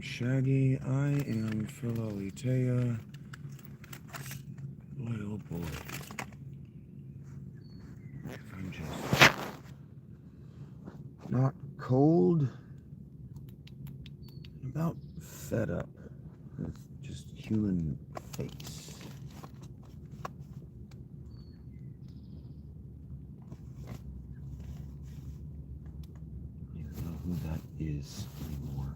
Shaggy. I am Philolitea. Boy, oh boy. I'm just not cold. About fed up with just human face. I don't even know who that is anymore.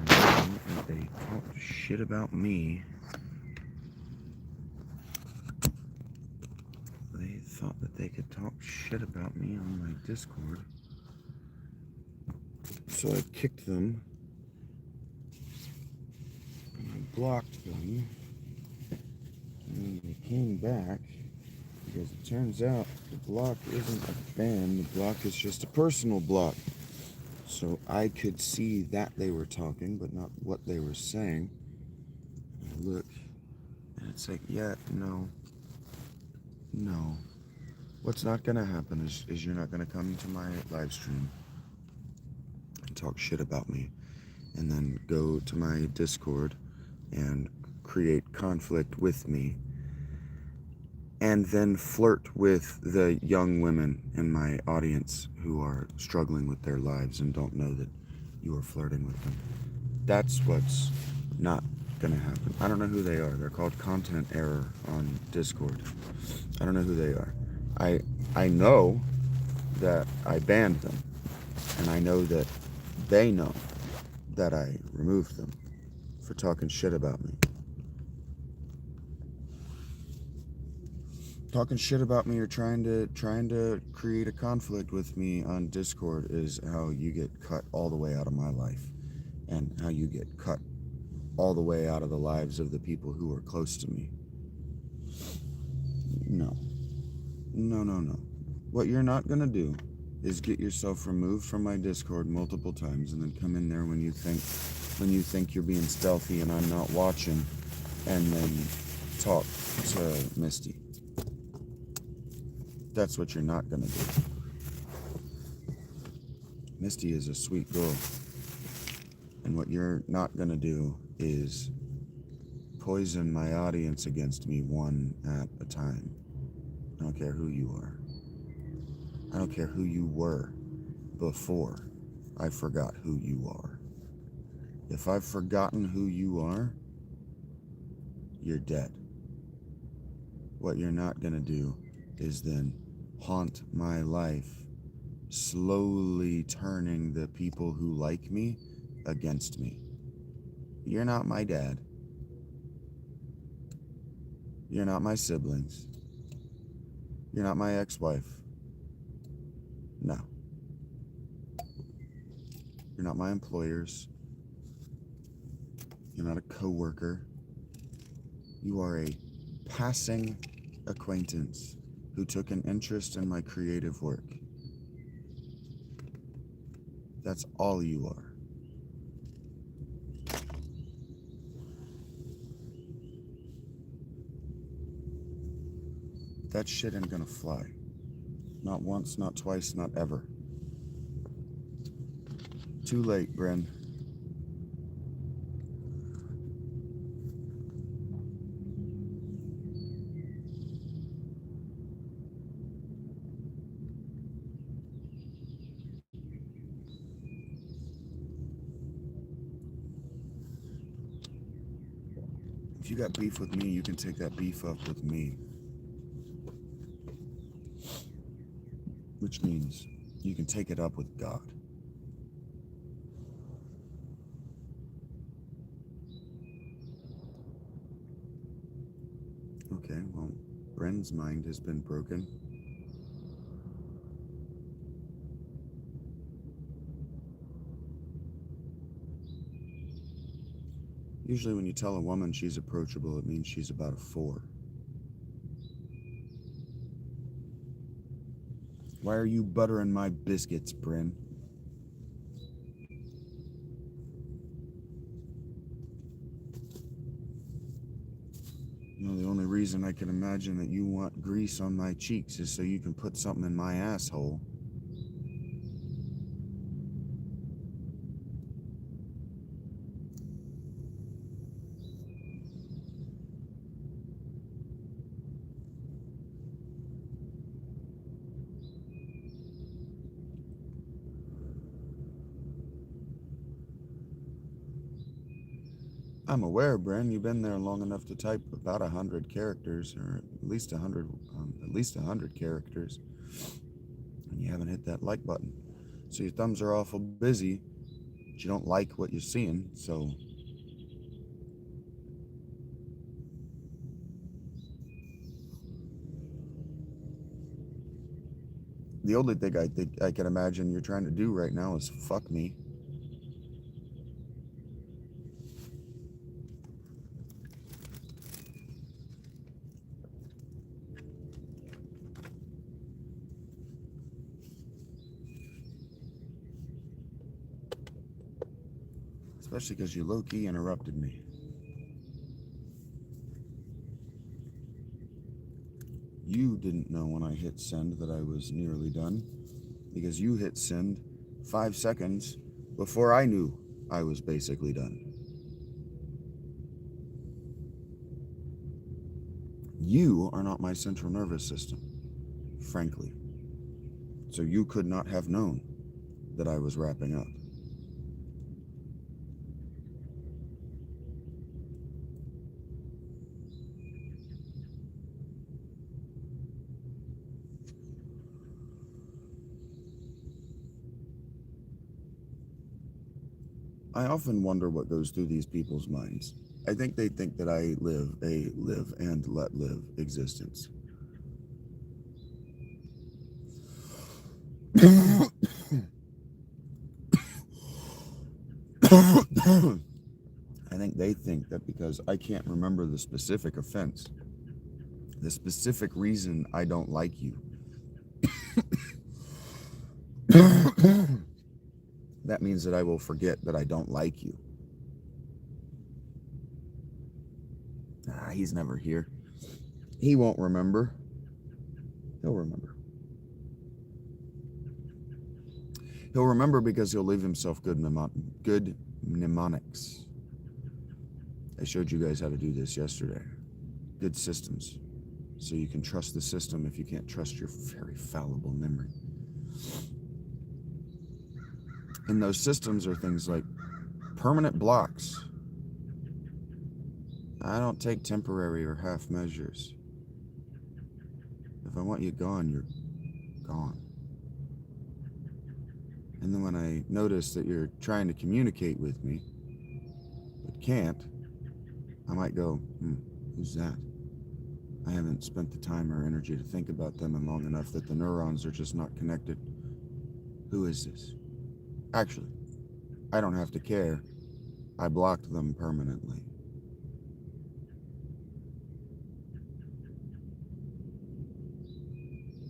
But I know that they talked shit about me. They thought that they could talk shit about me on my Discord. So I kicked them. And I blocked them. And then they came back. Because it turns out the block isn't a ban. The block is just a personal block. So I could see that they were talking, but not what they were saying. And I look, and it's like, yeah, no. What's not gonna happen is you're not gonna come to my live stream and talk shit about me, and then go to my Discord and create conflict with me, and then flirt with the young women in my audience who are struggling with their lives and don't know that you are flirting with them. That's what's not gonna happen. I don't know who they are. They're called Content Error on Discord. I don't know who they are. I know that I banned them, and I know that they know that I removed them for talking shit about me. Talking shit about me or trying to create a conflict with me on Discord is how you get cut all the way out of my life, and how you get cut all the way out of the lives of the people who are close to me. No. What you're not gonna do is get yourself removed from my Discord multiple times and then come in there when you think you're being stealthy and I'm not watching, and then talk to Misty. That's what you're not gonna do. Misty is a sweet girl. And what you're not gonna do is poison my audience against me one at a time. I don't care who you are. I don't care who you were before I forgot who you are. If I've forgotten who you are, you're dead. What you're not gonna do is then haunt my life, slowly turning the people who like me against me. You're not my dad. You're not my siblings. You're not my ex-wife. No. You're not my employers. You're not a coworker. You are a passing acquaintance who took an interest in my creative work. That's all you are. That shit ain't gonna fly. Not once, not twice, not ever. Too late, Bryn. If you got beef with me, you can take that beef up with me. Which means you can take it up with God. Okay, well, Bren's mind has been broken. Usually when you tell a woman she's approachable, it means she's about a 4. Why are you buttering my biscuits, Bryn? You know, the only reason I can imagine that you want grease on my cheeks is so you can put something in my asshole. I'm aware, Bren, you've been there long enough to type about 100 characters, or at least 100 characters, and you haven't hit that like button. So your thumbs are awful busy, but you don't like what you're seeing, so the only thing I think I can imagine you're trying to do right now is fuck me. Especially because you low-key interrupted me. You didn't know when I hit send that I was nearly done, because you hit send 5 seconds before I knew I was basically done. You are not my central nervous system, frankly. So you could not have known that I was wrapping up. I often wonder what goes through these people's minds. I think they think that I live a live and let live existence. I think they think that because I can't remember the specific offense, the specific reason I don't like you, that means that I will forget that I don't like you. He's never here. He won't remember. He'll remember. He'll remember because he'll leave himself good mnemonics. I showed you guys how to do this yesterday. Good systems. So you can trust the system if you can't trust your very fallible memory. And those systems are things like permanent blocks. I don't take temporary or half measures. If I want you gone, you're gone. And then when I notice that you're trying to communicate with me, but can't, I might go, who's that? I haven't spent the time or energy to think about them in long enough that the neurons are just not connected. Who is this? Actually, I don't have to care. I blocked them permanently.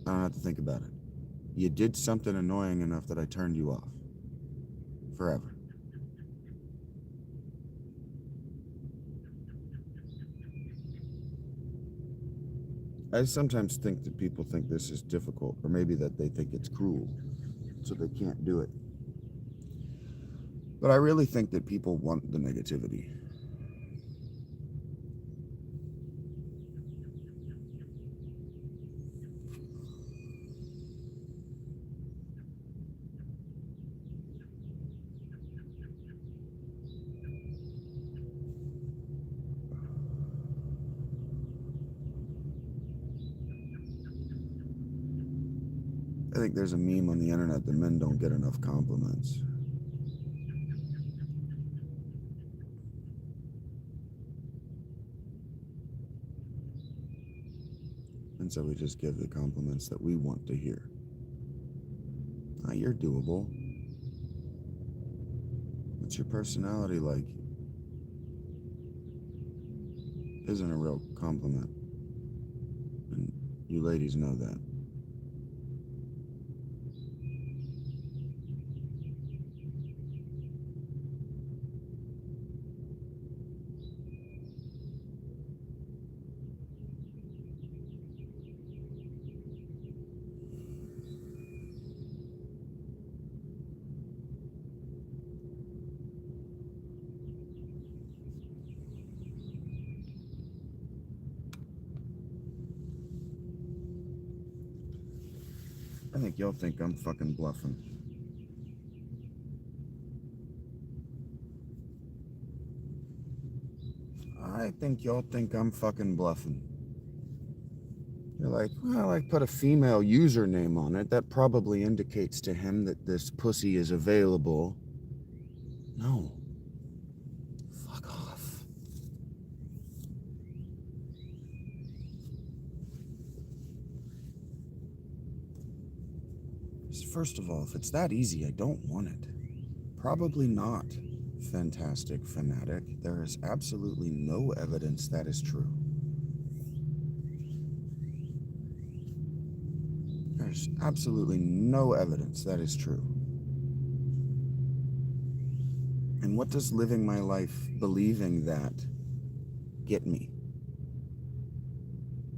I don't have to think about it. You did something annoying enough that I turned you off. Forever. I sometimes think that people think this is difficult, or maybe that they think it's cruel, so they can't do it. But I really think that people want the negativity. I think there's a meme on the internet that men don't get enough compliments. And so we just give the compliments that we want to hear. You're doable. What's your personality like? Isn't a real compliment. And you ladies know that. I think y'all think I'm fucking bluffing. I think y'all think I'm fucking bluffing. You're like, well, I put a female username on it. That probably indicates to him that this pussy is available. No. Fuck off. First of all, if it's that easy, I don't want it. Probably not, fantastic fanatic. There is absolutely no evidence that is true. There's absolutely no evidence that is true. And what does living my life believing that get me?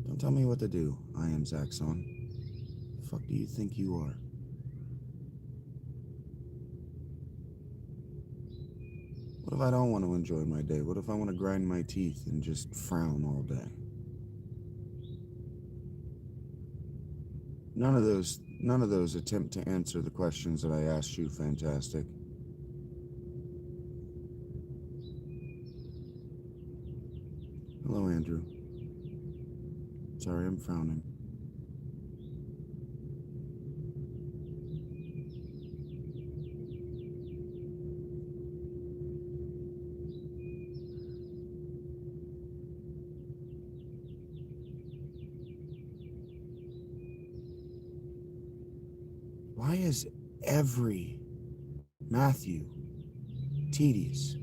Don't tell me what to do, I am Zaxxon. The fuck do you think you are? What if I don't want to enjoy my day? What if I want to grind my teeth and just frown all day? None of those attempt to answer the questions that I asked you, fantastic. Hello, Andrew. Sorry, I'm frowning. Why is every Matthew tedious?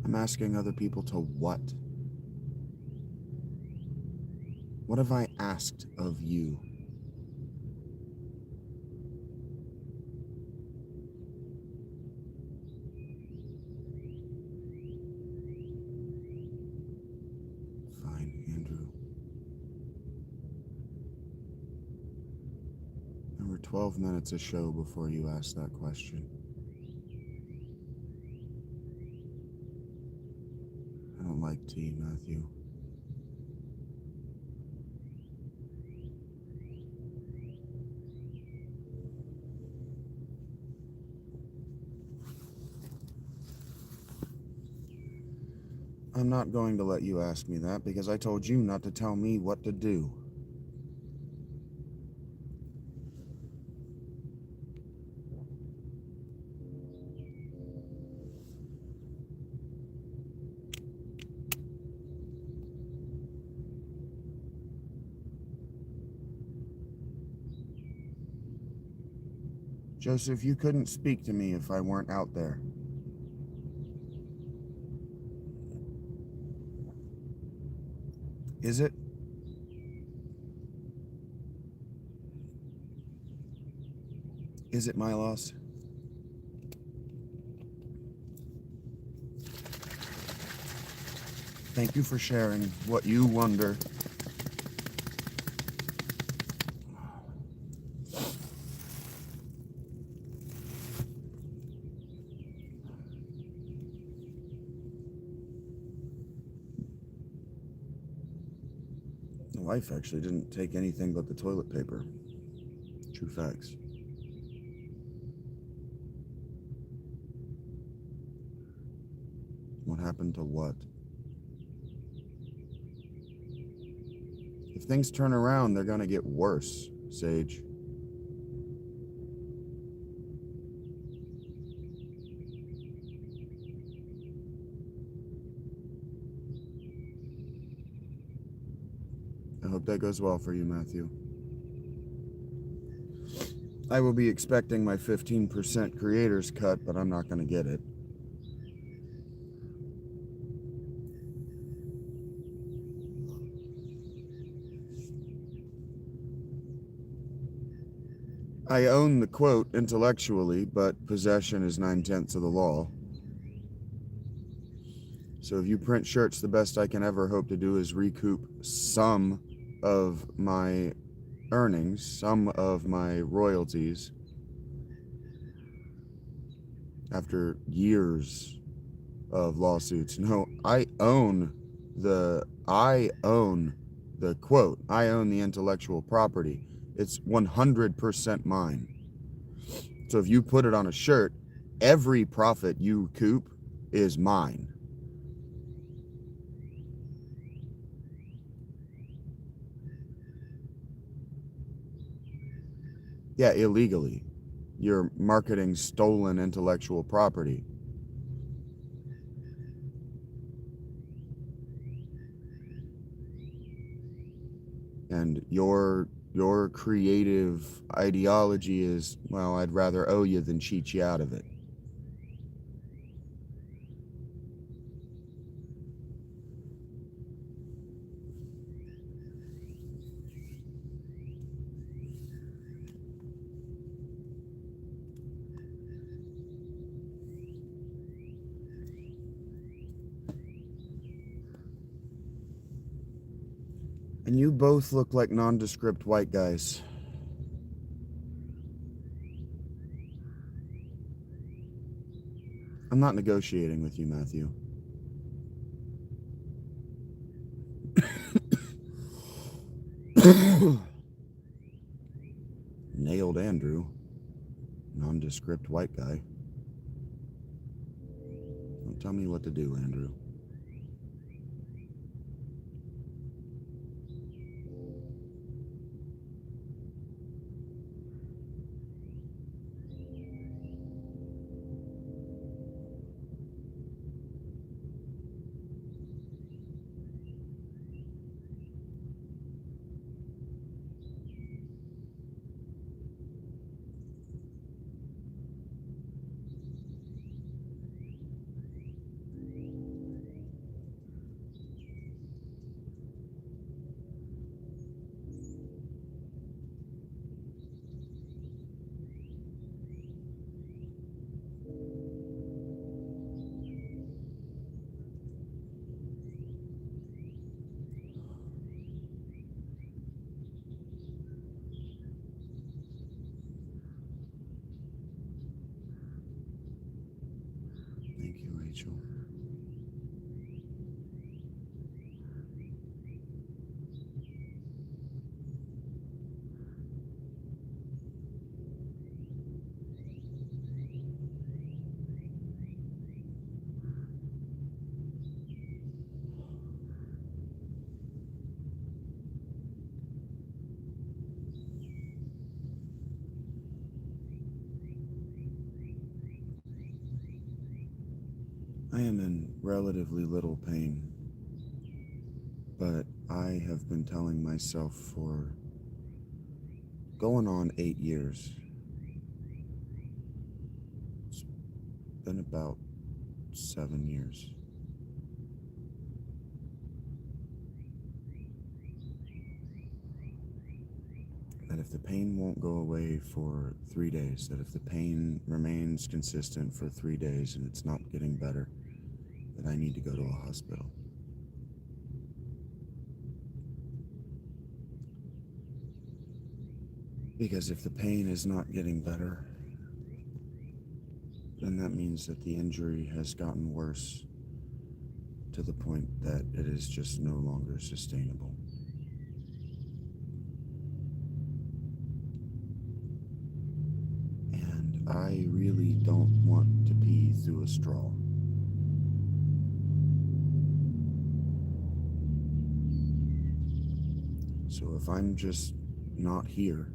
I'm asking other people to what? What have I asked of you? Fine, Andrew. There were 12 minutes of show before you asked that question. I don't like tea, Matthew. I'm not going to let you ask me that because I told you not to tell me what to do. Joseph, you couldn't speak to me if I weren't out there. Is it? Is it my loss? Thank you for sharing what you wonder. The wife actually didn't take anything but the toilet paper. True facts. What happened to what? If things turn around, they're gonna get worse, Sage. I hope that goes well for you, Matthew. I will be expecting my 15% creator's cut, but I'm not going to get it. I own the quote intellectually, but possession is 9/10 of the law. So if you print shirts, the best I can ever hope to do is recoup some of my earnings, some of my royalties after years of lawsuits. No, I own the quote. I own the intellectual property. It's 100% mine. So if you put it on a shirt, every profit you coop is mine. Yeah, illegally. You're marketing stolen intellectual property. And your creative ideology is, well, I'd rather owe you than cheat you out of it. And you both look like nondescript white guys. I'm not negotiating with you, Matthew. Nailed Andrew. Nondescript white guy. Don't tell me what to do, Andrew. Thank you, Rachel. I am in relatively little pain, but I have been telling myself for going on 8 years. It's been about 7 years. That if the pain won't go away for 3 days, that if the pain remains consistent for 3 days and it's not getting better, that I need to go to a hospital. Because if the pain is not getting better, then that means that the injury has gotten worse to the point that it is just no longer sustainable. And I really don't want to pee through a straw. So if I'm just not here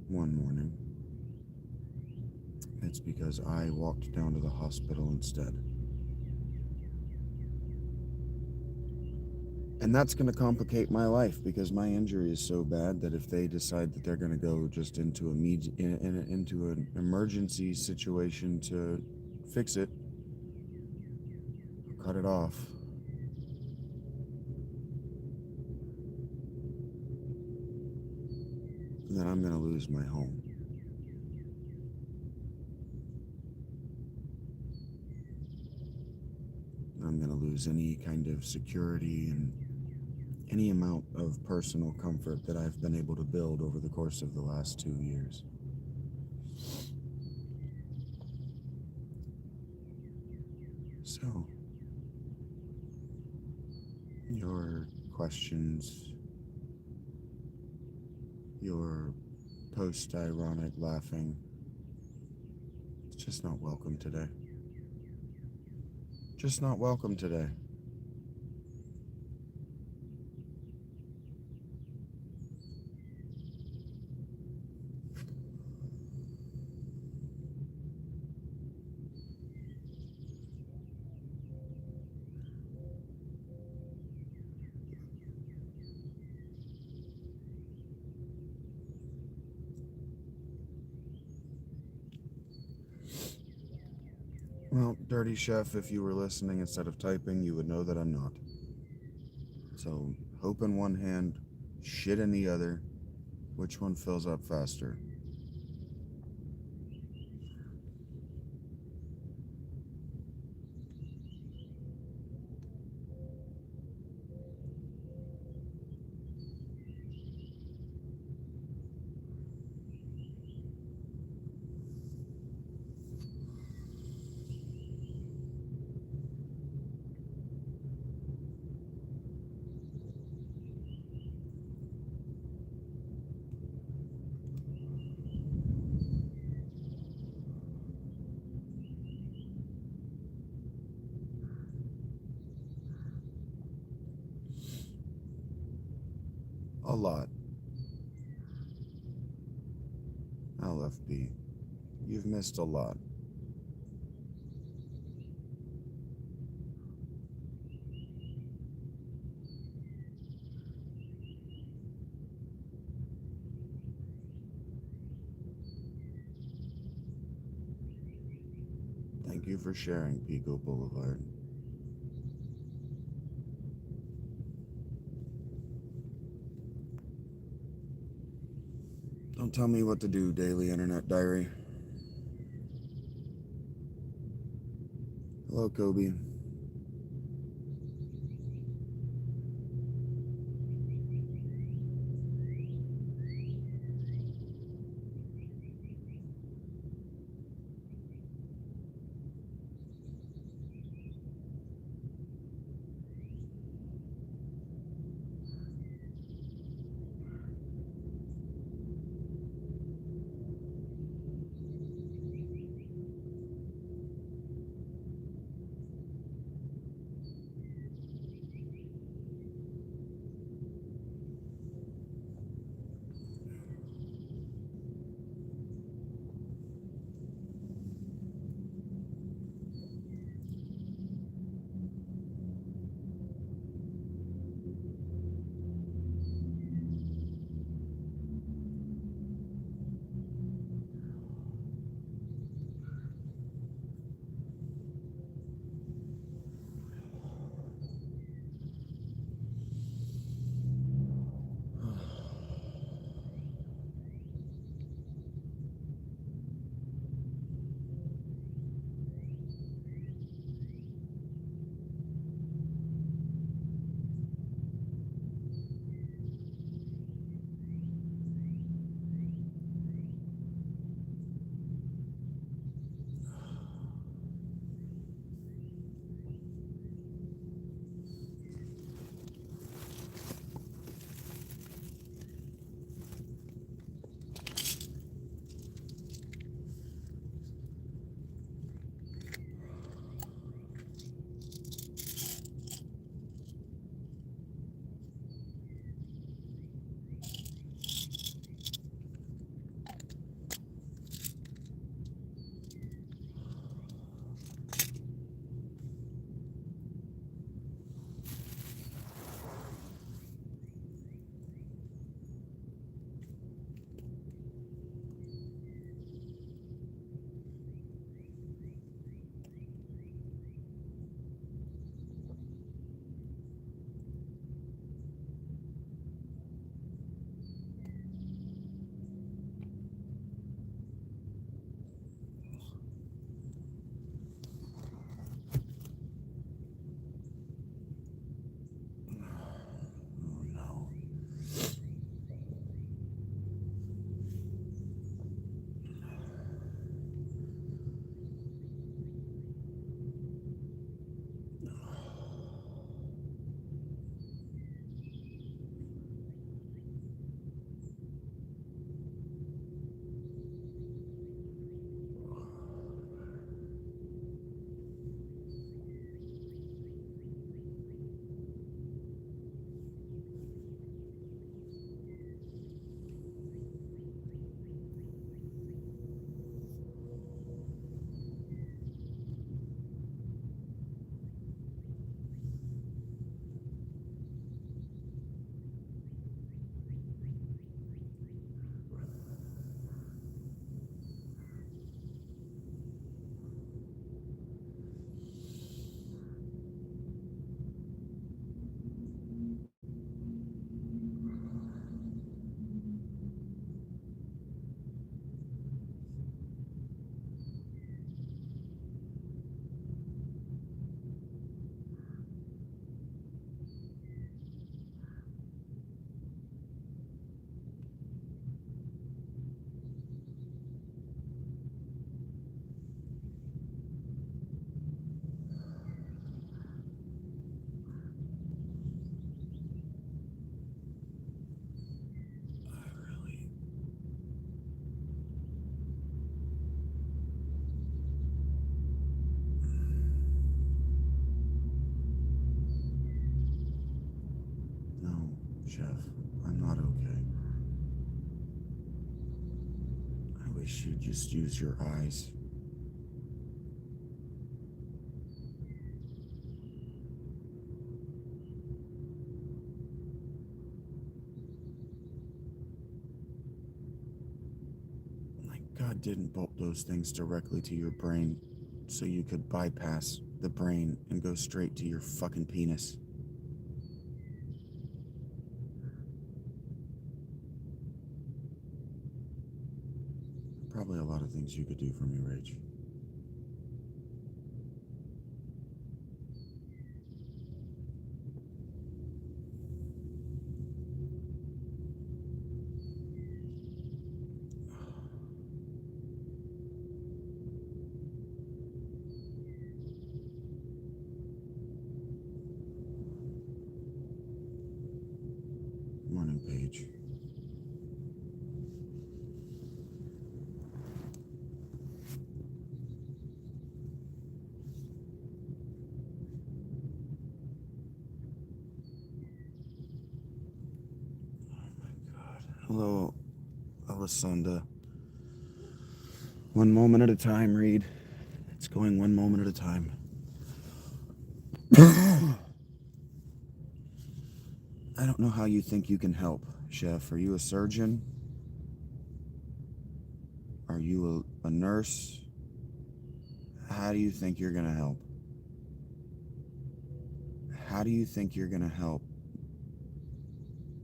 one morning, it's because I walked down to the hospital instead. And that's going to complicate my life because my injury is so bad that if they decide that they're going to go just into an emergency situation to fix it, cut it off. Then I'm going to lose my home. I'm going to lose any kind of security and any amount of personal comfort that I've been able to build over the course of the last 2 years. So, your questions, your post-ironic laughing, Just not welcome today. Just not welcome today. Well, Dirty Chef, if you were listening instead of typing, you would know that I'm not. So, hope in one hand, shit in the other. Which one fills up faster? A lot. LFB. You've missed a lot. Thank you for sharing, Pico Boulevard. Don't tell me what to do, Daily Internet Diary. Hello, Kobe. wish you'd just use your eyes. Like, God didn't bolt those things directly to your brain so you could bypass the brain and go straight to your fucking penis. Probably a lot of things you could do for me, Rach. Morning, Paige. Hello, Alessandra. One moment at a time, Reed. It's going one moment at a time. I don't know how you think you can help, Chef. Are you a surgeon? Are you a nurse? How do you think you're gonna help? How do you think you're gonna help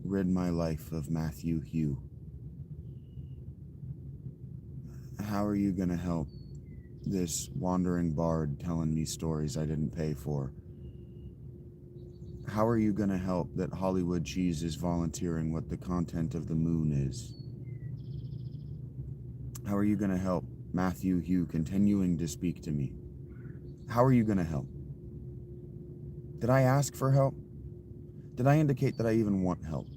rid my life of Matthew Hugh? How are you gonna help this wandering bard telling me stories I didn't pay for? How are you gonna help that Hollywood Cheese is volunteering what the content of the moon is? How are you gonna help Matthew Hugh continuing to speak to me? How are you gonna help? Did I ask for help? Did I indicate that I even want help?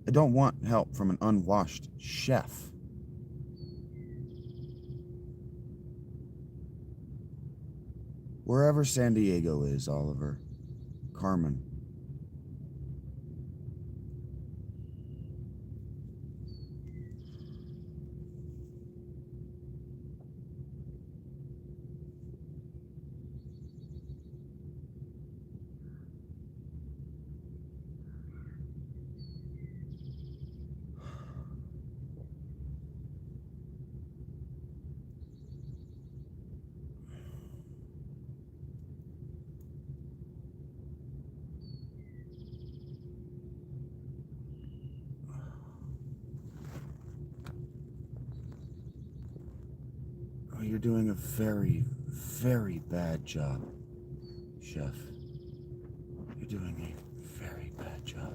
I don't want help from an unwashed chef. Wherever San Diego is, Oliver. Carmen. Oh, you're doing a very, very bad job, Chef. You're doing a very bad job.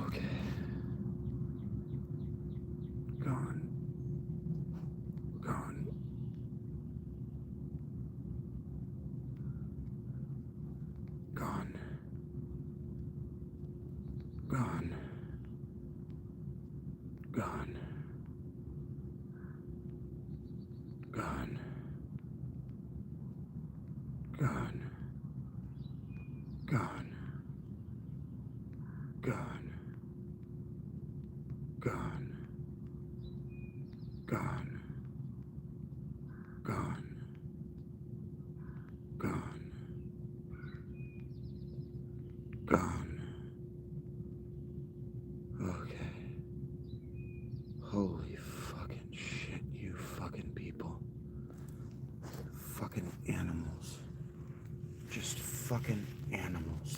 Okay. Gone. Gone. Gone. Gone. Gone. Gone. Gone. Gone. Gone. Gone. Gone. Gone. Gone. Gone. Okay. Holy fucking shit, you fucking people. Fucking animals. Just fucking animals.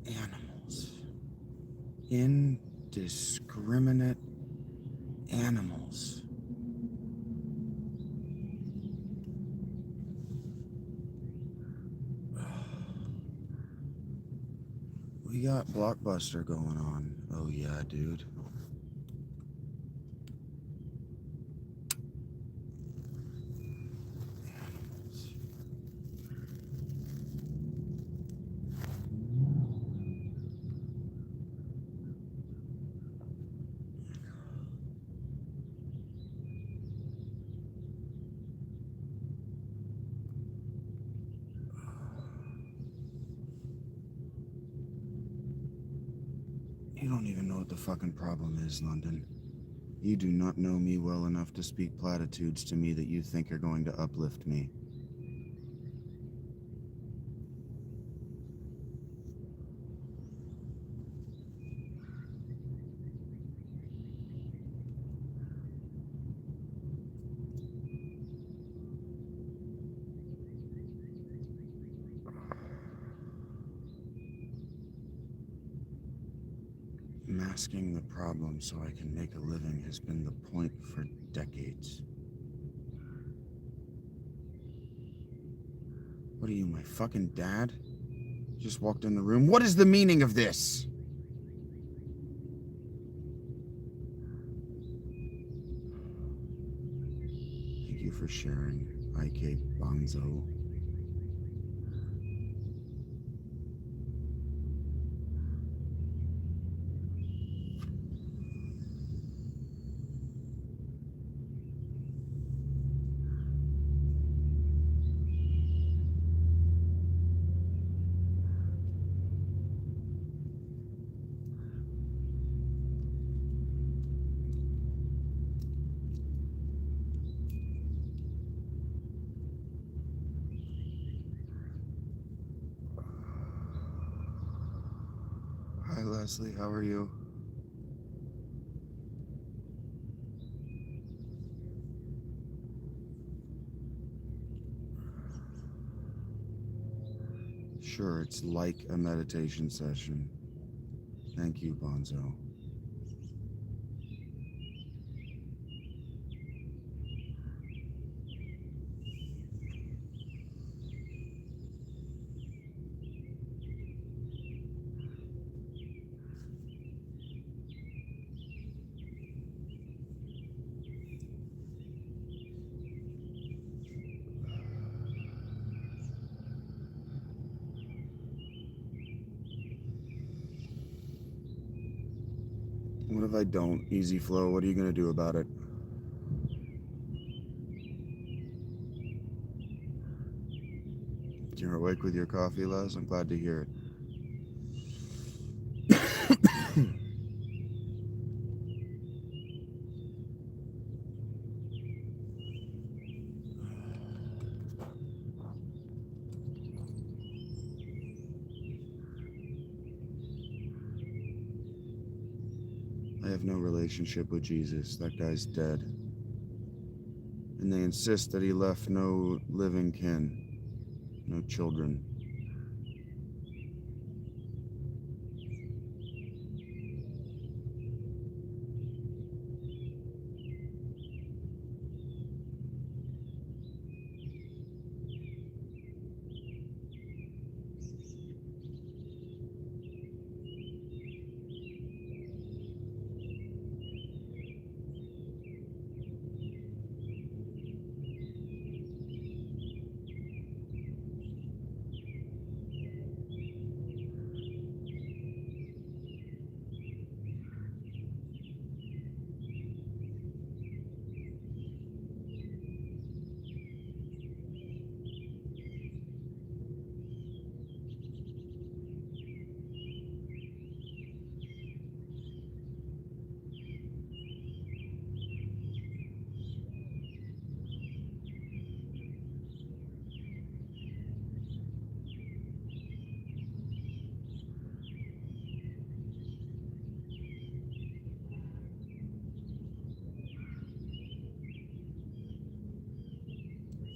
Animals. Indiscriminate animals. We got Blockbuster going on. Oh yeah, dude. Animals. You don't even know what the fucking problem is, London. You do not know me well enough to speak platitudes to me that you think are going to uplift me. Masking the problem so I can make a living has been the point for decades. What are you, my fucking dad? Just walked in the room. What is the meaning of this? Thank you for sharing, IK Bonzo. Hi, Leslie. How are you? Sure, it's like a meditation session. Thank you, Bonzo. What if I don't? Easy Flow, what are you gonna do about it? You're awake with your coffee, Les? I'm glad to hear it. I have no relationship with Jesus. That guy's dead. And they insist that he left no living kin, no children.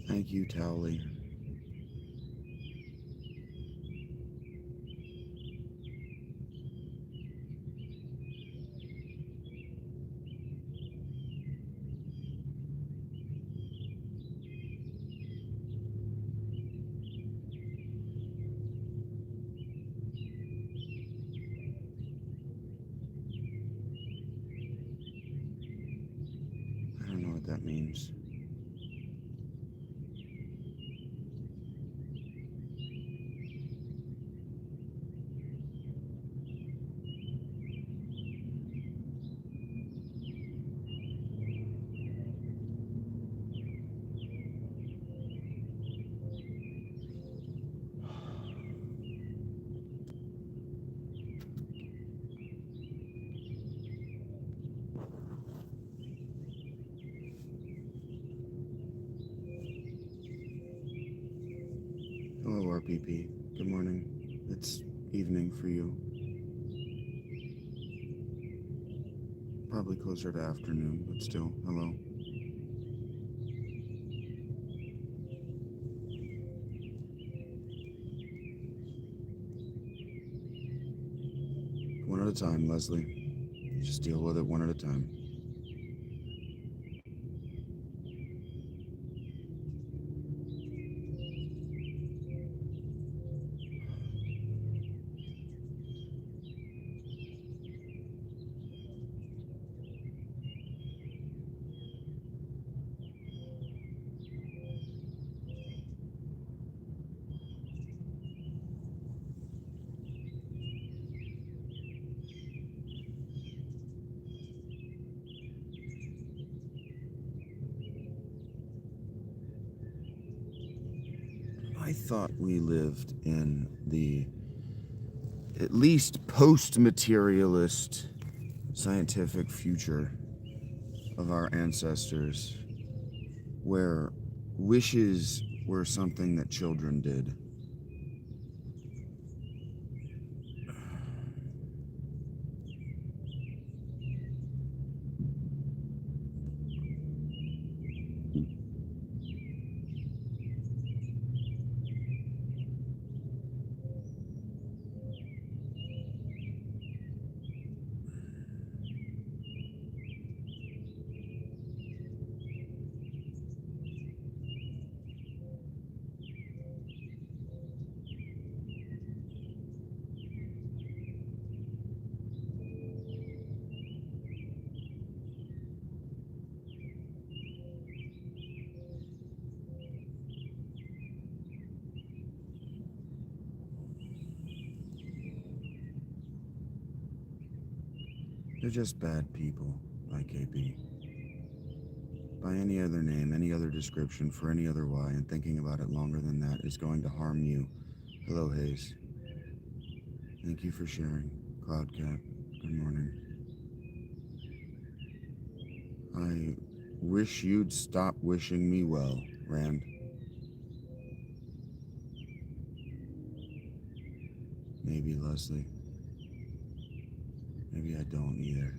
Thank you, Towley. I don't know what that means. Hello, RPP. Good morning. It's evening for you. Probably closer to afternoon, but still, hello. One at a time, Leslie. Just deal with it one at a time. I thought we lived in the at least post-materialist scientific future of our ancestors, where wishes were something that children did. They're just bad people, like AB. By any other name, any other description, for any other why, and thinking about it longer than that is going to harm you. Hello, Hayes. Thank you for sharing. Cloudcat, good morning. I wish you'd stop wishing me well, Rand. Maybe, Leslie. Maybe I don't either.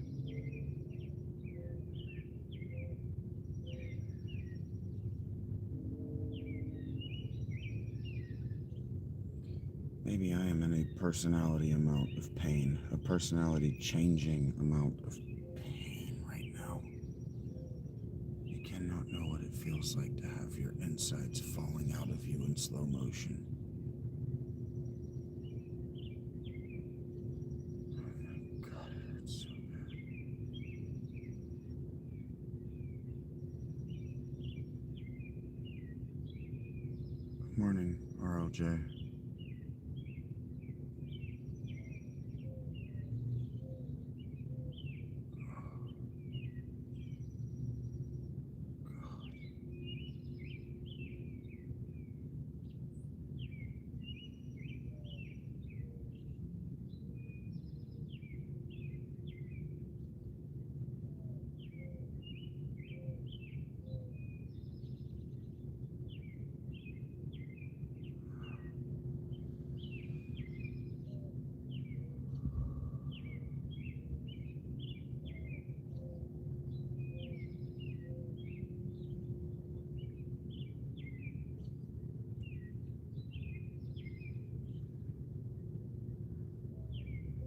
Maybe I am in a personality amount of pain, a personality changing amount of pain right now. You cannot know what it feels like to have your insides falling out of you in slow motion. Oh my God, it hurts so bad. Good morning, RLJ.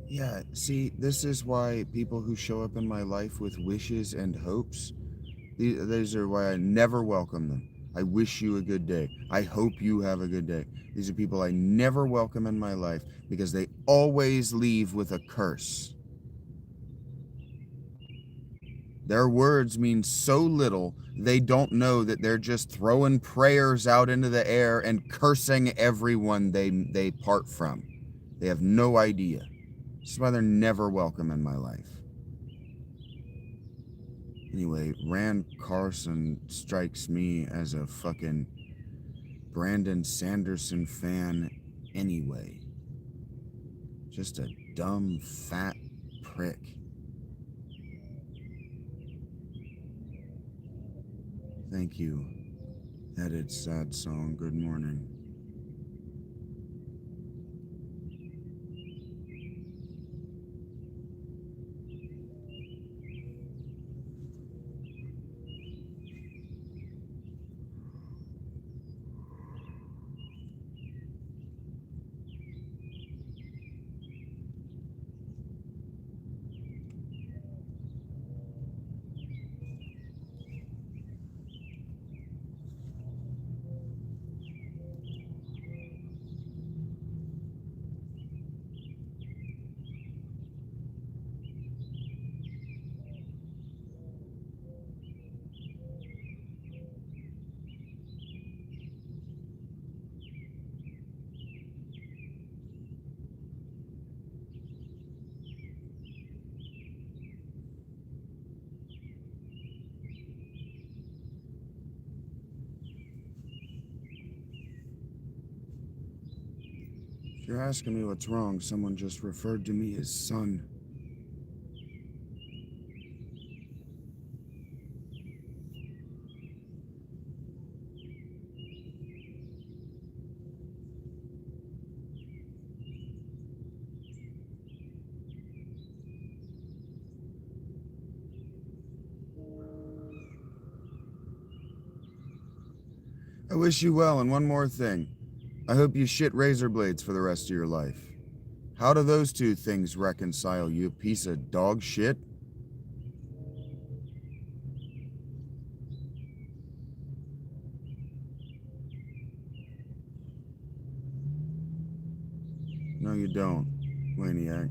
Yeah, see, this is why people who show up in my life with wishes and hopes, these are why I never welcome them. I wish you a good day. I hope you have a good day. These are people I never welcome in my life because they always leave with a curse. Their words mean so little, they don't know that they're just throwing prayers out into the air and cursing everyone they part from. They have no idea. This is why they're never welcome in my life. Anyway, Rand Carson strikes me as a fucking Brandon Sanderson fan anyway. Just a dumb, fat prick. Thank you. Edit sad song. Good morning. If you're asking me what's wrong, someone just referred to me as son. I wish you well, and one more thing. I hope you shit razor blades for the rest of your life. How do those two things reconcile, you piece of dog shit? No, you don't, Waniac.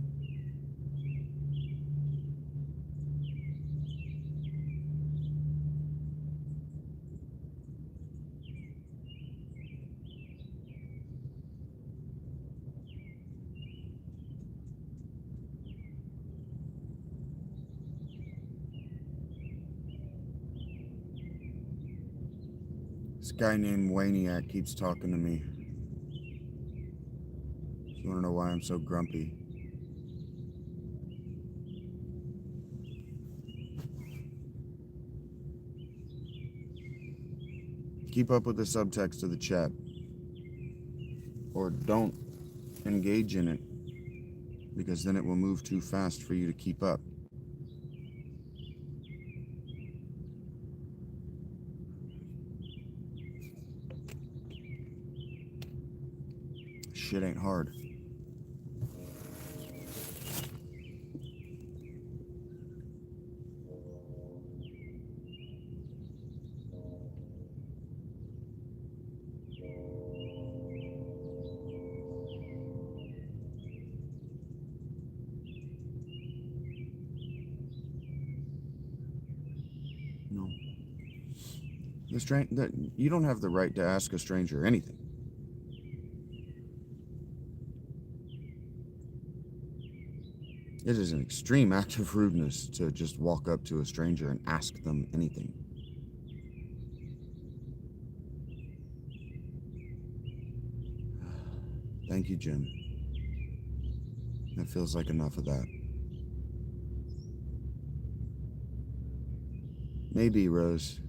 This guy named Waniac keeps talking to me. You wanna know why I'm so grumpy? Keep up with the subtext of the chat. Or don't engage in it, because then it will move too fast for you to keep up. Shit ain't hard. No. That you don't have the right to ask a stranger anything. It is an extreme act of rudeness to just walk up to a stranger and ask them anything. Thank you, Jim. That feels like enough of that. Maybe, Rose.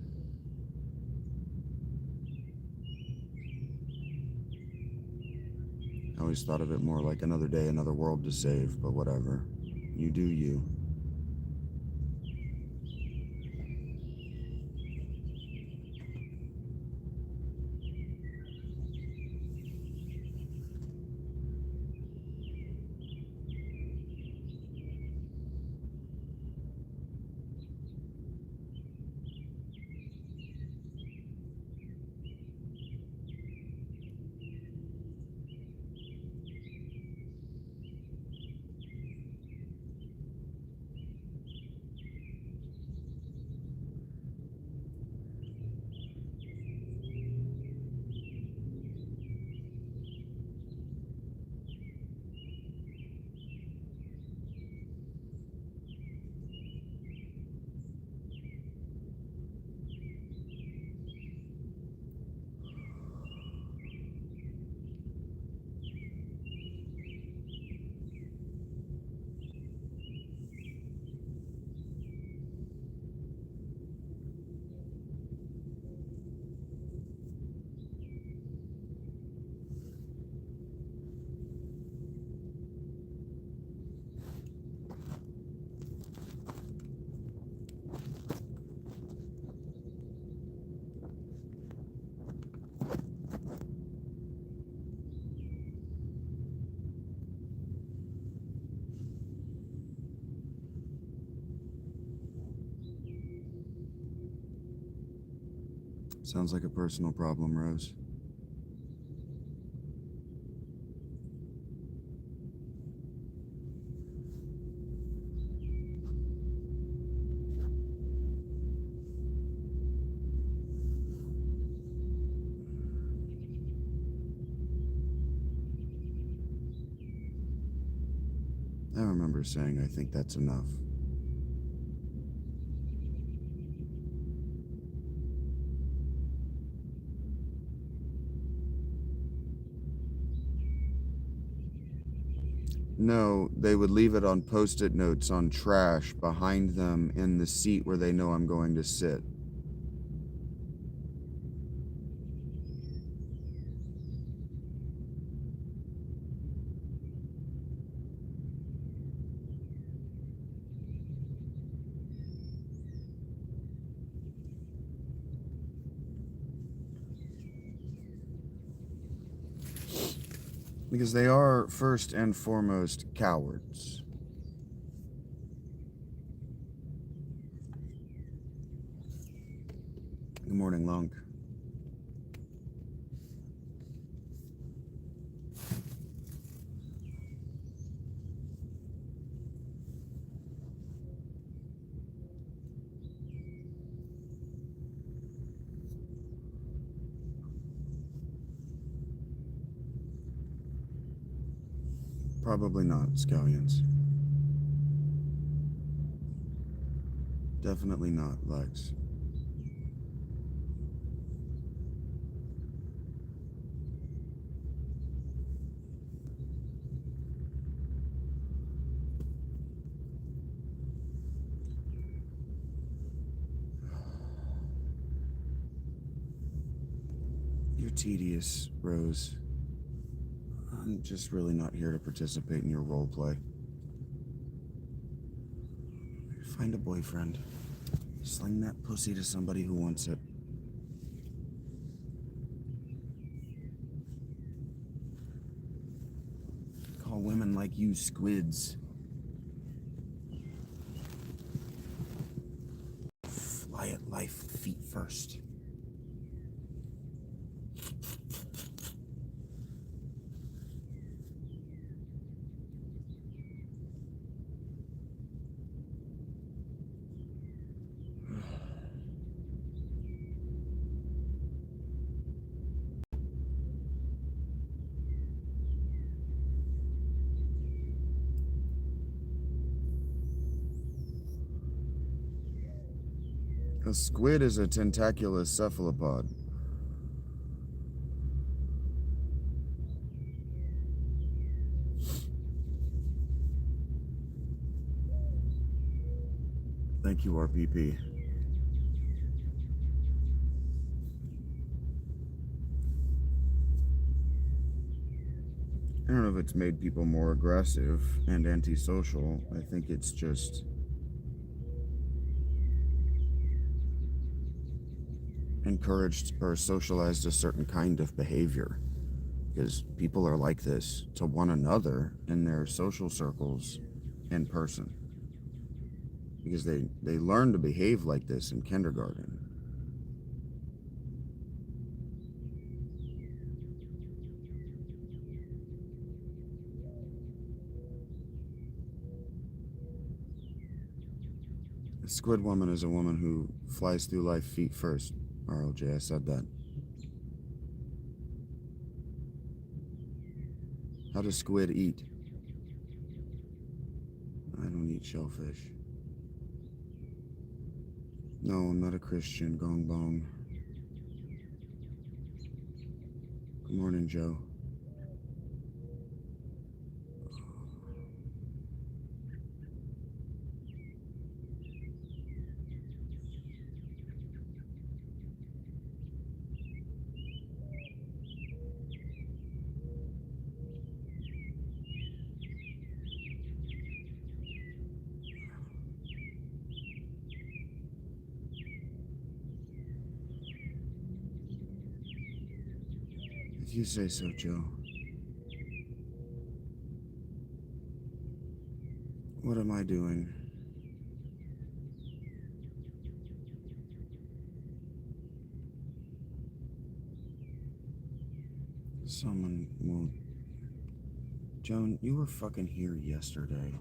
I always thought of it more like another day, another world to save, but whatever. You do you. Sounds like a personal problem, Rose. I remember saying I think that's enough. No, they would leave it on post-it notes on trash behind them in the seat where they know I'm going to sit. Because they are, first and foremost, cowards. Good morning, Lunk. Probably not, Scallions. Definitely not, Lex. You're tedious, Rose. I'm just really not here to participate in your roleplay. Find a boyfriend. Sling that pussy to somebody who wants it. Call women like you squids. Fly at life feet first. A squid is a tentaculous cephalopod. Thank you, RPP. I don't know if it's made people more aggressive and antisocial. I think it's just encouraged or socialized a certain kind of behavior. Because people are like this to one another in their social circles in person. Because they learn to behave like this in kindergarten. A squid woman is a woman who flies through life feet first. RLJ, I said that. How does squid eat? I don't eat shellfish. No, I'm not a Christian, gong bong. Good morning, Joe. If you say so, Joe. What am I doing? Someone won't. Joan, you were fucking here yesterday.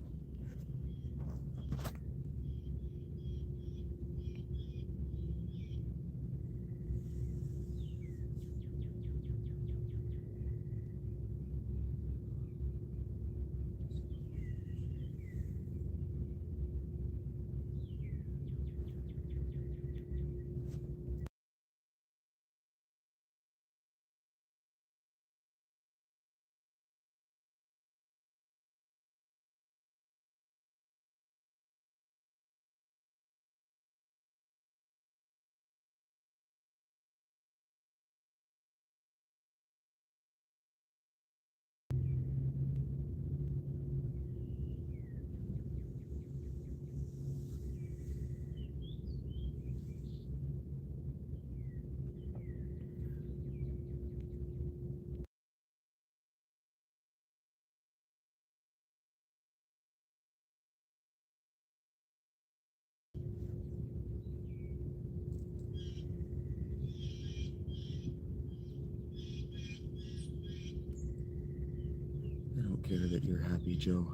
I don't care that you're happy, Joe.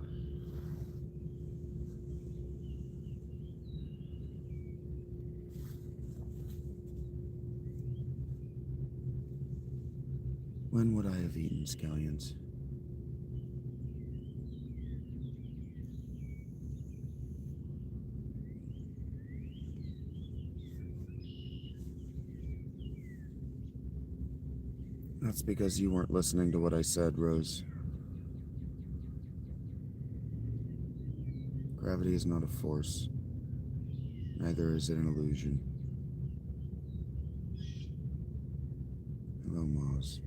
When would I have eaten scallions? That's because you weren't listening to what I said, Rose. Gravity is not a force. Neither is it an illusion. Hello, Moz.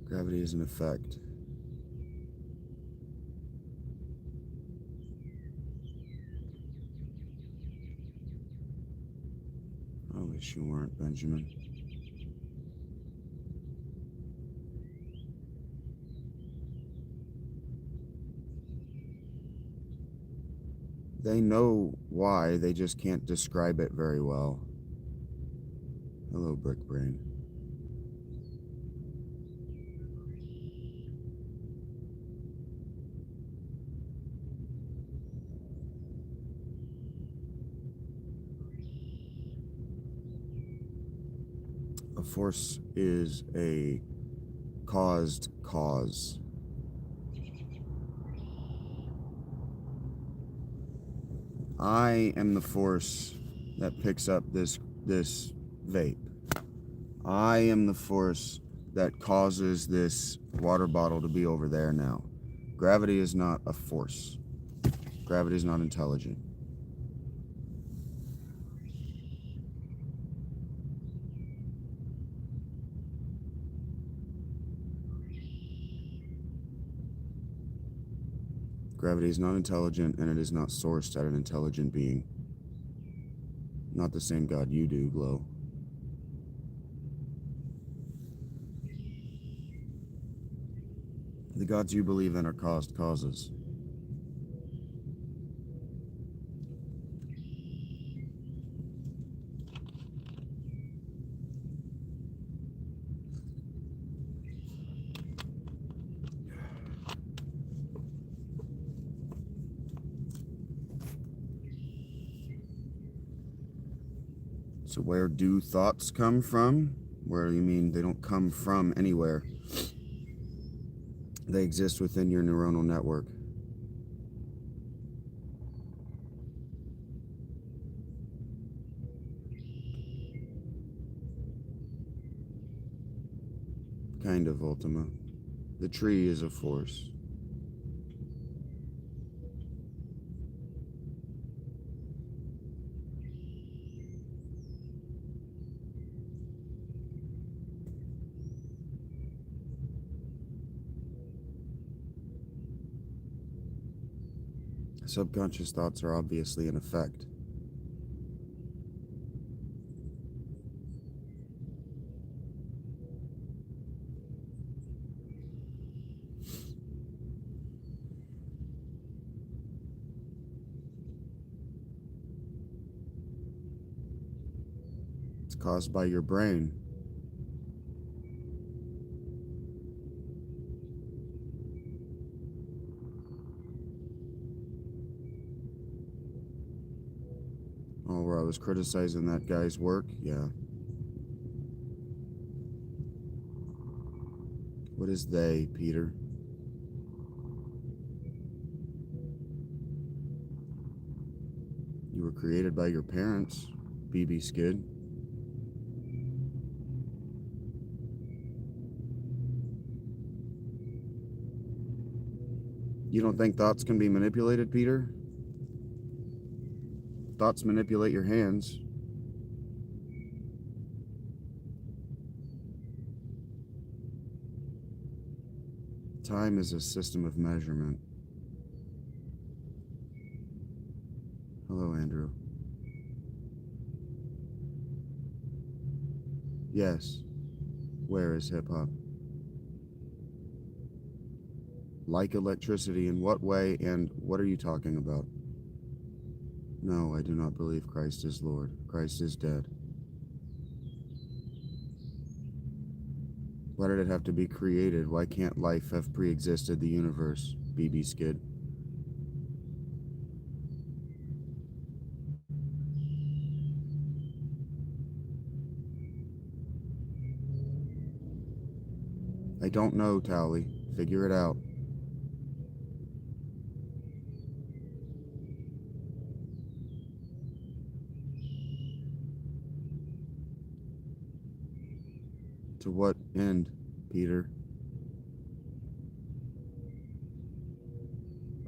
Gravity is an effect. I wish you weren't, Benjamin. They know why, they just can't describe it very well. Hello, Brick Brain. A force is a caused cause. I am the force that picks up this vape. I am the force that causes this water bottle to be over there now. Gravity is not a force. Gravity is not intelligent. Gravity is not intelligent, and it is not sourced at an intelligent being. Not the same God you do, Glow. The gods you believe in are caused causes. So where do thoughts come from? Where you mean they don't come from anywhere? They exist within your neuronal network. Kind of, Ultima. The tree is a force. Subconscious thoughts are obviously an effect. It's caused by your brain. Oh, where I was criticizing that guy's work? Yeah. What is they, Peter? You were created by your parents, BB Skid. You don't think thoughts can be manipulated, Peter? Thoughts manipulate your hands. Time is a system of measurement. Hello, Andrew. Yes. Where is hip-hop? Like electricity, in what way, and what are you talking about? No, I do not believe Christ is Lord. Christ is dead. Why did it have to be created? Why can't life have pre-existed the universe, BB Skid? I don't know, Tally. Figure it out. To what end, Peter?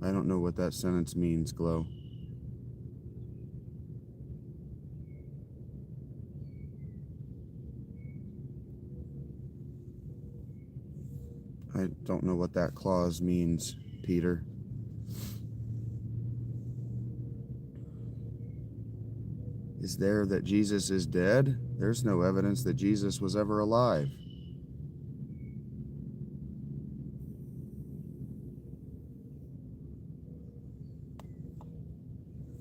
I don't know what that sentence means, Glow. I don't know what that clause means, Peter. Is there that Jesus is dead? There's no evidence that Jesus was ever alive.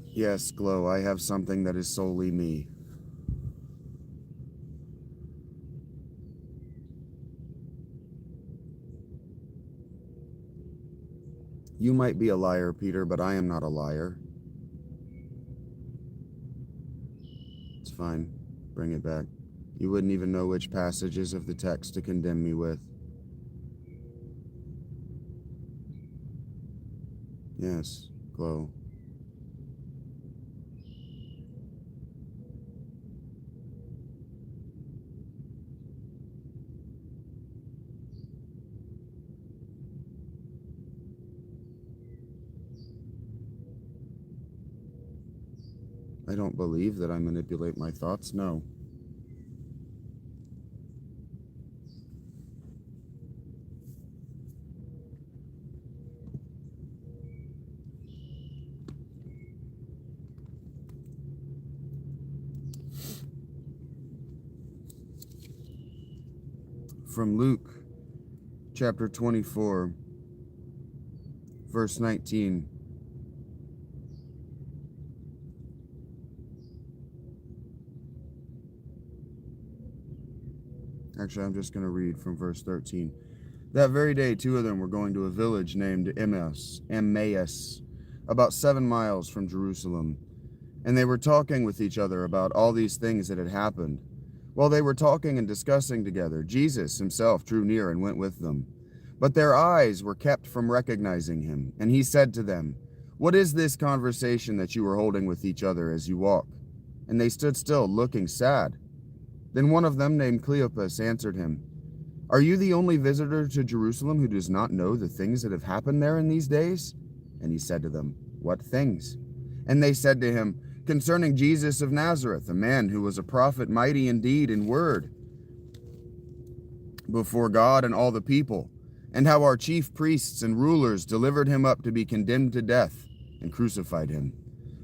Yes, Glow, I have something that is solely me. You might be a liar, Peter, but I am not a liar. It's fine. Bring it back. You wouldn't even know which passages of the text to condemn me with. Yes, Chloe. I don't believe that I manipulate my thoughts, no. From Luke chapter 24, verse 19. Actually, I'm just going to read from verse 13. That very day, two of them were going to a village named Emmaus, about 7 miles from Jerusalem. And they were talking with each other about all these things that had happened. While they were talking and discussing together, Jesus himself drew near and went with them. But their eyes were kept from recognizing him, and he said to them, "What is this conversation that you are holding with each other as you walk?" And they stood still, looking sad. Then one of them, named Cleopas, answered him, "Are you the only visitor to Jerusalem who does not know the things that have happened there in these days?" And he said to them, "What things?" And they said to him, "Concerning Jesus of Nazareth, a man who was a prophet, mighty in deed and word before God and all the people, and how our chief priests and rulers delivered him up to be condemned to death and crucified him.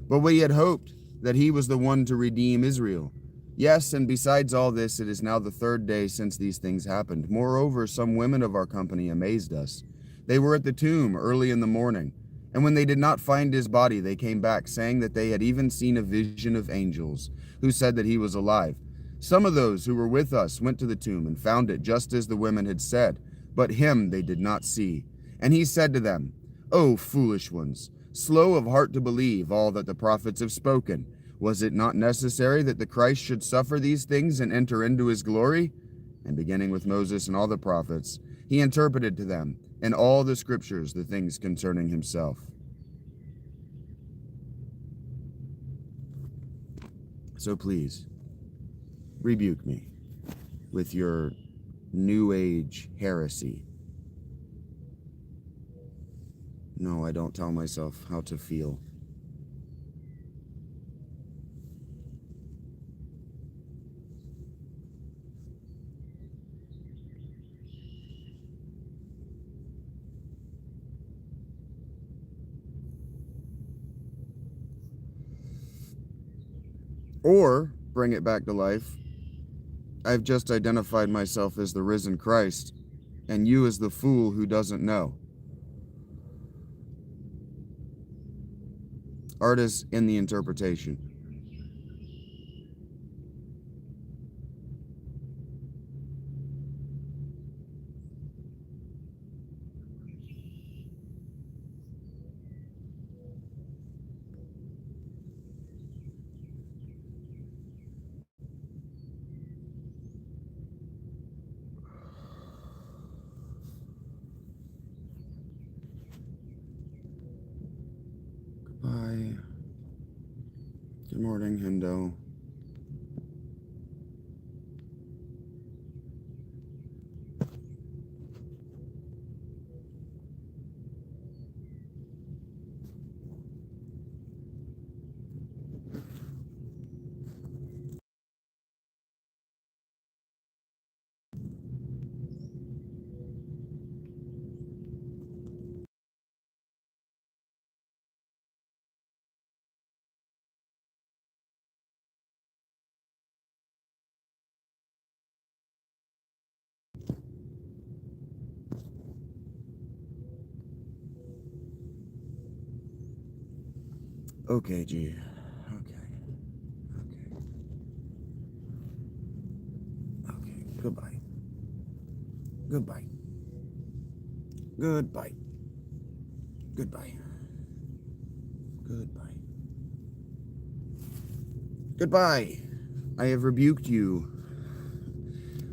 But we had hoped that he was the one to redeem Israel. Yes, and besides all this, it is now the 3rd day since these things happened. Moreover, some women of our company amazed us. They were at the tomb early in the morning, and when they did not find his body, they came back, saying that they had even seen a vision of angels, who said that he was alive. Some of those who were with us went to the tomb and found it just as the women had said, but him they did not see. And he said to them, "O foolish ones, slow of heart to believe all that the prophets have spoken. Was it not necessary that the Christ should suffer these things and enter into his glory?" And beginning with Moses and all the prophets, he interpreted to them in all the scriptures the things concerning himself. So please, rebuke me with your New Age heresy. No, I don't tell myself how to feel. Or, bring it back to life, I've just identified myself as the risen Christ, and you as the fool who doesn't know. Art is in the interpretation. Bye. Good morning, Hendo. Okay, G. Okay. Okay. Goodbye. Goodbye. Goodbye. Goodbye. Goodbye. Goodbye. I have rebuked you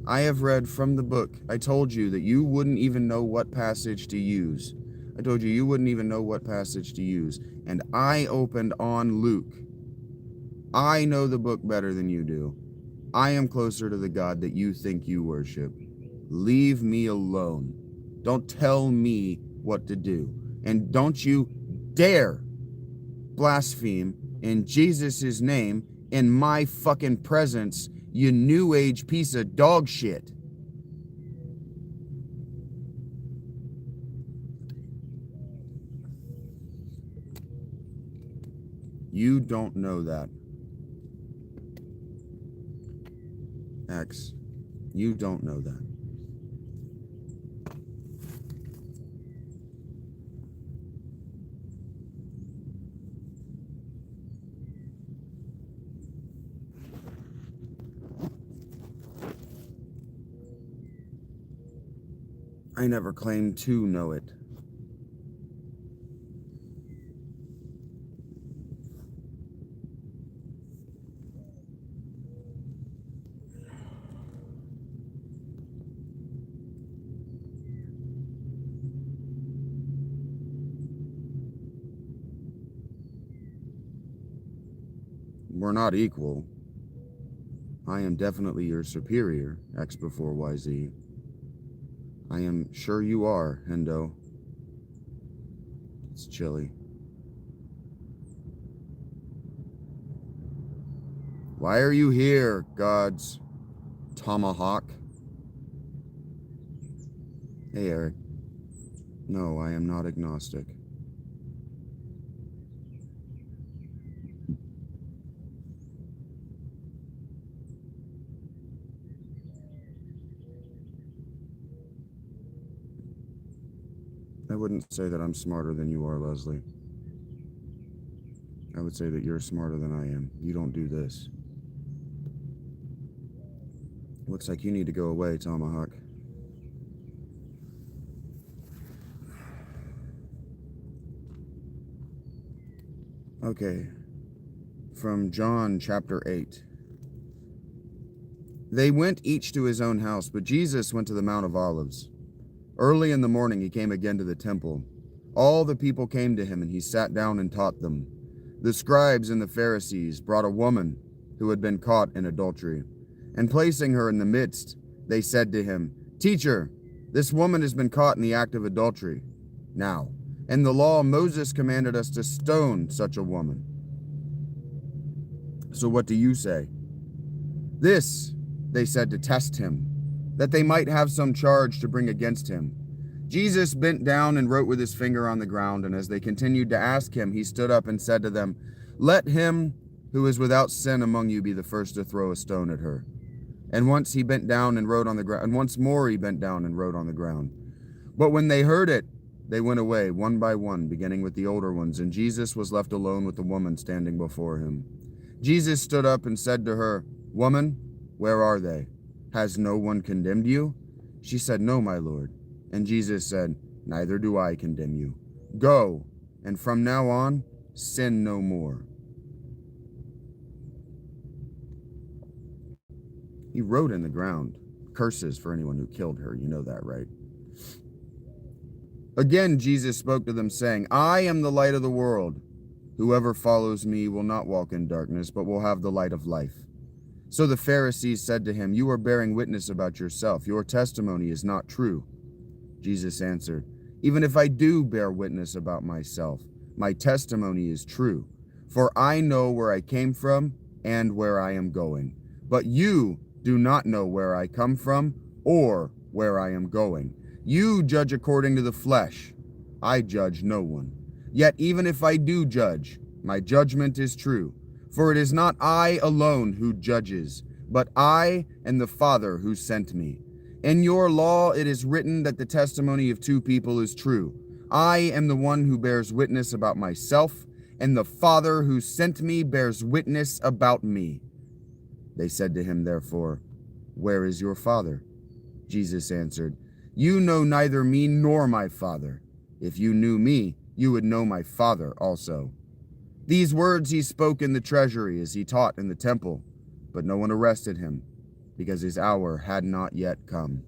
I have read from the book. I told you that you wouldn't even know what passage to use. I told you you wouldn't even know what passage to use. And I opened on Luke. I know the book better than you do. I am closer to the God that you think you worship. Leave me alone. Don't tell me what to do. And don't you dare blaspheme in Jesus' name in my fucking presence, you new age piece of dog shit. You don't know that. X, you don't know that. I never claimed to know it. We're not equal. I am definitely your superior, X before YZ. I am sure you are, Hendo. It's chilly. Why are you here, God's tomahawk? Hey, Eric. No, I am not agnostic. I wouldn't say that I'm smarter than you are, Leslie. I would say that you're smarter than I am. You don't do this. Looks like you need to go away, Tomahawk. Okay. From John chapter 8. They went each to his own house, but Jesus went to the Mount of Olives. Early in the morning he came again to the temple. All the people came to him, and he sat down and taught them. The scribes and the Pharisees brought a woman who had been caught in adultery, and placing her in the midst, they said to him, "Teacher, this woman has been caught in the act of adultery. Now, in the law, Moses commanded us to stone such a woman. So what do you say?" This, they said to test him, that they might have some charge to bring against him. Jesus bent down and wrote with his finger on the ground, and as they continued to ask him, he stood up and said to them, "Let him who is without sin among you be the first to throw a stone at her." And once he bent down and wrote on the ground, and once more he bent down and wrote on the ground. But when they heard it, they went away one by one, beginning with the older ones, and Jesus was left alone with the woman standing before him. Jesus stood up and said to her, "Woman, where are they? Has no one condemned you?" She said, "No, my Lord." And Jesus said, "Neither do I condemn you. Go, and from now on, sin no more." He wrote in the ground, "Curses for anyone who killed her." You know that, right? Again, Jesus spoke to them, saying, "I am the light of the world. Whoever follows me will not walk in darkness, but will have the light of life." So the Pharisees said to him, "You are bearing witness about yourself. Your testimony is not true." Jesus answered, "Even if I do bear witness about myself, my testimony is true. For I know where I came from and where I am going. But you do not know where I come from or where I am going. You judge according to the flesh. I judge no one. Yet even if I do judge, my judgment is true. For it is not I alone who judges, but I and the Father who sent me. In your law it is written that the testimony of two people is true. I am the one who bears witness about myself, and the Father who sent me bears witness about me." They said to him, therefore, "Where is your Father?" Jesus answered, "You know neither me nor my Father. If you knew me, you would know my Father also." These words he spoke in the treasury as he taught in the temple, but no one arrested him. because his hour had not yet come.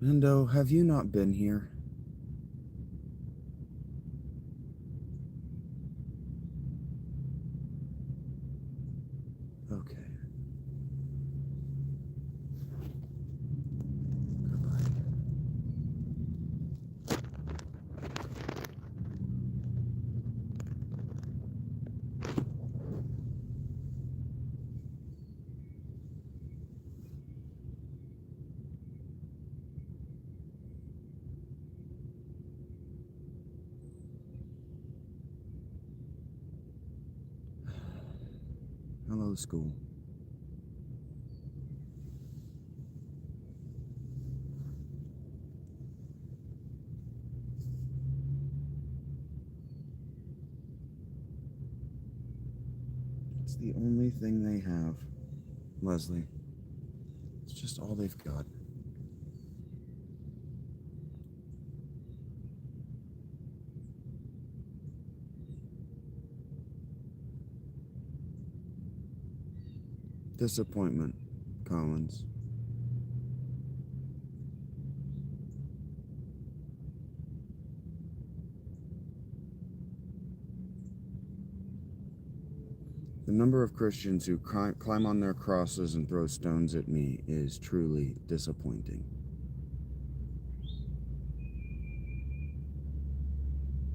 Lindo, have you not been here? Okay. Goodbye. Hello, school. It's the only thing they have, Leslie. It's just all they've got. Disappointment, Collins. The number of Christians who climb on their crosses and throw stones at me is truly disappointing.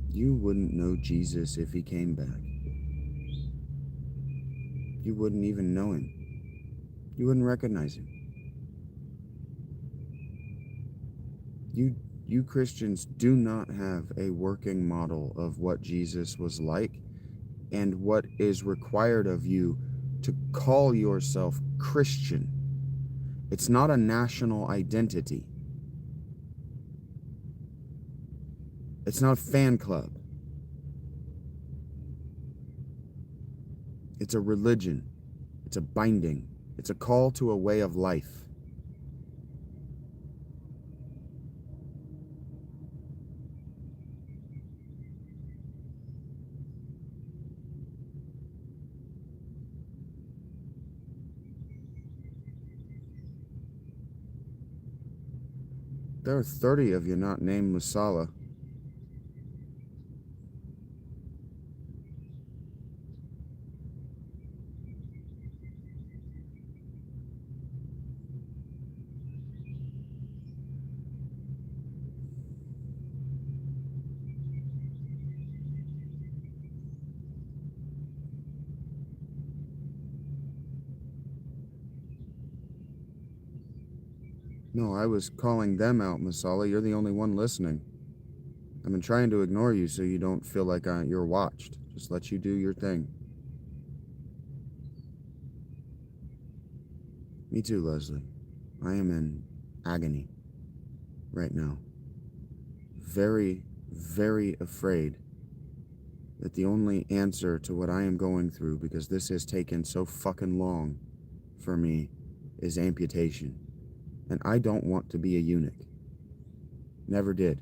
You wouldn't know Jesus if he came back. You wouldn't even know him. You wouldn't recognize him. You Christians do not have a working model of what Jesus was like and what is required of you to call yourself Christian. It's not a national identity. It's not a fan club. It's a religion. It's a binding. It's a call to a way of life. There are 30 of you not named Masala. No, I was calling them out, Masala. You're the only one listening. I've been trying to ignore you so you don't feel like you're watched. Just let you do your thing. Me too, Leslie. I am in agony right now. Very, very afraid that the only answer to what I am going through, because this has taken so fucking long for me, is amputation. And I don't want to be a eunuch. Never did.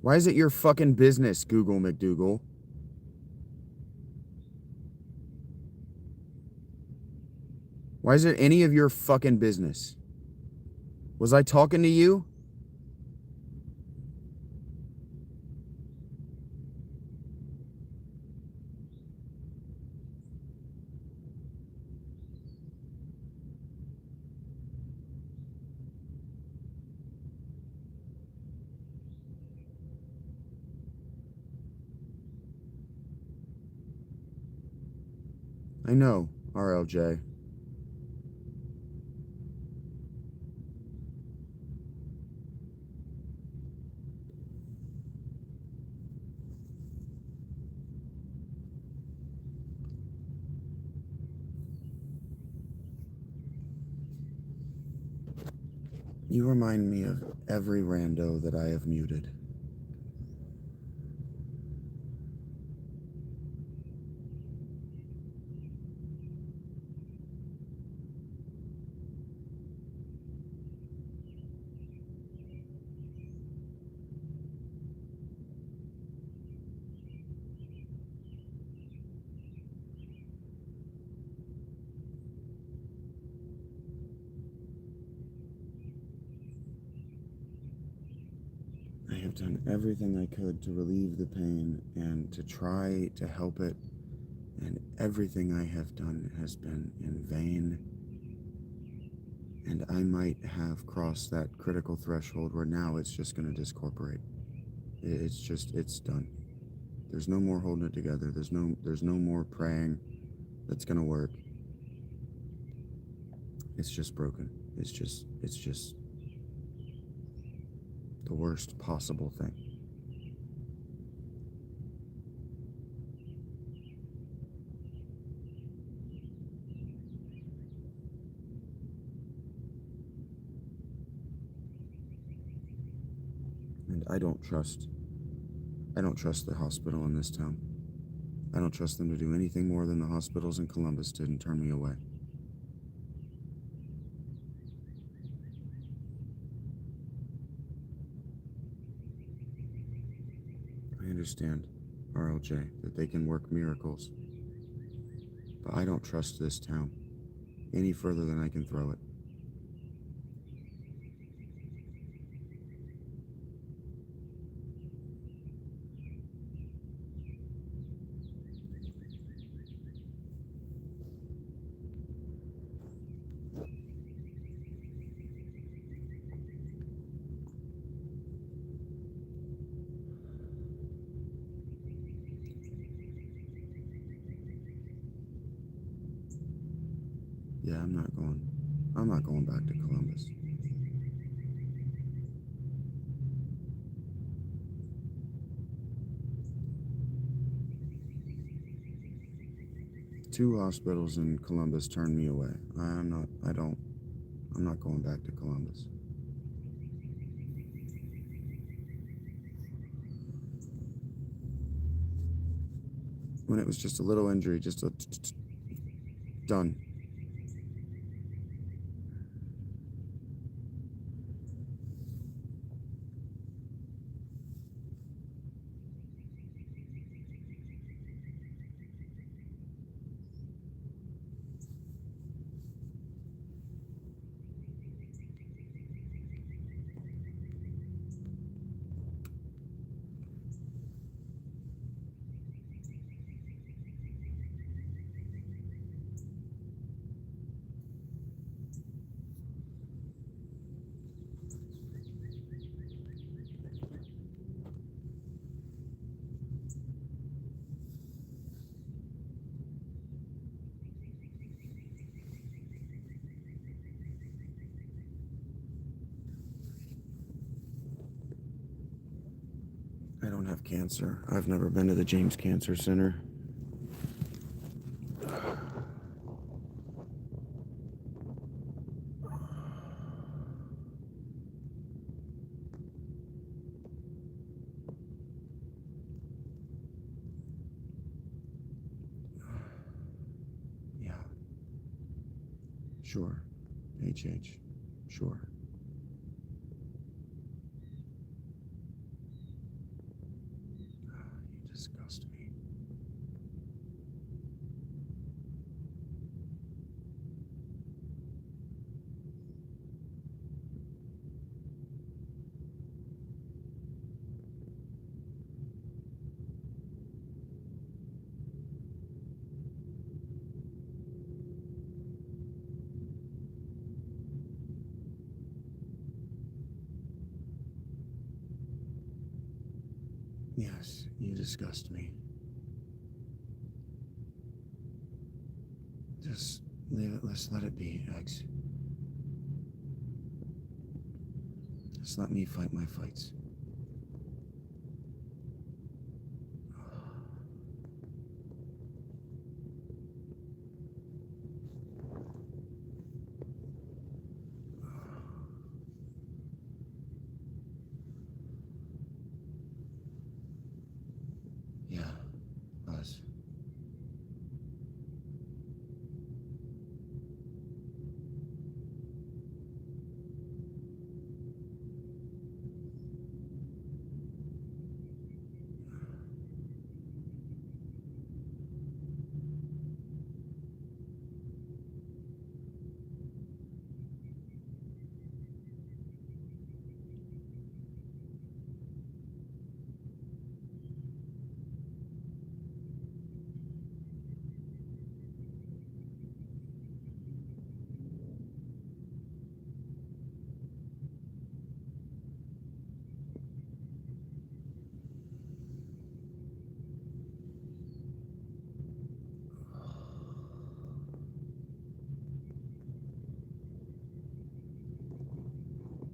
Why is it your fucking business, Google McDougal? Why is it any of your fucking business? Was I talking to you? I know, RLJ. You remind me of every rando that I have muted. I have done everything I could to relieve the pain and to try to help it, and everything I have done has been in vain. And I might have crossed that critical threshold where now it's just going to discorporate. It's done. There's no more holding it together. There's no more praying that's going to work. It's just broken. It's just the worst possible thing. And I don't trust the hospital in this town. I don't trust them to do anything more than the hospitals in Columbus did and turn me away. I understand, RLJ, that they can work miracles. But I don't trust this town any further than I can throw it. Yeah, I'm not going back to Columbus. Two hospitals in Columbus turned me away. I'm not going back to Columbus. When it was just a little injury, just a done. I don't have cancer. I've never been to the James Cancer Center. Yeah. Sure. HH. Sure. You disgust me. Yes, you disgust me. Leave it. Let's let it be, Eggs. Just let me fight my fights. Yeah, Buzz.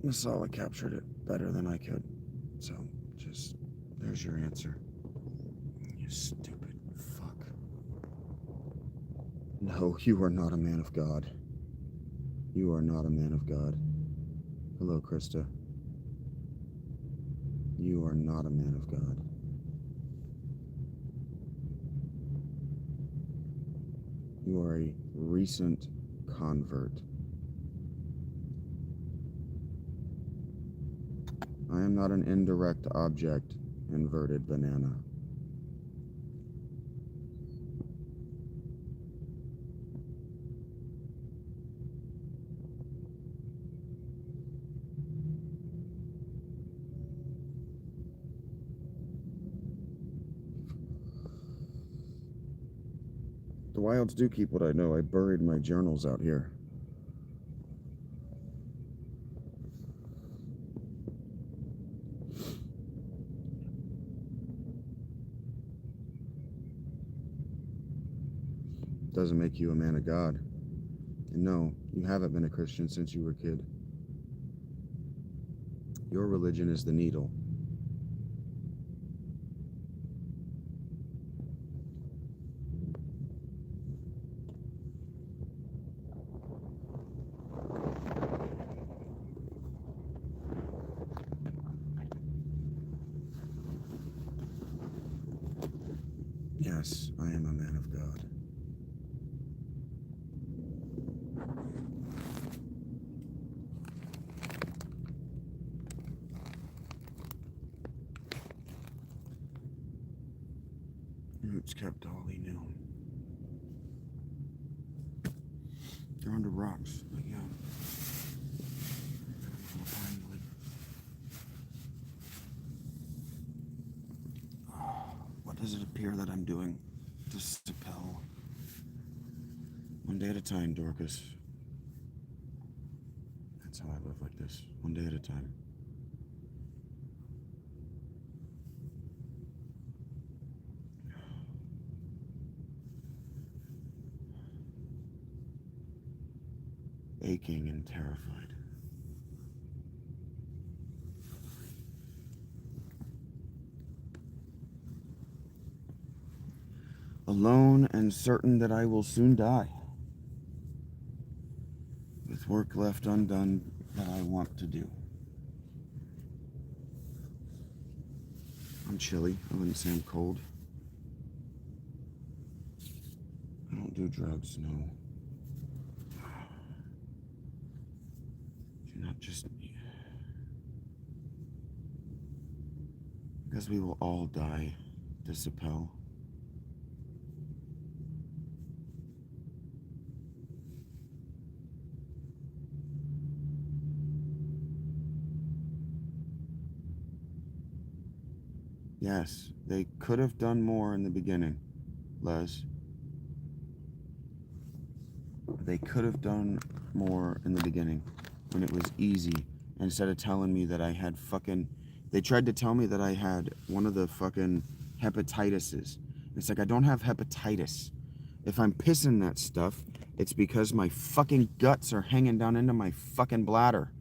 Masala captured it better than I could. So, just, there's your answer. You stupid fuck. No, you are not a man of God. You are not a man of God. Hello, Krista. You are not a man of God. You are a recent convert. I am not an indirect object, inverted banana. The wilds do keep what I know. I buried my journals out here. Doesn't make you a man of God. And no, you haven't been a Christian since you were a kid. Your religion is the needle. Yes, I am a man of God. Roots kept all he knew. They're under rocks, but yeah. What does it appear that I'm doing to Stapel? One day at a time, Dorcas. That's how I live, like this. One day at a time. Aching and terrified. Alone and certain that I will soon die. With work left undone that I want to do. I'm chilly. I wouldn't say I'm cold. I don't do drugs, no. Do not just... Because we will all die, Disapel. Yes, they could have done more in the beginning, Les. They could have done more in the beginning when it was easy. Instead of telling me that I had fucking... They tried to tell me that I had one of the fucking hepatitises. It's like, I don't have hepatitis. If I'm pissing that stuff, it's because my fucking guts are hanging down into my fucking bladder.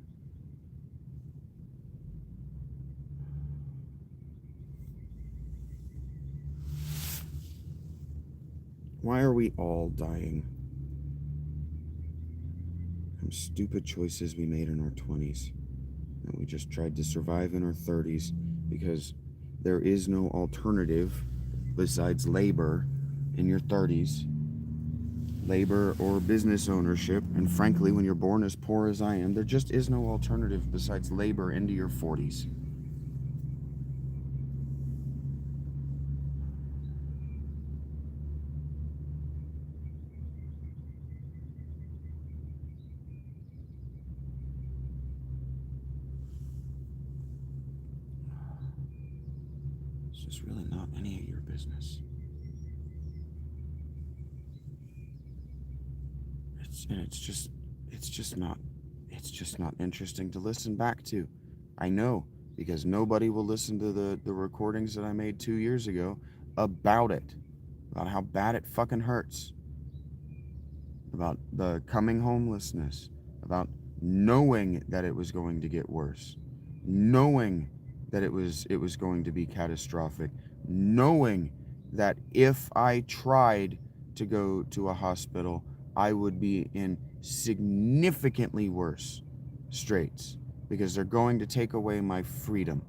Why are we all dying from stupid choices we made in our 20s? And we just tried to survive in our 30s because there is no alternative besides labor in your 30s. Labor or business ownership. And frankly, when you're born as poor as I am, there just is no alternative besides labor into your 40s. It's just really not any of your business. It's just not interesting to listen back to. I know, because nobody will listen to the recordings that I made 2 years ago about it, about how bad it fucking hurts, about the coming homelessness, about knowing that it was going to get worse, knowing that it was going to be catastrophic, knowing that if I tried to go to a hospital, I would be in significantly worse straits because they're going to take away my freedom.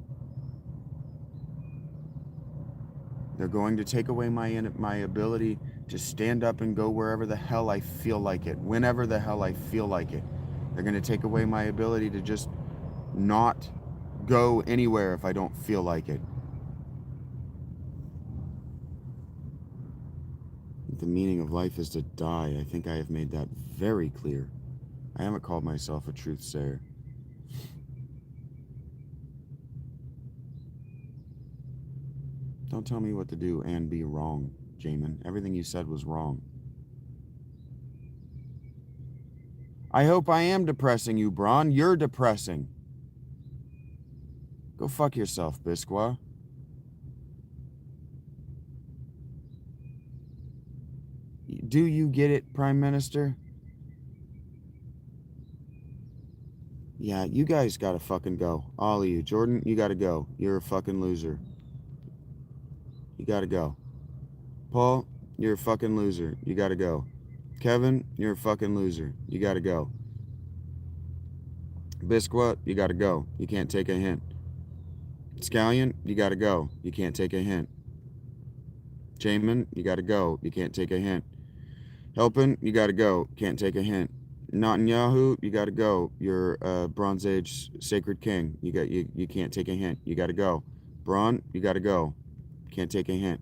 They're going to take away my ability to stand up and go wherever the hell I feel like it, whenever the hell I feel like it. They're going to take away my ability to just not go anywhere if I don't feel like it. The meaning of life is to die. I think I have made that very clear. I haven't called myself a truth-sayer. Don't tell me what to do and be wrong, Jamin. Everything you said was wrong. I hope I am depressing you, Braun. You're depressing. Go fuck yourself, Bisqua. Do you get it, Prime Minister? Yeah, you guys gotta fucking go. All of you. Jordan, you gotta go. You're a fucking loser. You gotta go. Paul, you're a fucking loser. You gotta go. Kevin, you're a fucking loser. You gotta go. Bisqua, you gotta go. You can't take a hint. Scallion, you gotta go. You can't take a hint. Jamin, you gotta go. You can't take a hint. Helpin, you gotta go. Can't take a hint. Netanyahu, you gotta go. You're a Bronze Age sacred king. You can't take a hint. You gotta go. Braun, you gotta go. Can't take a hint.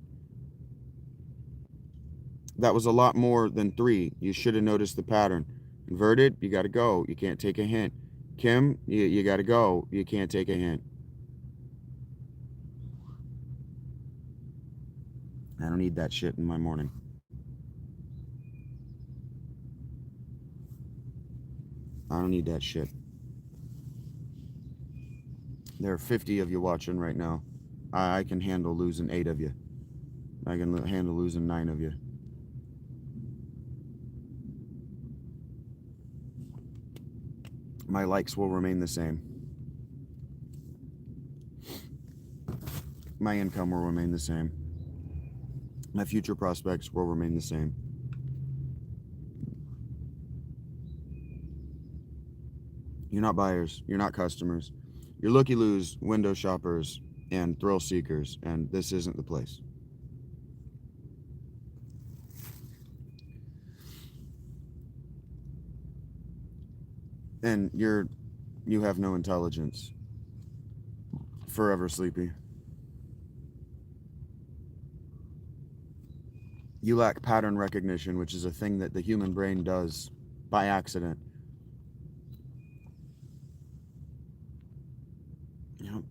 That was a lot more than 3. You should have noticed the pattern. Inverted, you gotta go. You can't take a hint. Kim, you gotta go. You can't take a hint. I don't need that shit in my morning. I don't need that shit. There are 50 of you watching right now. I can handle losing 8 of you. I can handle losing 9 of you. My likes will remain the same. My income will remain the same. My future prospects will remain the same. You're not buyers. You're not customers. You're looky-loos, window shoppers, and thrill seekers, and this isn't the place. And you have no intelligence. Forever sleepy. You lack pattern recognition, which is a thing that the human brain does by accident. Yep.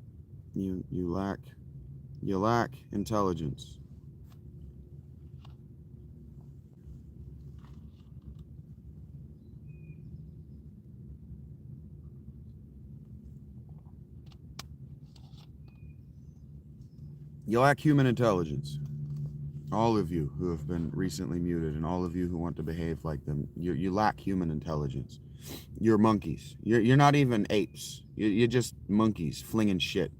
You lack intelligence. You lack human intelligence. All of you who have been recently muted and all of you who want to behave like them, you lack human intelligence. You're monkeys. You're not even apes. You're just monkeys flinging shit.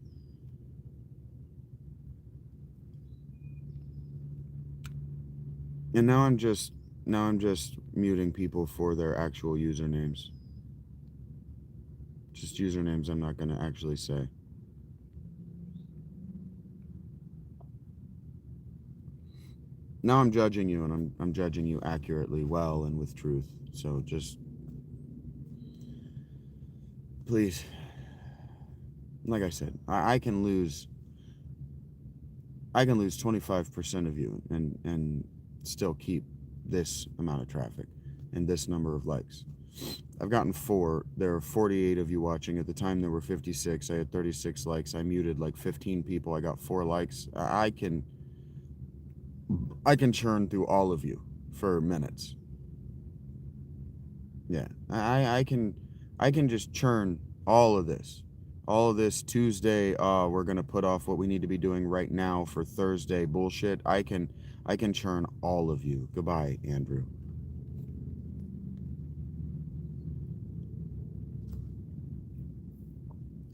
And now I'm just muting people for their actual usernames. Just usernames I'm not going to actually say. Now I'm judging you, and I'm judging you accurately, well, and with truth. So just please, like I said, I can lose 25% of you and still keep this amount of traffic and this number of likes. I've gotten 4. There are 48 of you watching. At the time there were 56. I had 36 likes. I muted like 15 people. I got 4 likes. I can churn through all of you for minutes. Yeah, I can just churn all of this. All of this Tuesday, we're gonna put off what we need to be doing right now for Thursday bullshit. I can churn all of you. Goodbye, Andrew.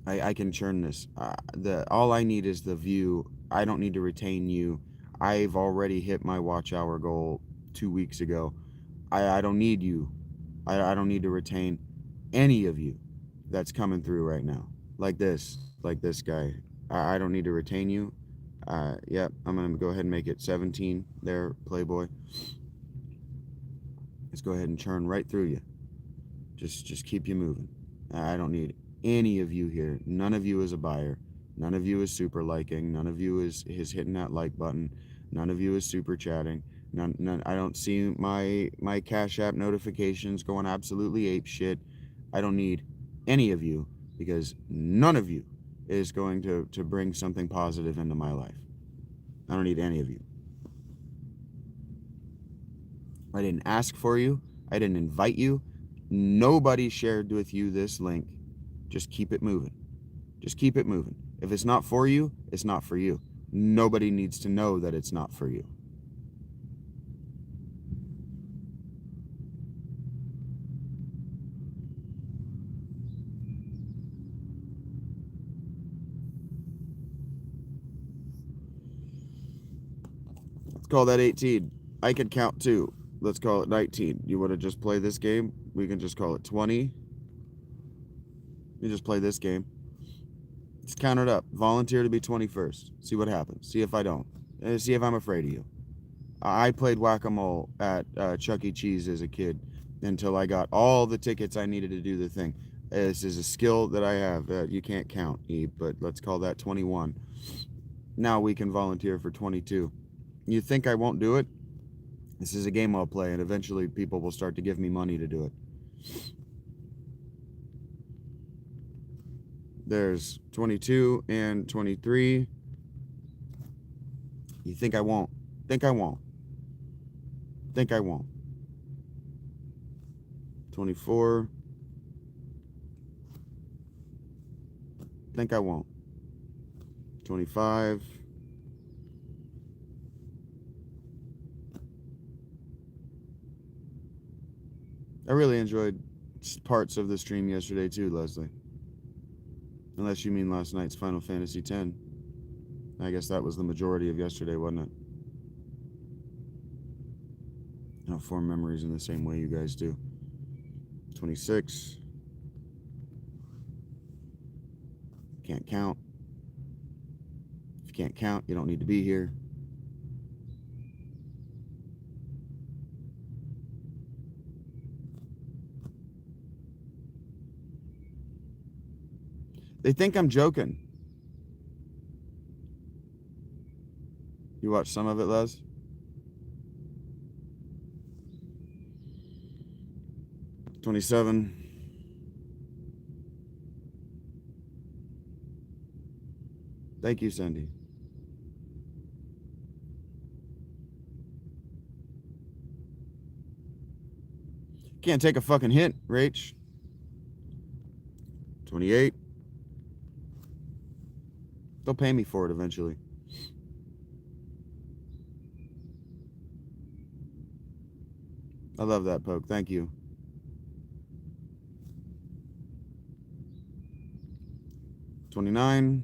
I can churn this. All I need is the view. I don't need to retain you. I've already hit my watch hour goal 2 weeks ago. I don't need you. I don't need to retain any of you that's coming through right now. Like this guy. I don't need to retain you. Yep, I'm gonna go ahead and make it 17 there, Playboy. Let's go ahead and churn right through you. Just keep you moving. I don't need any of you here. None of you is a buyer. None of you is super liking. None of you is hitting that like button. None of you is super chatting. None. I don't see my Cash App notifications going absolutely ape shit. I don't need any of you because none of you is going to bring something positive into my life. I don't need any of you. I didn't ask for you. I didn't invite you. Nobody shared with you this link. Just keep it moving. Just keep it moving. If it's not for you, it's not for you. Nobody needs to know that it's not for you. Let's call that 18. I could count 2. Let's call it 19. You want to just play this game? We can just call it 20. You just play this game. Let's count it up. Volunteer to be 21st. See what happens. See if I don't. See if I'm afraid of you. I played whack-a-mole at Chuck E. Cheese as a kid until I got all the tickets I needed to do the thing. This is a skill that I have. You can't count, Eve, but let's call that 21. Now we can volunteer for 22. You think I won't do it? This is a game I'll play, and eventually people will start to give me money to do it. There's 22 and 23. You think I won't? Think I won't. Think I won't. 24. Think I won't. 25. I really enjoyed parts of the stream yesterday too, Leslie. Unless you mean last night's Final Fantasy X. I guess that was the majority of yesterday, wasn't it? I don't form memories in the same way you guys do. 26. Can't count. If you can't count, you don't need to be here. They think I'm joking. You watched some of it, Les? $27. Thank you, Cindy. Can't take a fucking hint, Rach. 28. They'll pay me for it eventually. I love that poke. Thank you. $29.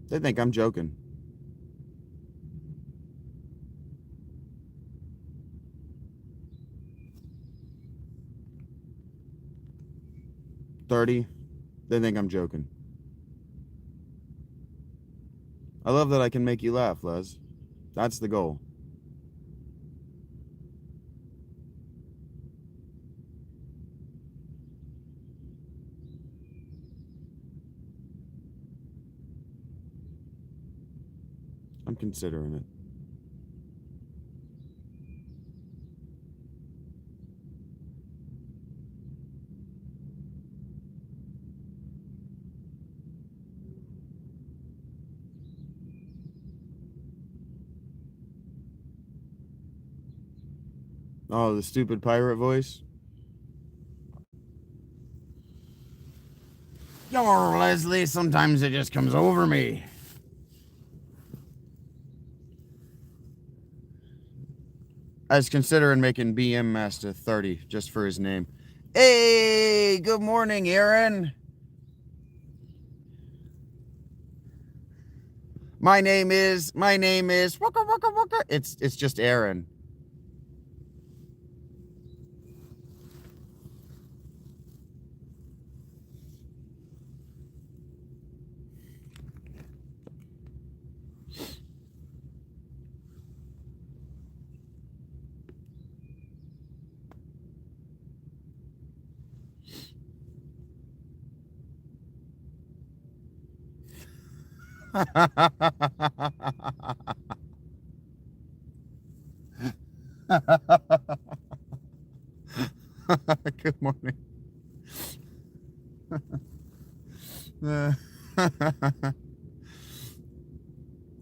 They think I'm joking. $30. They think I'm joking. I love that I can make you laugh, Les. That's the goal. I'm considering it. Oh, the stupid pirate voice? Yo, Leslie, sometimes it just comes over me. I was considering making BM Master 30 just for his name. Hey, good morning, Aaron. My name is waka waka waka. It's just Aaron. Good morning.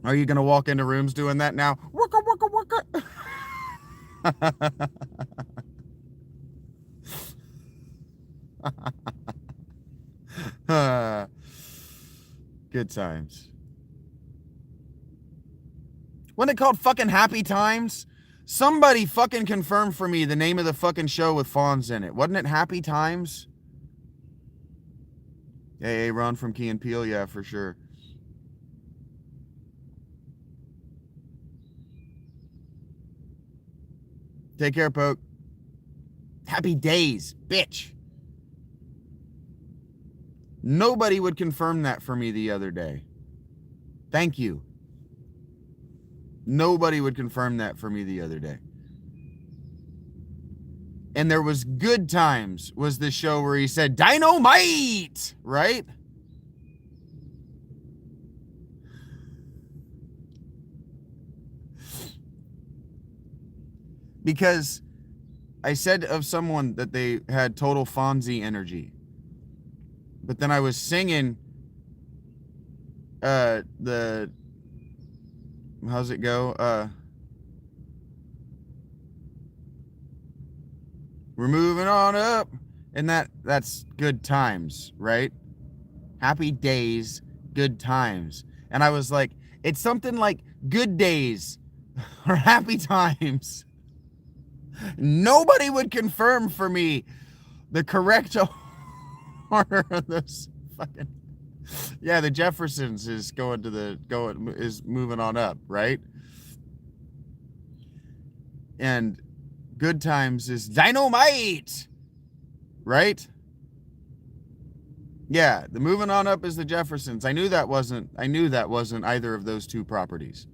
Are you gonna walk into rooms doing that now? Waka waka waka. Good times. Wasn't it called fucking Happy Times? Somebody fucking confirmed for me the name of the fucking show with fawns in it. Wasn't it Happy Times? Hey, Ron from Key and Peele, yeah, for sure. Take care, Poke. Happy days, bitch. Nobody would confirm that for me the other day. Thank you. Nobody would confirm that for me the other day. And there was Good Times was the show where he said dynamite, right? Because I said of someone that they had total Fonzie energy. But then I was singing the how's it go? We're moving on up. And that's Good Times, right? Happy days, good times. And I was like, it's something like Good Days or Happy Times. Nobody would confirm for me the correct order of this fucking. Yeah, the Jeffersons is is moving on up, right? And Good Times is dynamite, right? Yeah, the moving on up is the Jeffersons. I knew that wasn't either of those two properties.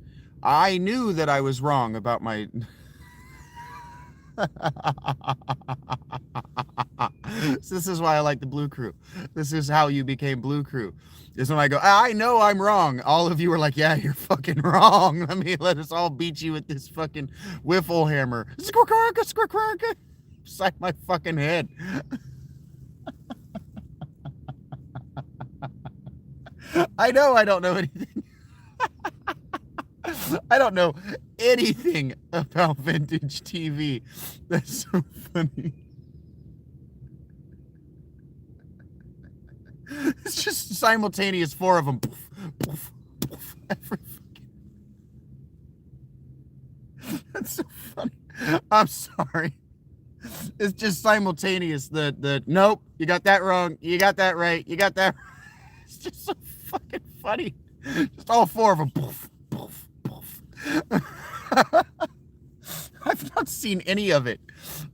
I knew that I was wrong about my. This is why I like the Blue Crew. This is how you became Blue Crew. Is when I go, I know I'm wrong. All of you are like, yeah, you're fucking wrong. Let us all beat you with this fucking wiffle hammer. Squirk, beside my fucking head. I know I don't know anything. I don't know anything about vintage TV. That's so funny. It's just simultaneous, 4 of them. Poof, poof, poof, every fucking... That's so I'm sorry. It's just simultaneous. The nope, you got that wrong. You got that right. You got that. It's just so fucking funny. Just all four of them. Poof, poof, poof. I've not seen any of it.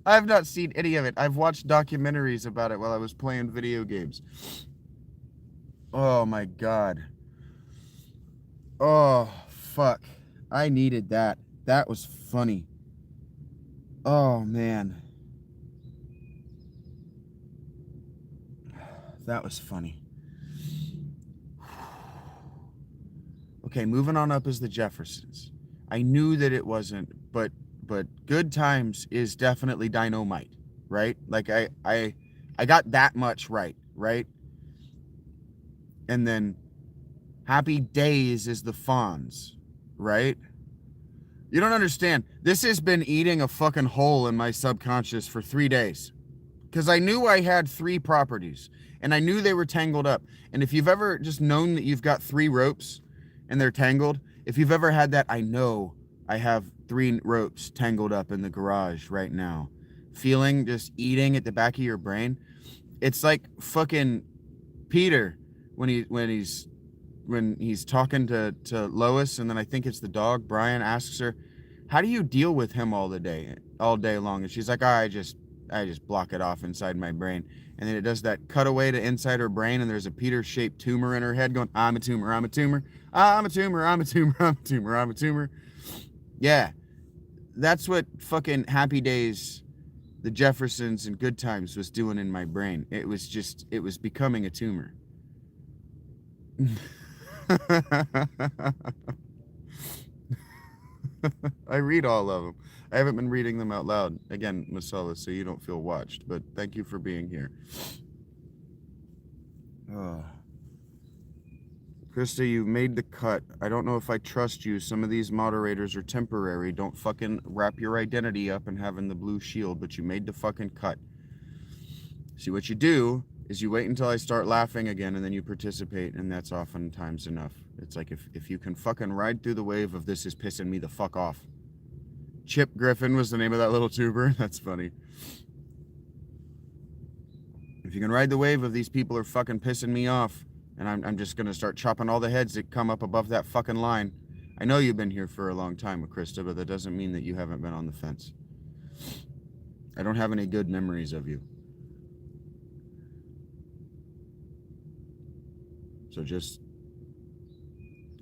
I've not seen any of it. I've watched documentaries about it while I was playing video games. Oh my god. Oh, fuck. I needed that. That was funny. Oh, man. That was funny. Okay, moving on up is the Jeffersons. I knew that it wasn't, but Good Times is definitely Dynamite, right? Like I got that much right? And then Happy Days is the Fonz, right? You don't understand. This has been eating a fucking hole in my subconscious for 3 days. Because I knew I had 3 properties. And I knew they were tangled up. And if you've ever just known that you've got 3 ropes and they're tangled, if you've ever had that, I know I have 3 ropes tangled up in the garage right now. Feeling just eating at the back of your brain. It's like fucking Peter when he's talking to Lois, and then I think it's the dog. Brian asks her, "How do you deal with him all day long?" And she's like, "I just block it off inside my brain." And then it does that cutaway to inside her brain, and there's a Peter-shaped tumor in her head going, "I'm a tumor, I'm a tumor, I'm a tumor, I'm a tumor, I'm a tumor, I'm a tumor." Yeah, that's what fucking Happy Days, the Jeffersons, and Good Times was doing in my brain. It was becoming a tumor. I read all of them. I haven't been reading them out loud. Again, Masala, so you don't feel watched, but thank you for being here. Krista, you made the cut. I don't know if I trust you. Some of these moderators are temporary. Don't fucking wrap your identity up in having the blue shield, but you made the fucking cut. See, what you do is you wait until I start laughing again, and then you participate, and that's oftentimes enough. It's like if you can fucking ride through the wave of this is pissing me the fuck off. Chip Griffin was the name of that little tuber. That's funny. If you can ride the wave of these people are fucking pissing me off, and I'm just gonna start chopping all the heads that come up above that fucking line. I know you've been here for a long time, Krista, but that doesn't mean that you haven't been on the fence. I don't have any good memories of you. So just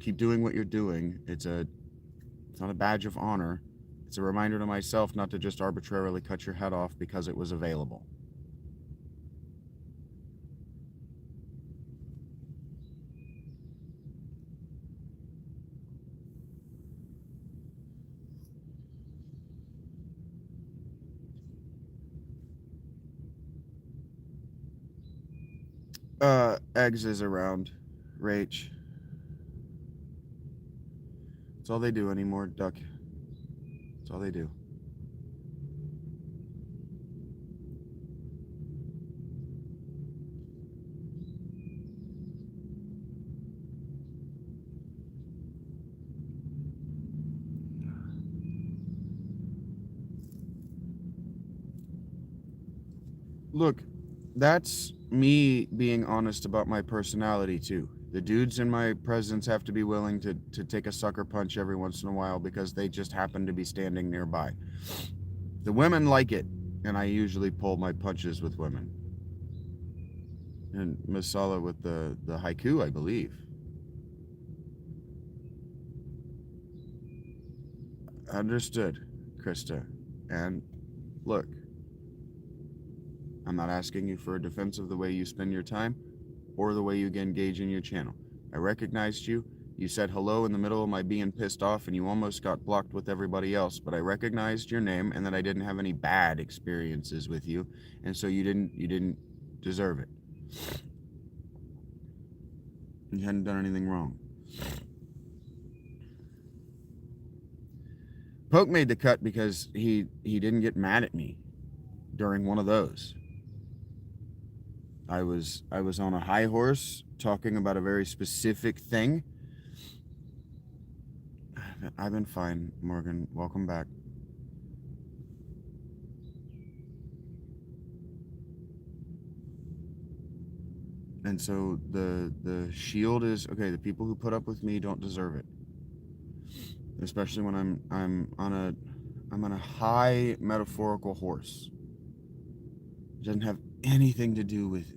keep doing what you're doing. It's not a badge of honor. It's a reminder to myself not to just arbitrarily cut your head off because it was available. Eggs is around. Rach. That's all they do anymore, Duck. That's all they do. Look, that's me being honest about my personality too. The dudes in my presence have to be willing to take a sucker punch every once in a while because they just happen to be standing nearby. The women like it, and I usually pull my punches with women. And Masala with the haiku, I believe. Understood, Krista. And look, I'm not asking you for a defense of the way you spend your time or the way you engage in your channel. I recognized you. You said hello in the middle of my being pissed off, and you almost got blocked with everybody else, but I recognized your name and that I didn't have any bad experiences with you, and so you didn't deserve it. You hadn't done anything wrong. Poke made the cut because he didn't get mad at me during one of those. I was on a high horse talking about a very specific thing. I've been fine, Morgan. Welcome back. And so the shield is, okay, the people who put up with me don't deserve it. Especially when I'm on a high metaphorical horse. It doesn't have anything to do with,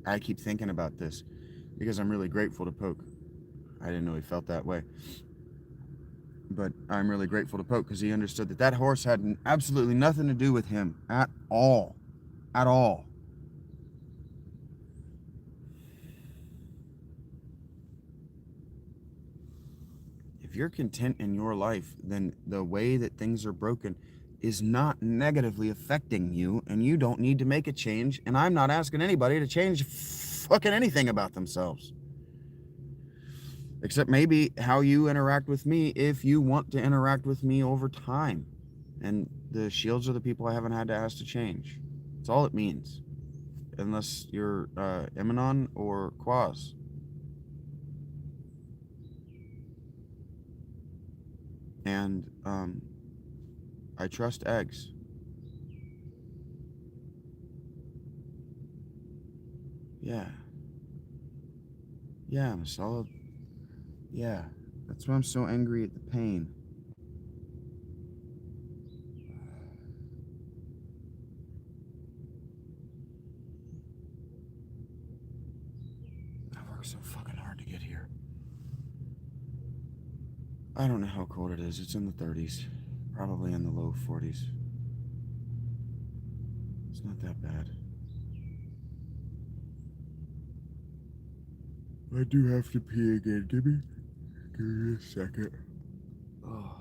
I keep thinking about this because I'm really grateful to Poke. I didn't know he felt that way. But I'm really grateful to Poke because he understood that that horse had absolutely nothing to do with him at all. At all. If you're content in your life, then the way that things are broken is not negatively affecting you, and you don't need to make a change. And I'm not asking anybody to change fucking anything about themselves. Except maybe how you interact with me if you want to interact with me over time. And the shields are the people I haven't had to ask to change. That's all it means. Unless you're Eminon or Quaz. And I trust eggs. Yeah. Yeah, I'm a solid. Yeah. That's why I'm so angry at the pain. I worked so fucking hard to get here. I don't know how cold it is. It's in the 30s. Probably in the low 40s. It's not that bad. I do have to pee again. Give me a second. Oh.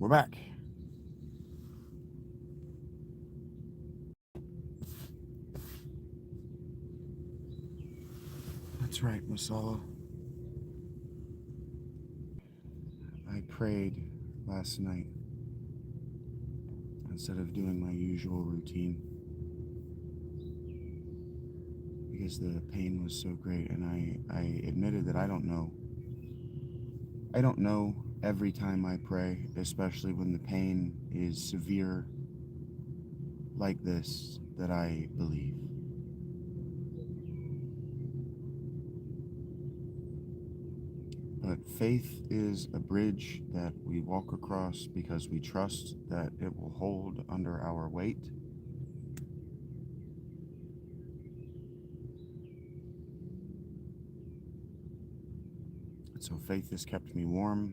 We're back. That's right, Masala. I prayed last night instead of doing my usual routine because the pain was so great, and I admitted that I don't know. I don't know every time I pray, especially when the pain is severe like this, that I believe. But faith is a bridge that we walk across because we trust that it will hold under our weight. So faith has kept me warm.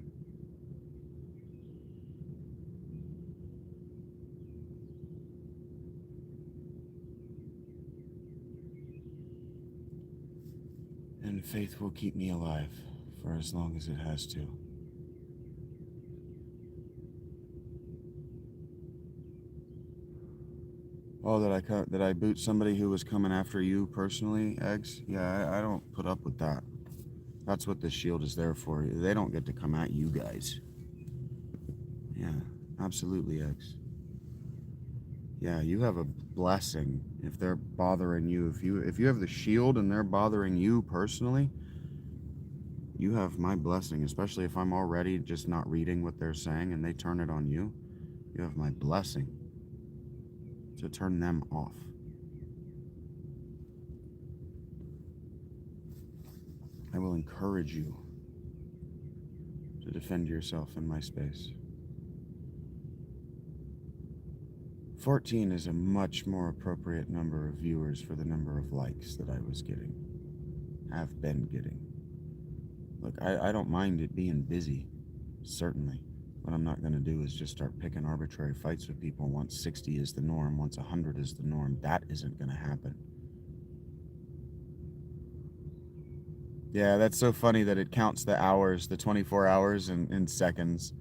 And faith will keep me alive for as long as it has to. Oh, that I boot somebody who was coming after you personally, Eggs? Yeah, I don't put up with that. That's what the shield is there for. They don't get to come at you guys. Yeah, absolutely, Eggs. Yeah, you have a blessing if they're bothering you. If you have the shield and they're bothering you personally, you have my blessing, especially if I'm already just not reading what they're saying and they turn it on you. You have my blessing to turn them off. I will encourage you to defend yourself in my space. 14 is a much more appropriate number of viewers for the number of likes that I was getting, have been getting. Look, I don't mind it being busy, certainly. What I'm not going to do is just start picking arbitrary fights with people once 60 is the norm, once 100 is the norm. That isn't going to happen. Yeah, that's so funny that it counts the hours, the 24 hours in seconds.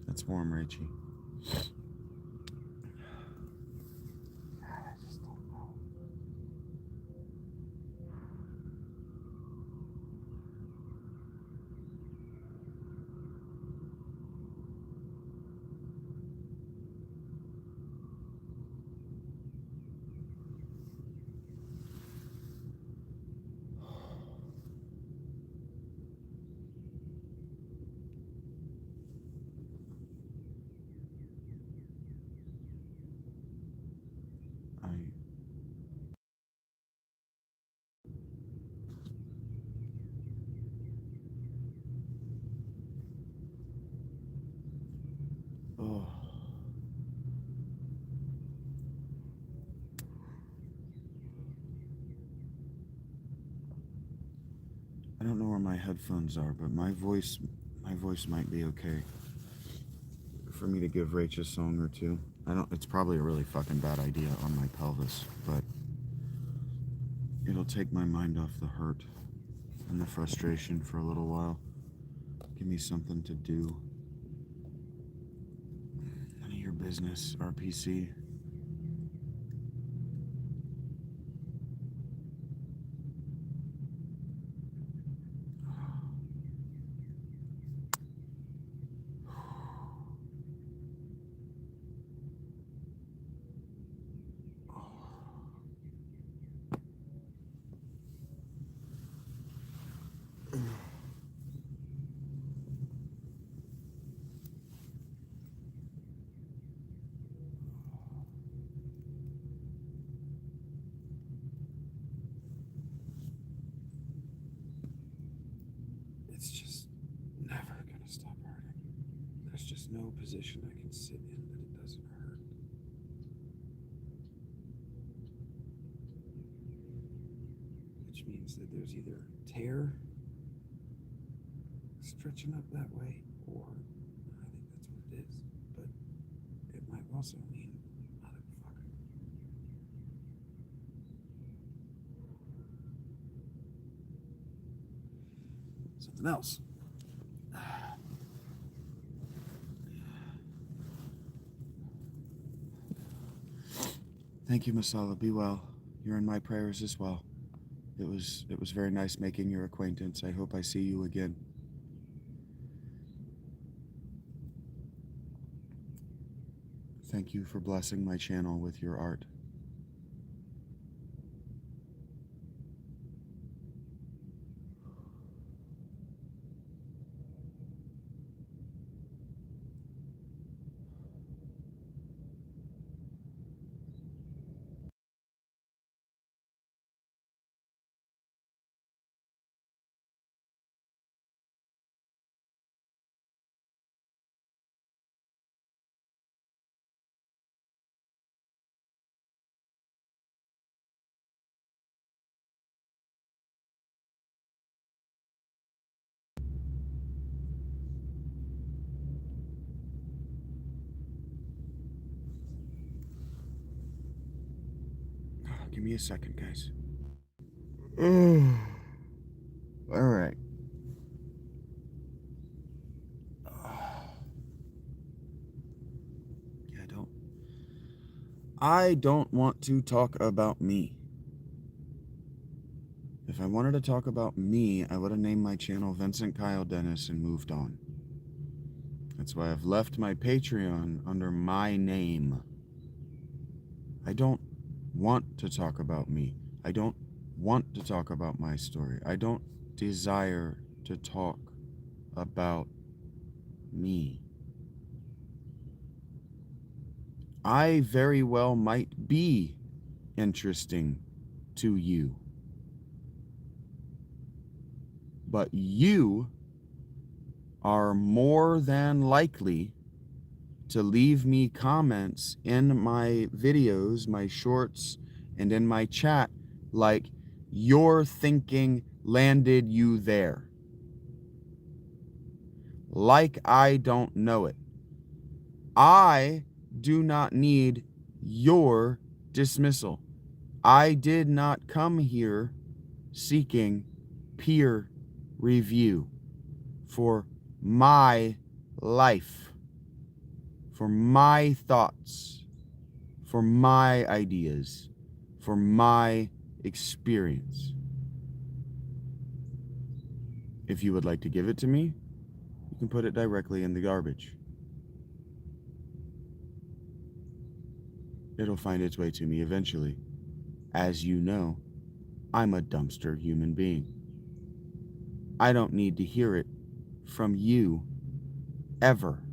That's warm, Rachie. I just don't know. Oh. I don't know where my headphones are, but my voice might be okay for me to give Rach a song or two. It's probably a really fucking bad idea on my pelvis, but it'll take my mind off the hurt and the frustration for a little while. Give me something to do. None of your business, RPC. It's just never gonna stop hurting. There's just no position I can sit in that it doesn't hurt. Which means that there's either tear stretching up that way, or I think that's what it is. But it might also mean motherfucker. Something else. Thank you, Masala. Be well. You're in my prayers as well. It was very nice making your acquaintance. I hope I see you again. Thank you for blessing my channel with your art. Give me a second, guys. All right. Yeah, I don't want to talk about me. If I wanted to talk about me, I would have named my channel Vincent Kyle Dennis and moved on. That's why I've left my Patreon under my name. I don't want to talk about me. I don't want to talk about my story. I don't desire to talk about me. I very well might be interesting to you. But you are more than likely to leave me comments in my videos, my shorts, and in my chat like, your thinking landed you there. Like I don't know it. I do not need your dismissal. I did not come here seeking peer review for my life, for my thoughts, for my ideas, for my experience. If you would like to give it to me, you can put it directly in the garbage. It'll find its way to me eventually. As you know, I'm a dumpster human being. I don't need to hear it from you ever.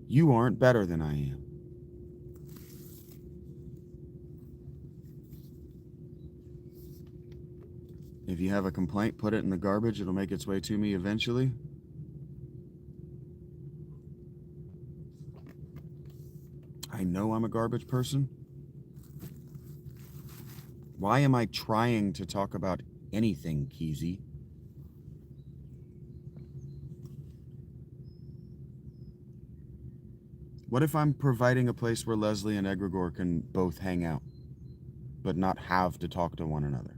You aren't better than I am. If you have a complaint, put it in the garbage. It'll make its way to me eventually. I know I'm a garbage person. Why am I trying to talk about anything, Keezy? What if I'm providing a place where Leslie and Egregore can both hang out, but not have to talk to one another?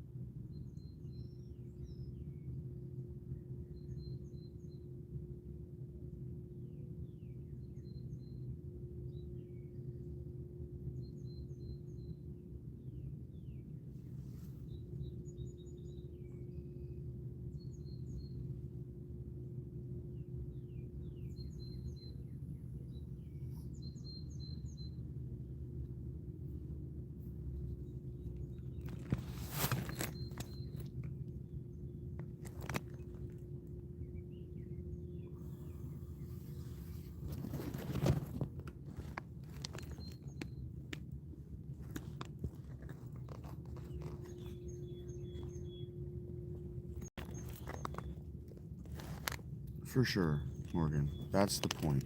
For sure, Morgan. That's the point.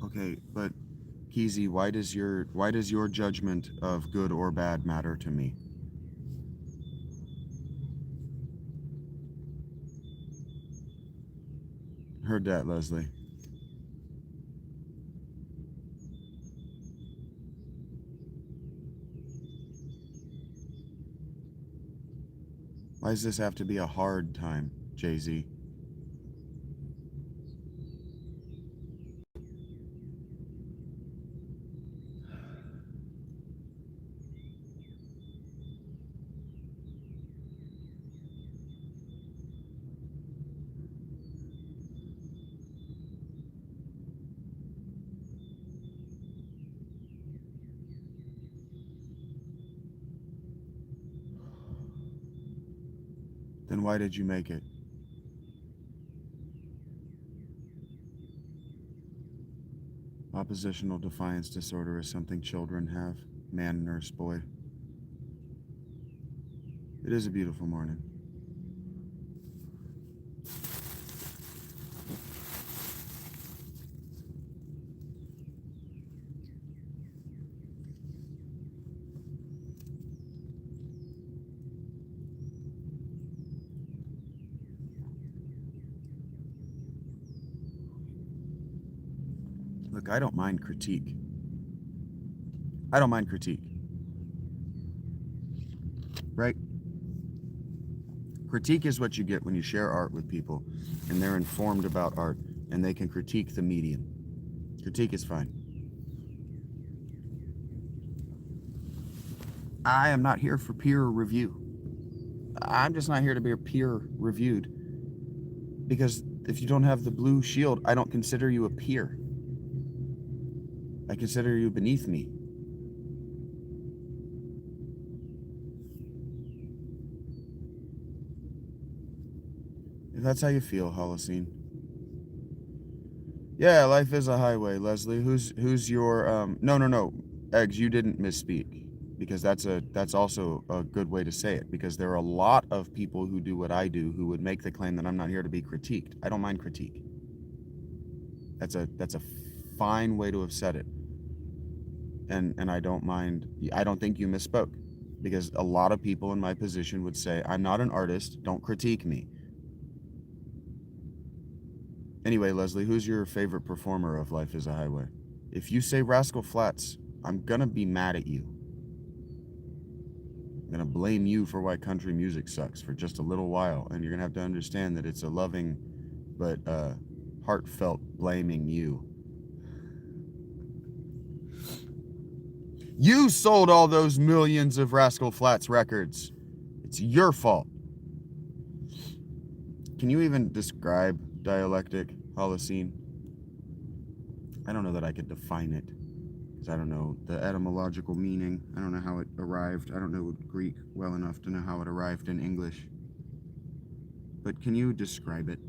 Okay, but Keezy, why does your judgment of good or bad matter to me? Heard that, Leslie. Why does this have to be a hard time, Jay-Z? why did you make it? Oppositional defiance disorder is something children have. Man, nurse, boy. It is a beautiful morning. Look, I don't mind critique. I don't mind critique. Right? Critique is what you get when you share art with people and they're informed about art and they can critique the medium. Critique is fine. I am not here for peer review. I'm just not here to be peer reviewed. Because if you don't have the blue shield, I don't consider you a peer. I consider you beneath me. If that's how you feel, Holocene. Yeah, life is a highway, Leslie. Who's your no. Eggs, you didn't misspeak. Because that's also a good way to say it. Because there are a lot of people who do what I do who would make the claim that I'm not here to be critiqued. I don't mind critique. That's a fine way to have said it. And I don't mind. I don't think you misspoke. Because a lot of people in my position would say, I'm not an artist, don't critique me. Anyway, Leslie, who's your favorite performer of Life is a Highway? If you say Rascal Flatts, I'm gonna be mad at you. I'm gonna blame you for why country music sucks for just a little while, and you're gonna have to understand that it's a loving but heartfelt blaming you. You sold all those millions of Rascal Flatts records. It's your fault. Can you even describe dialectic, Holocene? I don't know that I could define it, because I don't know the etymological meaning. I don't know how it arrived. I don't know Greek well enough to know how it arrived in English. But can you describe it?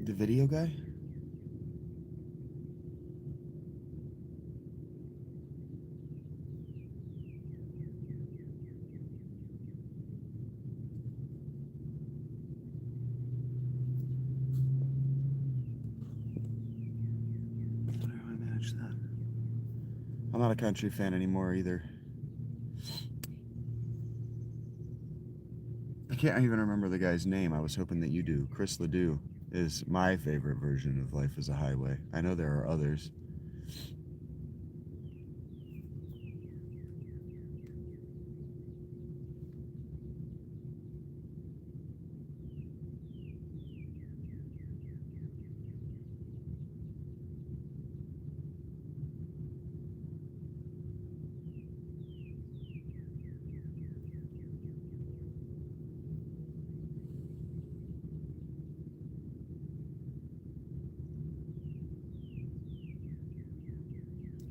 The video guy? How do I manage that? I'm not a country fan anymore either. I can't even remember the guy's name. I was hoping that you do. Chris Ledoux is my favorite version of Life is a Highway. I know there are others.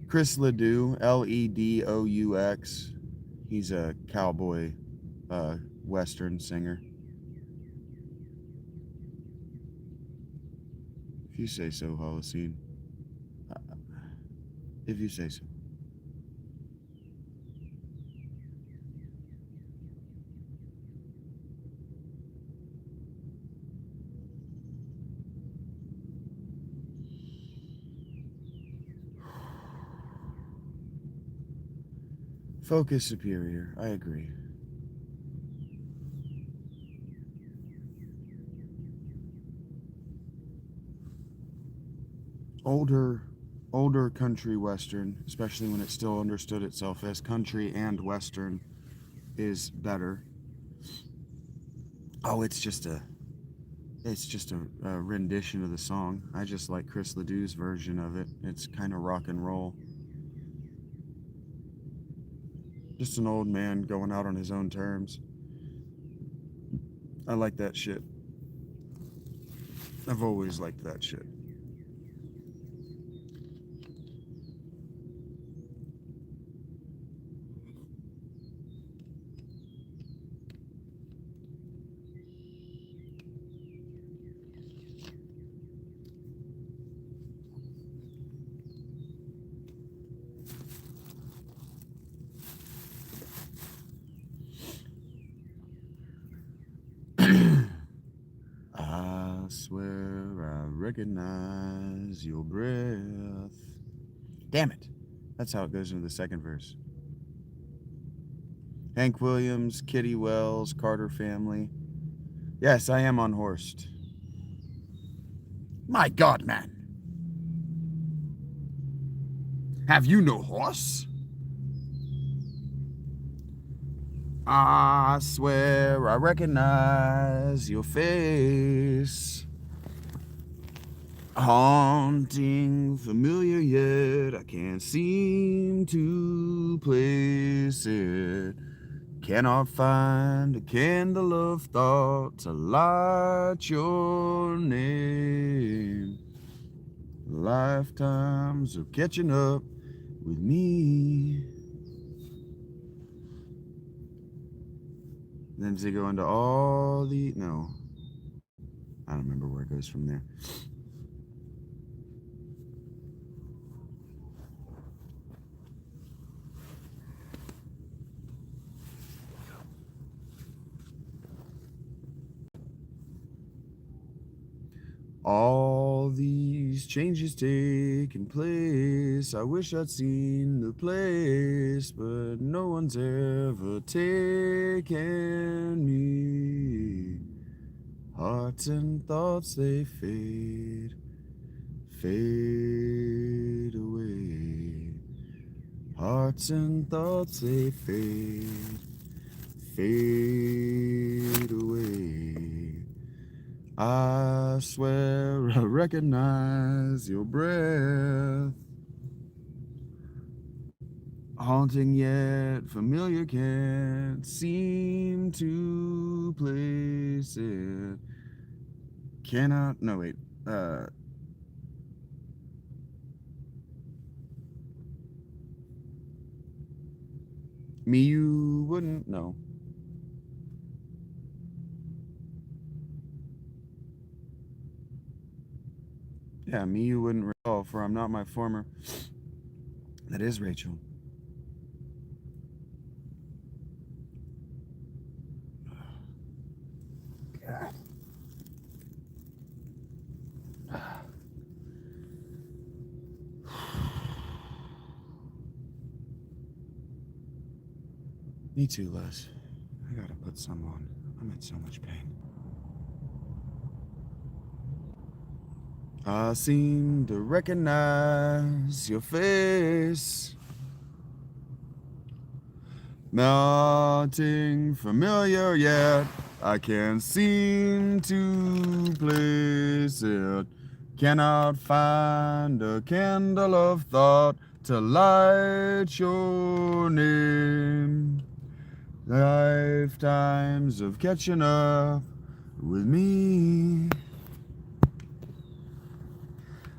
Chris Ledoux, Ledous. He's a cowboy western singer. If you say so, Holocene. If you say so. Focus superior, I agree. Older country western, especially when it still understood itself as country and western, is better. Oh, it's just a rendition of the song. I just like Chris Ledoux's version of it. It's kind of rock and roll. Just an old man going out on his own terms. I like that shit. I've always liked that shit. I swear I recognize your breath. Damn it. That's how it goes into the second verse. Hank Williams, Kitty Wells, Carter Family. Yes, I am unhorsed. My God, man. Have you no horse? I swear I recognize your face. Haunting, familiar yet I can't seem to place it. Cannot find a candle of thought to light your name. Lifetimes of catching up with me. Then does it go into all the... No. I don't remember where it goes from there. All these changes taking place. I wish I'd seen the place, but no one's ever taken me. Hearts and thoughts, they fade, fade away. Hearts and thoughts, they fade, fade away. I swear I recognize your breath. Haunting yet familiar, can't seem to place it. Cannot, no wait, me you wouldn't, no. Yeah, me you wouldn't recall, for I'm not my former. That is Rachel. God. Me too, Les. I gotta put some on. I'm in so much pain. I seem to recognize your face. Nothing familiar yet. I can't seem to place it. Cannot find a candle of thought to light your name. Lifetimes of catching up with me.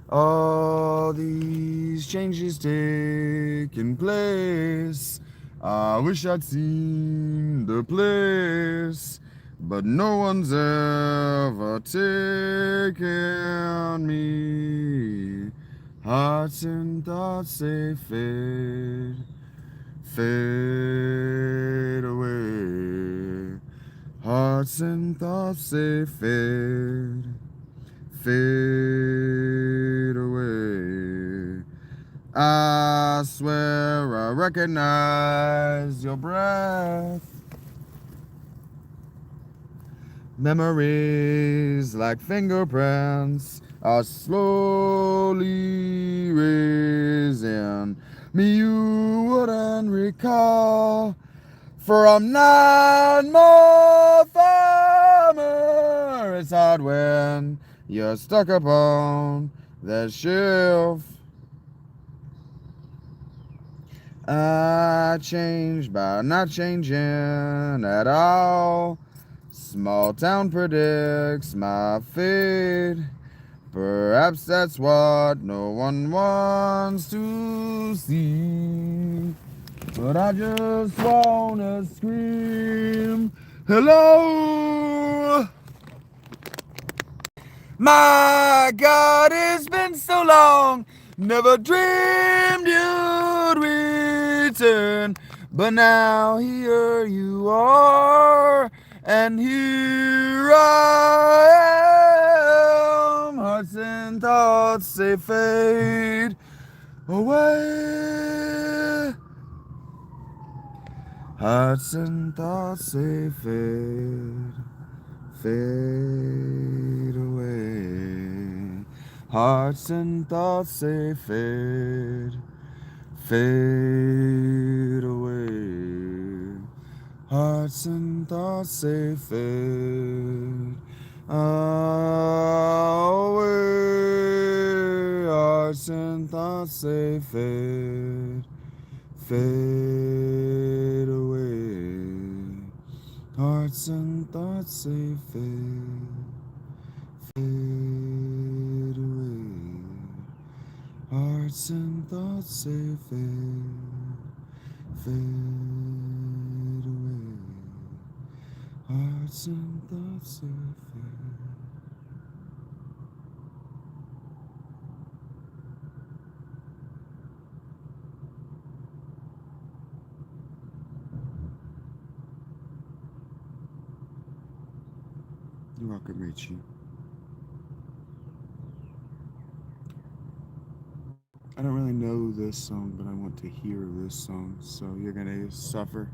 All these changes taking place. I wish I'd seen the place, but no one's ever taken me. Hearts and thoughts, they fade, fade away. Hearts and thoughts, they fade, fade away. I swear I recognize your breath. Memories like fingerprints are slowly raising. Me you wouldn't recall, for I'm not more farmer. It's hard when you're stuck upon that shelf. I changed by not changing at all. Small town predicts my fate. Perhaps that's what no one wants to see. But I just wanna scream, hello! My God, it's been so long. Never dreamed you'd return. But now here you are, and here I am. Hearts and thoughts, they fade away. Hearts and thoughts, they fade away. Hearts and thoughts, they fade away. Hearts and thoughts, they fade away. Hearts and thoughts, they fade away. Hearts and thoughts, they fade away. Hearts and thoughts, they fade away. Hearts and thoughts, they fade. You're welcome, Richie. I don't really know this song, but I want to hear this song, so you're gonna suffer.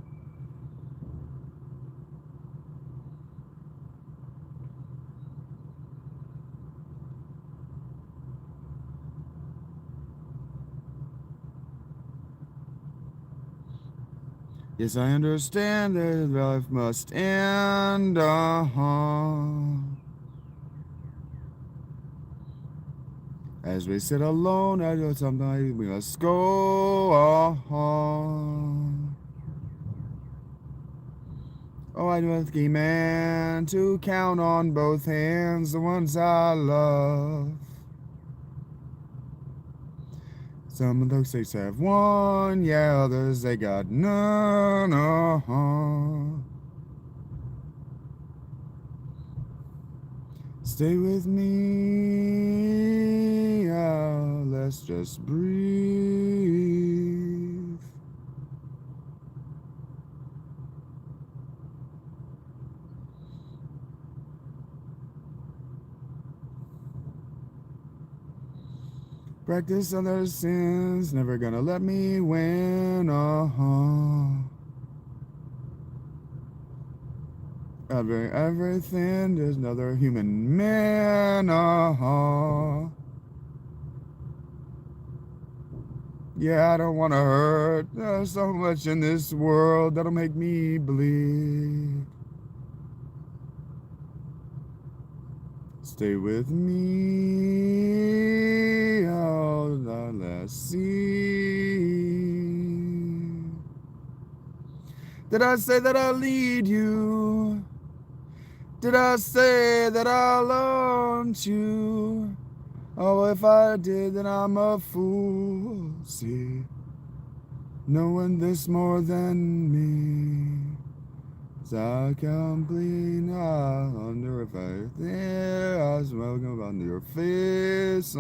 Yes, I understand that life must end, As we sit alone, I know sometimes we must go on. Oh, I know a lucky man to count on both hands the ones I love. Some of those states have one, yeah, others they got none. Stay with me, let's just breathe. Practice other sins, never gonna let me win. Everything, there's another human man. Yeah, I don't wanna hurt. There's so much in this world that'll make me bleed. Stay with me, all the last see. Did I say that I'll lead you? Did I say that I'll launch you? Oh, if I did, then I'm a fool. See, knowing this more than me. I complete, I wonder if I there I was welcome on your face.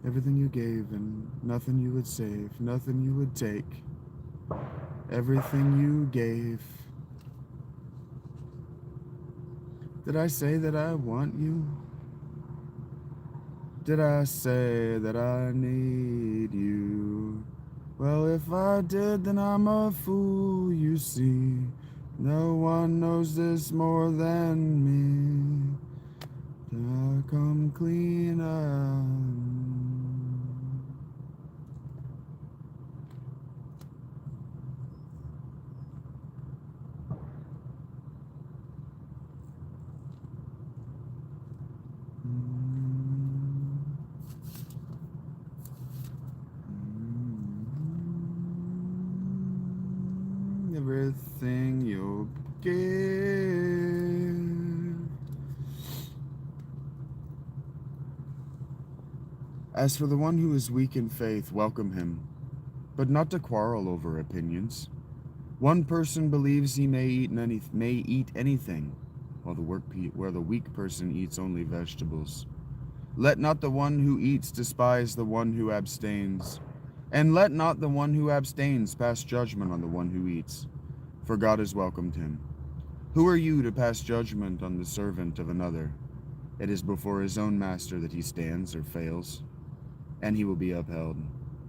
Everything you gave and nothing you would save, nothing you would take. Everything you gave. Did I say that I want you? Did I say that I need you? Well, if I did, then I'm a fool, you see. No one knows this more than me. I come clean everything you'll give. As for the one who is weak in faith, welcome him, but not to quarrel over opinions. One person believes he may eat anything, while the weak person eats only vegetables. Let not the one who eats despise the one who abstains, and let not the one who abstains pass judgment on the one who eats, for God has welcomed him. Who are you to pass judgment on the servant of another? It is before his own master that he stands or fails, and he will be upheld,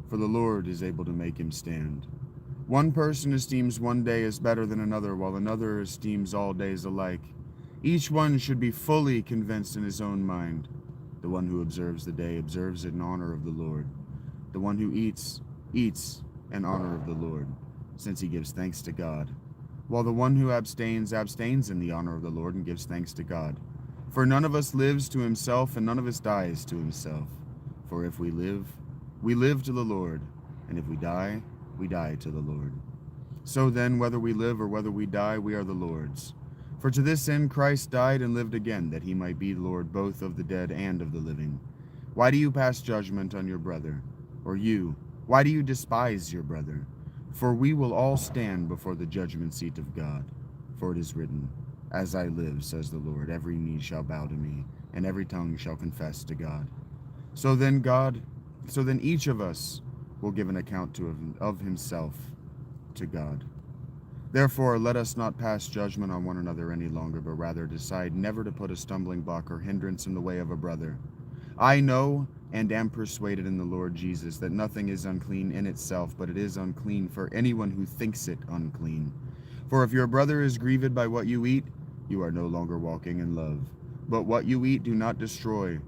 for the Lord is able to make him stand. One person esteems one day as better than another, while another esteems all days alike. Each one should be fully convinced in his own mind. The one who observes the day observes it in honor of the Lord. The one who eats, eats in honor of the Lord, since he gives thanks to God. While the one who abstains, abstains in the honor of the Lord and gives thanks to God. For none of us lives to himself, and none of us dies to himself. For if we live to the Lord, and if we die to the Lord. So then, whether we live or whether we die, we are the Lord's. For to this end Christ died and lived again, that he might be Lord both of the dead and of the living. Why do you pass judgment on your brother? Or you, why do you despise your brother? For we will all stand before the judgment seat of God. For it is written, As I live, says the Lord, every knee shall bow to me, and every tongue shall confess to God. So then each of us will give an account of himself to God. Therefore, let us not pass judgment on one another any longer, but rather decide never to put a stumbling block or hindrance in the way of a brother. I know and am persuaded in the Lord Jesus that nothing is unclean in itself, but it is unclean for anyone who thinks it unclean. For if your brother is grieved by what you eat, you are no longer walking in love. But what you eat do not destroy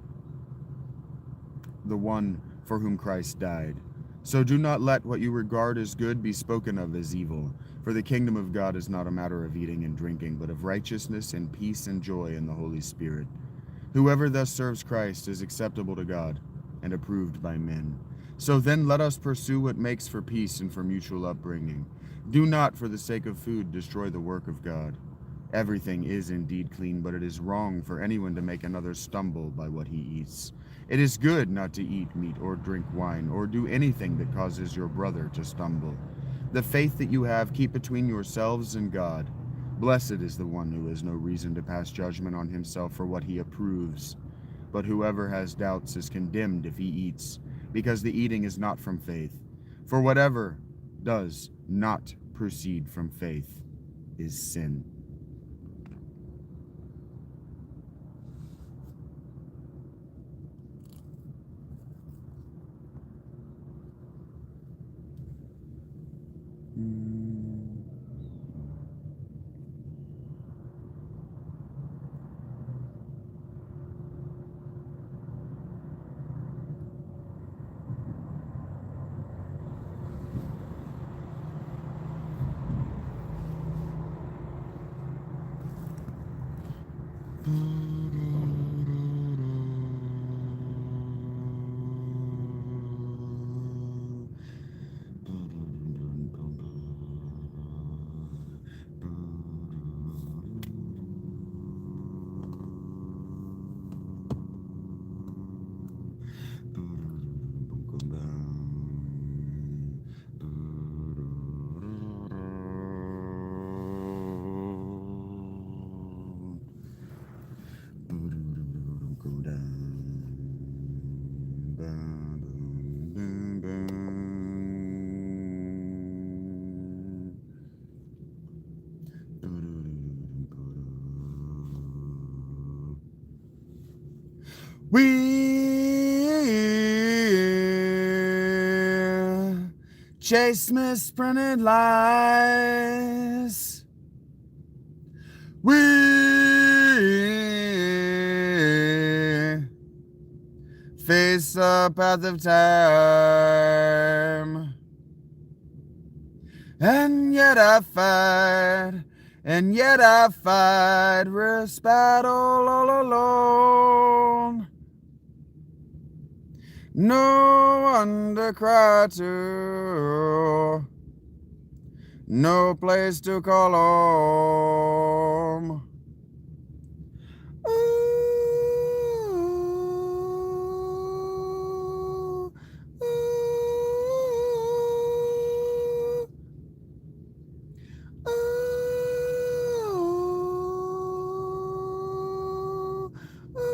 the one for whom Christ died. So do not let what you regard as good be spoken of as evil. For the kingdom of God is not a matter of eating and drinking, but of righteousness and peace and joy in the Holy Spirit. Whoever thus serves Christ is acceptable to God and approved by men. So then let us pursue what makes for peace and for mutual upbringing. Do not, for the sake of food, destroy the work of God. Everything is indeed clean, but it is wrong for anyone to make another stumble by what he eats. It is good not to eat meat or drink wine or do anything that causes your brother to stumble. The faith that you have, keep between yourselves and God. Blessed is the one who has no reason to pass judgment on himself for what he approves. But whoever has doubts is condemned if he eats, because the eating is not from faith. For whatever does not proceed from faith is sin. We chase misprinted lies. We face the path of time. And yet I fight, risk battle all alone. No one to cry to, no place to call home. Ooh, ooh, ooh, ooh.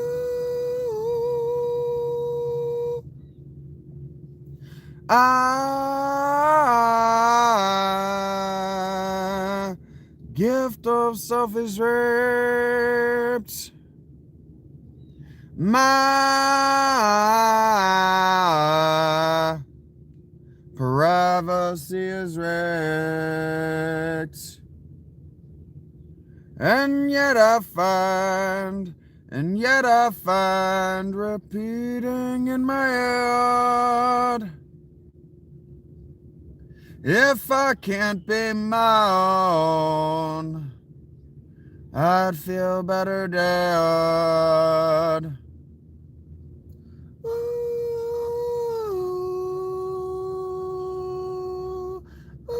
Gift of self is ripped. My privacy is wrecked. And yet I find repeating in my head, if I can't be my own, I'd feel better dead. Ooh, ooh, ooh, ooh.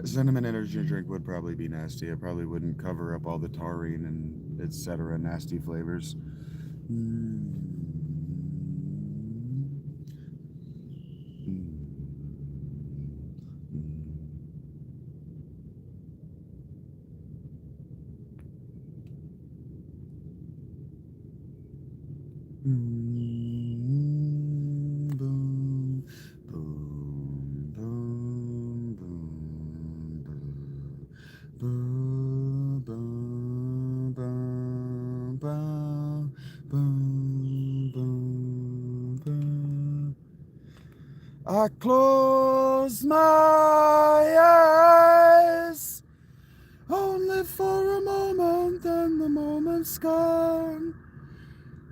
Cinnamon energy drink would probably be nasty. It probably wouldn't cover up all the taurine and etc. nasty flavors. Boom, boom, boom, boom, boom, boom, boom, boom, boom, boom, boom. I close my eyes only for a moment, then the moment's gone.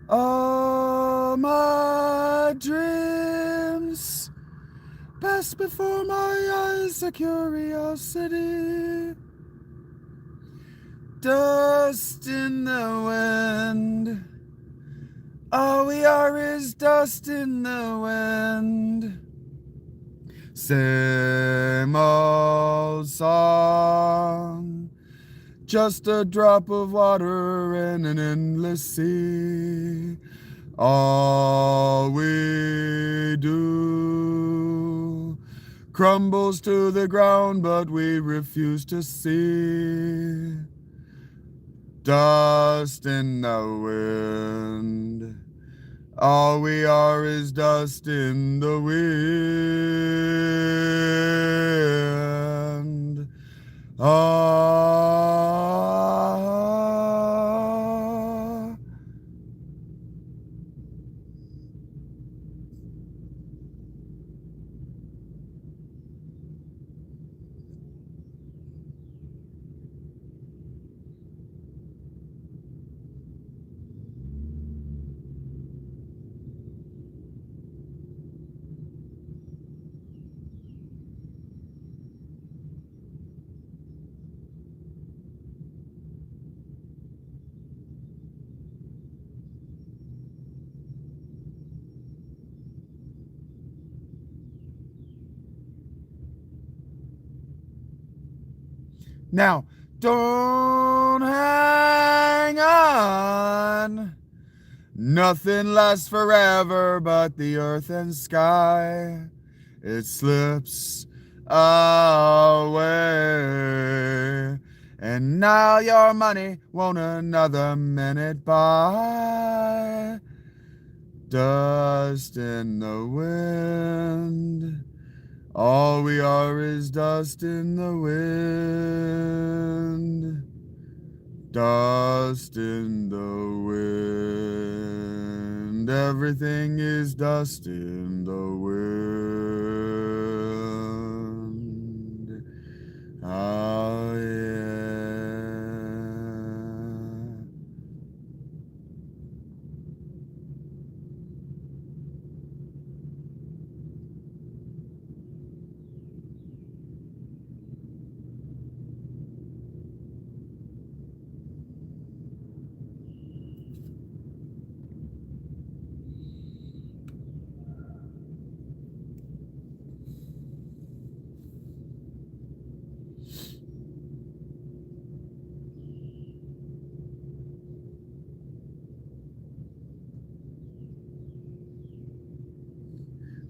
All my dreams pass before my eyes, a curiosity. Dust in the wind. All we are is dust in the wind. Same old song. Just a drop of water in an endless sea. All we do crumbles to the ground, but we refuse to see. Dust in the wind. All we are is dust in the wind. Now, don't hang on. Nothing lasts forever but the earth and sky. It slips away. And now your money won't another minute buy. dust in the wind. All we are is dust in the wind. Dust in the wind. Everything is dust in the wind. Oh, yeah.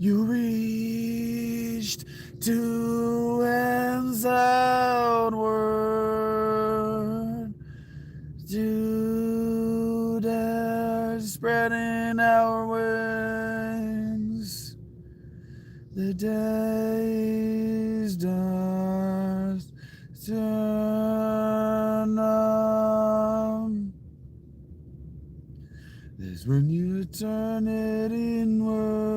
You reached two hands outward, to dare spreading our wings. The day's dust turn on. There's when you turn it inward.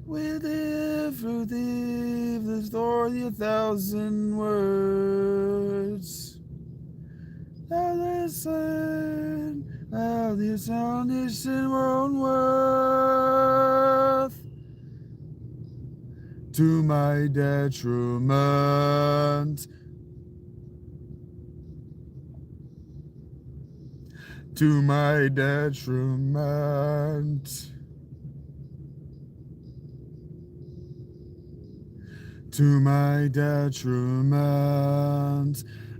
With every thief, there's 40,000 words. Now listen, how the astonished in our own worth. To my detriment. To my detriment. To my detriment.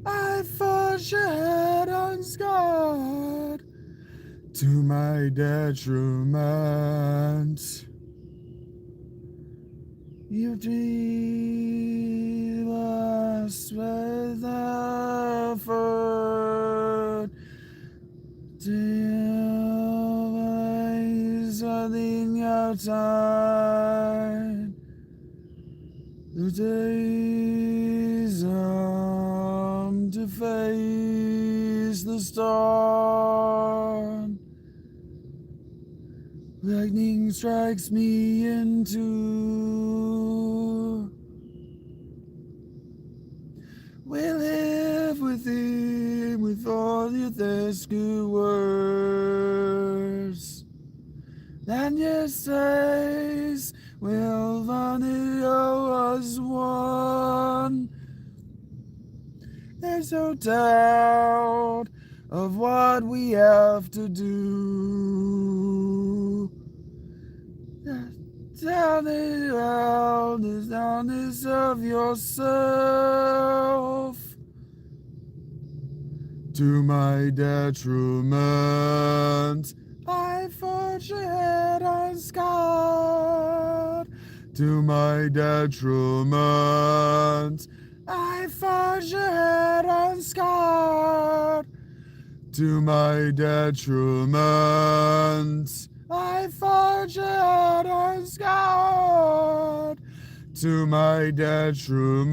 I fought your head unscarred. To my detriment. You dream us with effort. Till eyes are the outside. The days to face the storm. Lightning strikes me into. We live with him with all your rescue words. And your says will Vanilla as one. There's no doubt of what we have to do. Down the roundness of yourself. To my detriment, I fought your head unscarred. To my detriment, I fought your head unscarred. To my detriment, I fought your head unscarred. To my detriment.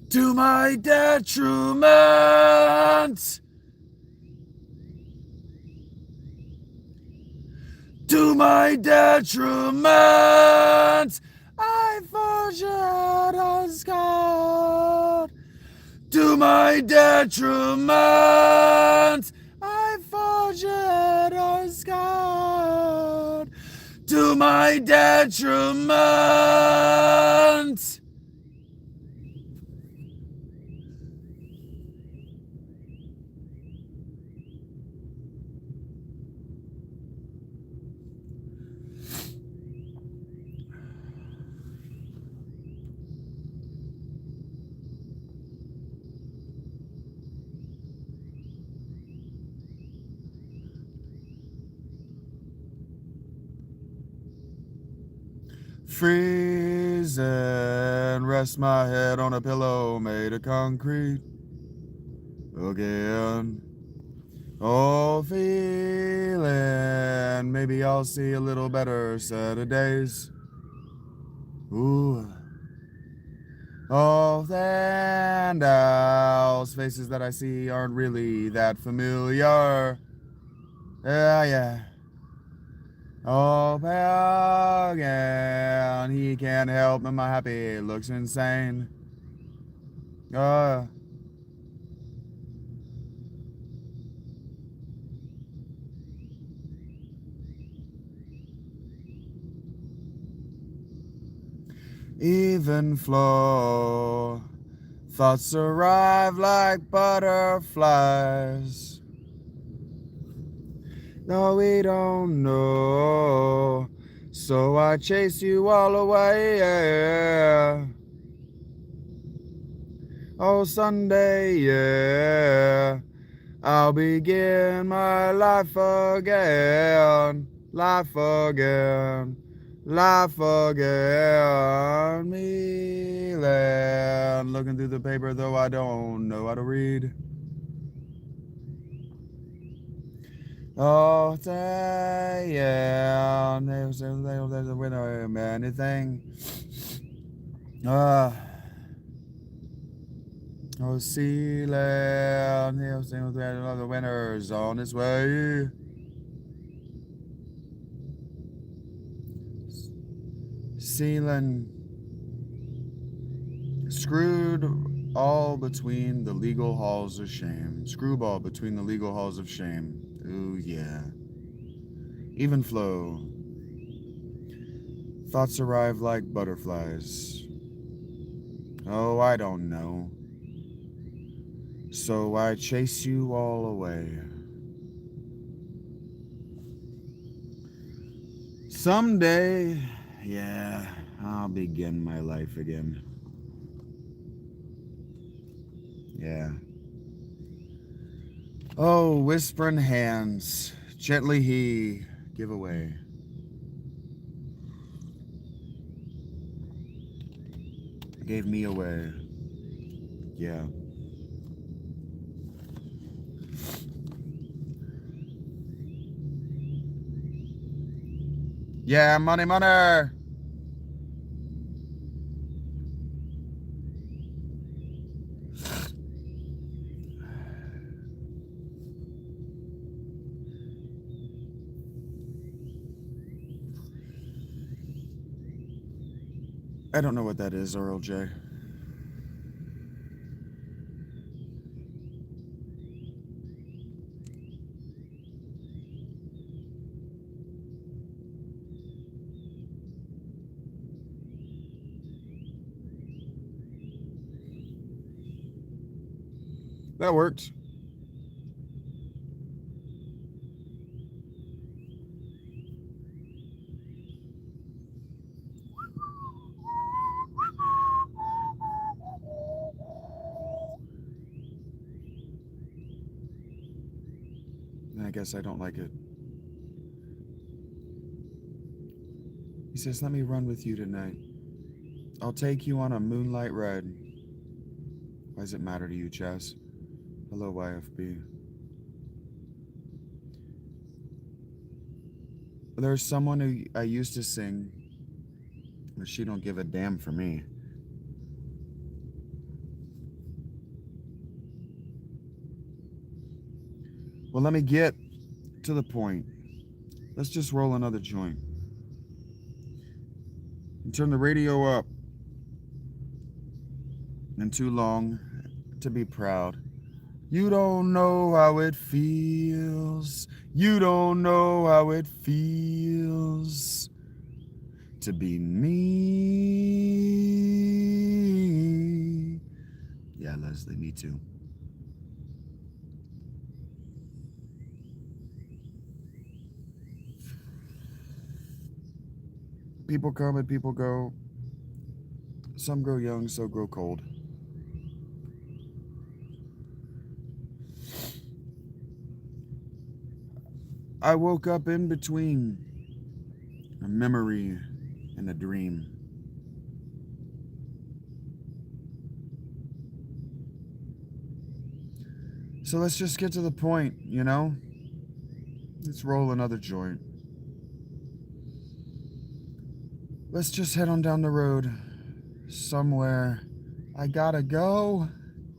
to my detriment. To my detriment, I forget as God. To my detriment, I forget as God. To my detriment. Freeze and rest my head on a pillow made of concrete again. Oh, feeling maybe I'll see a little better set of days. Ooh. Oh, and owls, faces that I see aren't really that familiar. Yeah. Oh, Pagan, he can't help but my happy looks insane. Even flow, thoughts arrive like butterflies. No, we don't know, so I chase you all away, yeah. Oh, Sunday, yeah, I'll begin my life again, life again, life again. Me land, looking through the paper, though I don't know how to read. Oh, yeah, there's a winner of anything. Oh, Sealand, there's another winner's on his way. Sealand, screwed all between the legal halls of shame. Screwball between the legal halls of shame. Ooh, yeah. Even flow. Thoughts arrive like butterflies. Oh, I don't know. So I chase you all away. Someday, yeah, I'll begin my life again. Yeah. Oh, whispering hands, gently he give away. Gave me away. Yeah. Yeah, money, money. I don't know what that is, Earl J. That worked. I guess I don't like it. He says, let me run with you tonight. I'll take you on a moonlight ride. Why does it matter to you, Chess? Hello, YFB. There's someone who I used to sing, but she don't give a damn for me. Well, let me get to the point. Let's just roll another joint and turn the radio up. And too long to be proud. You don't know how it feels. You don't know how it feels to be me. Yeah, Leslie, me too. People come and people go. Some grow young, some grow cold. I woke up in between a memory and a dream. So let's just get to the point, you know? Let's roll another joint. Let's just head on down the road somewhere. I gotta go.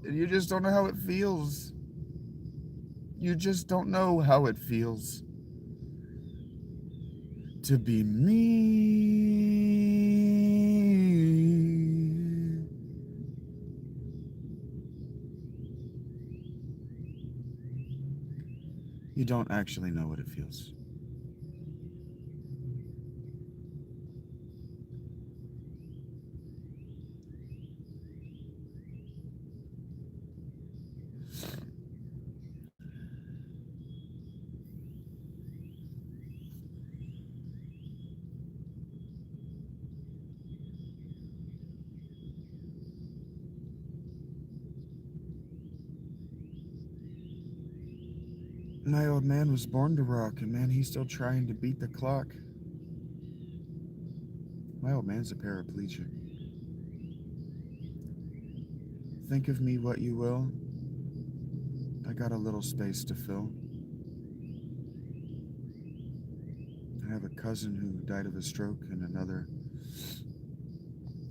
And you just don't know how it feels. You just don't know how it feels to be me. You don't actually know what it feels. My old man was born to rock, and man, he's still trying to beat the clock. My old man's a paraplegic. Think of me what you will. I got a little space to fill. I have a cousin who died of a stroke and another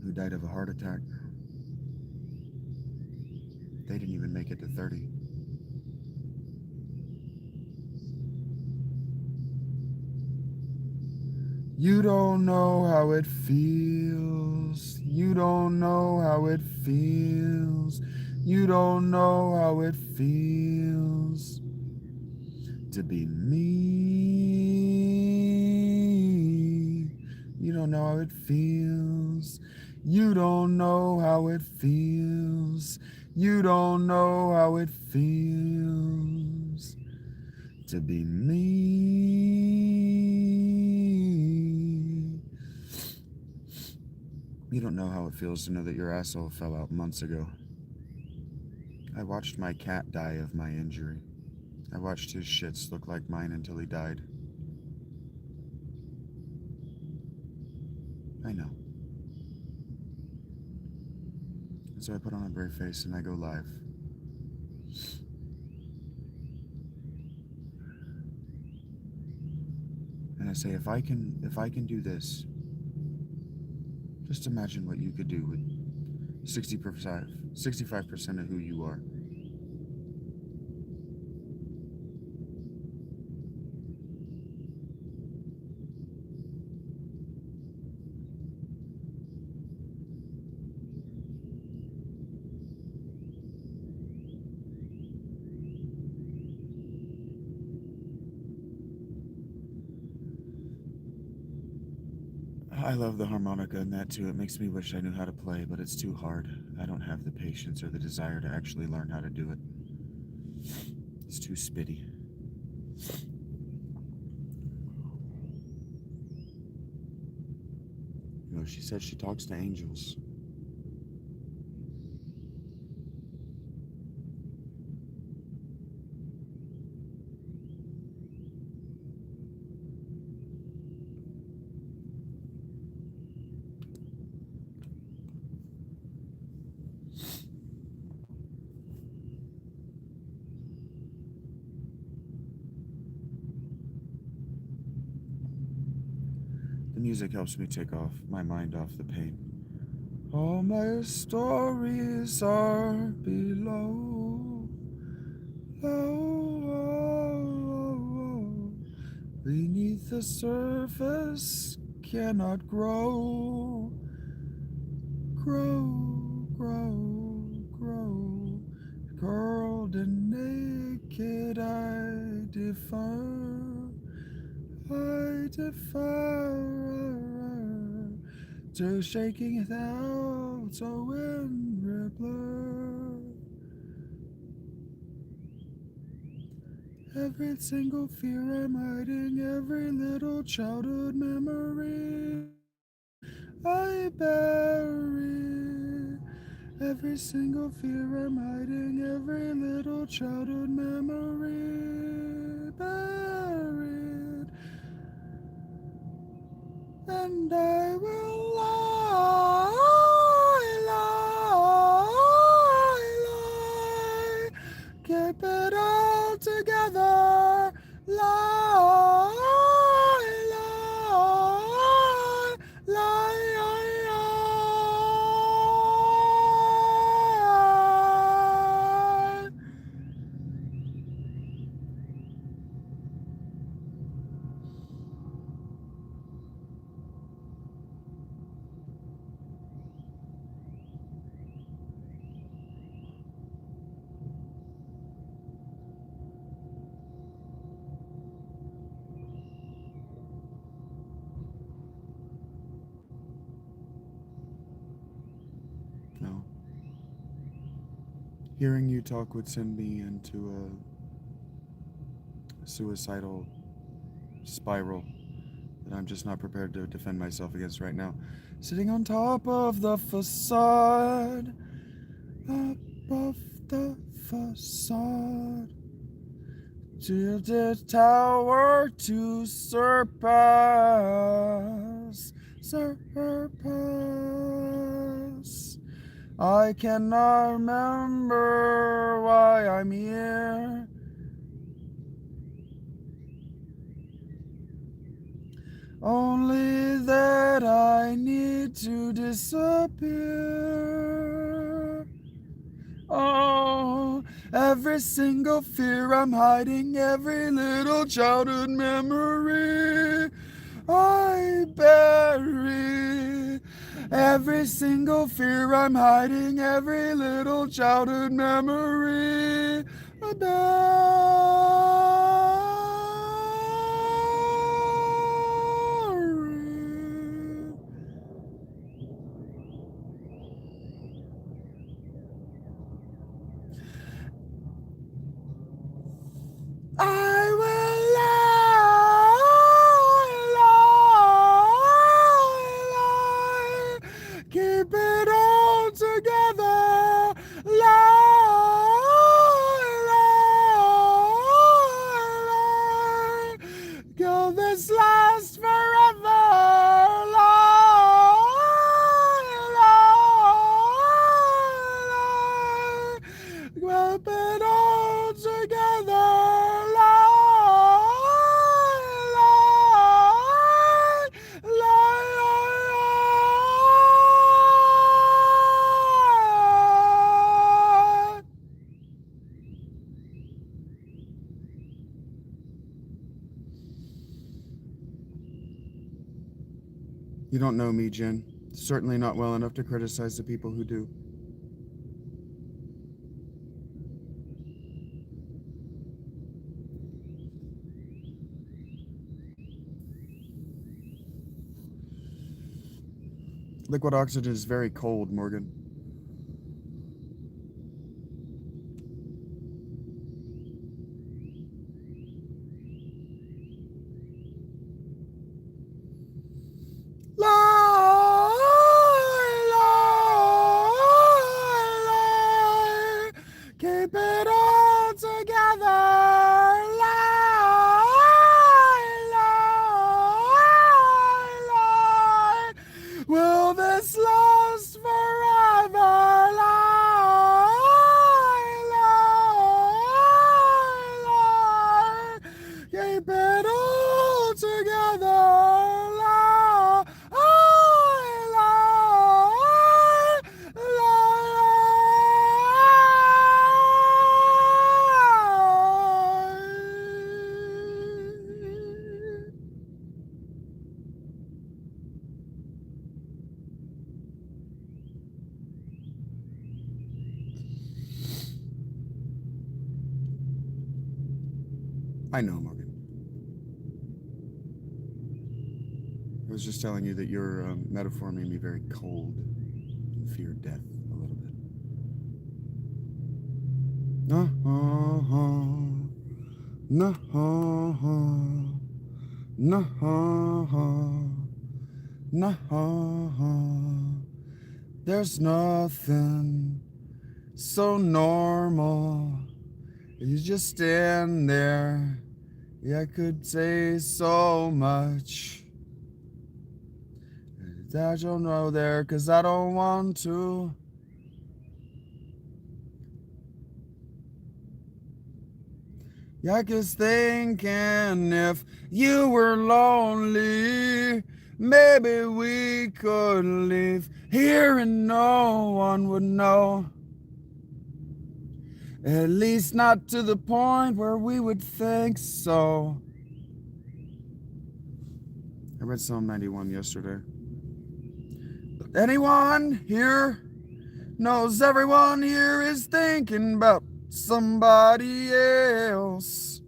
who died of a heart attack. They didn't even make it to 30. You don't know how it feels. You don't know how it feels. You don't know how it feels to be me. You don't know how it feels. You don't know how it feels. You don't know how it feels to be me. You don't know how it feels to know that your asshole fell out months ago. I watched my cat die of my injury. I watched his shits look like mine until he died. I know. And so I put on a brave face and I go live. And I say, if I can do this, just imagine what you could do with 65% of who you are. I love the harmonica and that too. It makes me wish I knew how to play, but it's too hard. I don't have the patience or the desire to actually learn how to do it. It's too spitty. You know, she says she talks to angels. The music helps me take off my mind off the pain. All my stories are below. Low. beneath the surface cannot grow, grow, grow, grow. Curled and naked, I defer to shaking it out, so wind rippler. Every single fear I'm hiding, every little childhood memory I bury. Every single fear I'm hiding, every little childhood memory buried. And I will lie, keep it all together, lie, lie, lie. No. Hearing you talk would send me into a suicidal spiral that I'm just not prepared to defend myself against right now. Sitting on top of the facade, above the facade, tilted tower to surpass. I cannot remember why I'm here. Only that I need to disappear. Oh, every single fear I'm hiding, every little childhood memory I bury. Every single fear I'm hiding, every little childhood memory I bury. I will lie, keep it all together, lie. Will this last forever? Lie. Keep it all together. You don't know me, Jen. Certainly not well enough to criticize the people who do. Liquid oxygen is very cold, Morgan. Lie. Keep it all together. Lie. Will this last forever? Lie. Keep it all together. I know, Morgan. I was just telling you that your metaphor made me very cold and feared death a little bit. No, no, no, no. There's nothing so normal. You just stand there. Yeah, I could say so much that you'll know there, 'cause I don't want to. Yeah, I was thinking if you were lonely, maybe we could leave here and no one would know. At least not to the point where we would think so. I read Psalm 91 yesterday. Anyone here knows everyone here is thinking about somebody else.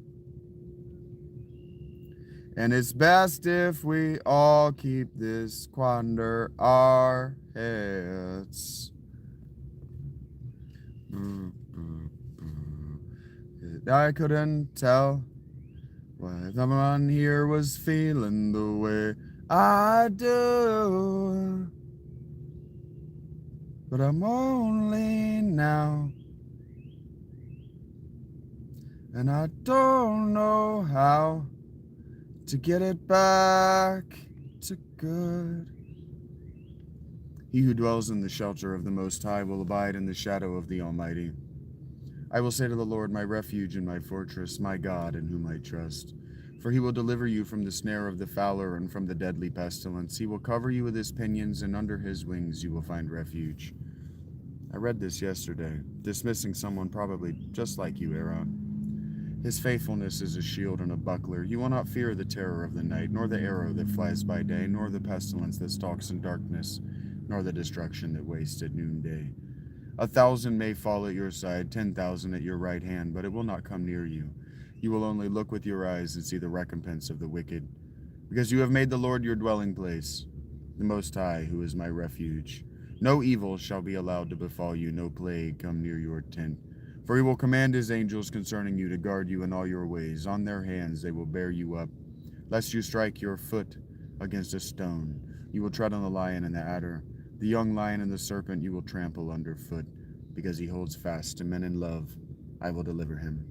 And it's best if we all keep this under our heads. I couldn't tell why everyone here was feeling the way I do. But I'm only now, and I don't know how to get it back to good. He who dwells in the shelter of the Most High will abide in the shadow of the Almighty. I will say to the Lord, my refuge and my fortress, my God in whom I trust. For he will deliver you from the snare of the fowler and from the deadly pestilence. He will cover you with his pinions, and under his wings you will find refuge. I read this yesterday, dismissing someone probably just like you, Aaron. His faithfulness is a shield and a buckler. You will not fear the terror of the night, nor the arrow that flies by day, nor the pestilence that stalks in darkness, nor the destruction that wastes at noonday. 1,000 may fall at your side, 10,000 at your right hand, but it will not come near you. You will only look with your eyes and see the recompense of the wicked. Because you have made the Lord your dwelling place, the Most High, who is my refuge. No evil shall be allowed to befall you, no plague come near your tent. For he will command his angels concerning you to guard you in all your ways. On their hands they will bear you up, lest you strike your foot against a stone. You will tread on the lion and the adder. The young lion and the serpent you will trample underfoot. Because he holds fast to men in love, I will deliver him.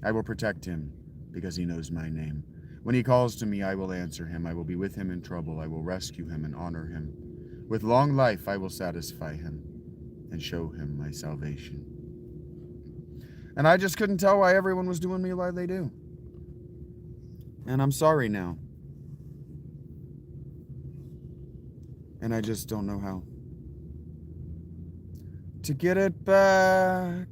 I will protect him, because he knows my name. When he calls to me, I will answer him. I will be with him in trouble. I will rescue him and honor him. With long life I will satisfy him and show him my salvation. And I just couldn't tell why everyone was doing me like they do. And I'm sorry now. And I just don't know how to get it back.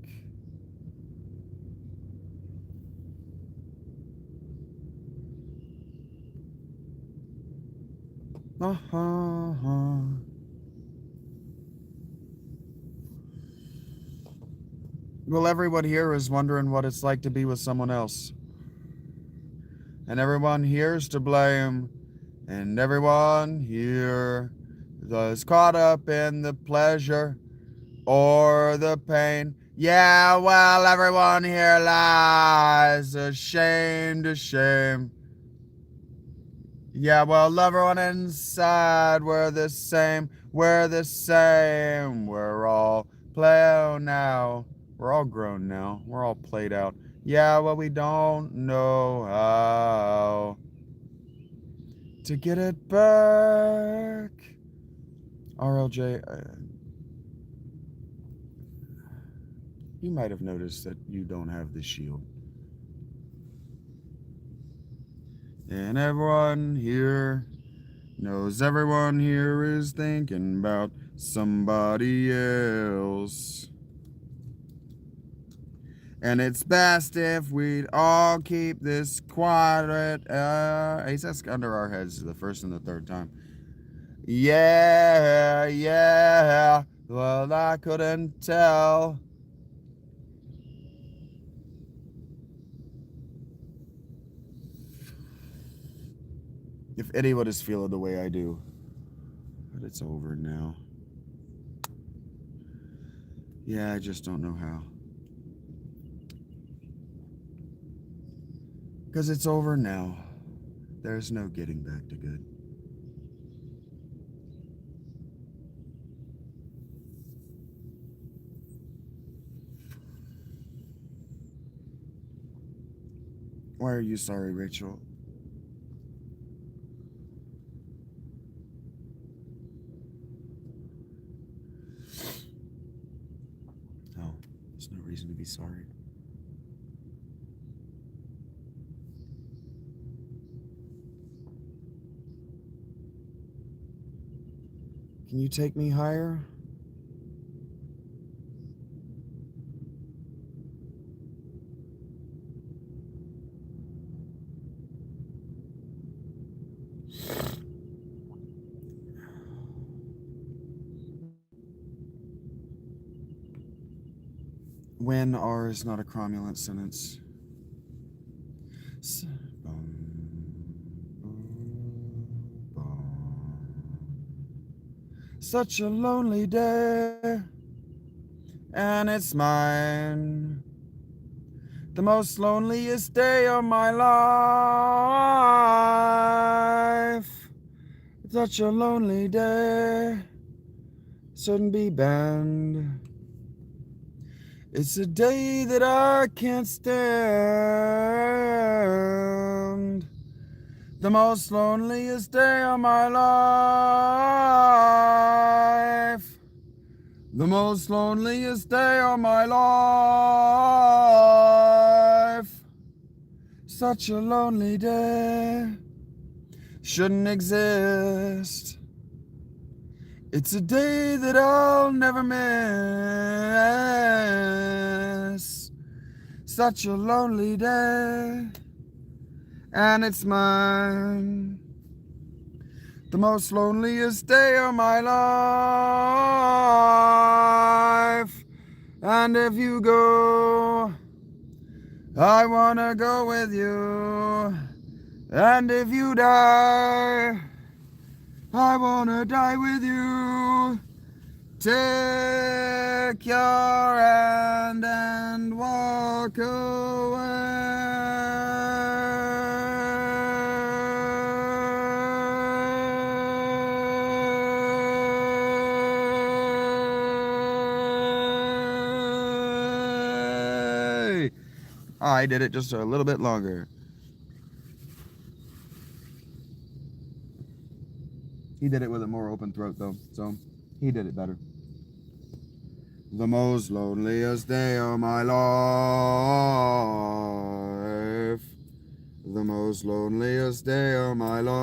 Well, everyone here is wondering what it's like to be with someone else. And everyone here is to blame. And everyone here is caught up in the pleasure or the pain. Yeah, well, everyone here lies ashamed to shame. Yeah, well, everyone inside, we're the same, we're the same. We're all play now. We're all grown now. We're all played out. Yeah, well, we don't know how to get it back. RLJ, you might have noticed that you don't have the shield. And everyone here knows everyone here is thinking about somebody else. And it's best if we'd all keep this quiet. He says under our heads the first and the third time. Yeah, yeah. Well, I couldn't tell. If anyone is feeling the way I do. But it's over now. Yeah, I just don't know how. Because it's over now. There's no getting back to good. Why are you sorry, Rachel? No, there's no reason to be sorry. Can you take me higher? When R is not a cromulent sentence. Such a lonely day, and it's mine. The most loneliest day of my life. Such a lonely day, shouldn't be banned. It's a day that I can't stand. The most loneliest day of my life. The most loneliest day of my life. Such a lonely day. Shouldn't exist. It's a day that I'll never miss. Such a lonely day, and it's mine. The most loneliest day of my life. And if you go, I wanna go with you. And if you die, I wanna die with you. Take your hand and walk away. I did it just a little bit longer. He did it with a more open throat, though, so he did it better. The most loneliest day of my life. The most loneliest day of my life.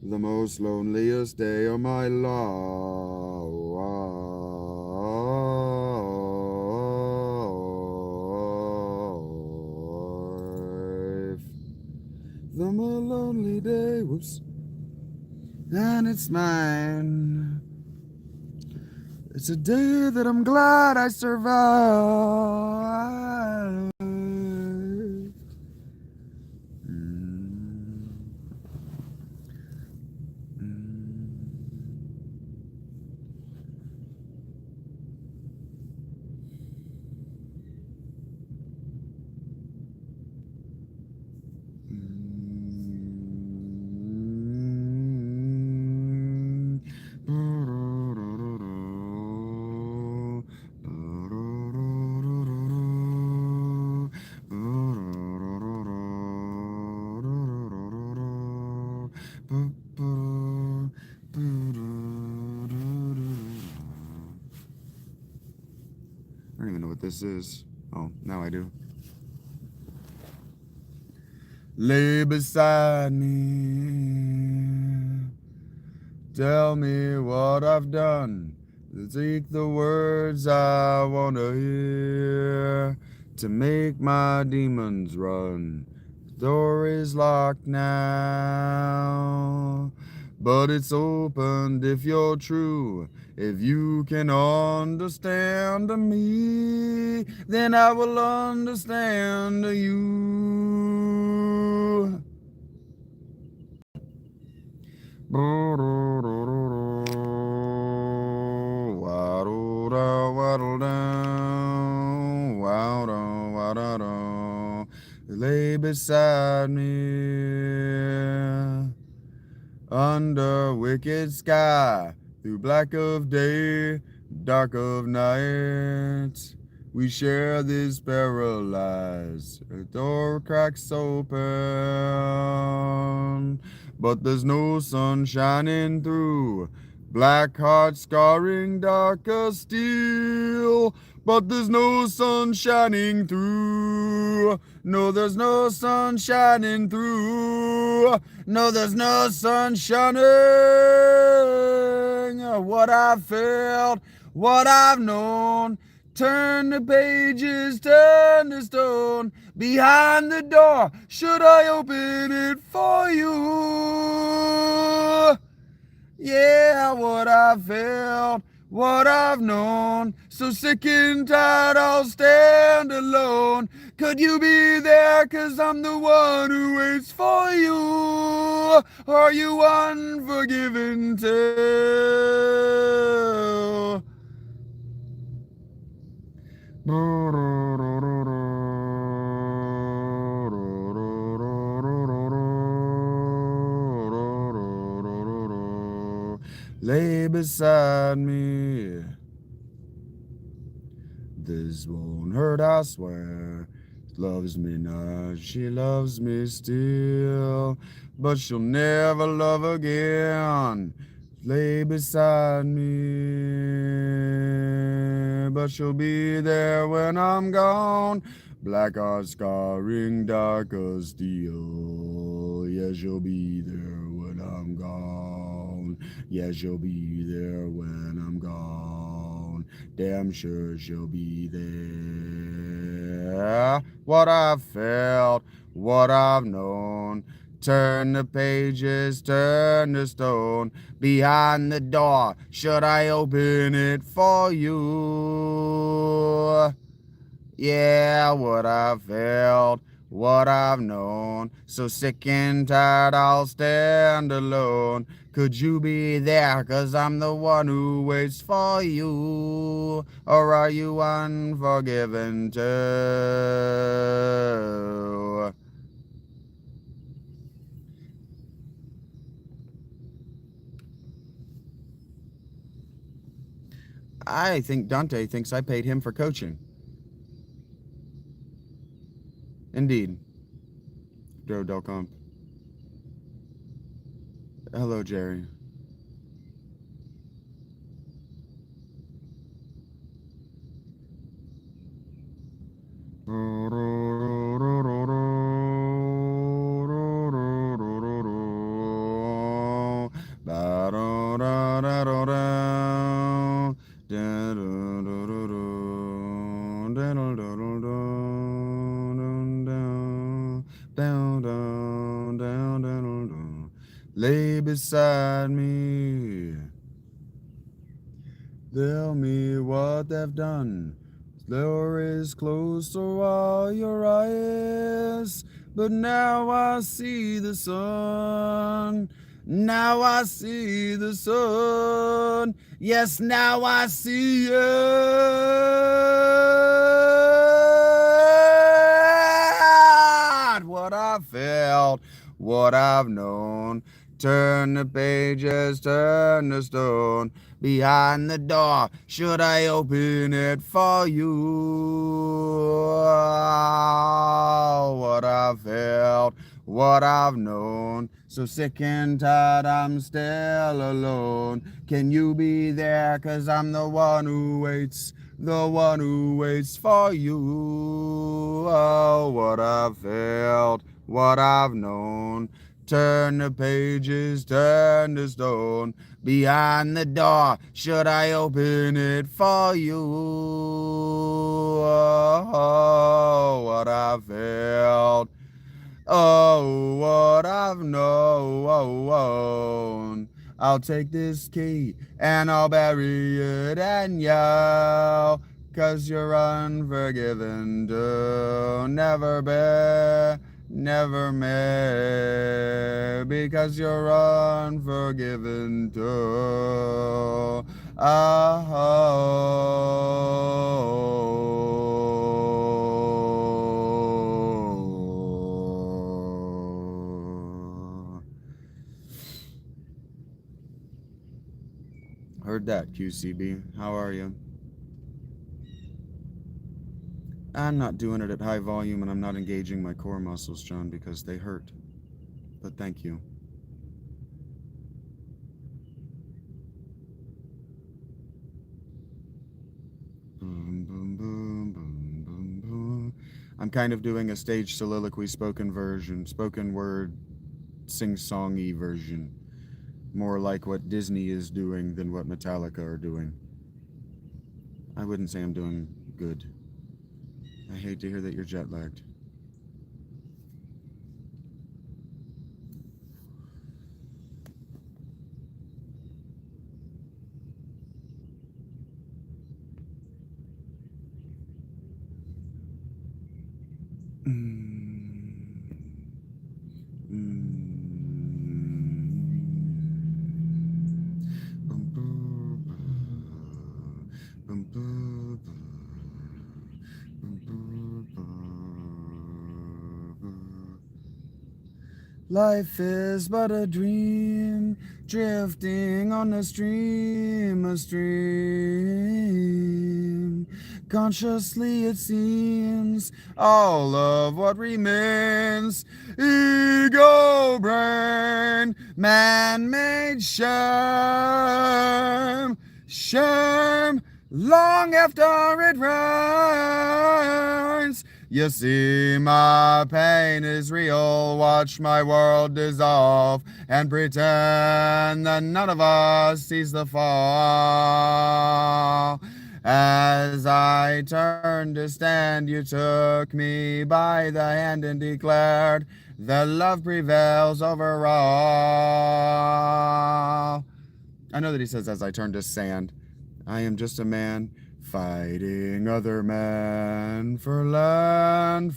The most loneliest day of my life. The most lonely day, whoops, and it's mine. It's a day that I'm glad I survived. I don't even know what this is. Oh, now I do. Lay beside me. Tell me what I've done. Speak the words I want to hear to make my demons run. The door is locked now, but it's opened if you're true. If you can understand me, then I will understand you. Lay beside me under wicked sky, through black of day, dark of night. We share this paralyzed, a door cracks open, but there's no sun shining through. Black heart scarring dark as steel, but there's no sun shining through. No, there's no sun shining through. No, there's no sun shining. What I've felt, what I've known. Turn the pages, turn the stone. Behind the door, should I open it for you? Yeah, what I've felt, what I've known. So sick and tired, I'll stand alone. Could you be there? 'Cause I'm the one who waits for you. Are you unforgiven too? Lay beside me. This won't hurt, I swear. Loves me not, she loves me still, but she'll never love again. Lay beside me, but she'll be there when I'm gone. Black heart scarring dark as steel. Yeah, she'll be there when I'm gone. Yeah, she'll be there when I'm gone. Damn sure she'll be there. What I've felt, what I've known. Turn the pages, turn the stone. Behind the door, should I open it for you? Yeah, what I've felt, what I've known. So sick and tired, I'll stand alone. Could you be there? 'Cause I'm the one who waits for you. Or are you unforgiven too? I think Dante thinks I paid him for coaching. Indeed. Joe.com. Hello, Jerry. Lay beside me. Tell me what they've done. There is close to all your eyes, but now I see the sun. Now I see the sun. Yes, now I see it. What I felt, what I've known. Turn the pages, turn the stone. Behind the door, should I open it for you? What I've felt, what I've known. So sick and tired, I'm still alone. Can you be there? 'Cause I'm the one who waits, the one who waits for you. Oh, what I've felt, what I've known. Turn the pages, turn the stone. Behind the door, should I open it for you? Oh, what I felt. Oh, what I've known. I'll take this key and I'll bury it and yell, 'cause you're unforgiven, do never bear, never may, because you're unforgiven, too. Heard that, QCB. How are you? I'm not doing it at high volume, and I'm not engaging my core muscles, John, because they hurt. But thank you. Boom, boom, boom, boom, boom, boom. I'm kind of doing a stage soliloquy spoken word, sing-songy version. More like what Disney is doing than what Metallica are doing. I wouldn't say I'm doing good. I hate to hear that you're jet-lagged. Life is but a dream, drifting on a stream. Consciously it seems all of what remains. Ego brain, man-made shame, shame, long after it rains. You see, my pain is real. Watch my world dissolve and pretend that none of us sees the fall. As I turned to stand, you took me by the hand and declared that love prevails over all. I know that he says, as I turned to sand. I am just a man fighting other men for land,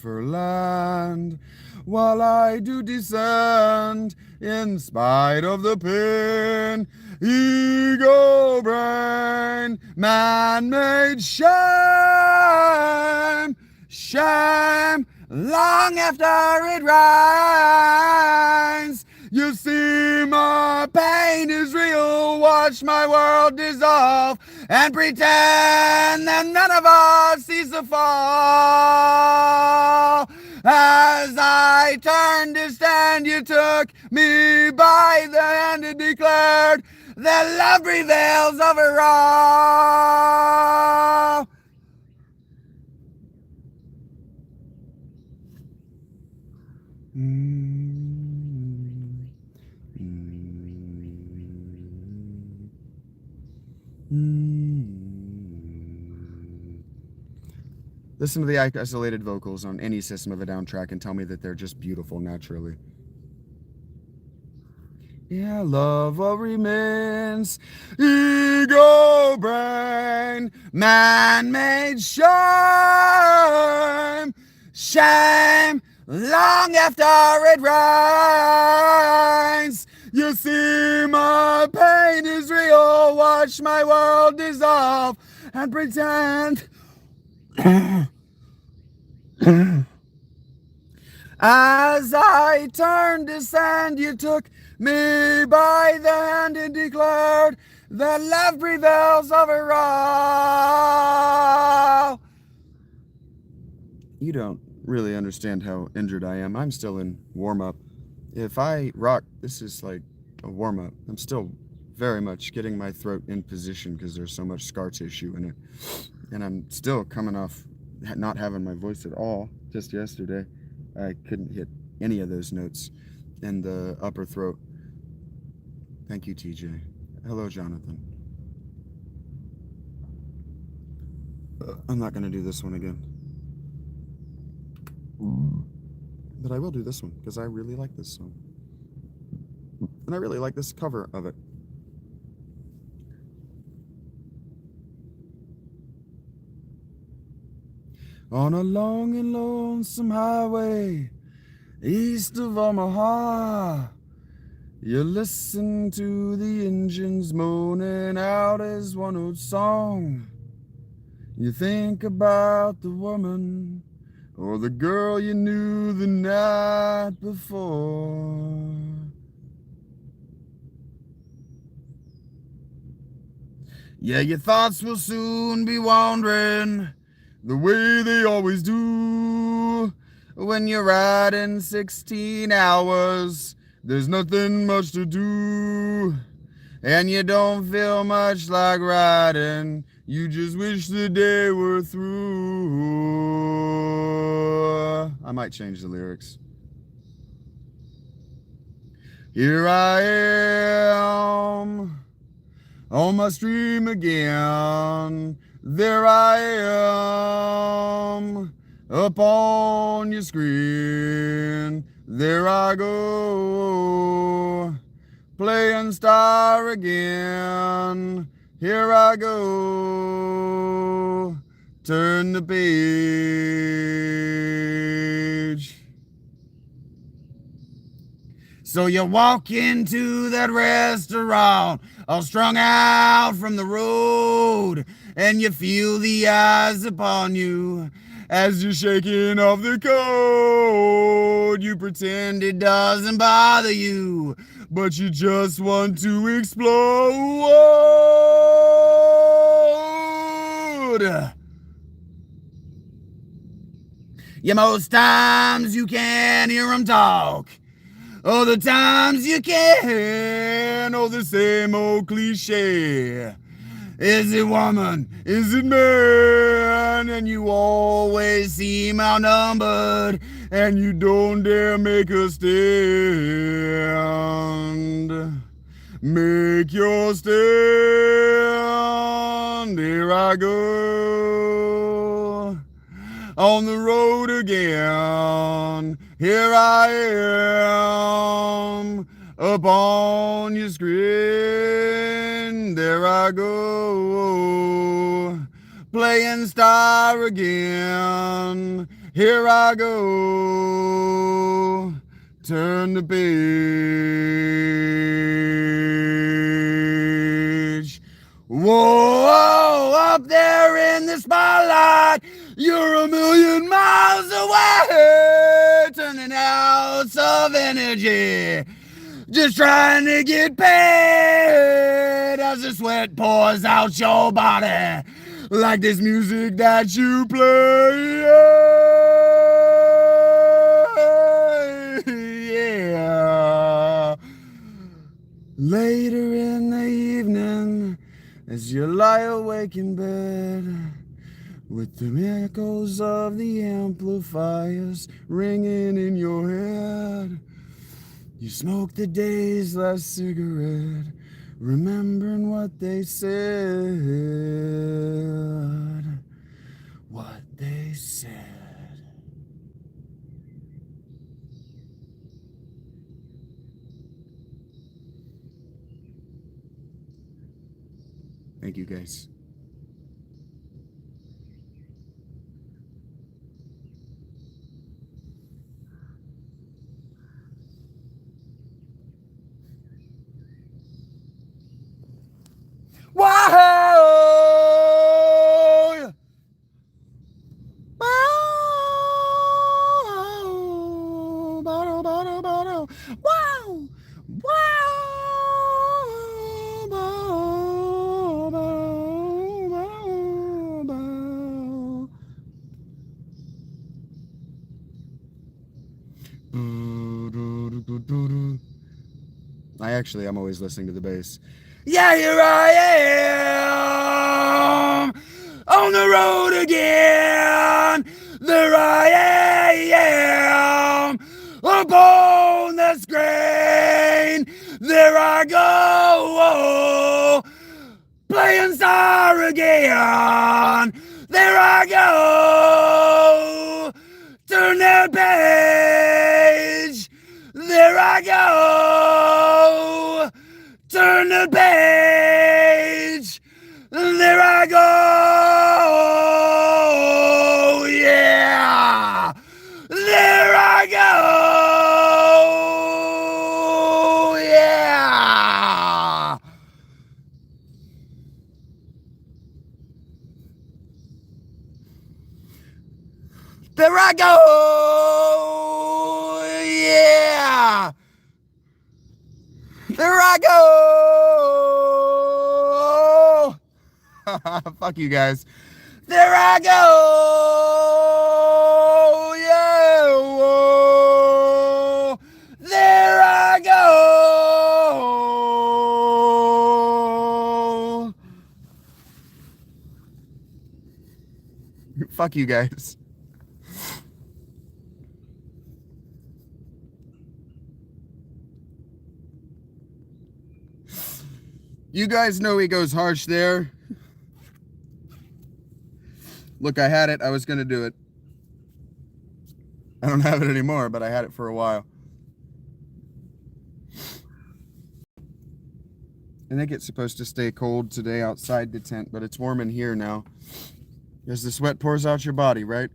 while I do descend in spite of the pain. Ego brain, man-made shame, shame, long after it rains. You see, my pain is real. Watch my world dissolve and pretend that none of us sees the fall. As I turned to stand, you took me by the hand and declared that love prevails over all. Listen to the isolated vocals on any System of a Down track and tell me that they're just beautiful naturally. Yeah, love what remains. Ego brain, man-made shame, shame, long after it rains. You see, my pain is real. Watch my world dissolve and pretend. As I turned to sand, you took me by the hand and declared that love prevails over all. You don't really understand how injured I am. I'm still in warm-up. If I rock, this is like a warm-up. I'm still very much getting my throat in position because there's so much scar tissue in it. And I'm still coming off not having my voice at all. Just yesterday, I couldn't hit any of those notes in the upper throat. Thank you, TJ. Hello, Jonathan. I'm not going to do this one again. But I will do this one because I really like this song. And I really like this cover of it. on a long and lonesome highway east of Omaha. You listen to the engines moaning out as one old song. You think about the woman or the girl you knew the night before. Yeah, your thoughts will soon be wandering the way they always do. When you're riding 16 hours, there's nothing much to do. And you don't feel much like riding, you just wish the day were through. I might change the lyrics. Here I am on my stream again. There I am up on your screen. There I go, playing star again. Here I go, turn the page. So you walk into that restaurant, all strung out from the road, and you feel the eyes upon you as you're shaking off the cold. You pretend it doesn't bother you, but you just want to explode. Yeah, most times you can't hear them talk. Other times you can. Oh, the same old cliche. Is it woman? Is it man? And you always seem outnumbered, and you don't dare make a stand. Make your stand. Here I go on the road again. Here I am up on your screen. There I go, playing star again. Here I go, turn the page. Whoa, up there in the spotlight, you're a million miles away, turning out of energy, just trying to get paid as the sweat pours out your body, like this music that you play. Yeah. Later in the evening, as you lie awake in bed, with the echoes of the amplifiers ringing in your head, you smoke the day's last cigarette, remembering what they said. What they said. Thank you, guys. Wow! Wow! I'm always listening to the bass. Yeah, here I am on the road again. There I am up on the screen. There I go, playing star again. There I go, turn that page. There I go, turn the page. There I go, yeah. There I go! Fuck you guys. There I go! Yeah! Whoa. There I go! Fuck you guys. You guys know he goes harsh there. Look, I had it. I was going to do it. I don't have it anymore, but I had it for a while. I think it's supposed to stay cold today outside the tent, but it's warm in here now. As the sweat pours out your body, right?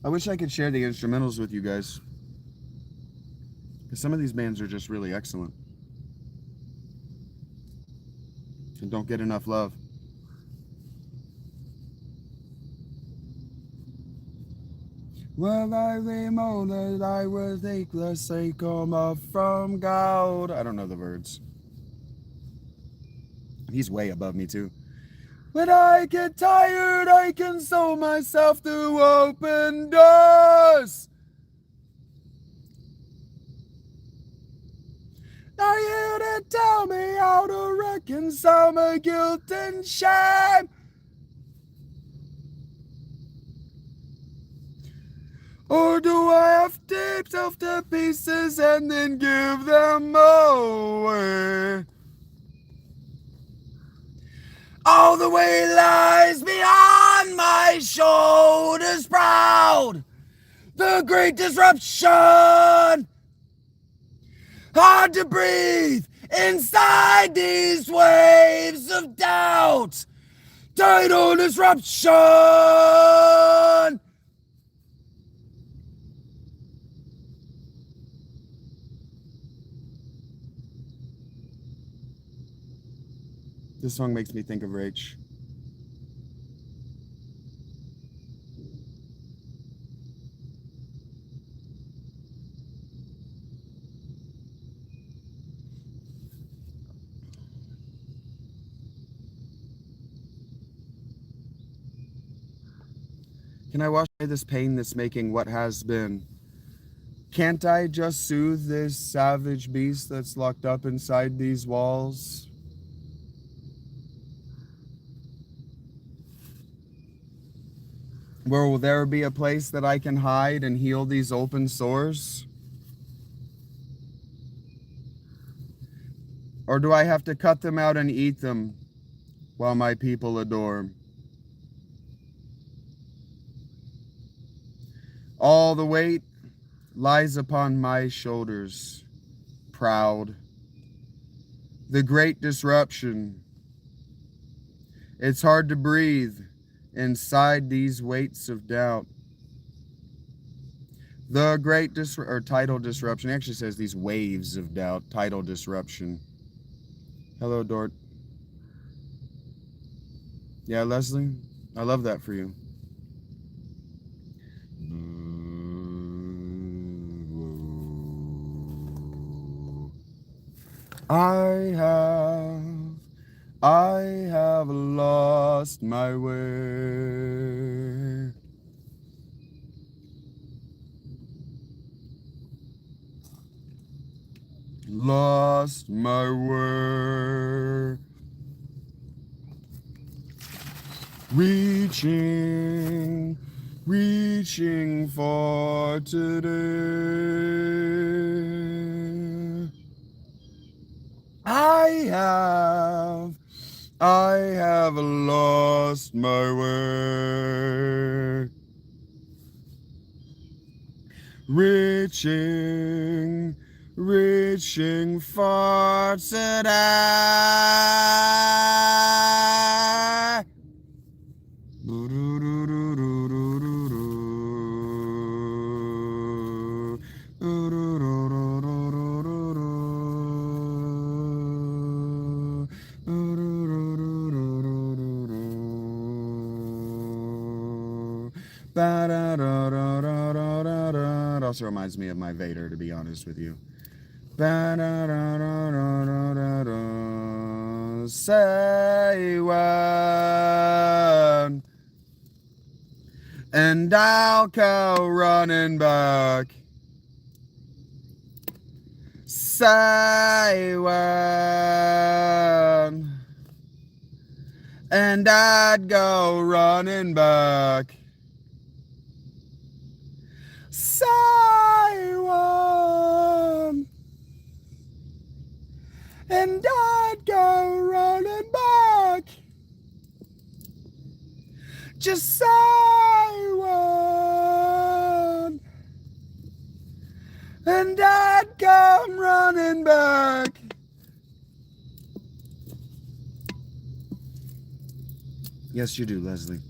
I wish I could share the instrumentals with you guys, because some of these bands are just really excellent and don't get enough love. Well, I know that I will take the sake of from God. I don't know the words. He's way above me too. When I get tired, I console myself through open doors. Are you to tell me how to reconcile my guilt and shame? Or do I have to take myself to pieces and then give them away? All the weight lies beyond my shoulders proud. The great disruption. Hard to breathe inside these waves of doubt. Tidal disruption. This song makes me think of Rach. Can I wash away this pain that's making what has been? Can't I just soothe this savage beast that's locked up inside these walls? Where will there be a place that I can hide and heal these open sores? Or do I have to cut them out and eat them while my people adore? All the weight lies upon my shoulders, proud. The great disruption. It's hard to breathe inside these weights of doubt. The great tidal disruption. It actually says these waves of doubt. Tidal disruption. Hello, Dort. Yeah, Leslie, I love that for you. I have lost my way. Lost my way. Reaching for today. I have lost my way. Reaching reaching for today. It also reminds me of my Vader, to be honest with you. Say when, and I'll go running back. Say when, and I'd go running back. Say when, and I'd go running back. Just say when, and I'd come running back. Yes, you do, Leslie.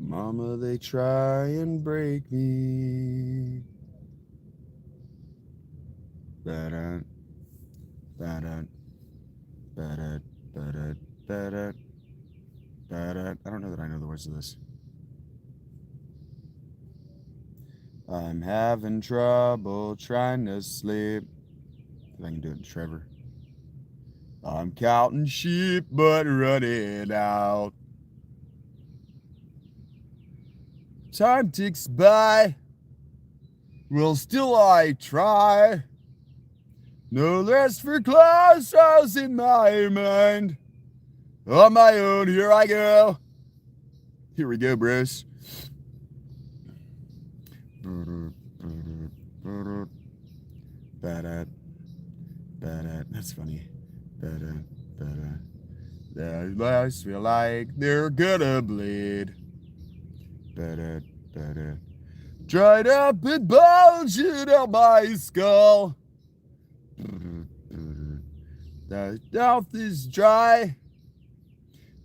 Mama, they try and break me. Ba-da, ba-da, ba-da, ba-da, ba-da, ba-da. I don't know that I know the words of this. I'm having trouble trying to sleep. I can do it in Trevor. I'm counting sheep, but running out. Time ticks by. Well, still I try. No rest for class house in my mind. On my own, here I go. Here we go, Bruce. That's funny. The lives feel like they're gonna bleed. Dried up and bulging out my skull. The mouth is dry.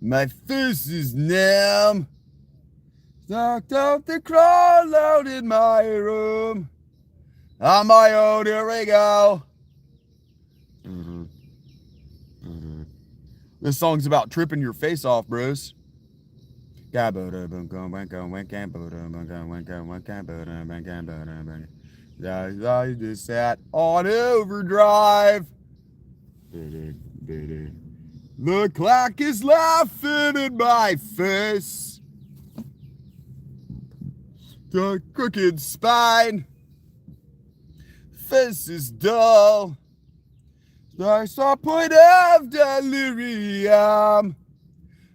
My face is numb. Knocked out the crowd out in my room. On my own, here we go. This song's about tripping your face off, Bruce. I just sat on overdrive. The clock is laughing in my face. The crooked spine. Face is dull. I saw point of delirium.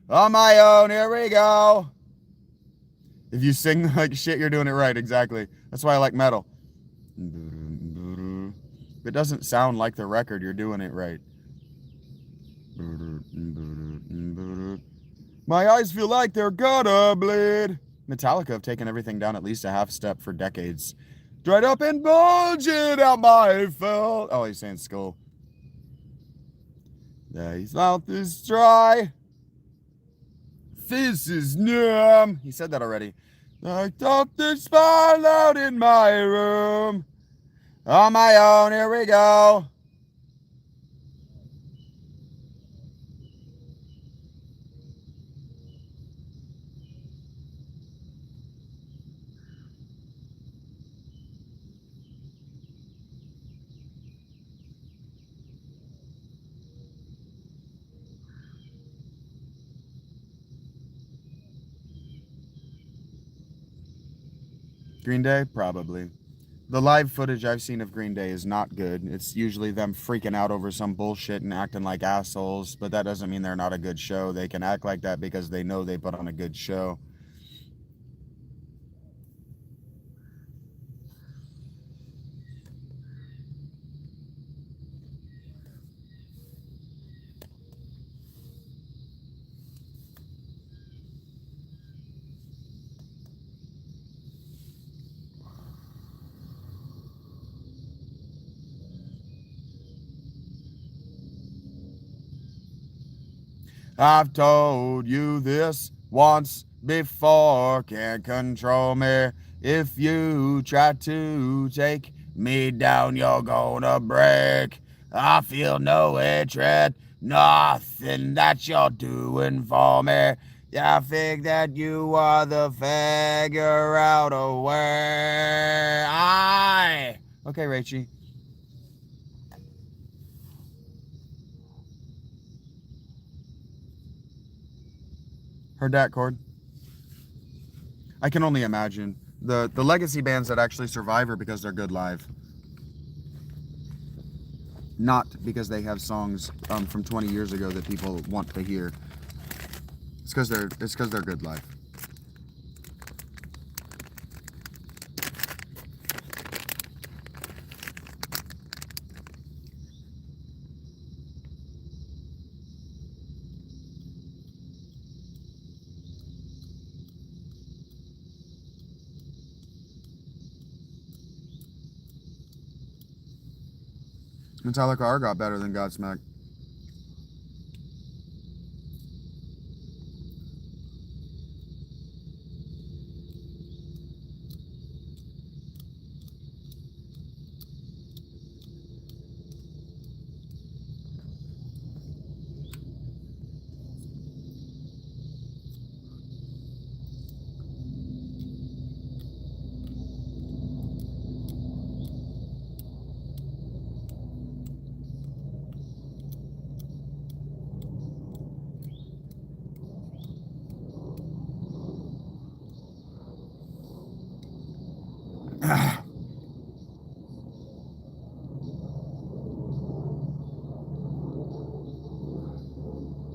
On my own, here we go. If you sing like shit, you're doing it right, exactly. That's why I like metal. If it doesn't sound like the record, you're doing it right. My eyes feel like they're gonna bleed. Metallica have taken everything down at least a half step for decades. Dried up and bulging out my felt. Oh, he's saying skull. His mouth is dry. Face is numb. He said that already. I dumped this smile out in my room. On my own, here we go. Green Day? Probably. The live footage I've seen of Green Day is not good. It's usually them freaking out over some bullshit and acting like assholes, but that doesn't mean they're not a good show. They can act like that because they know they put on a good show. I've told you this once before, can't control me. If you try to take me down, you're gonna break. I feel no hatred, nothing that you're doing for me. I think that you are the figure out a way. Okay, Rachie. Heard that chord? I can only imagine. The legacy bands that actually survive are because they're good live. Not because they have songs from 20 years ago that people want to hear. It's because they're good live. Metallica are got better than Godsmack.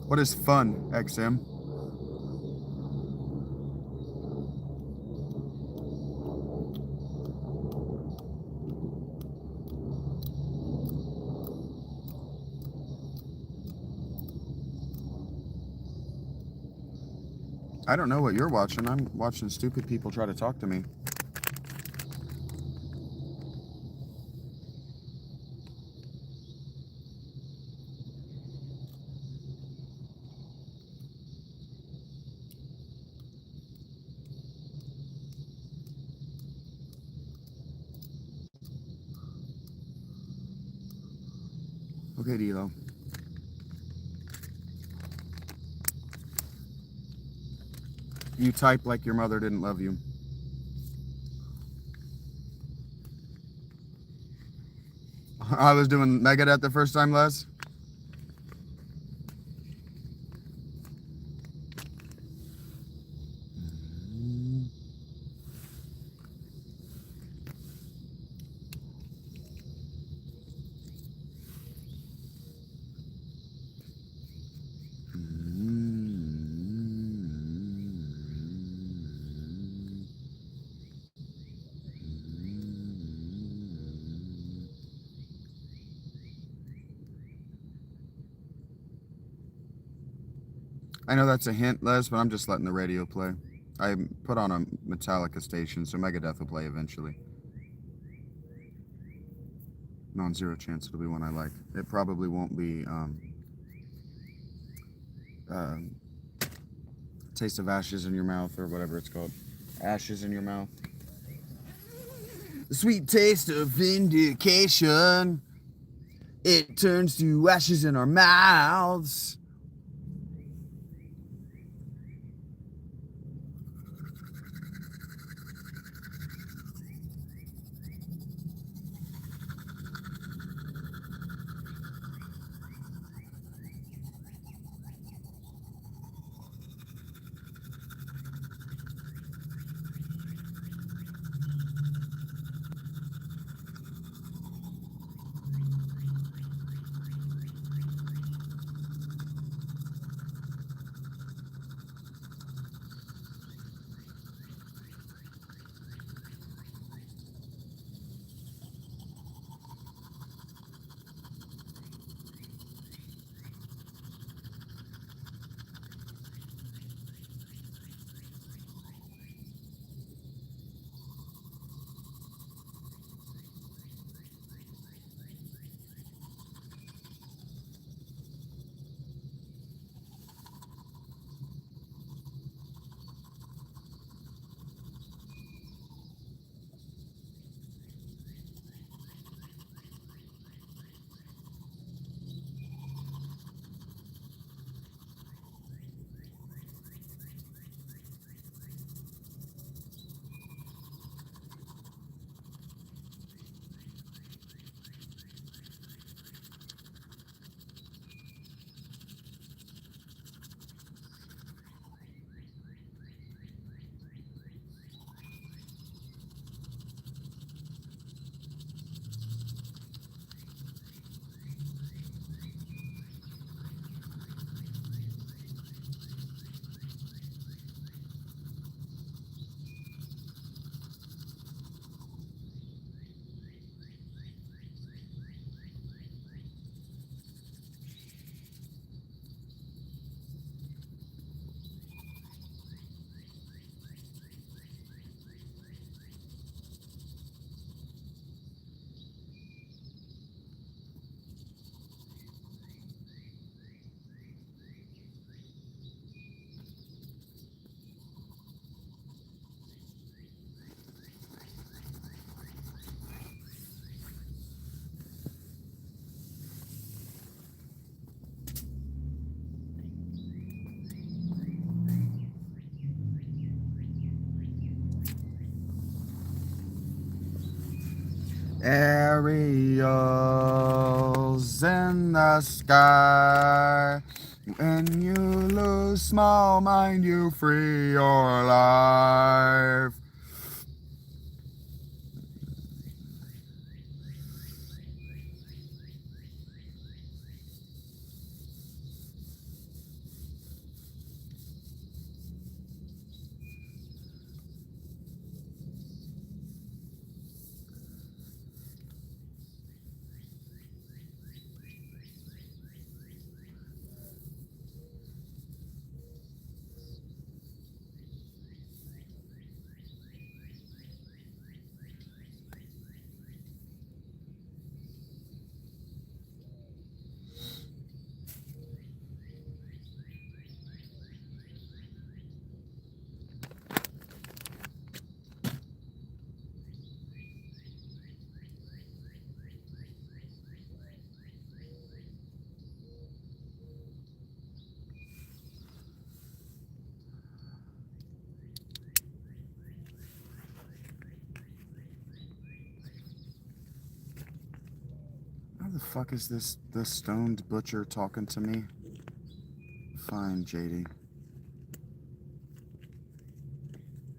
What is fun, XM? I don't know what you're watching. I'm watching stupid people try to talk to me. Okay, Dilo. You type like your mother didn't love you. I was doing Megadeth the first time, Les. I know that's a hint, Les, but I'm just letting the radio play. I put on a Metallica station, so Megadeth will play eventually. Non-zero chance it'll be one I like. It probably won't be Taste of Ashes in Your Mouth or whatever it's called. Ashes in your mouth. The sweet taste of vindication. It turns to ashes in our mouths. Aerials in the sky. When you lose small mind, you free your life. How the fuck is this stoned butcher talking to me? Fine, JD.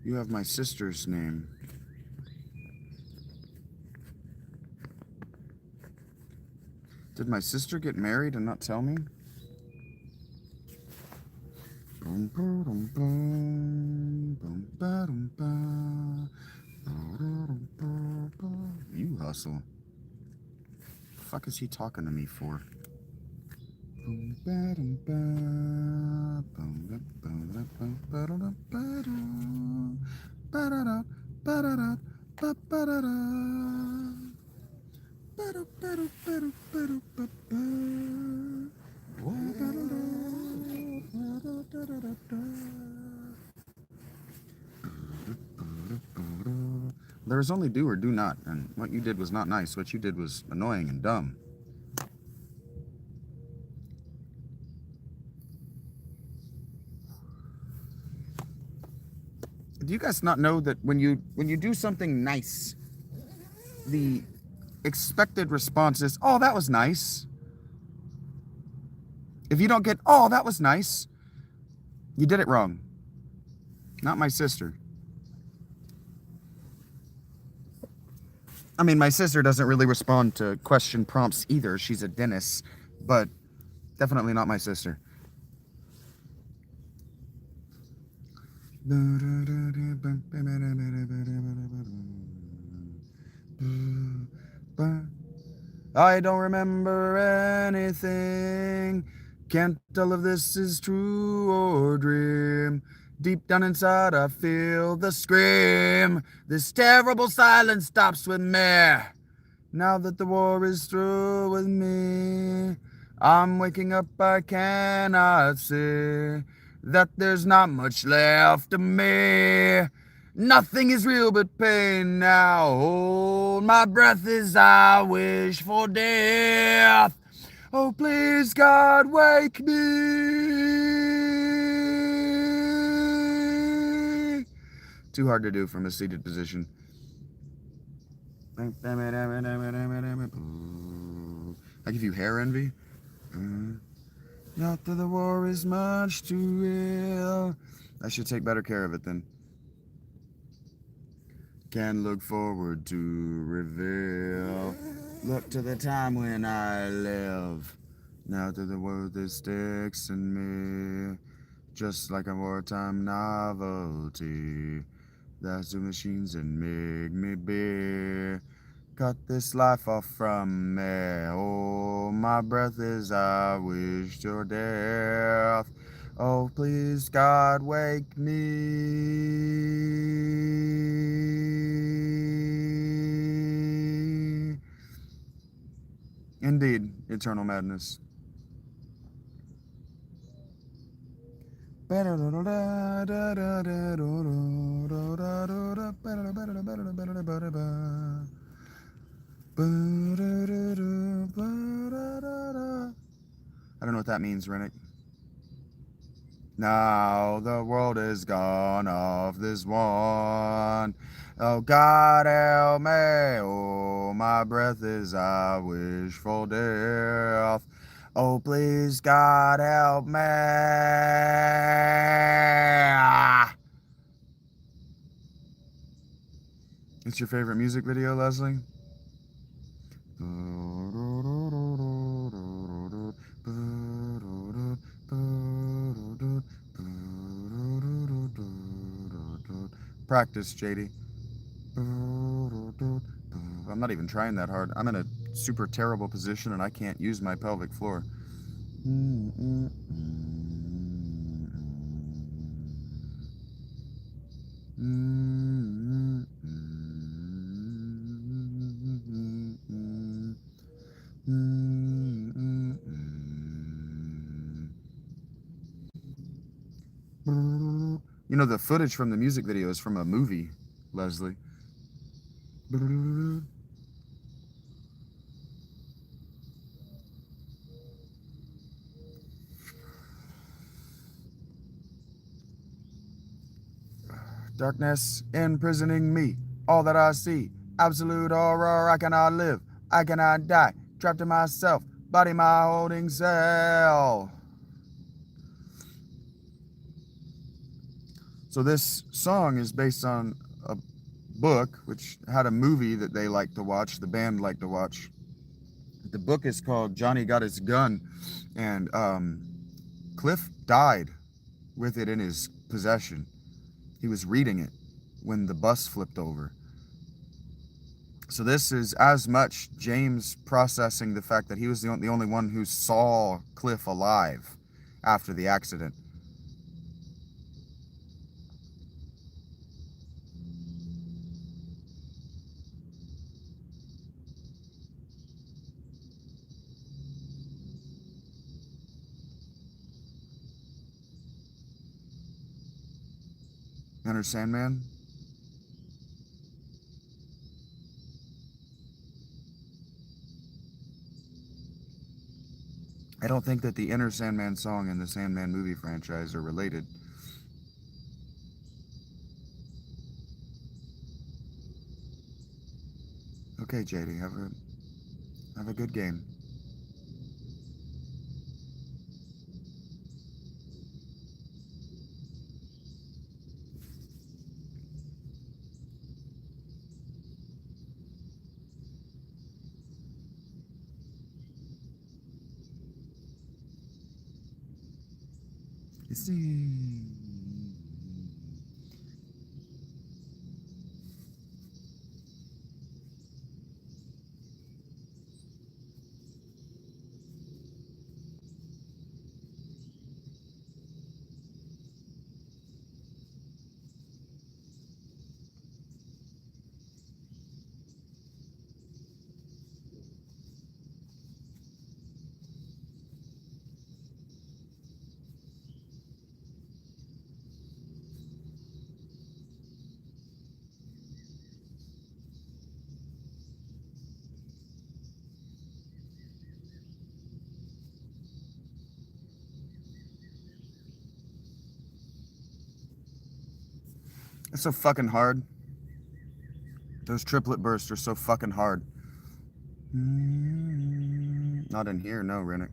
You have my sister's name. Did my sister get married and not tell me? You hustle. The fuck is he talking to me for? There is only do or do not, and what you did was not nice. What you did was annoying and dumb. Do you guys not know that when you do something nice, the expected response is, "Oh, that was nice." If you don't get, "Oh, that was nice," you did it wrong. Not my sister. I mean, my sister doesn't really respond to question prompts either. She's a dentist, but definitely not my sister. I don't remember anything. Can't tell if this is true or dream. Deep down inside, I feel the scream. This terrible silence stops with me. Now that the war is through with me, I'm waking up, I cannot see that there's not much left of me. Nothing is real but pain now. Hold my breath as I wish for death. Oh, please, God, wake me. Too hard to do from a seated position. I give you hair envy. Not that the war is much too real. I should take better care of it then. Can look forward to reveal. Look to the time when I live. Now to the world that sticks in me. Just like a wartime novelty. That's the machines that make me be. Cut this life off from me. Oh, my breath is I wish to death. Oh, please, God, wake me. Indeed, eternal madness. I don't know what that means, Rennick. Now the world is gone off this one. Oh, God help me. Oh, my breath is I wish for death. Oh, please, God help me. It's your favorite music video, Leslie? Practice, JD. I'm not even trying that hard. I'm in a super terrible position and I can't use my pelvic floor. You know, the footage from the music video is from a movie, Leslie. Darkness imprisoning me, all that I see, absolute horror, I cannot live, I cannot die, trapped in myself, body my holding cell. So this song is based on a book, which had a movie that they liked to watch, the band liked to watch. The book is called Johnny Got His Gun, and Cliff died with it in his possession. He was reading it when the bus flipped over. So this is as much James processing the fact that he was the only one who saw Cliff alive after the accident. Enter Sandman. I don't think that the Inner Sandman song and the Sandman movie franchise are related. Okay, JD, have a good game. See. It's so fucking hard. Those triplet bursts are so fucking hard. Not in here, no, Rennick.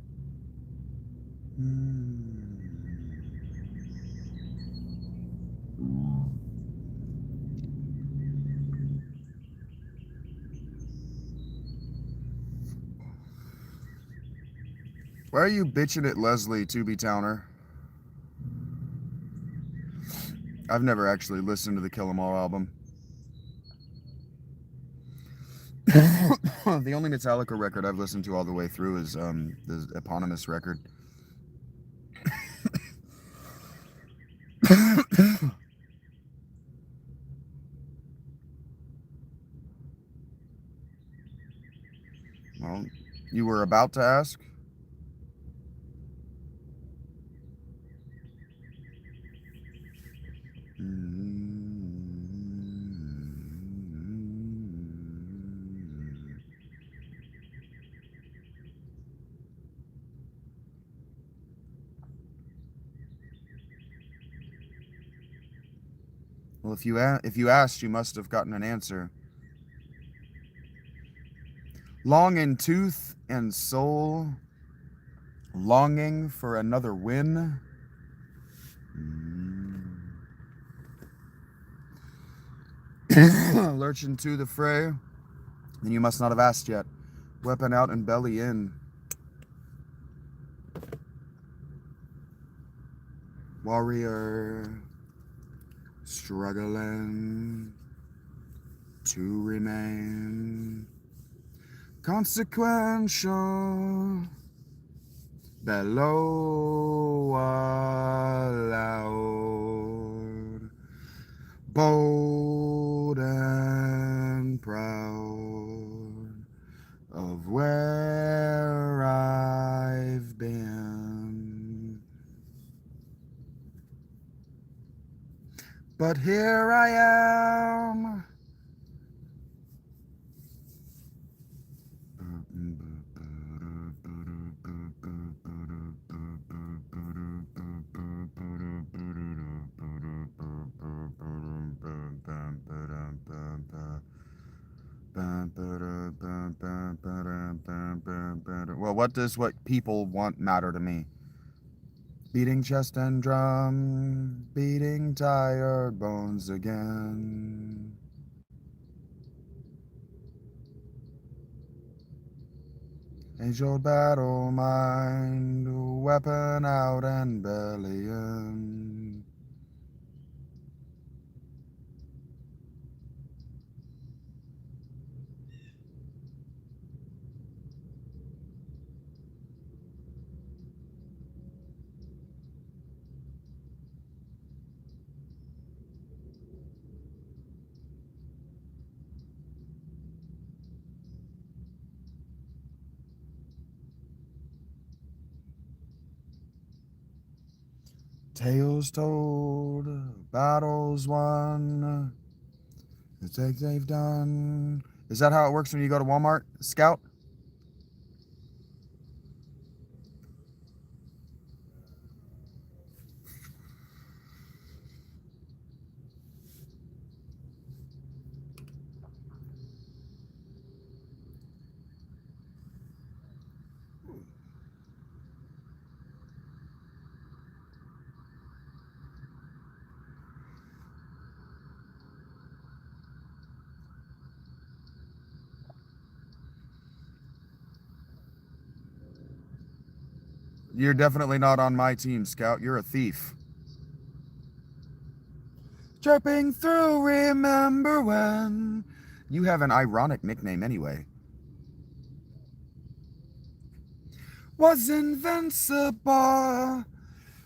Why are you bitching at Leslie, Tooby Towner? I've never actually listened to the Kill 'Em All album. The only Metallica record I've listened to all the way through is the eponymous record. Well, you were about to ask? Well, if you asked, you must have gotten an answer. Long in tooth and soul, longing for another win. Lurch into the fray, then you must not have asked yet. Weapon out and belly in. Warrior, struggling to remain consequential, bellow aloud, bold and proud of where I've been. But here I am. Well, what does what people want matter to me? Beating chest and drum, beating tired bones again. Age-old battle mind, weapon out and belly in. Tales told, battles won, the things they've done. Is that how it works when you go to Walmart, Scout? You're definitely not on my team, Scout. You're a thief. Chirping through, remember when. You have an ironic nickname anyway. Was invincible.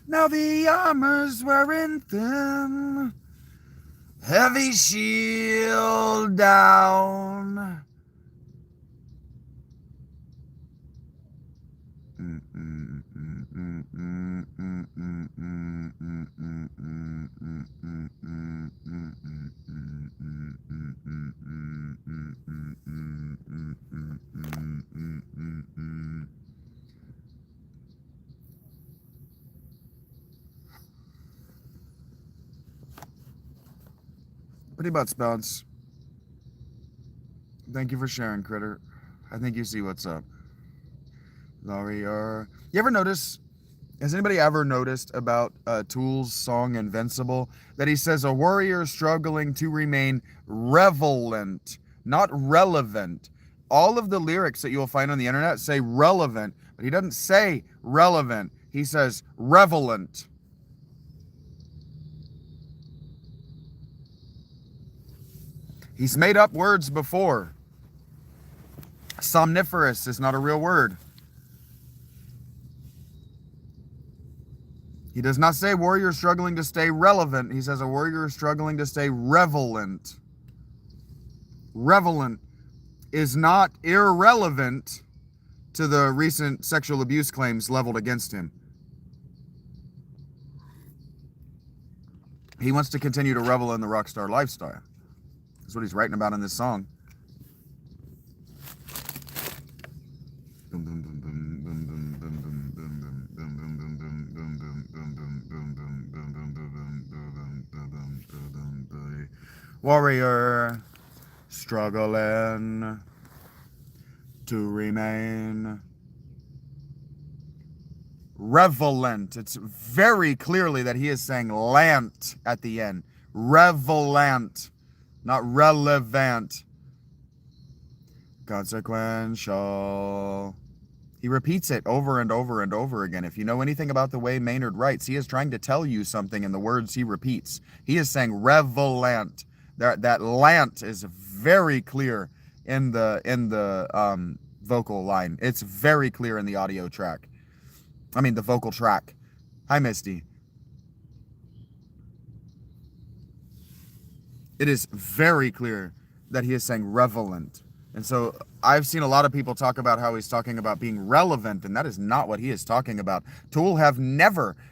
Now the armor's wearing thin. Heavy shield down. Pretty butts bounce. Thank you for sharing, Critter. I think you see what's up. Warrior. You ever notice, has anybody ever noticed about Tool's song Invincible that he says a warrior struggling to remain relevant, not relevant. All of the lyrics that you'll find on the internet say relevant, but he doesn't say relevant. He says relevant. He's made up words before. Somniferous is not a real word. He does not say warrior struggling to stay relevant. He says a warrior struggling to stay relevant. Relevant is not irrelevant to the recent sexual abuse claims leveled against him. He wants to continue to revel in the rock star lifestyle. That's what he's writing about in this song. Warrior struggling to remain relevant. It's very clearly that he is saying lant at the end. Relevant, not relevant. Consequential. He repeats it over and over and over again. If you know anything about the way Maynard writes, he is trying to tell you something in the words he repeats. He is saying relevant. That lant is very clear in the vocal line. It's very clear in the audio track. I mean the vocal track. Hi, Misty. It is very clear that he is saying relevant. And so I've seen a lot of people talk about how he's talking about being relevant, and that is not what he is talking about.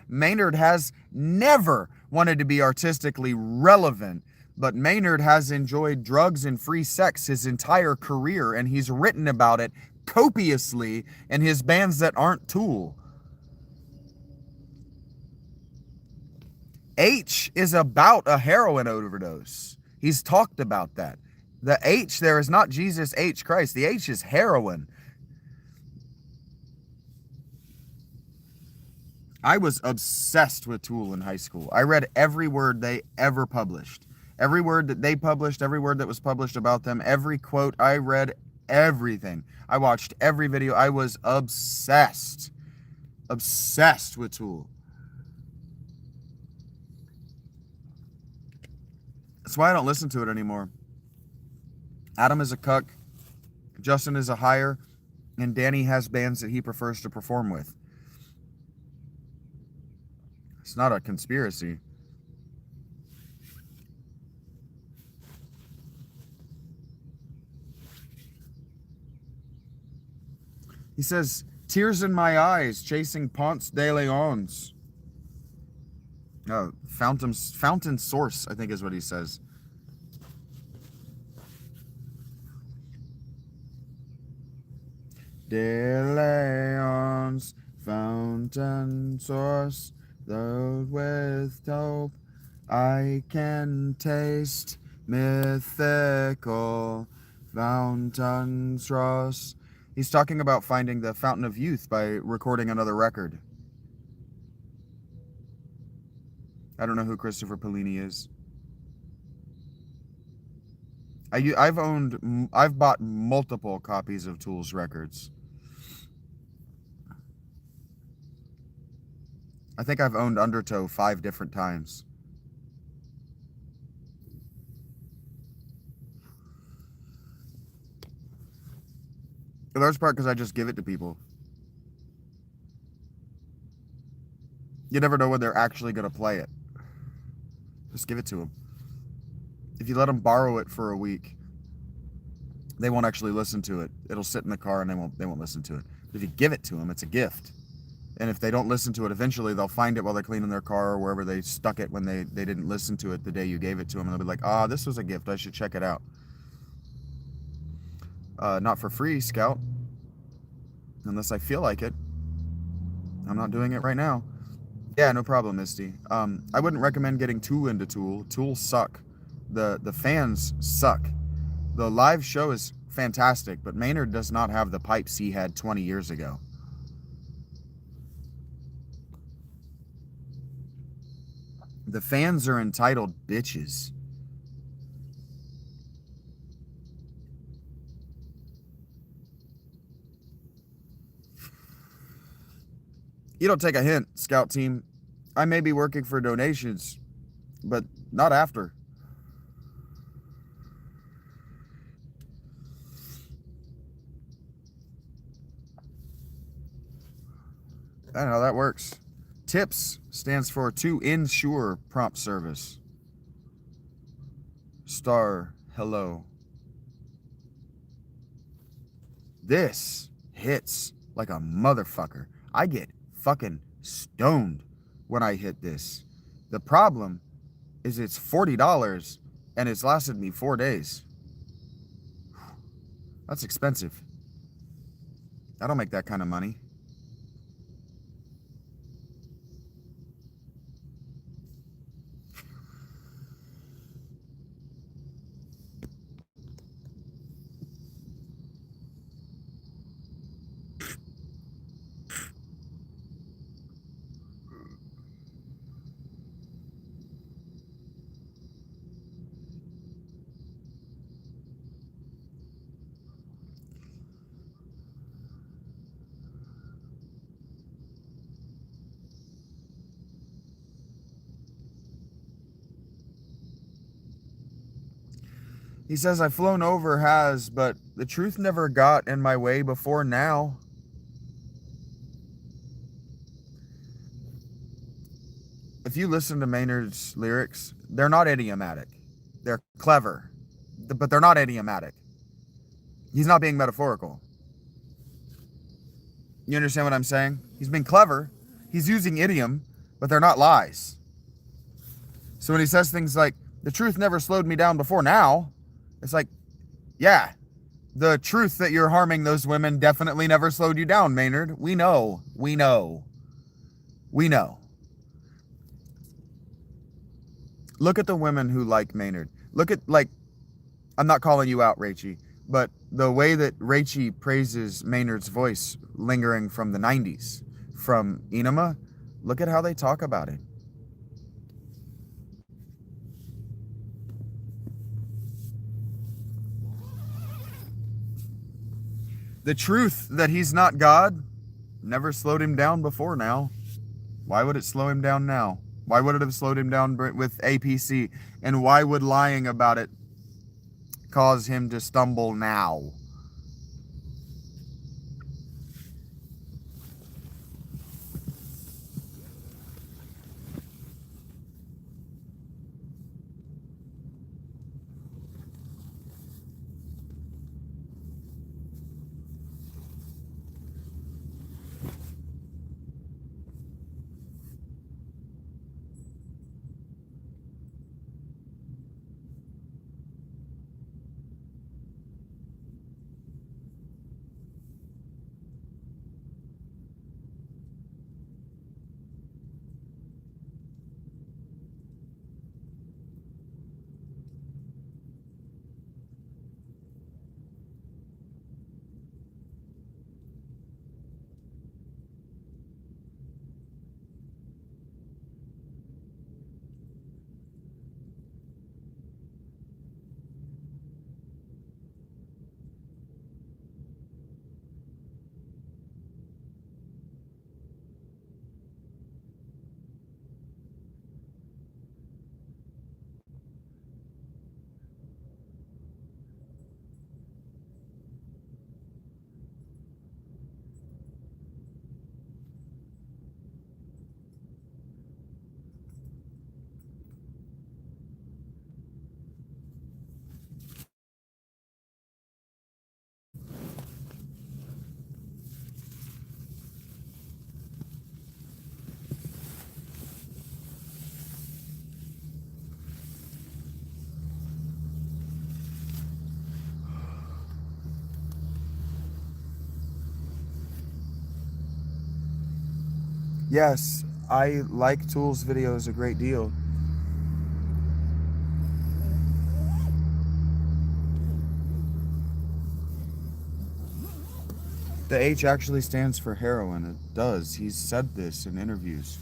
Maynard has never wanted to be artistically relevant, but Maynard has enjoyed drugs and free sex his entire career, and he's written about it copiously in his bands that aren't Tool. H is about a heroin overdose. He's talked about that. The H there is not Jesus H. Christ. The H is heroin. I was obsessed with Tool in high school. I read every word they ever published. Every word that they published, every word that was published about them, every quote, I read everything. I watched every video. I was obsessed. Obsessed with Tool. That's why I don't listen to it anymore. Adam is a cuck, Justin is a hire, and Danny has bands that he prefers to perform with. It's not a conspiracy. He says, tears in my eyes, chasing Ponce de Leon's. Fountain source, I think is what he says. De Leon's fountain source, those with hope I can taste, mythical fountain source. He's talking about finding the fountain of youth by recording another record. I don't know who Christopher Pellini is. I've bought multiple copies of Tool's records. I think I've owned Undertow 5 different times. The large part because I just give it to people. You never know when they're actually going to play it. Just give it to them. If you let them borrow it for a week, they won't actually listen to it. It'll sit in the car and they won't listen to it. But if you give it to them, it's a gift. And if they don't listen to it, eventually they'll find it while they're cleaning their car or wherever they stuck it when they didn't listen to it the day you gave it to them. And they'll be like, ah, this was a gift. I should check it out. Not for free, Scout. Unless I feel like it. I'm not doing it right now. Yeah, no problem, Misty. I wouldn't recommend getting too into Tool. Tool suck. The fans suck. The live show is fantastic, but Maynard does not have the pipes he had 20 years ago. The fans are entitled bitches. You don't take a hint, Scout Team. I may be working for donations, but not after. I don't know how that works. TIPS stands for To Ensure Prompt Service. Star, hello. This hits like a motherfucker. I get fucking stoned when I hit this. The problem is it's $40 and it's lasted me 4 days. That's expensive. I don't make that kind of money. He says, I've flown over Has, but the truth never got in my way before now. If you listen to Maynard's lyrics, they're not idiomatic. They're clever, but they're not idiomatic. He's not being metaphorical. You understand what I'm saying? He's being clever. He's using idiom, but they're not lies. So when he says things like, the truth never slowed me down before now, it's like, yeah, the truth that you're harming those women definitely never slowed you down, Maynard. We know. We know. We know. Look at the women who like Maynard. Look at, like, I'm not calling you out, Rachie, but the way that Rachie praises Maynard's voice lingering from the 90s, from Enema, look at how they talk about it. The truth that he's not God never slowed him down before now. Why would it slow him down now? Why would it have slowed him down with APC? And why would lying about it cause him to stumble now? Yes, I like Tool's videos a great deal. The H actually stands for heroin. It does. He's said this in interviews.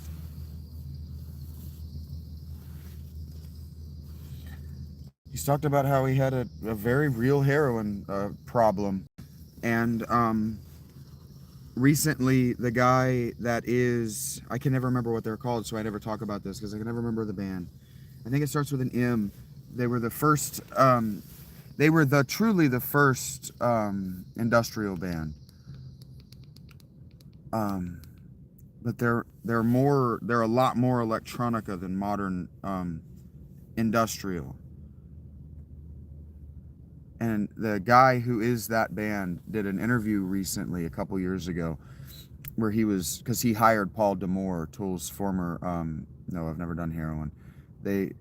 He's talked about how he had a very real heroin problem. And recently, the guy that is, I can never remember what they're called, so I never talk about this because I can never remember the band. I think it starts with an M. They were the first, they were truly the first industrial band. Um, but they're a lot more electronica than modern industrial. And the guy who is that band did an interview recently, a couple years ago, where because he hired Paul Damore, Tool's former. No, I've never done heroin. They,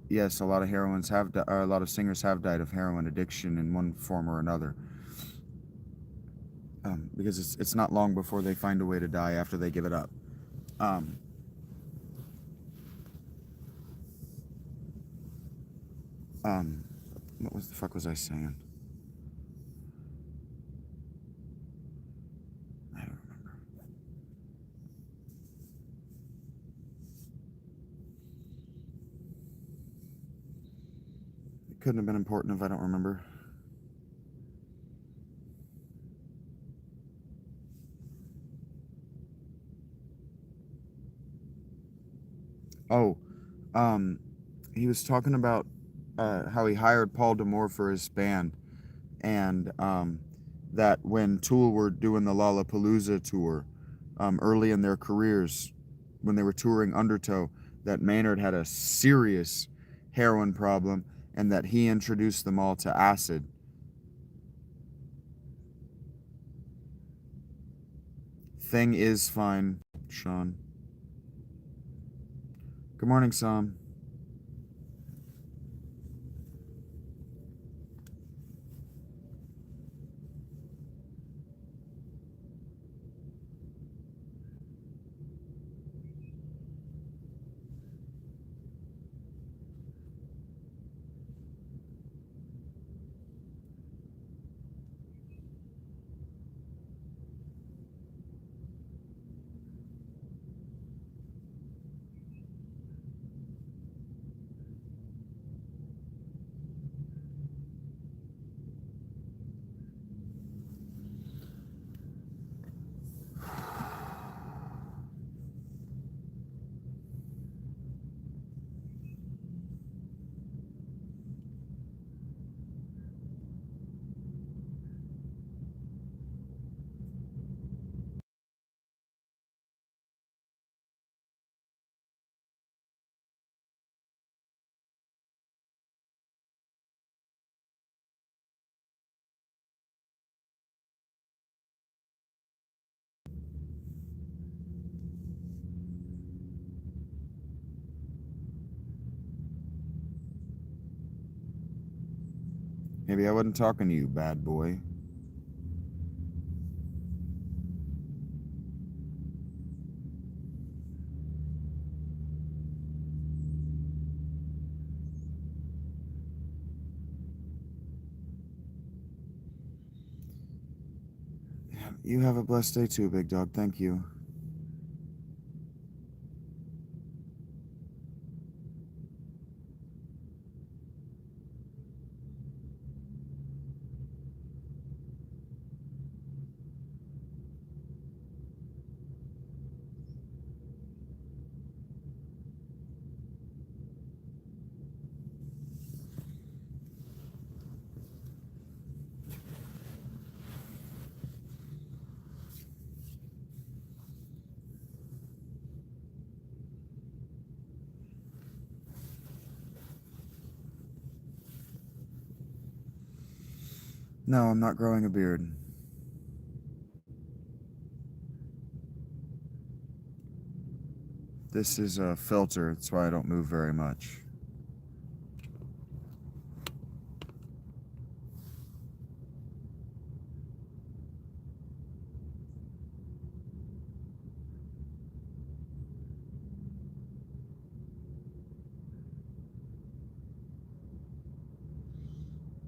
yes, a lot of a lot of singers have died of heroin addiction in one form or another. Because it's not long before they find a way to die after they give it up. Um, um, what the fuck was I saying? I don't remember. It couldn't have been important if I don't remember. Oh, um, he was talking about how he hired Paul Damore for his band, and that when Tool were doing the Lollapalooza tour early in their careers, when they were touring Undertow, that Maynard had a serious heroin problem, and that he introduced them all to acid. Thing is fine, Sean. Good morning, Sam. Maybe I wasn't talking to you, bad boy. You have a blessed day too, big dog. Thank you. No, I'm not growing a beard. This is a filter, that's why I don't move very much.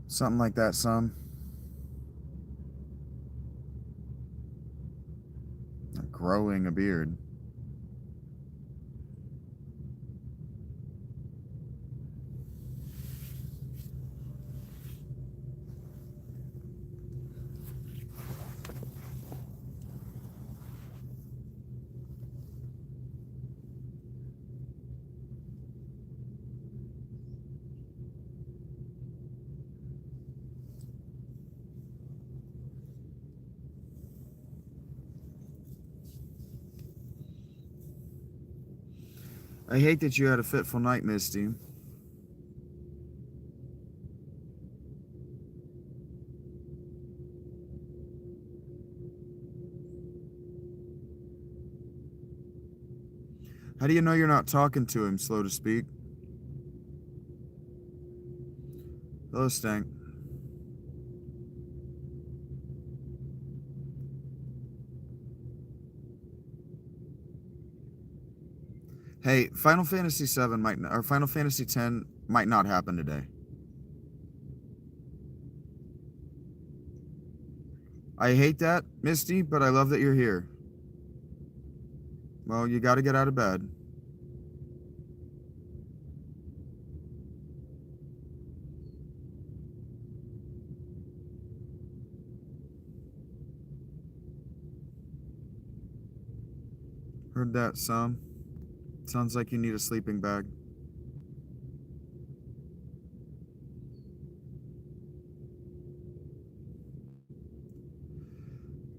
Something like that, some. Growing a beard. I hate that you had a fitful night, Misty. How do you know you're not talking to him, slow to speak? Hello, Stank. Hey, Final Fantasy VII might not, or Final Fantasy X might not happen today. I hate that, Misty, but I love that you're here. Well, you gotta get out of bed. Heard that some. Sounds like you need a sleeping bag.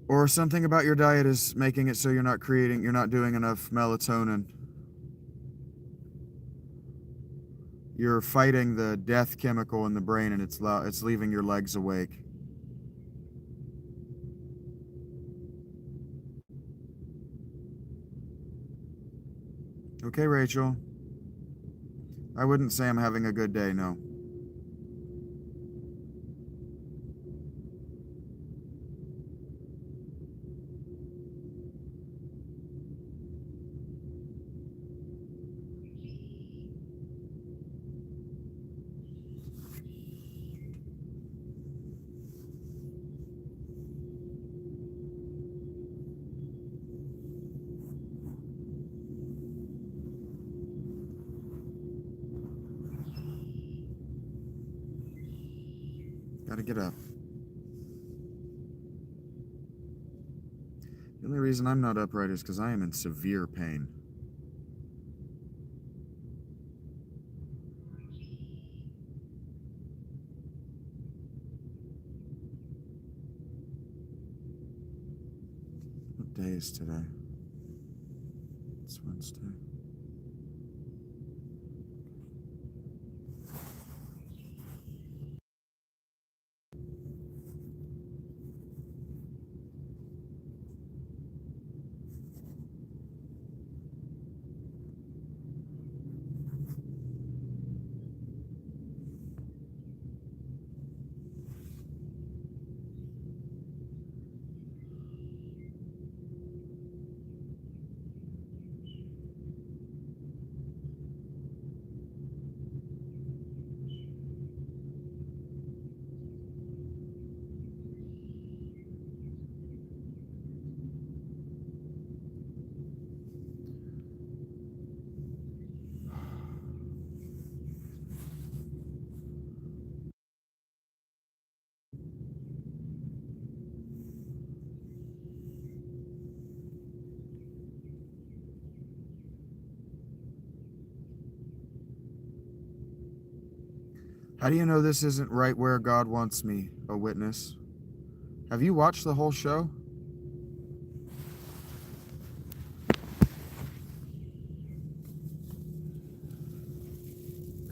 Or something about your diet is making it so you're not doing enough melatonin. You're fighting the death chemical in the brain and it's leaving your legs awake. Okay, Rachel. I wouldn't say I'm having a good day, no. Gotta get up. The only reason I'm not upright is because I am in severe pain. What day is today? It's Wednesday. How do you know this isn't right where God wants me, a witness? Have you watched the whole show?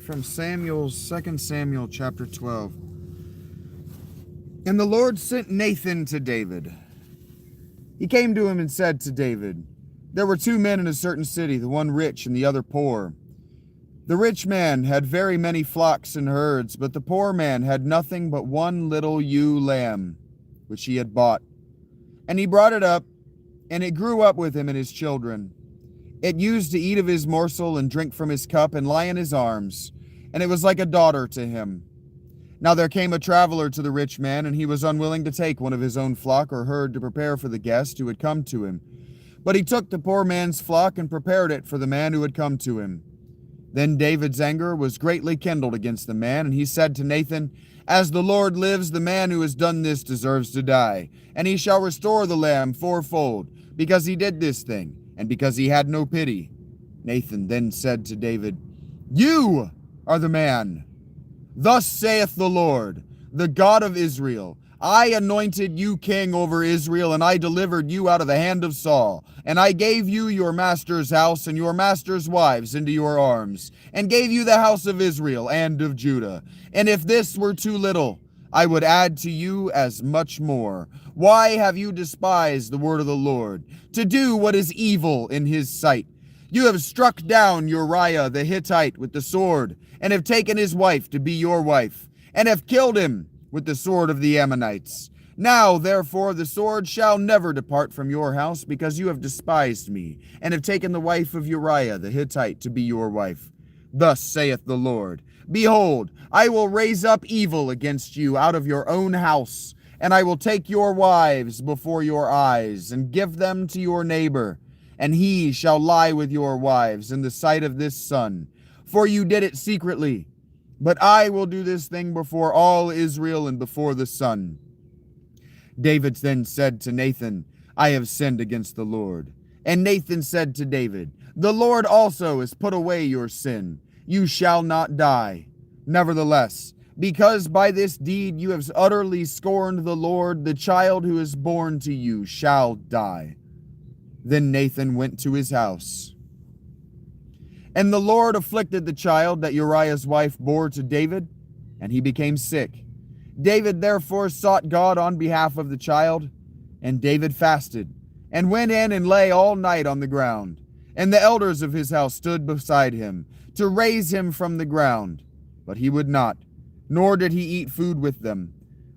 From 2 Samuel chapter 12. And the Lord sent Nathan to David. He came to him and said to David, there were two men in a certain city, the one rich and the other poor. The rich man had very many flocks and herds, but the poor man had nothing but one little ewe lamb, which he had bought. And he brought it up, and it grew up with him and his children. It used to eat of his morsel and drink from his cup and lie in his arms, and it was like a daughter to him. Now there came a traveler to the rich man, and he was unwilling to take one of his own flock or herd to prepare for the guest who had come to him. But he took the poor man's flock and prepared it for the man who had come to him. Then David's anger was greatly kindled against the man, and he said to Nathan, As the Lord lives, the man who has done this deserves to die, and he shall restore the lamb fourfold, because he did this thing, and because he had no pity. Nathan then said to David, You are the man. Thus saith the Lord, the God of Israel, I anointed you king over Israel, and I delivered you out of the hand of Saul. And I gave you your master's house and your master's wives into your arms, and gave you the house of Israel and of Judah. And if this were too little, I would add to you as much more. Why have you despised the word of the Lord, to do what is evil in his sight? You have struck down Uriah the Hittite with the sword, and have taken his wife to be your wife, and have killed him with the sword of the Ammonites. Now, therefore, the sword shall never depart from your house, because you have despised me, and have taken the wife of Uriah the Hittite to be your wife. Thus saith the Lord, Behold, I will raise up evil against you out of your own house, and I will take your wives before your eyes, and give them to your neighbor, and he shall lie with your wives in the sight of this sun. For you did it secretly, but I will do this thing before all Israel and before the sun. David then said to Nathan, I have sinned against the Lord. And Nathan said to David, The Lord also has put away your sin. You shall not die. Nevertheless, because by this deed you have utterly scorned the Lord, the child who is born to you shall die. Then Nathan went to his house. And the Lord afflicted the child that Uriah's wife bore to David, and he became sick. David therefore sought God on behalf of the child, and David fasted, and went in and lay all night on the ground. And the elders of his house stood beside him, to raise him from the ground. But he would not, nor did he eat food with them.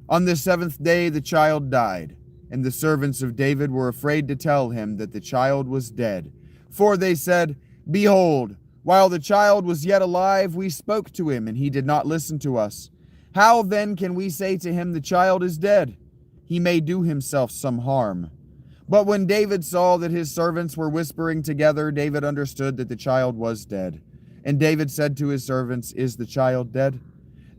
On the seventh day the child died, and the servants of David were afraid to tell him that the child was dead. For they said, Behold, while the child was yet alive, we spoke to him, and he did not listen to us. How then can we say to him, The child is dead? He may do himself some harm. But when David saw that his servants were whispering together, David understood that the child was dead. And David said to his servants, Is the child dead?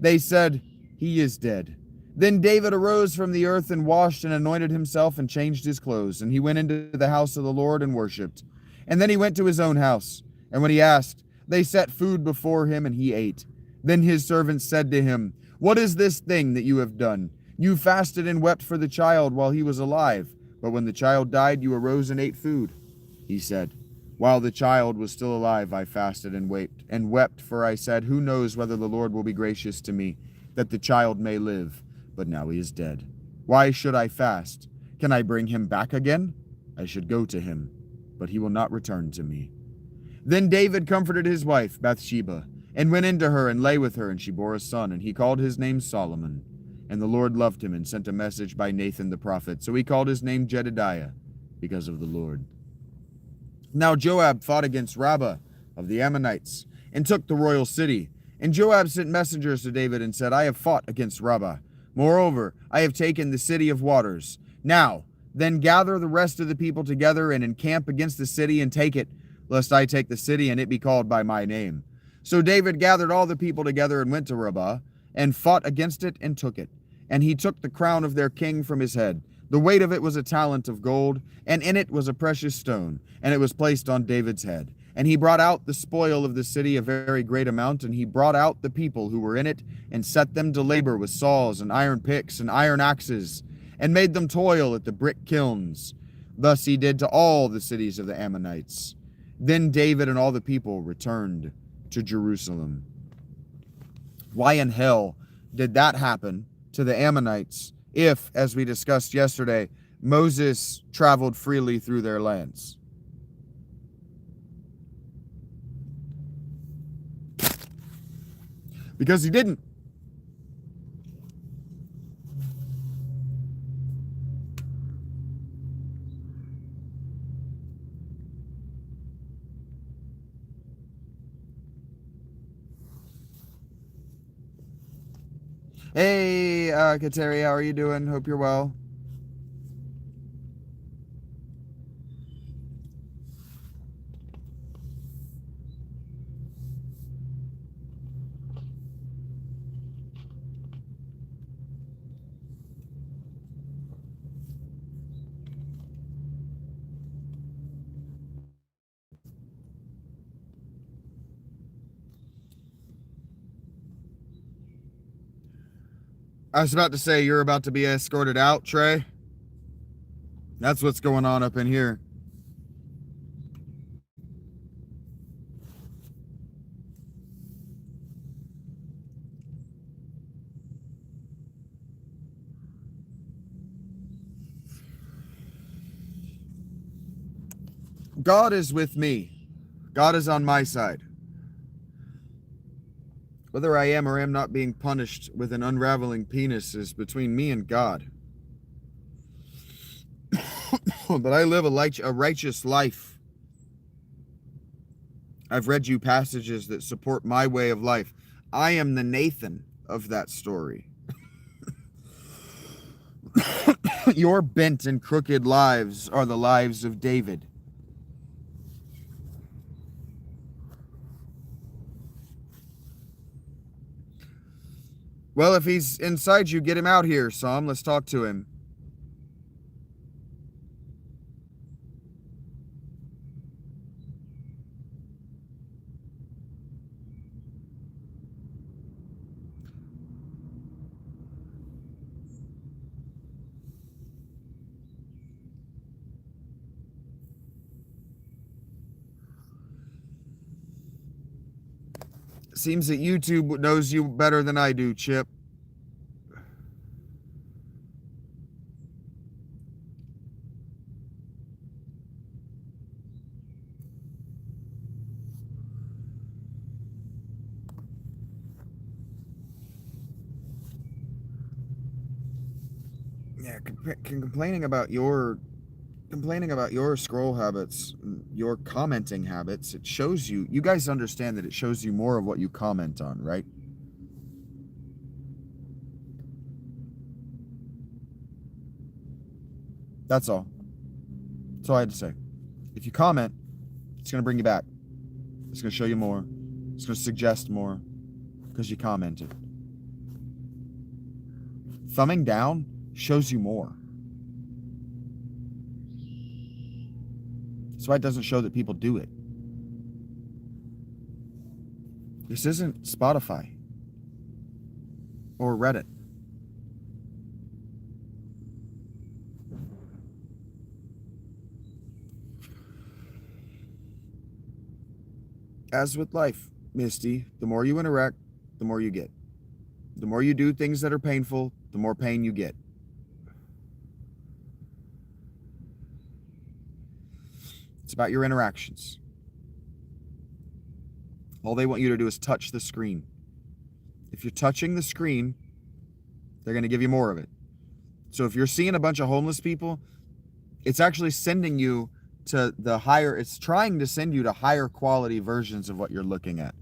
They said, He is dead. Then David arose from the earth and washed and anointed himself and changed his clothes. And he went into the house of the Lord and worshipped. And then he went to his own house. And when he asked, they set food before him, and he ate. Then his servants said to him, What is this thing that you have done? You fasted and wept for the child while he was alive, but when the child died, you arose and ate food. He said, While the child was still alive, I fasted and wept, for I said, Who knows whether the Lord will be gracious to me, that the child may live? But now he is dead. Why should I fast? Can I bring him back again? I should go to him, but he will not return to me. Then David comforted his wife, Bathsheba, and went into her and lay with her, and she bore a son, and he called his name Solomon. And the Lord loved him and sent a message by Nathan the prophet. So he called his name Jedidiah, because of the Lord. Now Joab fought against Rabbah of the Ammonites, and took the royal city. And Joab sent messengers to David and said, I have fought against Rabbah. Moreover, I have taken the city of waters. Now, then gather the rest of the people together and encamp against the city and take it, lest I take the city and it be called by my name. So David gathered all the people together and went to Rabbah, and fought against it and took it. And he took the crown of their king from his head. The weight of it was a talent of gold, and in it was a precious stone, and it was placed on David's head. And he brought out the spoil of the city, a very great amount, and he brought out the people who were in it, and set them to labor with saws and iron picks and iron axes, and made them toil at the brick kilns. Thus he did to all the cities of the Ammonites. Then David and all the people returned to Jerusalem. Why in hell did that happen to the Ammonites if, as we discussed yesterday, Moses traveled freely through their lands? Because he didn't. Hey, Kateri, how are you doing? Hope you're well. I was about to say, you're about to be escorted out, Trey. That's what's going on up in here. God is with me. God is on my side. Whether I am or am not being punished with an unraveling penis is between me and God. But I live a righteous life. I've read you passages that support my way of life. I am the Nathan of that story. Your bent and crooked lives are the lives of David. Well, if he's inside you, get him out here, Psalm. Let's talk to him. Seems that YouTube knows you better than I do, Chip. Yeah, complaining about your scroll habits, your commenting habits, it shows you guys understand that it shows you more of what you comment on, right? That's all. That's all I had to say. If you comment, it's going to bring you back. It's going to show you more. It's going to suggest more because you commented. Thumbing down shows you more. That's why it doesn't show that people do it. This isn't Spotify or Reddit. As with life, Misty, the more you interact, the more you get. The more you do things that are painful, the more pain you get. It's about your interactions. All they want you to do is touch the screen. If you're touching the screen, they're going to give you more of it. So if you're seeing a bunch of homeless people, it's actually sending you to it's trying to send you to higher quality versions of what you're looking at.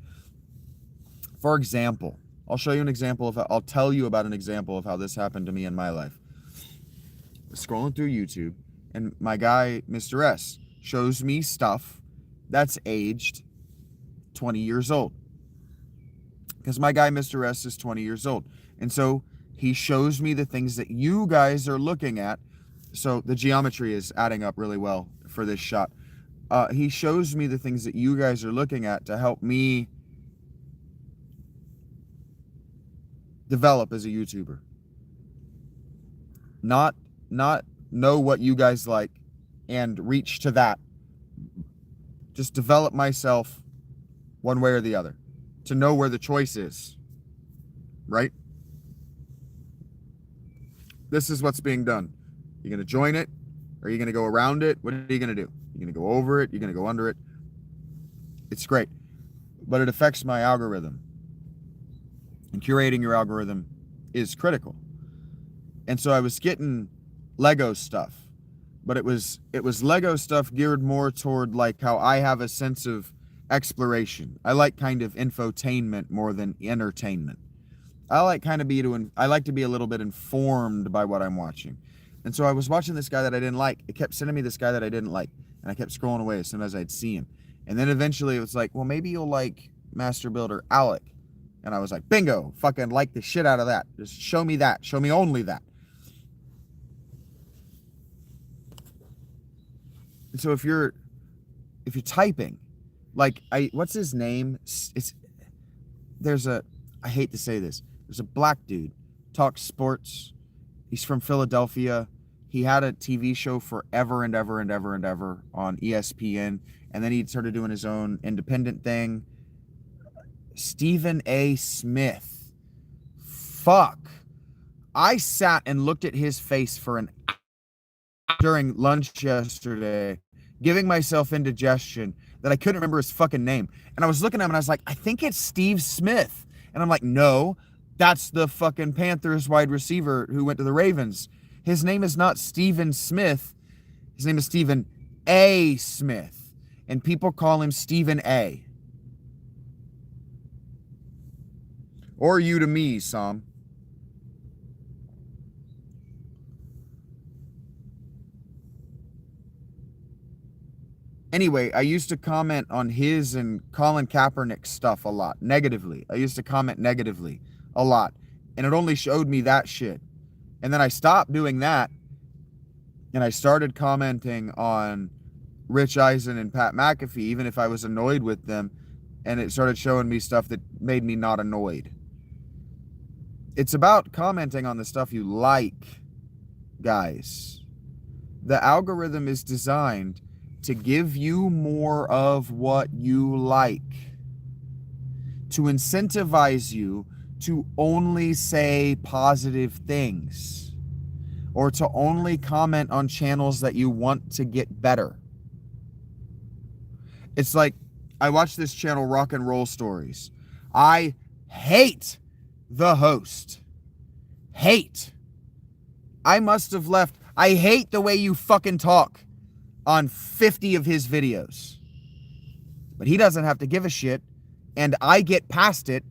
For example, I'll tell you about an example of how this happened to me in my life. I was scrolling through YouTube, and my guy, Mr. S, shows me stuff that's aged 20 years old. Because my guy, Mr. S, is 20 years old. And so he shows me the things that you guys are looking at. So the geometry is adding up really well for this shot. He shows me the things that you guys are looking at to help me develop as a YouTuber. Not know what you guys like and reach to that. Just develop myself one way or the other to know where the choice is. Right? This is what's being done. You're going to join it, or are you going to go around it? What are you going to do? You're going to go over it? You're going to go under it? It's great. But it affects my algorithm. And curating your algorithm is critical. And so I was getting Lego stuff. But it was Lego stuff geared more toward like how I have a sense of exploration. I like kind of infotainment more than entertainment. I like to be a little bit informed by what I'm watching. And so I was watching this guy that I didn't like. It kept sending me this guy that I didn't like. And I kept scrolling away as soon as I'd see him. And then eventually it was like, well, maybe you'll like Master Builder Alec. And I was like, bingo, fucking like the shit out of that. Just show me that. Show me only that. And so if you're typing, like what's his name? I hate to say this. There's a black dude, talks sports. He's from Philadelphia. He had a TV show forever and ever and ever and ever on ESPN. And then he started doing his own independent thing. Stephen A. Smith. Fuck. I sat and looked at his face for an hour during lunch yesterday, giving myself indigestion that I couldn't remember his fucking name. And I was looking at him and I was like, I think it's Steve Smith. And I'm like, no, that's the fucking Panthers wide receiver who went to the Ravens. His name is not Stephen Smith. His name is Stephen A. Smith. And people call him Stephen A. Or you to me, Sam. Anyway, I used to comment on his and Colin Kaepernick's stuff a lot, negatively. I used to comment negatively a lot. And it only showed me that shit. And then I stopped doing that. And I started commenting on Rich Eisen and Pat McAfee, even if I was annoyed with them. And it started showing me stuff that made me not annoyed. It's about commenting on the stuff you like, guys. The algorithm is designed to give you more of what you like, to incentivize you to only say positive things, or to only comment on channels that you want to get better. It's like, I watch this channel, Rock and Roll Stories. I hate the host. Hate. I must have left. I hate the way you fucking talk on 50 of his videos. But he doesn't have to give a shit, and I get past it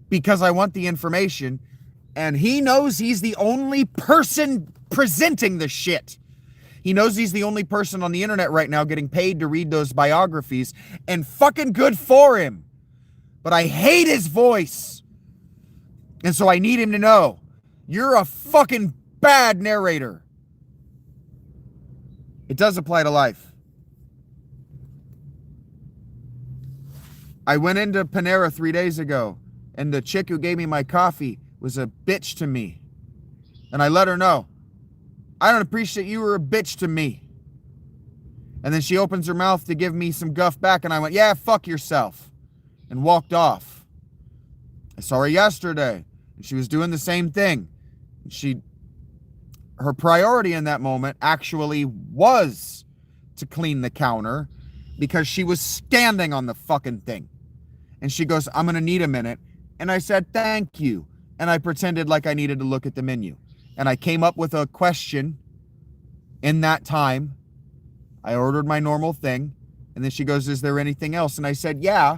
because I want the information, and he knows he's the only person presenting the shit. He knows he's the only person on the internet right now getting paid to read those biographies, and fucking good for him. But I hate his voice. And so I need him to know, you're a fucking bad narrator. It does apply to life. I went into Panera 3 days ago, and the chick who gave me my coffee was a bitch to me. And I let her know, I don't appreciate you were a bitch to me. And then she opens her mouth to give me some guff back, and I went, yeah, fuck yourself, and walked off. I saw her yesterday, and she was doing the same thing. Her priority in that moment actually was to clean the counter because she was standing on the fucking thing. And she goes, I'm going to need a minute. And I said, thank you. And I pretended like I needed to look at the menu. And I came up with a question in that time. I ordered my normal thing. And then she goes, is there anything else? And I said, yeah,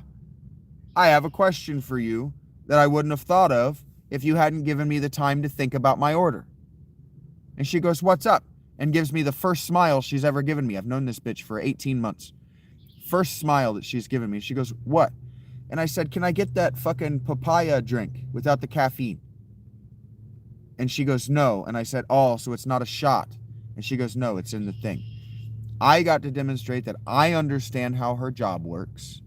I have a question for you that I wouldn't have thought of if you hadn't given me the time to think about my order. And she goes, what's up? And gives me the first smile she's ever given me. I've known this bitch for 18 months. First smile that she's given me. She goes, what? And I said, can I get that fucking papaya drink without the caffeine? And she goes, no. And I said, oh, so it's not a shot. And she goes, no, it's in the thing. I got to demonstrate that I understand how her job works.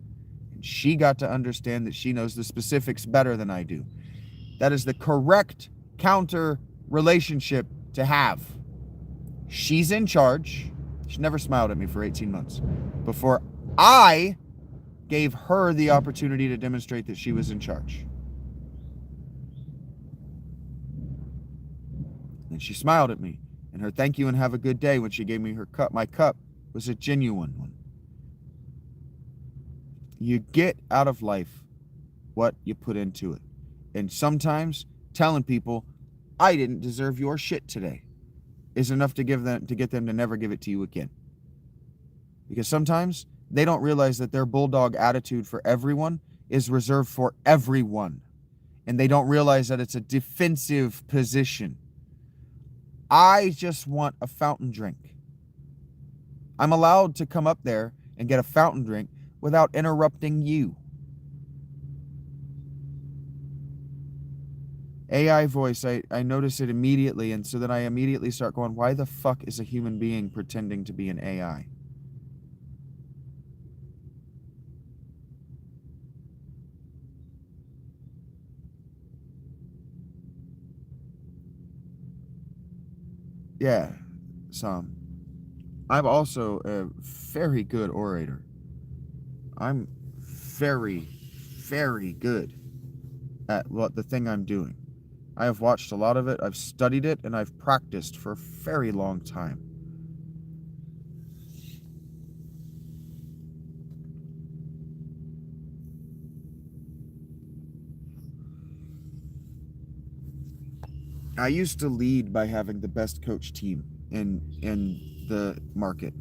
And she got to understand that she knows the specifics better than I do. That is the correct counter relationship to have. She's in charge. She never smiled at me for 18 months before I gave her the opportunity to demonstrate that she was in charge. And she smiled at me, and her thank you and have a good day when she gave me her cup, my cup, was a genuine one. You get out of life what you put into it. And sometimes telling people, I didn't deserve your shit today, is enough to get them to never give it to you again. Because sometimes they don't realize that their bulldog attitude for everyone is reserved for everyone. and they don't realize that it's a defensive position. I just want a fountain drink. I'm allowed to come up there and get a fountain drink without interrupting you. AI voice, I notice it immediately, and so then I immediately start going, why the fuck is a human being pretending to be an AI? Yeah, some. I'm also a very good orator. I'm very, very good at what the thing I'm doing. I have watched a lot of it, I've studied it, and I've practiced for a very long time. I used to lead by having the best coach team in the market.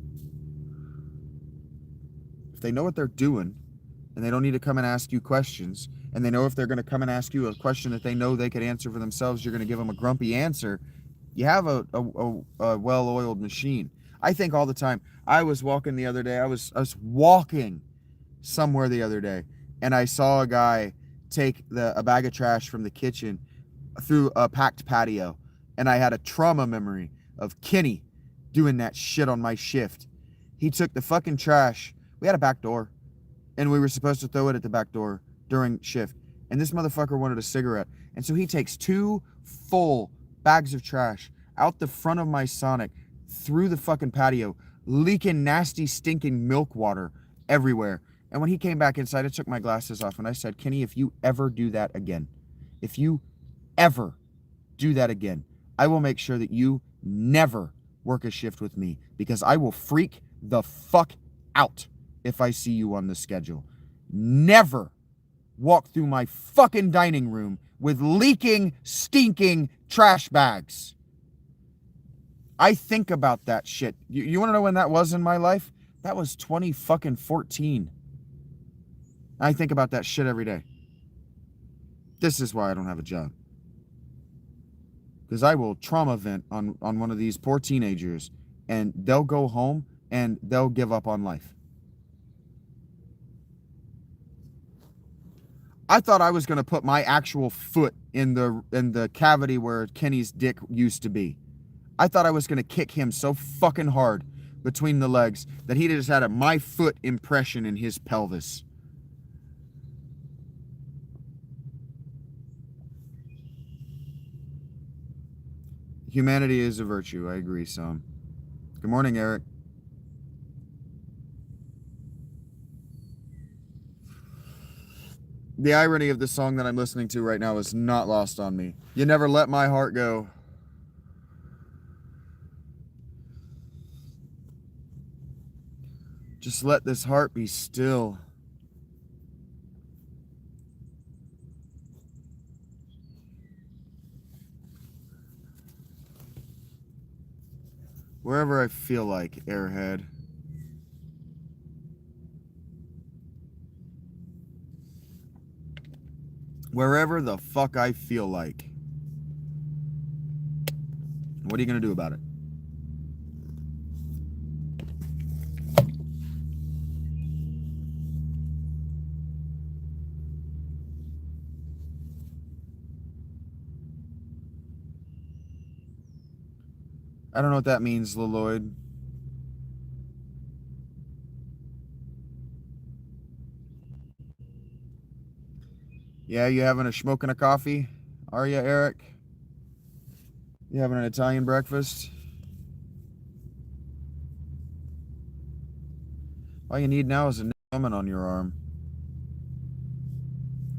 If they know what they're doing, and they don't need to come and ask you questions, and they know if they're going to come and ask you a question that they know they could answer for themselves, you're going to give them a grumpy answer, you have a well-oiled machine. I think all the time. I was walking the other day, I was walking somewhere the other day, and I saw a guy take a bag of trash from the kitchen through a packed patio, and I had a trauma memory of Kenny doing that shit on my shift. He took the fucking trash. We had a back door, and we were supposed to throw it at the back door during shift, and this motherfucker wanted a cigarette, and so he takes 2 full bags of trash out the front of my Sonic through the fucking patio, leaking nasty stinking milk water everywhere. And when he came back inside, I took my glasses off and I said, Kenny, if you ever do that again, if you ever do that again, I will make sure that you never work a shift with me, because I will freak the fuck out if I see you on the schedule. Never walk through my fucking dining room with leaking, stinking trash bags. I think about that shit. You want to know when that was in my life? That was 2014. I think about that shit every day. This is why I don't have a job. Because I will trauma vent on one of these poor teenagers, and they'll go home and they'll give up on life. I thought I was going to put my actual foot in the cavity where Kenny's dick used to be. I thought I was going to kick him so fucking hard between the legs that he just had a my foot impression in his pelvis. Humanity is a virtue. I agree, Sam. Good morning, Eric. The irony of the song that I'm listening to right now is not lost on me. You never let my heart go. Just let this heart be still. Wherever I feel like, airhead. Wherever the fuck I feel like. What are you going to do about it? I don't know what that means, Lloyd. Yeah, you having a smoking a coffee? Are you, Eric? You having an Italian breakfast? All you need now is a numbing on your arm.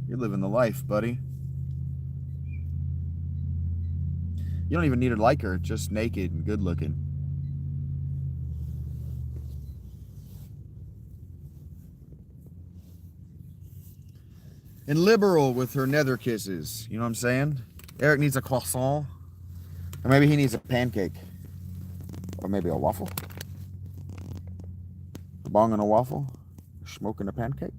You're living the life, buddy. You don't even need a liker, just naked and good looking. And liberal with her nether kisses. You know what I'm saying? Eric needs a croissant. Or maybe he needs a pancake. Or maybe a waffle. A bong and a waffle. Smoking a pancake.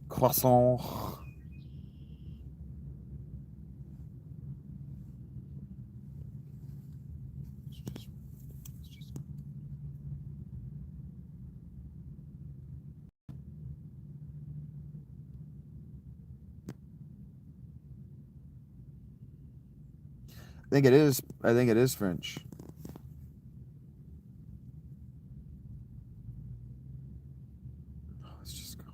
Croissant. I think it is. I think it is French. Oh, it's just gone.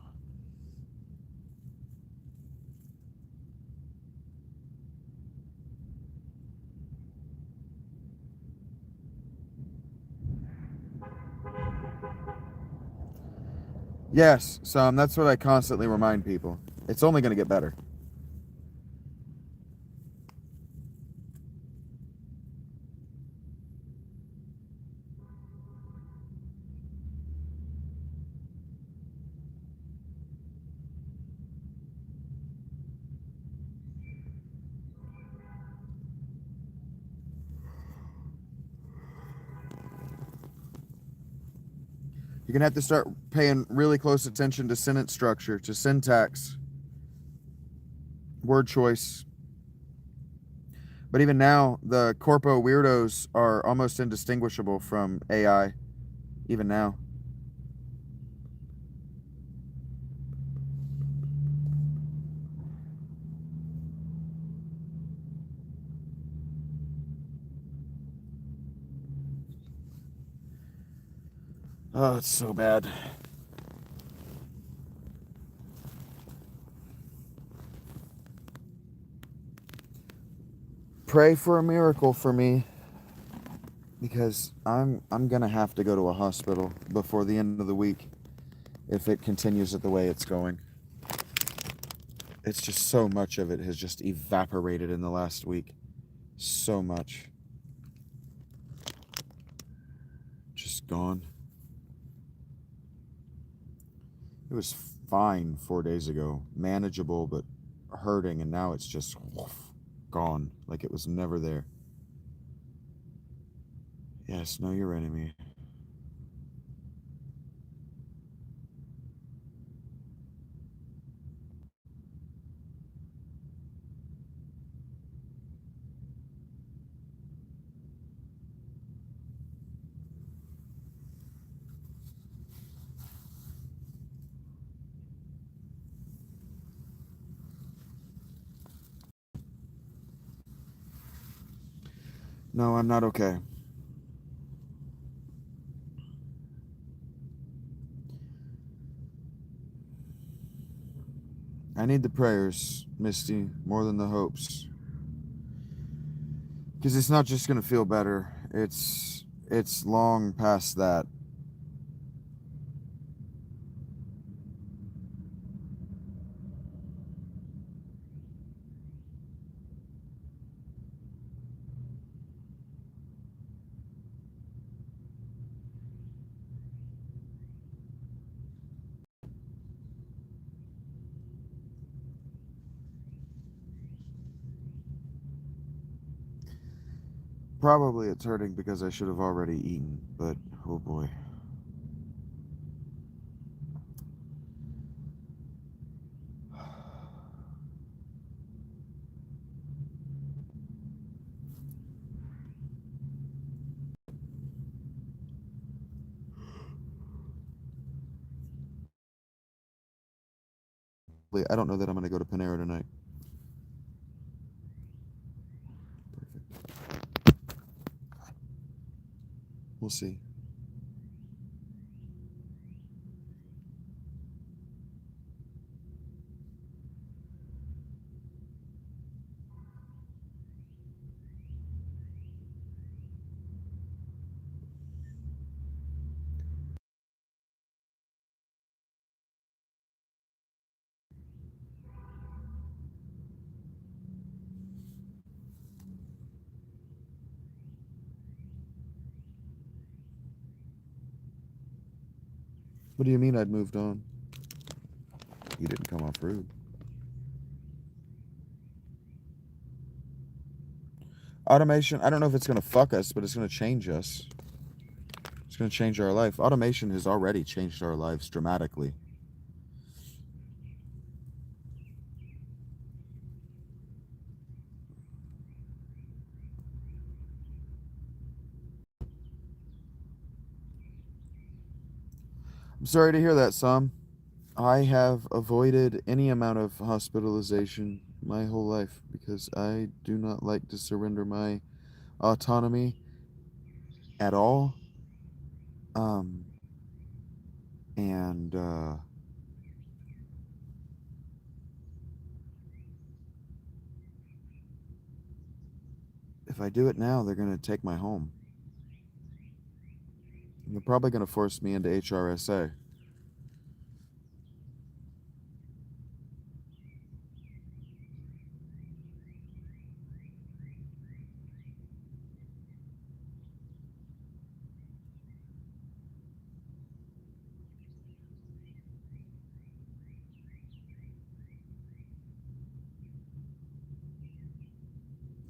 Yes, that's what I constantly remind people. It's only going to get better. You're going to have to start paying really close attention to sentence structure, to syntax, word choice. But even now, the corpo weirdos are almost indistinguishable from AI, even now. Oh, it's so bad. Pray for a miracle for me, because I'm gonna have to go to a hospital before the end of the week if it continues at the way it's going. It's just so much of it has just evaporated in the last week. So much. Just gone. It was fine 4 days ago, manageable but hurting, and now it's just gone, like it was never there. Yes, know your enemy. No, I'm not okay. I need the prayers, Misty, more than the hopes. Because it's not just gonna feel better. It's long past that. Probably it's hurting because I should have already eaten, but oh boy. I don't know that I'm gonna go to Panera tonight. Perfect. We'll see. What do you mean I'd moved on? You didn't come off rude. Automation, I don't know if it's gonna fuck us, but it's gonna change us. It's gonna change our life. Automation has already changed our lives dramatically. I'm sorry to hear that, Sam. I have avoided any amount of hospitalization my whole life because I do not like to surrender my autonomy at all. Um, and if I do it now, they're going to take my home. And they're probably going to force me into HRSA.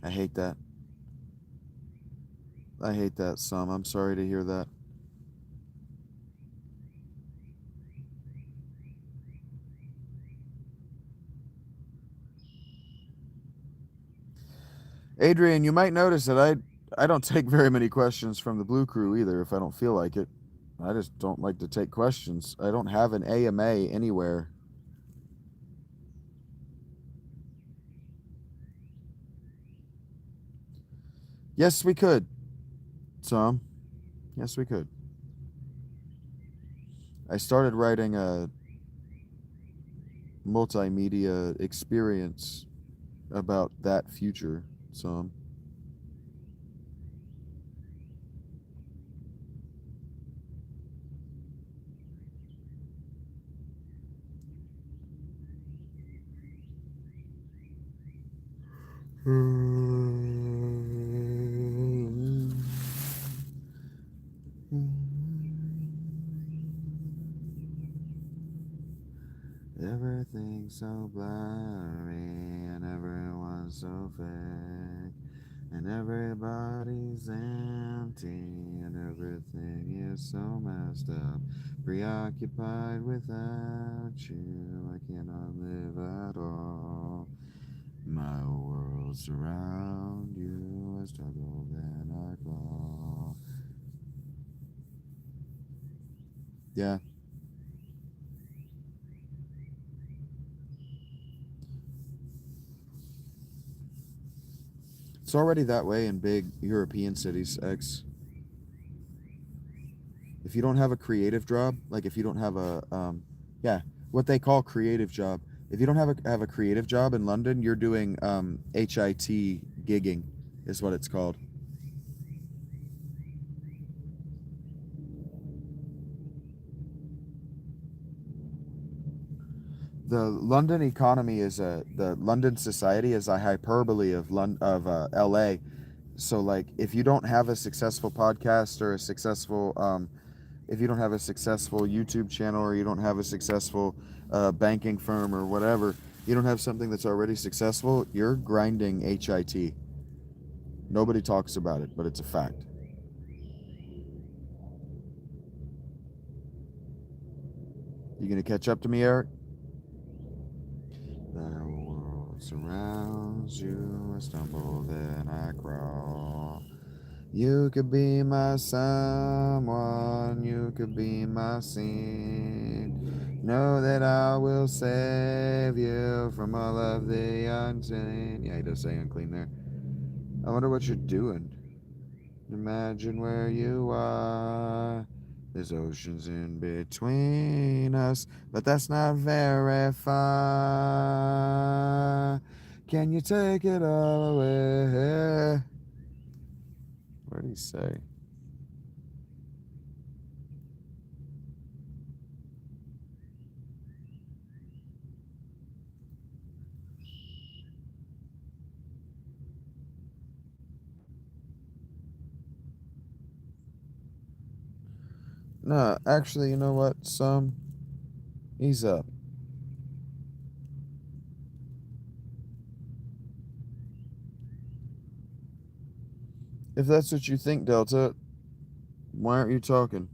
I hate that. I hate that, Sam. I'm sorry to hear that. Adrian, you might notice that I don't take very many questions from the Blue Crew either if I don't feel like it. I just don't like to take questions. I don't have an AMA anywhere. Yes, we could, Sam. Yes, we could. I started writing a multimedia experience about that future, Sam. Everything's so blurry and everyone's so fake and everybody's empty and everything is so messed up. Preoccupied without you, I cannot live at all. My world's around you, I struggle then I crawl. Yeah. It's already that way in big European cities, X. If you don't have a creative job, like if you don't have a, yeah, what they call creative job. If you don't have a creative job in London, you're doing HIT gigging, is what it's called. The London economy is the London society is a hyperbole of LA. So like, if you don't have a successful podcast or a successful if you don't have a successful YouTube channel or you don't have a successful banking firm or whatever, you don't have something that's already successful, you're grinding HIT. Nobody talks about it, but it's a fact. You gonna catch up to me, Eric? The world surrounds you, I stumble, then I crawl. You could be my someone, you could be my scene. Know that I will save you from all of the unseen. Yeah, he does say unclean there. I wonder what you're doing. Imagine where you are. There's oceans in between us, but that's not very far. Can you take it all away? What did he say? No, actually, you know what, Some? He's up. If that's what you think, Delta, why aren't you talking?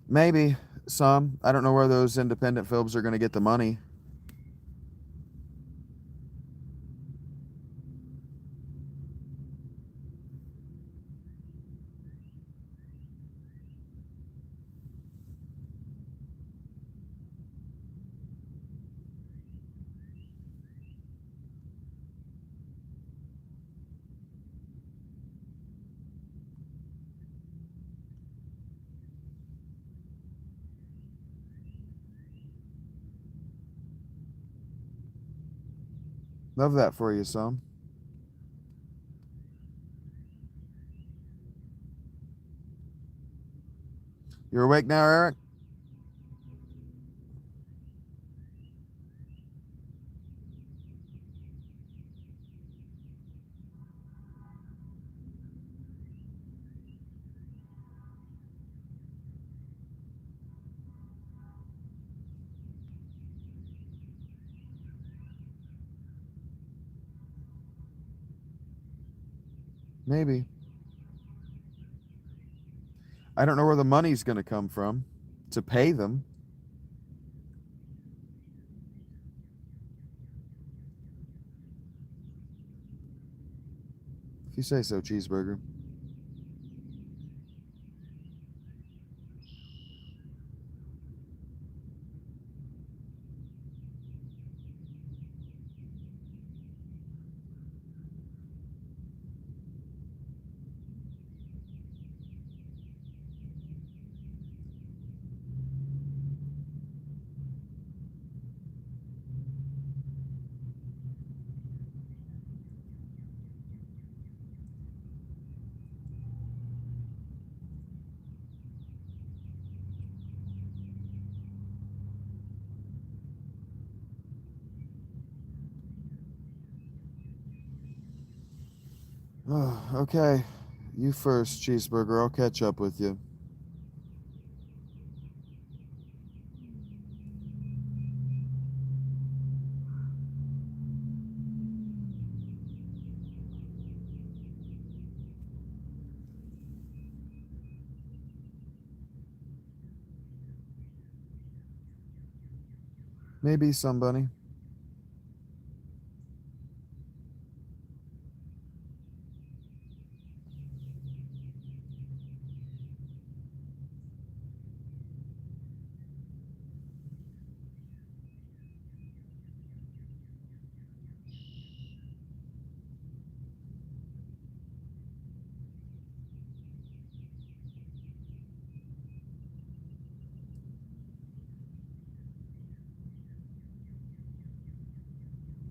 Maybe some. I don't know where those independent films are going to get the money. Love that for you, some. You're awake now, Eric? Maybe. I don't know where the money's going to come from to pay them. If you say so, cheeseburger. Oh, okay. You first, cheeseburger. I'll catch up with you. Maybe somebody.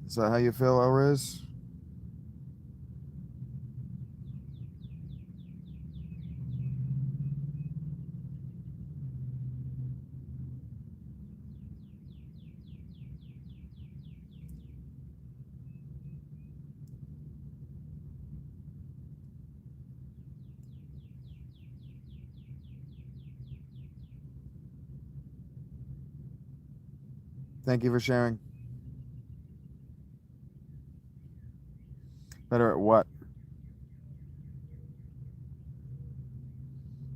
Is that how you feel, Elriz? Thank you for sharing. Better at what?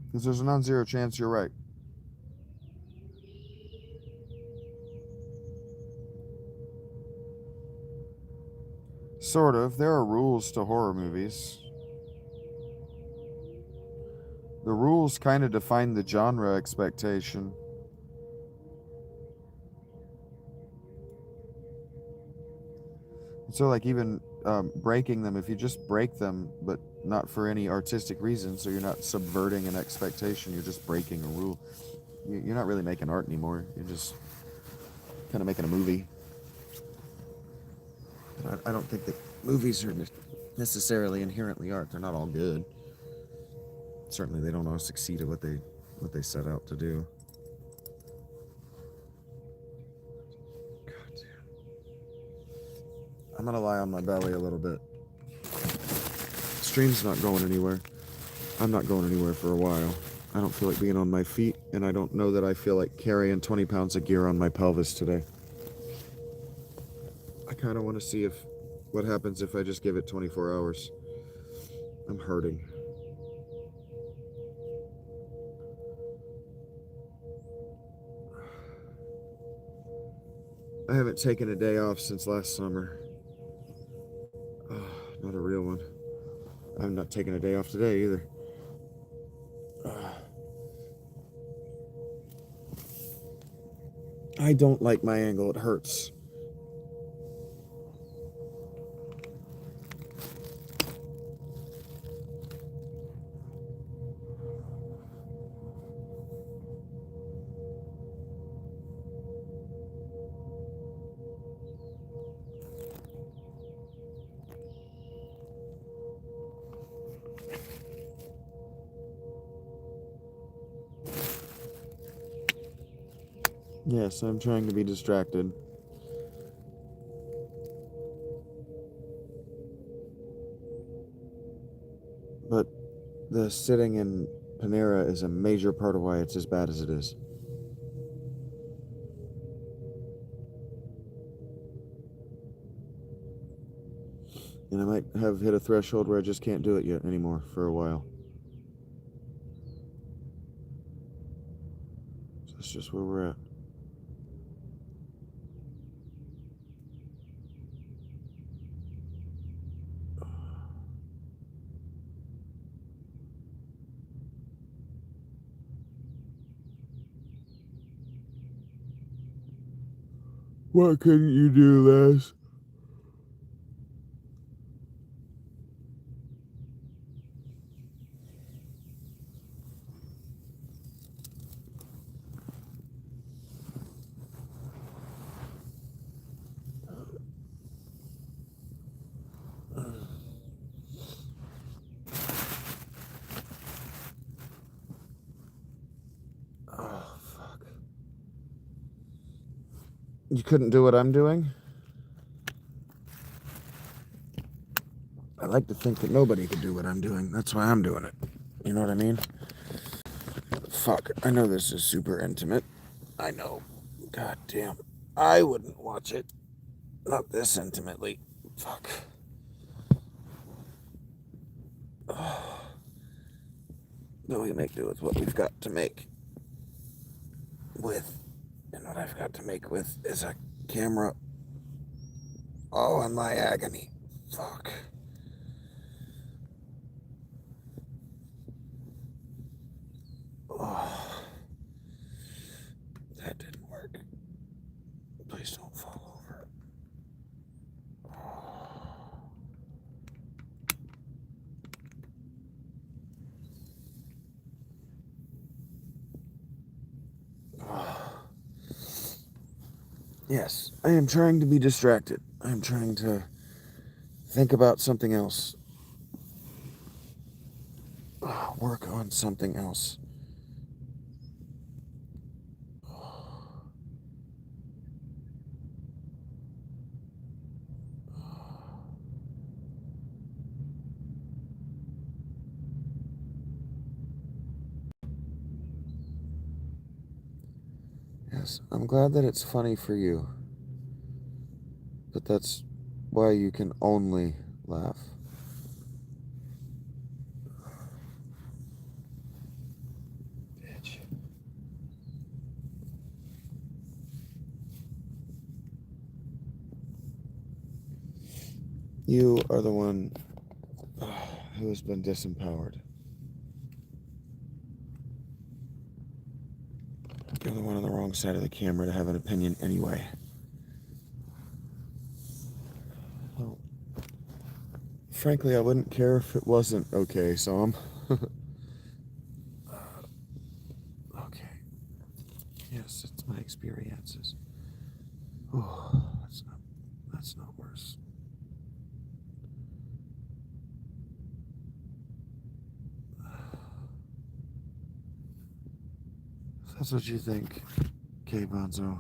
Because there's a non-zero chance you're right. Sort of. There are rules to horror movies. The rules kind of define the genre expectation. So, like, even breaking them, if you just break them, but not for any artistic reason, so you're not subverting an expectation, you're just breaking a rule. You're not really making art anymore. You're just kind of making a movie. But I don't think that movies are necessarily inherently art. They're not all good. Certainly, they don't all succeed at what they set out to do. God damn. I'm gonna lie on my belly a little bit. Stream's not going anywhere. I'm not going anywhere for a while. I don't feel like being on my feet, and I don't know that I feel like carrying 20 pounds of gear on my pelvis today. I kind of want to see what happens if I just give it 24 hours. I'm hurting. I haven't taken a day off since last summer. Not a real one. I'm not taking a day off today either. I don't like my angle. It hurts. Yes, I'm trying to be distracted. But the sitting in Panera is a major part of why it's as bad as it is. And I might have hit a threshold where I just can't do it yet anymore for a while. So that's just where we're at. Why couldn't you do this? Oh, fuck. You couldn't do what I'm doing? I like to think that nobody could do what I'm doing. That's why I'm doing it. You know what I mean? Fuck. I know this is super intimate. I know. God damn. I wouldn't watch it. Not this intimately. Fuck. But we make do with what we've got to make with. And what I've got to make with is a camera. Oh, and my agony. Fuck. Oh, that didn't work. Please don't fall over. Oh. Yes, I am trying to be distracted. I'm trying to think about something else. Work on something else. Yes, I'm glad that it's funny for you. But that's why you can only laugh. Bitch. You are the one who has been disempowered. You're the one on the wrong side of the camera to have an opinion anyway. Well, frankly, I wouldn't care if it wasn't okay, Sam. Okay. Yes, it's my experiences. Oh, that's not worse. If that's what you think, K Bonzo.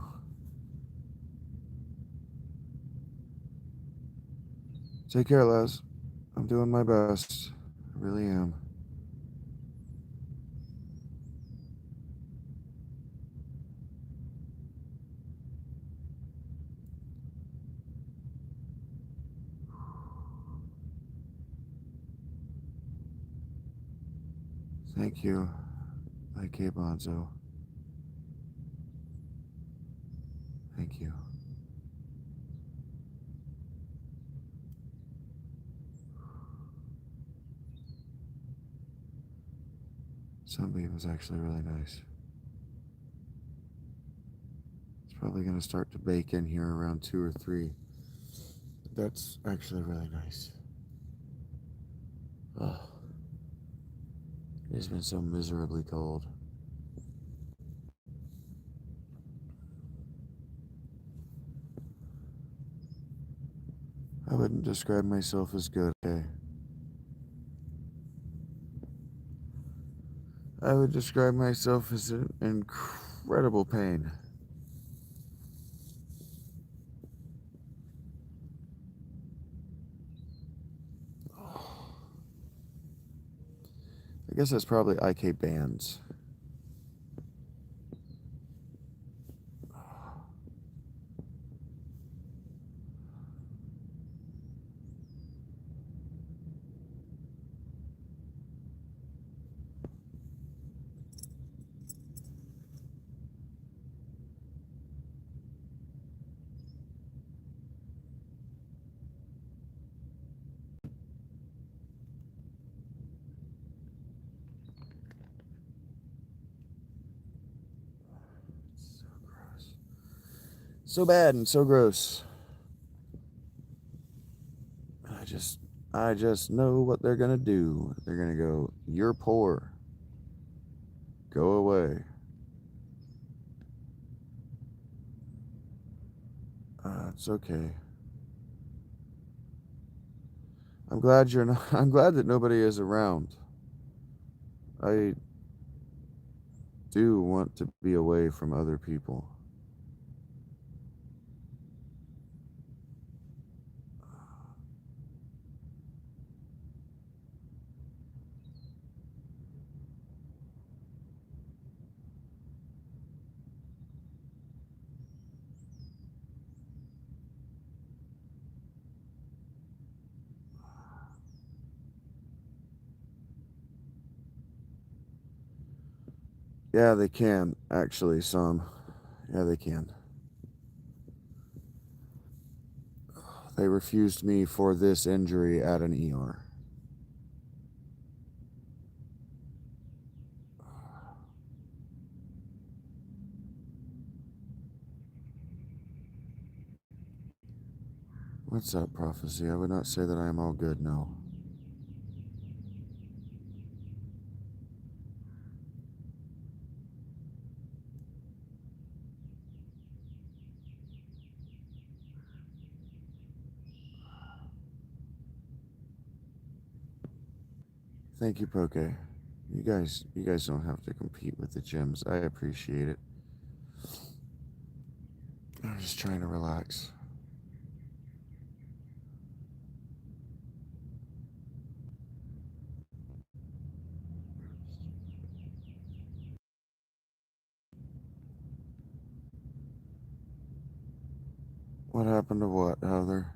Take care, Les. I'm doing my best. I really am. Thank you, K Bonzo. Thank you. Sunbeam was actually really nice. It's probably going to start to bake in here around 2 or 3. That's actually really nice. Oh, it has been so miserably cold. I wouldn't describe myself as good, okay? I would describe myself as in incredible pain. I guess that's probably IK bands. So gross. So bad and so gross. I just know what they're gonna do. They're gonna go, "You're poor. Go away." It's okay. I'm glad you're not. I'm glad that nobody is around. I do want to be away from other people. Yeah, they can actually. Some. Yeah, they can. They refused me for this injury at an ER. What's up, prophecy? I would not say that I am all good, no. Thank you, Poke. You guys don't have to compete with the gyms. I appreciate it. I'm just trying to relax. What happened to what, Heather?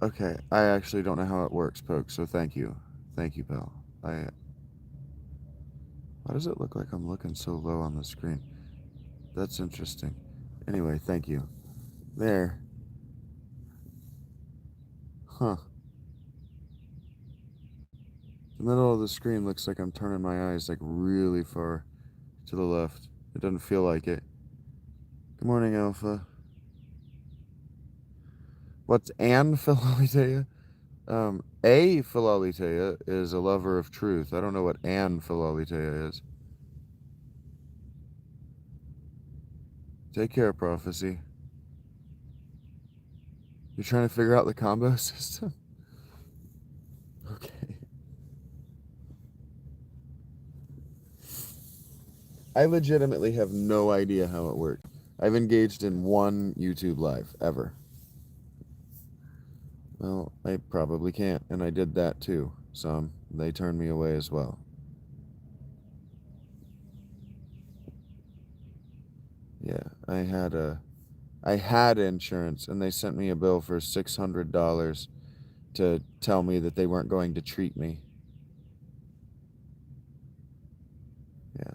Okay, I actually don't know how it works, Poke, so thank you. Thank you, pal. Why does it look like I'm looking so low on the screen? That's interesting. Anyway, thank you. There. Huh. The middle of the screen looks like I'm turning my eyes like really far to the left. It doesn't feel like it. Good morning, Alpha. What's Anne Philolitea? A Philolitea is a lover of truth. I don't know what Anne Philolitea is. Take care, prophecy. You're trying to figure out the combo system? Okay. I legitimately have no idea how it works. I've engaged in one YouTube live, ever. Well, I probably can't, and I did that too. Some. They turned me away as well. Yeah, I had insurance, and they sent me a bill for $600 to tell me that they weren't going to treat me. Yeah.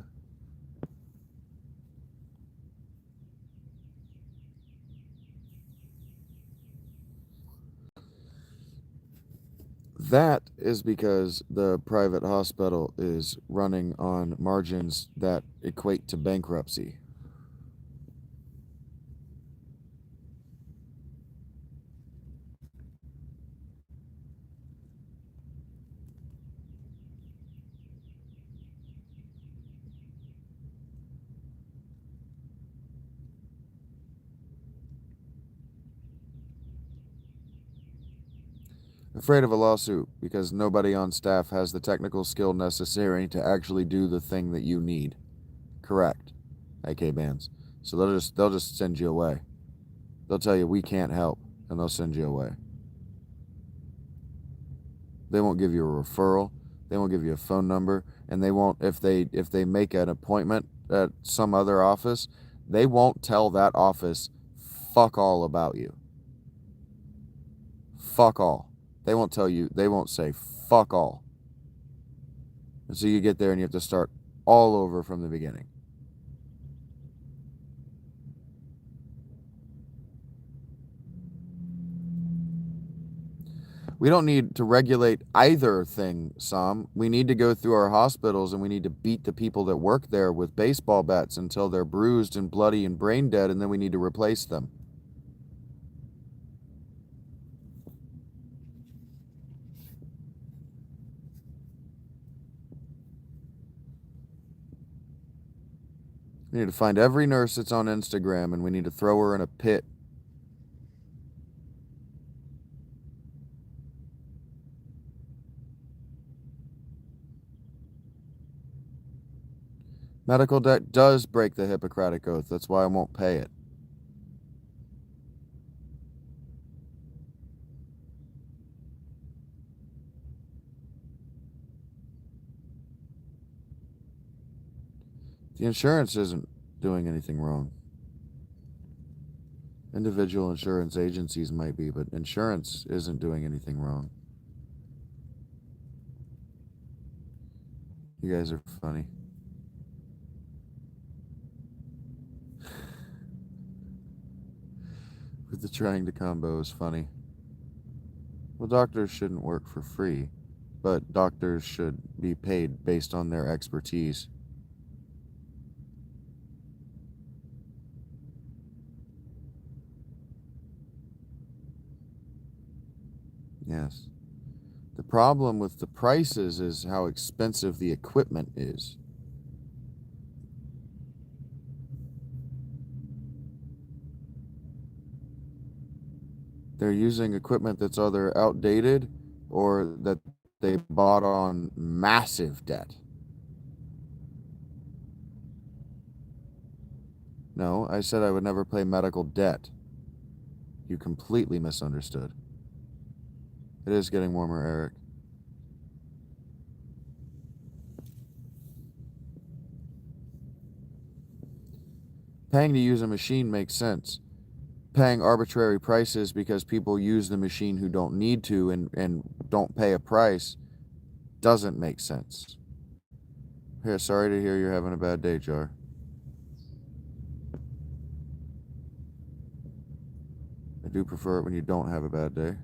That is because the private hospital is running on margins that equate to bankruptcy. Afraid of a lawsuit because nobody on staff has the technical skill necessary to actually do the thing that you need. Correct. AK bands. So they'll just send you away. They'll tell you we can't help, and they'll send you away. They won't give you a referral. They won't give you a phone number, and they won't if they make an appointment at some other office, they won't tell that office fuck all about you. Fuck all. They won't tell you. They won't say fuck all. And so you get there and you have to start all over from the beginning. We don't need to regulate either thing, Sam. We need to go through our hospitals and we need to beat the people that work there with baseball bats until they're bruised and bloody and brain dead, and then we need to replace them. We need to find every nurse that's on Instagram and we need to throw her in a pit. Medical debt does break the Hippocratic Oath. That's why I won't pay it. The insurance isn't doing anything wrong. Individual insurance agencies might be, but insurance isn't doing anything wrong. You guys are funny. With the trying to combo is funny. Well, doctors shouldn't work for free, but doctors should be paid based on their expertise. Yes. The problem with the prices is how expensive the equipment is. They're using equipment that's either outdated or that they bought on massive debt. No, I said I would never pay medical debt. You completely misunderstood. It is getting warmer, Eric. Paying to use a machine makes sense. Paying arbitrary prices because people use the machine who don't need to and don't pay a price doesn't make sense. Here, sorry to hear you're having a bad day, Jar. I do prefer it when you don't have a bad day.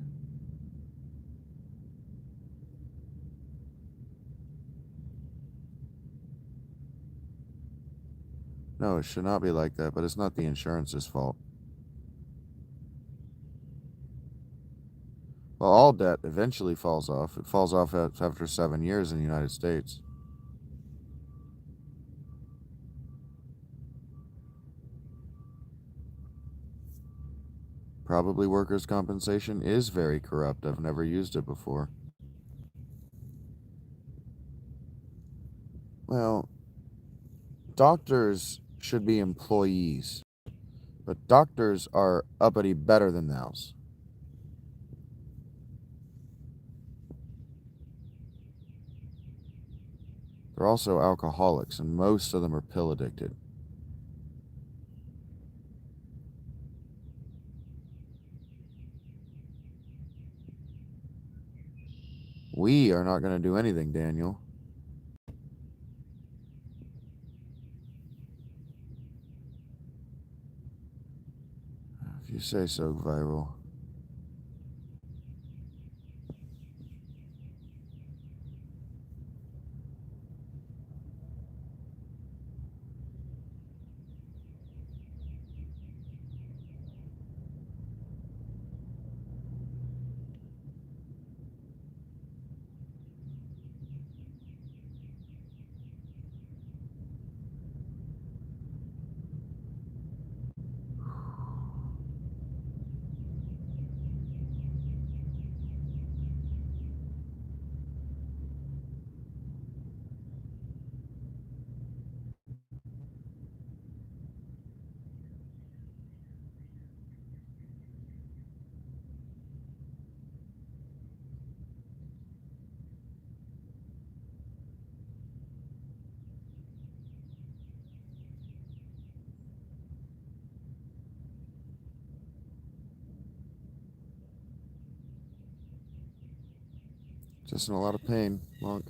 No, it should not be like that, but it's not the insurance's fault. Well, all debt eventually falls off. It falls off after 7 years in the United States. Probably workers' compensation is very corrupt. I've never used it before. Well, doctors should be employees, but doctors are uppity better than thous. They're also alcoholics, and most of them are pill addicted. We are not going to do anything, Daniel. If you say so, Viral. Just in a lot of pain, Monk.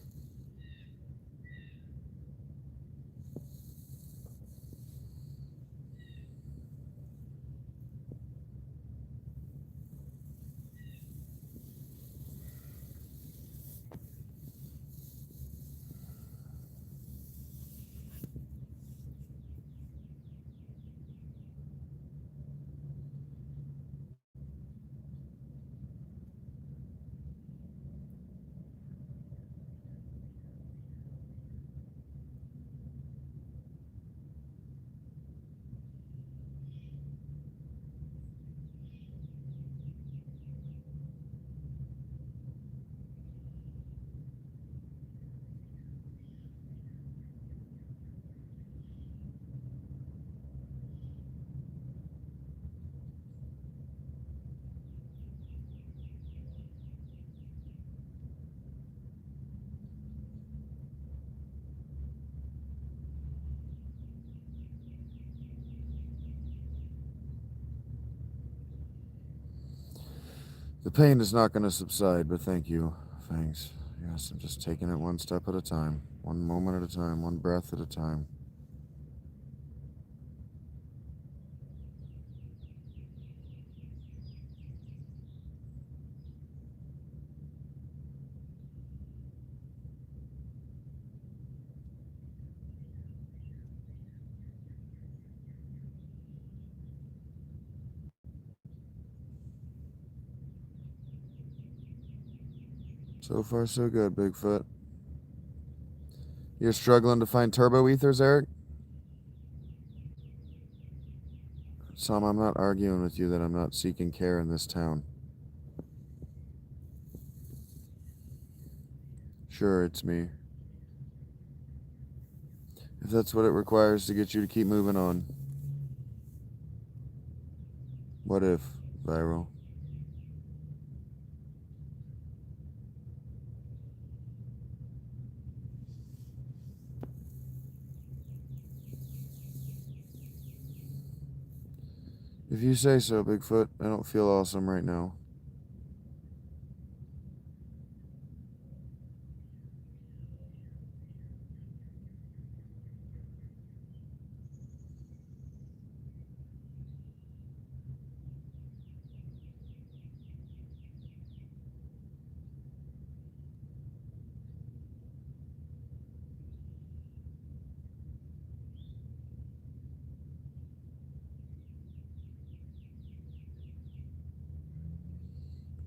The pain is not going to subside, but thank you. Thanks. Yes, I'm just taking it one step at a time, one moment at a time, one breath at a time. So far, so good, Bigfoot. You're struggling to find turbo ethers, Eric? Sam, I'm not arguing with you that I'm not seeking care in this town. Sure, it's me. If that's what it requires to get you to keep moving on. What if, Viral? If you say so, Bigfoot, I don't feel awesome right now.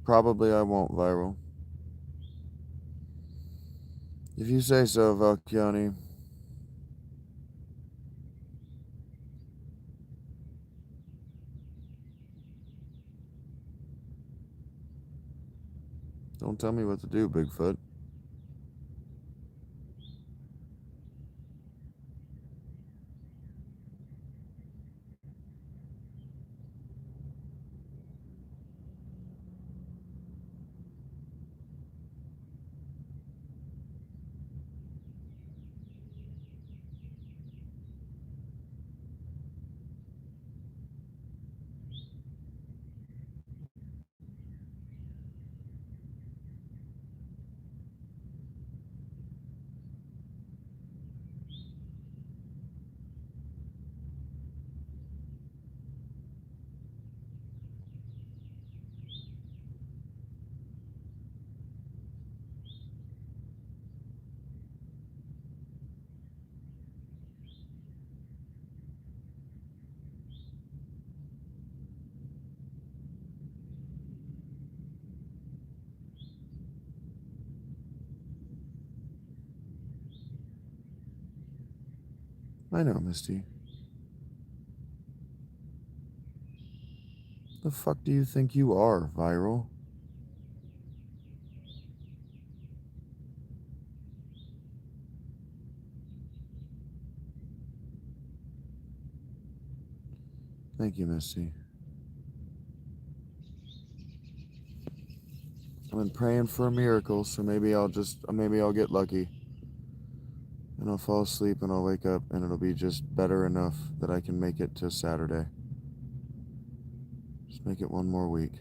Probably I won't, Viral. If you say so, Valkyani. Don't tell me what to do, Bigfoot. I know, Misty. The fuck do you think you are, Viral? Thank you, Misty. I've been praying for a miracle, so maybe I'll get lucky. And I'll fall asleep and I'll wake up and it'll be just better enough that I can make it to Saturday. Just make it one more week.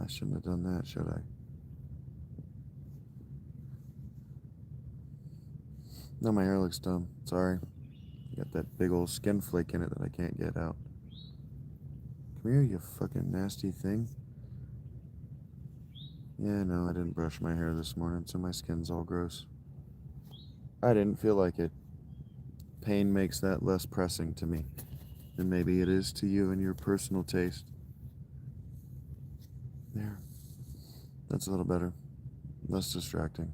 I shouldn't have done that, should I? No, my hair looks dumb. Sorry. Got that big old skin flake in it that I can't get out. Come here, you fucking nasty thing. Yeah, no, I didn't brush my hair this morning, so my skin's all gross. I didn't feel like it. Pain makes that less pressing to me than maybe it is to you and your personal taste. There. That's a little better. Less distracting.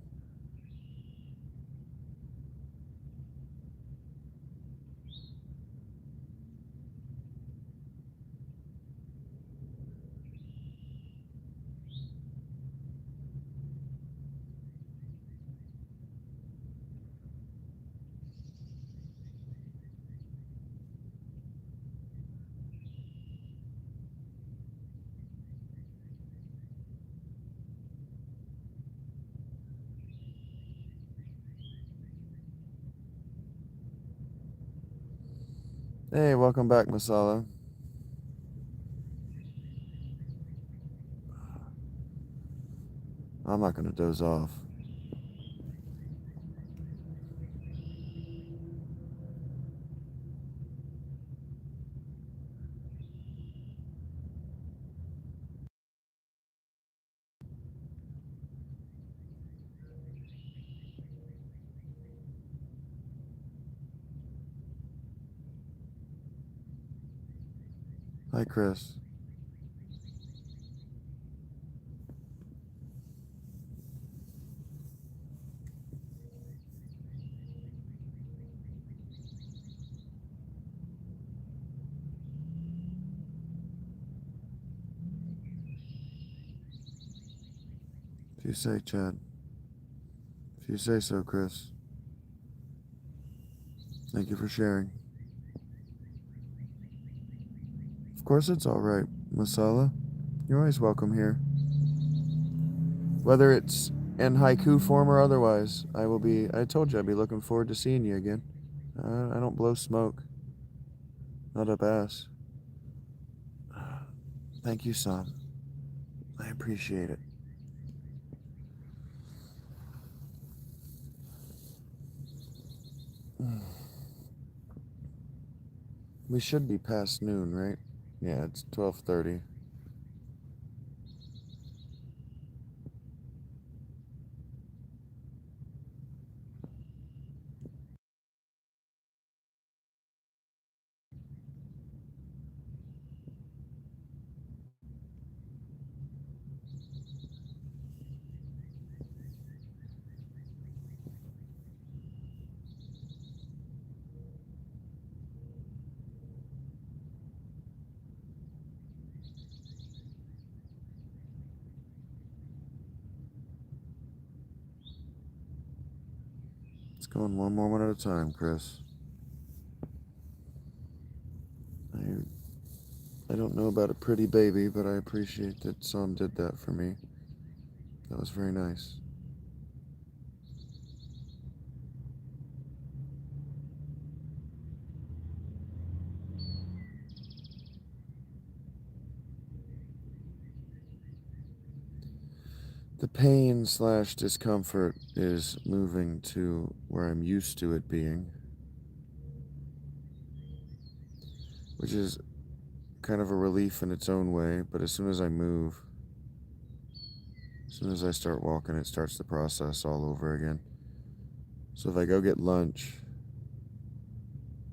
Hey, welcome back, Masala. I'm not gonna doze off. Hi, Chris. If you say, Chad. If you say so, Chris. Thank you for sharing. Of course it's alright, Masala. You're always welcome here. Whether it's in haiku form or otherwise, I told you I'd be looking forward to seeing you again. I don't blow smoke. Not up ass. Thank you, son. I appreciate it. We should be past noon, right? Yeah, it's 12:30. It's going one moment at a time, Chris. I don't know about a pretty baby, but I appreciate that Sam did that for me. That was very nice. The pain / discomfort is moving to where I'm used to it being, which is kind of a relief in its own way, but as soon as I move, as soon as I start walking, it starts the process all over again. So if I go get lunch,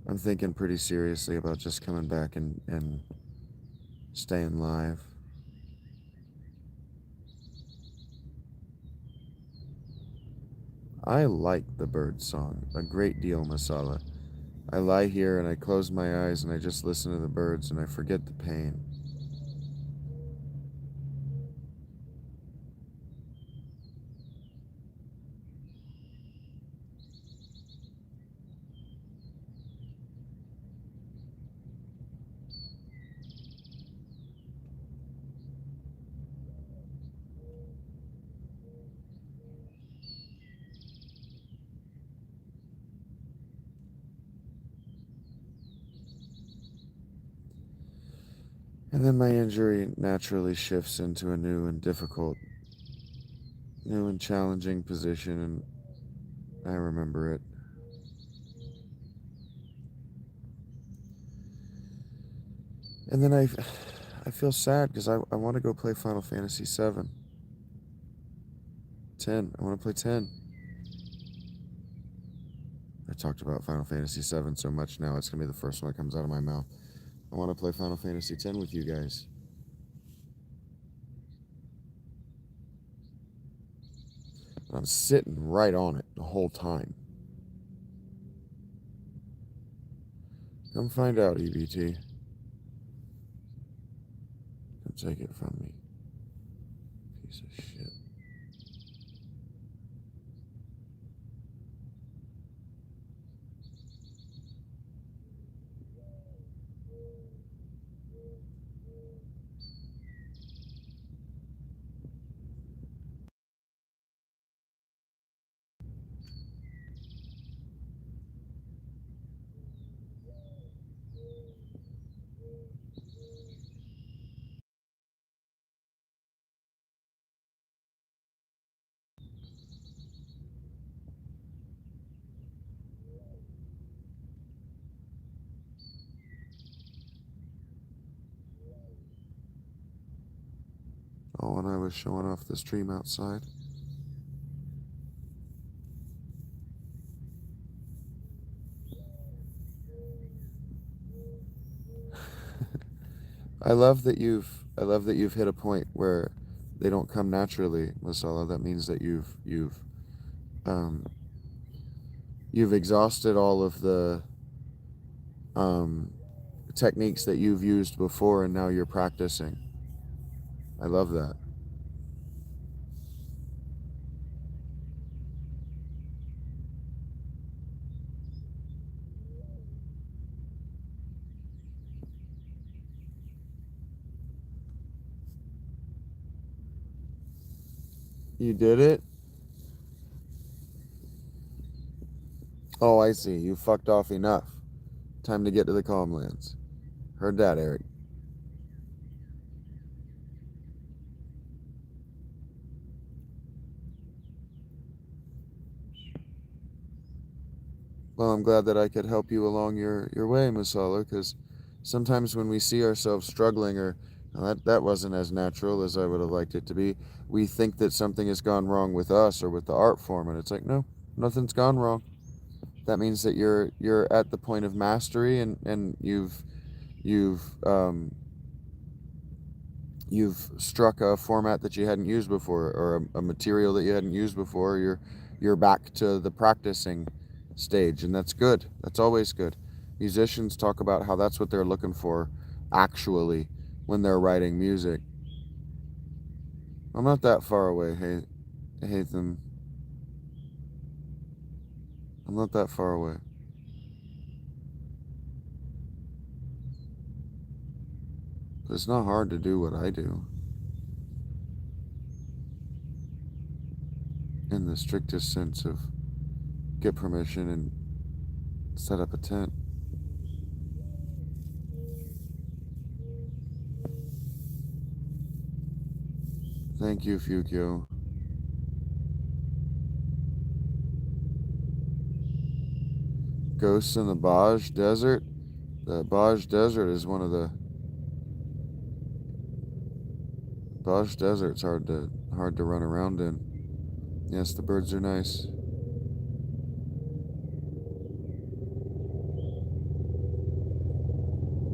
I'm thinking pretty seriously about just coming back and staying live. I like the bird song a great deal, Masala. I lie here and I close my eyes and I just listen to the birds and I forget the pain. And then my injury naturally shifts into a new and difficult, new and challenging position, and I remember it. And then I feel sad because I want to go play Final Fantasy 7. 10. I want to play 10. I talked about Final Fantasy 7 so much now, it's going to be the first one that comes out of my mouth. I want to play Final Fantasy 10 with you guys. I'm sitting right on it the whole time. Come find out, EBT. Come take it from me. Piece of shit. Oh, and I was showing off the stream outside. I love that you've hit a point where they don't come naturally, Masala. That means that um you've exhausted all of the um techniques that you've used before, and now you're practicing. I love that. You did it? Oh, I see. You fucked off enough. Time to get to the calm lands. Heard that, Eric. Well, I'm glad that I could help you along your way, Masala, because sometimes when we see ourselves struggling or that wasn't as natural as I would have liked it to be, we think that something has gone wrong with us or with the art form, and it's like, no, nothing's gone wrong. That means that you're at the point of mastery, and you've you've struck a format that you hadn't used before, or a material that you hadn't used before. You're back to the practicing stage, and that's good. That's always good. Musicians talk about how that's what they're looking for actually when they're writing music. I'm not that far away, Hatham. I'm not that far away. But it's not hard to do what I do in the strictest sense of get permission and set up a tent. Thank you, Fukyo. Ghosts in the Baj Desert. The Baj Desert is one of the Baj Desert's hard to run around in. Yes, the birds are nice.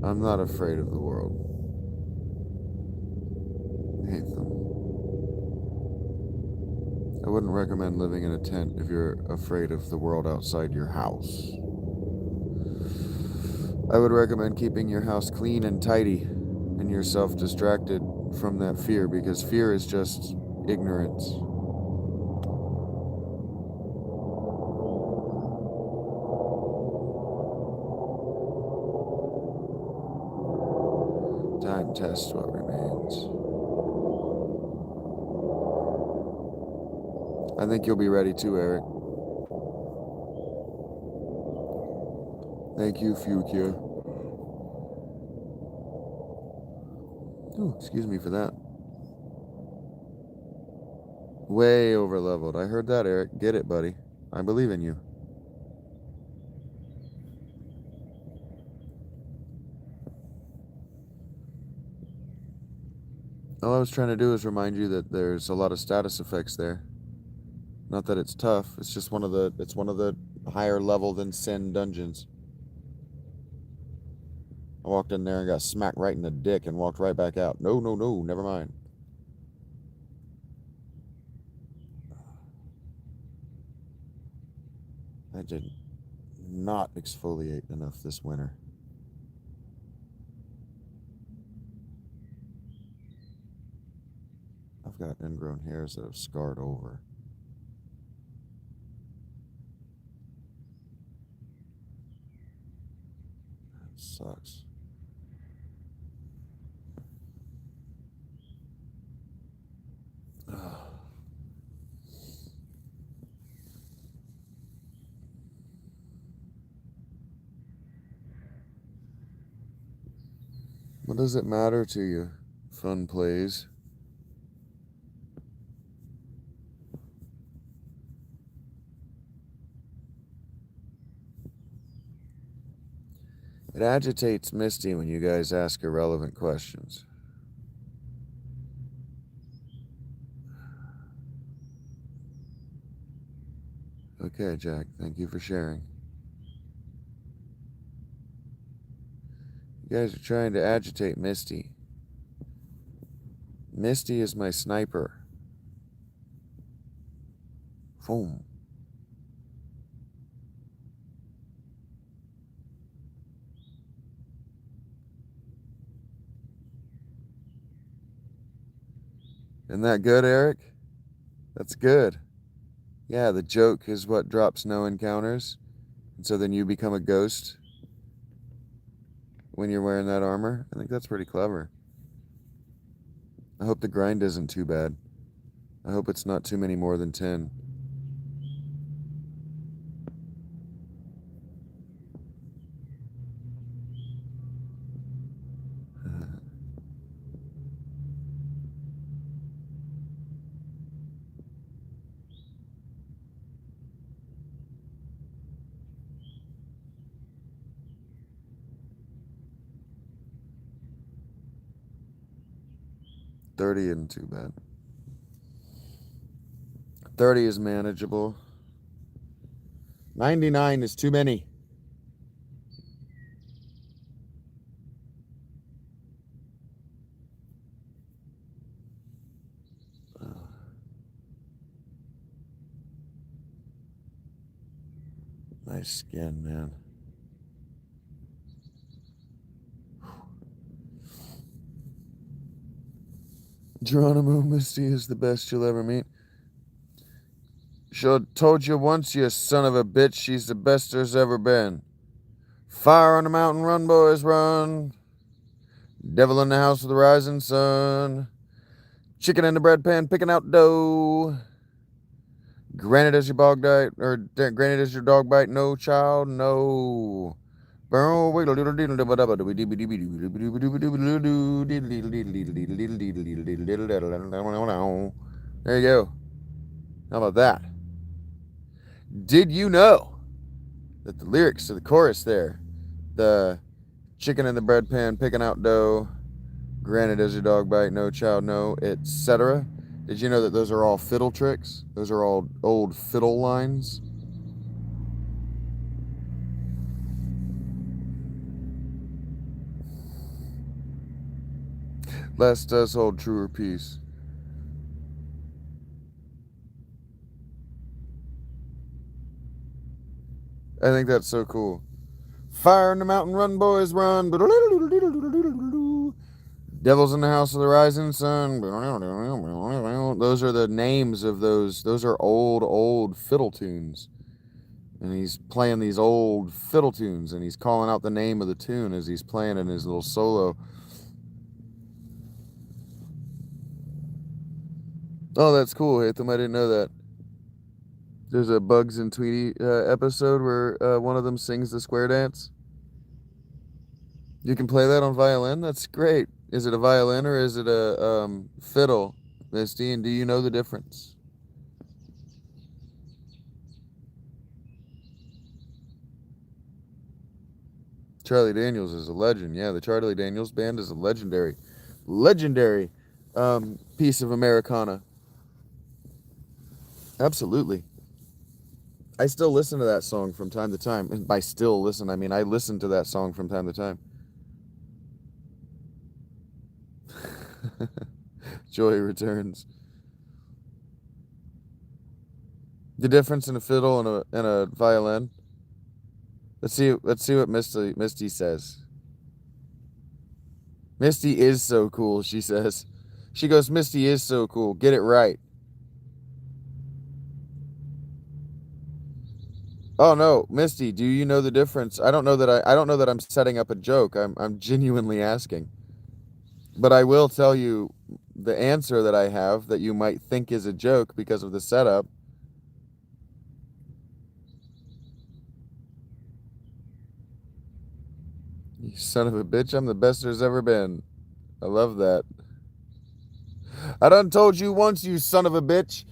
I'm not afraid of the world. I hate them. I wouldn't recommend living in a tent if you're afraid of the world outside your house. I would recommend keeping your house clean and tidy and yourself distracted from that fear, because fear is just ignorance. Time tests what remains. I think you'll be ready too, Eric. Thank you, Fukyo. Oh, excuse me for that. Way over leveled. I heard that, Eric. Get it, buddy. I believe in you. All I was trying to do is remind you that there's a lot of status effects there. Not that it's tough. It's just one of the higher level than sin dungeons. I walked in there and got smacked right in the dick and walked right back out. No, no, no, never mind. I did not exfoliate enough this winter. I've got ingrown hairs that have scarred over. That sucks. What does it matter to you? Fun plays. It agitates Misty when you guys ask irrelevant questions. Okay, Jack, thank you for sharing. You guys are trying to agitate Misty. Misty is my sniper. Boom. Isn't that good, Eric? That's good. Yeah, the joke is what drops no encounters. And so then you become a ghost when you're wearing that armor. I think that's pretty clever. I hope the grind isn't too bad. I hope it's not too many more than 10. $30 isn't too bad. 30 is manageable. 99 is too many. Nice skin, man. Geronimo, Misty is the best you'll ever meet. Should have told you once, you son of a bitch. She's the best there's ever been. Fire on the mountain, run, boys, run. Devil in the house with the rising sun. Chicken in the bread pan, picking out dough. Granted as your dog bite, or granted as your dog bite, no child, no. There you go. How about that? Did you know that the lyrics to the chorus there, the chicken in the bread pan, picking out dough, granted as your dog bite, no child, no, etc. Did you know that those are all fiddle tricks? Those are all old fiddle lines. Less does hold truer peace. I think that's so cool. Fire in the mountain, run, boys, run. Devils in the house of the rising sun. Those are the names of those. Those are old fiddle tunes. And he's playing these old fiddle tunes, and he's calling out the name of the tune as he's playing in his little solo. Oh, that's cool, Hatham. I didn't know that. There's a Bugs and Tweety episode where one of them sings the square dance. You can play that on violin? That's great. Is it a violin or is it a fiddle, Misty? And do you know the difference? Charlie Daniels is a legend. Yeah, the Charlie Daniels Band is a legendary piece of Americana. Absolutely. I still listen to that song from time to time. And by still listen, I mean I listen to that song from time to time. Joy returns. The difference in a fiddle and a violin. Let's see what Misty says. Misty is so cool, she says. She goes, Misty is so cool. Get it right. Oh no, Misty, do you know the difference? I don't know that I don't know that I'm setting up a joke. I'm genuinely asking. But I will tell you the answer that I have that you might think is a joke because of the setup. You son of a bitch, I'm the best there's ever been. I love that. I done told you once, you son of a bitch.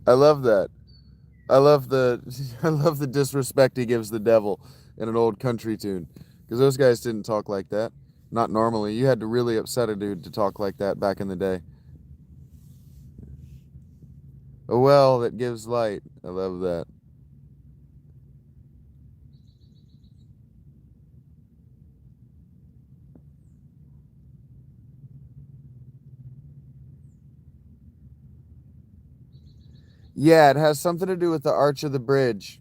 I love that. I love the I love the disrespect he gives the devil in an old country tune. Because those guys didn't talk like that. Not normally. You had to really upset a dude to talk like that back in the day. A well that gives light. I love that. Yeah, it has something to do with the arch of the bridge.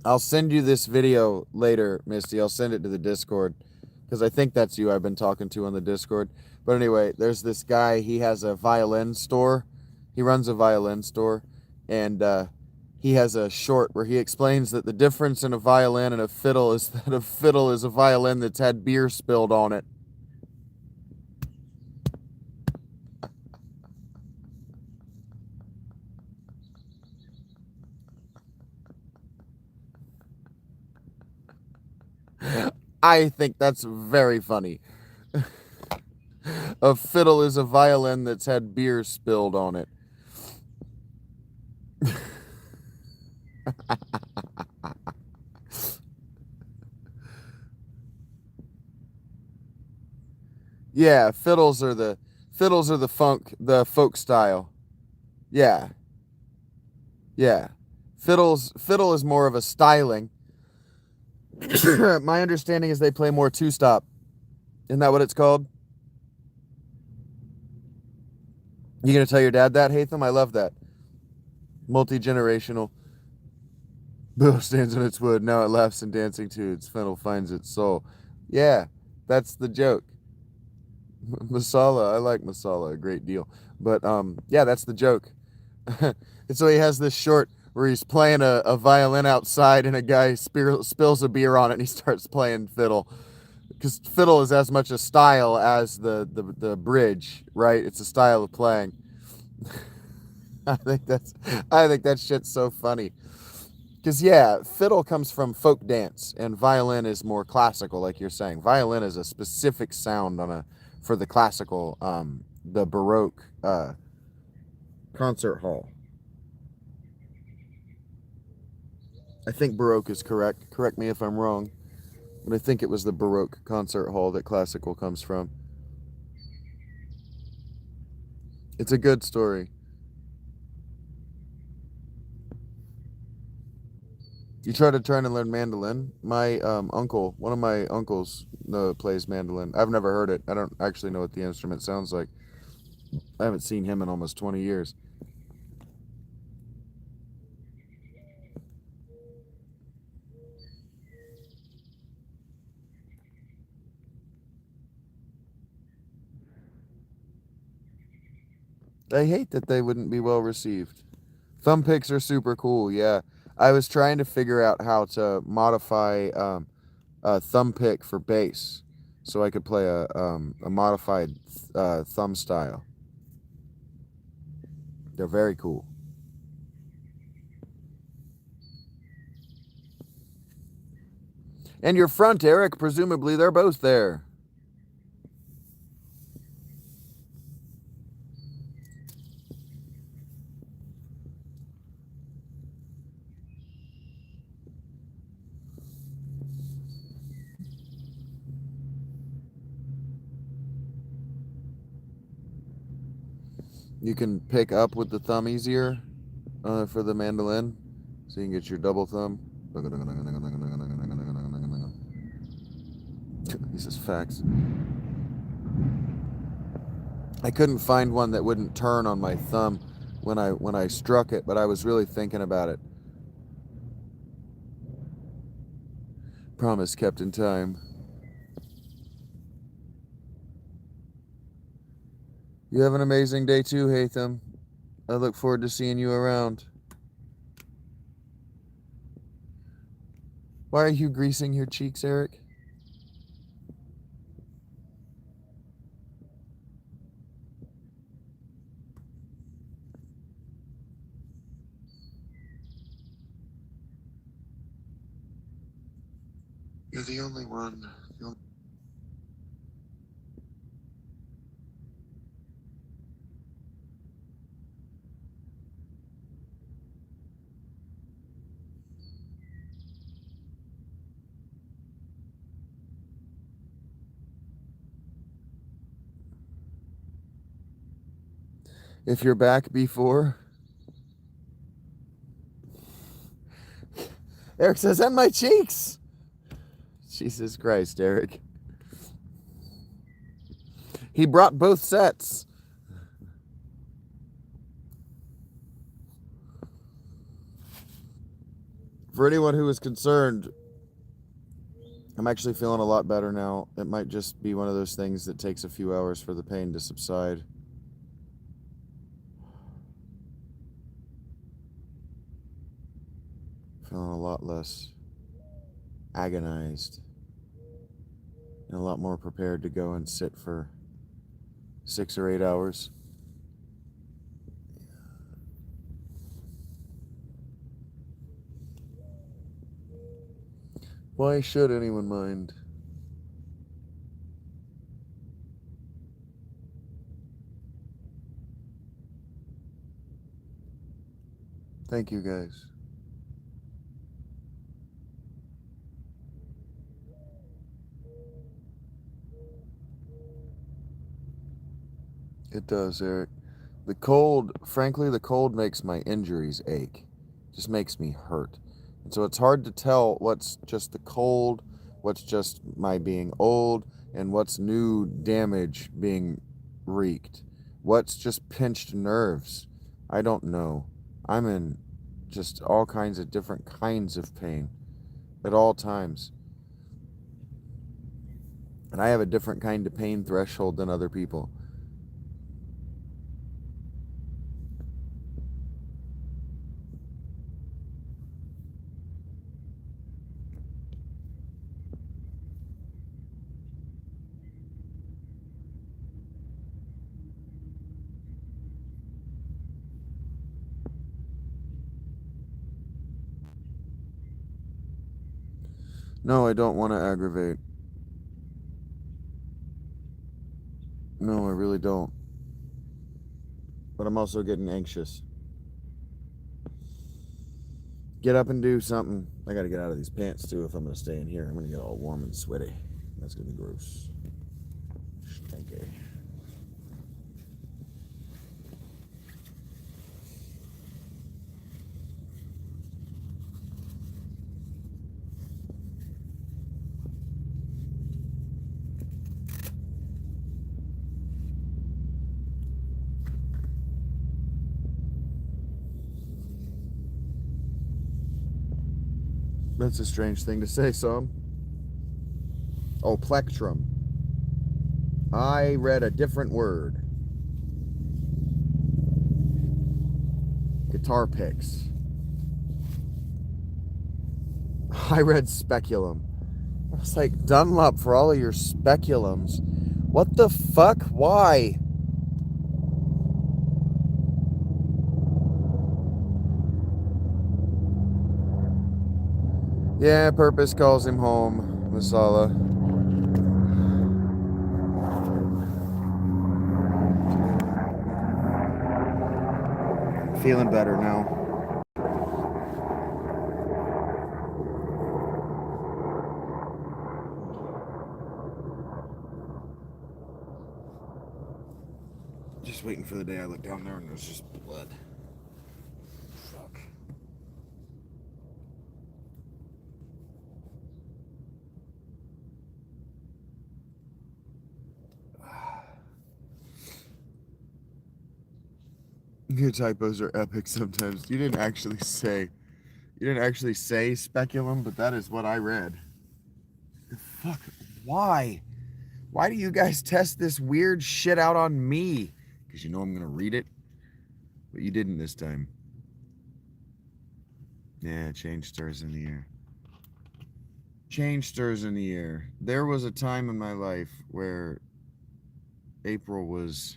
I'll send you this video later, Misty. I'll send it to the Discord because I think that's you I've been talking to on the Discord. But anyway, there's this guy. He has a violin store. He runs a violin store, and he has a short where he explains that the difference in a violin and a fiddle is that a fiddle is a violin that's had beer spilled on it. I think that's very funny. A fiddle is a violin that's had beer spilled on it. Yeah, fiddles are the folk style. Yeah. Yeah. Fiddle is more of a styling. My understanding is they play more two-stop. Isn't that what it's called? You gonna tell your dad that, Hatham? I love that. Multi-generational. Bill stands on its wood, now it laughs and dancing too. Its fiddle finds its soul. Yeah, that's the joke. Masala, I like masala a great deal. But yeah, that's the joke. And so he has this short where he's playing a violin outside and a guy spills a beer on it and he starts playing fiddle. Because fiddle is as much a style as the bridge, right? It's a style of playing. I think that shit's so funny. Because yeah, fiddle comes from folk dance and violin is more classical, like you're saying. Violin is a specific sound for the classical, the Baroque concert hall. I think Baroque is correct. Correct me if I'm wrong. But I think it was the Baroque concert hall that classical comes from. It's a good story. You trying to learn mandolin? My uncle, one of my uncles, plays mandolin. I've never heard it. I don't actually know what the instrument sounds like. I haven't seen him in almost 20 years. I hate that they wouldn't be well received. Thumb picks are super cool, yeah. I was trying to figure out how to modify a thumb pick for bass so I could play a modified thumb style. They're very cool. And your front, Eric, presumably they're both there. You can pick up with the thumb easier for the mandolin, so you can get your double thumb. This is facts. I couldn't find one that wouldn't turn on my thumb when I struck it, but I was really thinking about it. Promise kept in time. You have an amazing day too, Hatham. I look forward to seeing you around. Why are you greasing your cheeks, Eric? You're the only one. If you're back before. Eric says, and my cheeks. Jesus Christ, Eric. He brought both sets. For anyone who is concerned, I'm actually feeling a lot better now. It might just be one of those things that takes a few hours for the pain to subside. Feeling a lot less agonized and a lot more prepared to go and sit for 6 or 8 hours. Why should anyone mind? Thank you, guys. It does, Eric. The cold, frankly, the cold makes my injuries ache. Just makes me hurt. And so it's hard to tell what's just the cold, what's just my being old, and what's new damage being wreaked. What's just pinched nerves. I don't know. I'm in just all kinds of different kinds of pain at all times. And I have a different kind of pain threshold than other people. No, I don't want to aggravate. No, I really don't. But I'm also getting anxious. Get up and do something. I gotta get out of these pants too if I'm gonna stay in here. I'm gonna get all warm and sweaty. That's gonna be gross. Stinky. That's a strange thing to say, Sam. Oh, plectrum. I read a different word. Guitar picks. I read speculum. I was like, Dunlop for all of your speculums. What the fuck? Why? Yeah, purpose calls him home, Masala. Feeling better now. Just waiting for the day I look down there and there's just blood. Fuck. Your typos are epic sometimes. You didn't actually say speculum, but that is what I read. Fuck. Why? Why do you guys test this weird shit out on me? Because you know I'm gonna read it. But you didn't this time. Yeah, change stirs in the air. Change stirs in the air. There was a time in my life where April was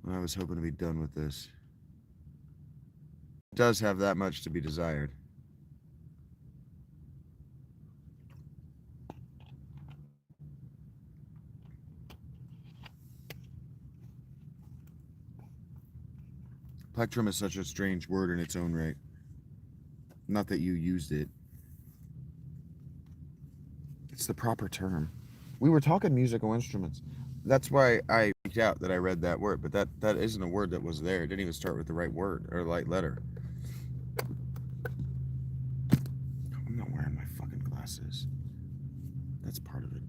when I was hoping to be done with this. It does have that much to be desired. Plectrum is such a strange word in its own right. Not that you used it. It's the proper term. We were talking musical instruments. That's why I freaked out that I read that word, but that isn't a word that was there. It didn't even start with the right word or right letter. I'm not wearing my fucking glasses. That's part of it.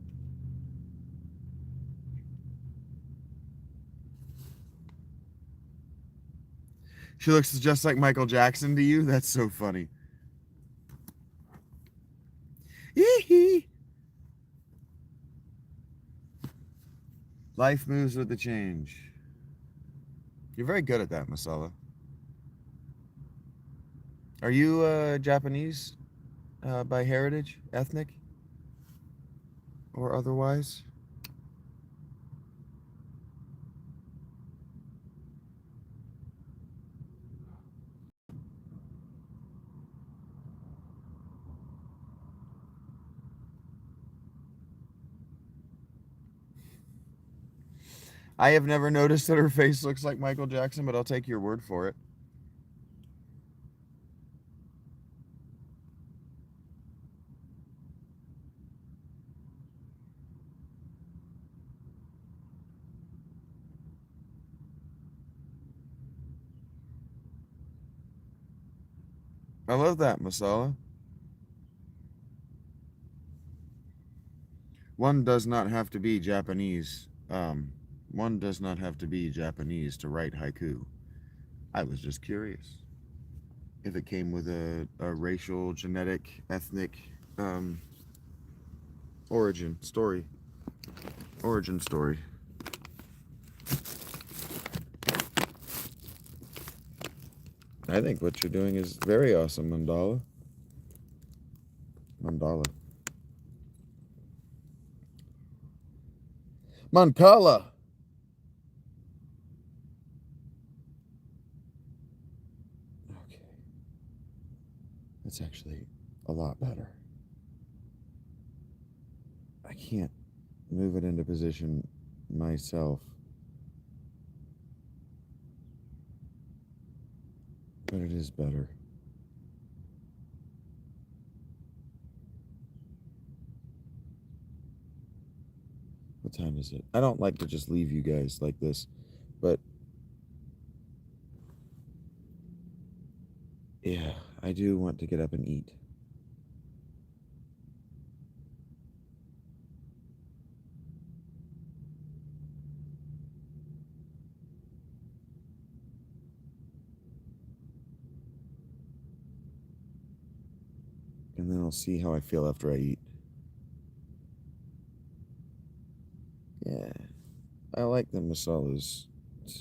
She looks just like Michael Jackson to you? That's so funny. Hee. Life moves with the change. You're very good at that, Masala. Are you Japanese by heritage, ethnic, or otherwise? I have never noticed that her face looks like Michael Jackson, but I'll take your word for it. I love that, Masala. One does not have to be Japanese. One does not have to be Japanese to write haiku. I was just curious if it came with a racial, genetic, ethnic origin story. Origin story. I think what you're doing is very awesome, Mandala. Mancala. Okay. That's actually a lot better. I can't move it into position myself. But it is better. What time is it? I don't like to just leave you guys like this, but yeah, I do want to get up and eat. And then I'll see how I feel after I eat. Yeah, I like the Masalas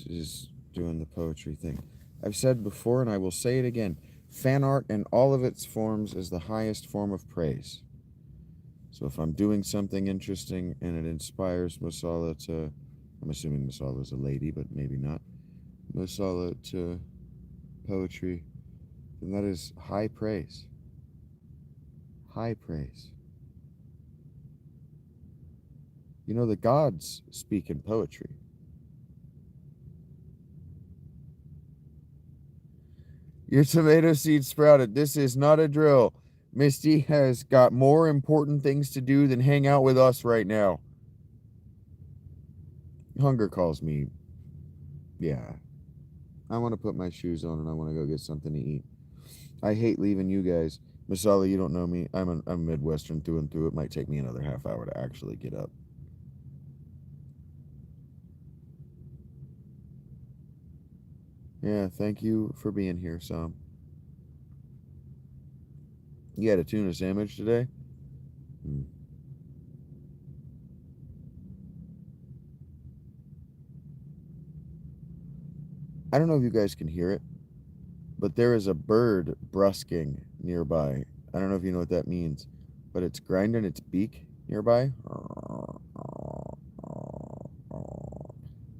is doing the poetry thing. I've said before, and I will say it again, fan art in all of its forms is the highest form of praise. So if I'm doing something interesting and it inspires Masala to, I'm assuming Masala is a lady, but maybe not, Masala to poetry, then that is high praise. High praise. You know, the gods speak in poetry. Your tomato seed sprouted. This is not a drill. Misty has got more important things to do than hang out with us right now. Hunger calls me. Yeah. I want to put my shoes on and I want to go get something to eat. I hate leaving you guys. Masala, you don't know me. I'm Midwestern through and through. It might take me another half hour to actually get up. Yeah, thank you for being here, Sam. You had a tuna sandwich today? Hmm. I don't know if you guys can hear it, but there is a bird brusking nearby. I don't know if you know what that means, but it's grinding its beak nearby.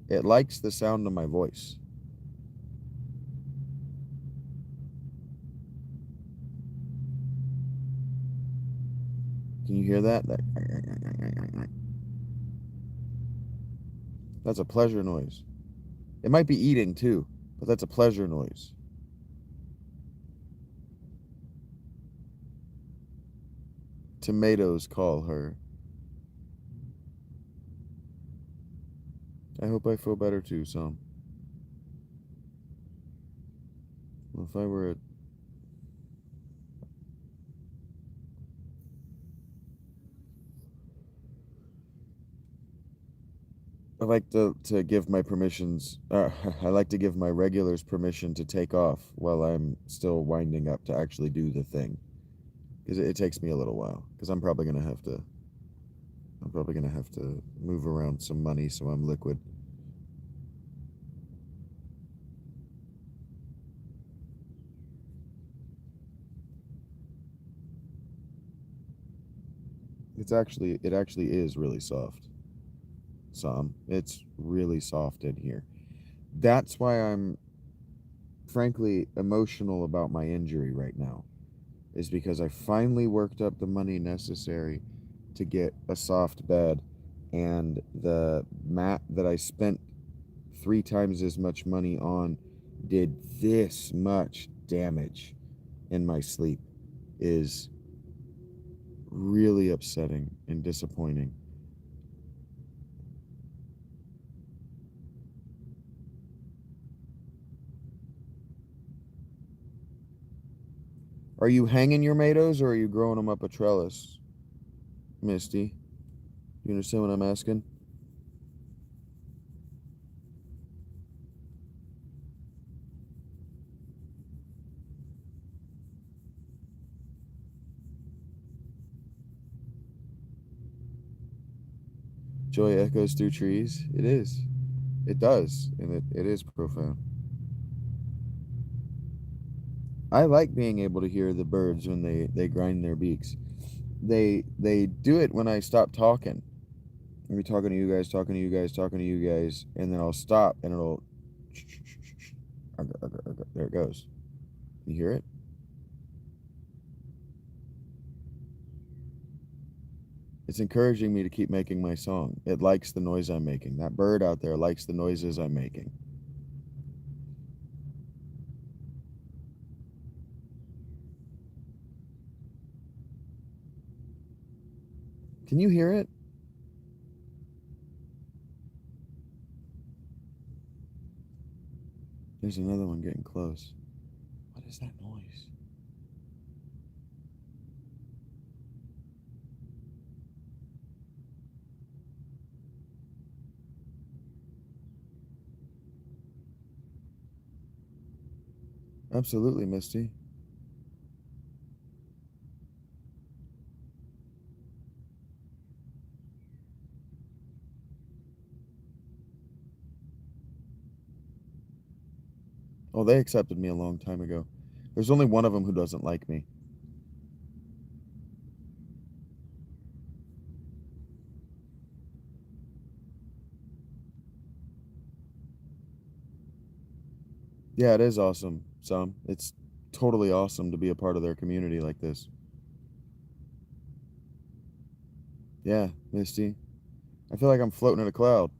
It likes the sound of my voice. Can you hear that? That's a pleasure noise. It might be eating too, but that's a pleasure noise. Tomatoes call her. I hope I feel better too, Sam. Well, if I were a I like to give my permissions. I like to give my regulars permission to take off while I'm still winding up to actually do the thing, because it takes me a little while. Because I'm probably gonna have to. I'm probably gonna have to move around some money so I'm liquid. It actually is really soft. Some it's really soft in here. That's why I'm frankly emotional about my injury right now, is because I finally worked up the money necessary to get a soft bed, and the mat that I spent 3 times as much money on did this much damage in my sleep is really upsetting and disappointing. Are you hanging your tomatoes or are you growing them up a trellis, Misty? You understand what I'm asking? Joy echoes through trees. It is. It does. And it is profound. I like being able to hear the birds when they grind their beaks. They do it when I stop talking. I'll be talking to you guys, talking to you guys, talking to you guys, and then I'll stop and it'll there it goes. You hear it? It's encouraging me to keep making my song. It likes the noise I'm making. That bird out there likes the noises I'm making. Can you hear it? There's another one getting close. What is that noise? Absolutely, Misty. Oh, they accepted me a long time ago. There's only one of them who doesn't like me. Yeah, it is awesome, Sam. It's totally awesome to be a part of their community like this. Yeah, Misty. I feel like I'm floating in a cloud.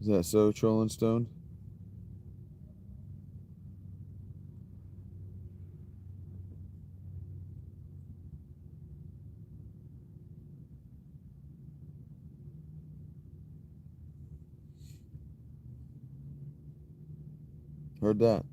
Is that so, Trolling Stone? Heard that.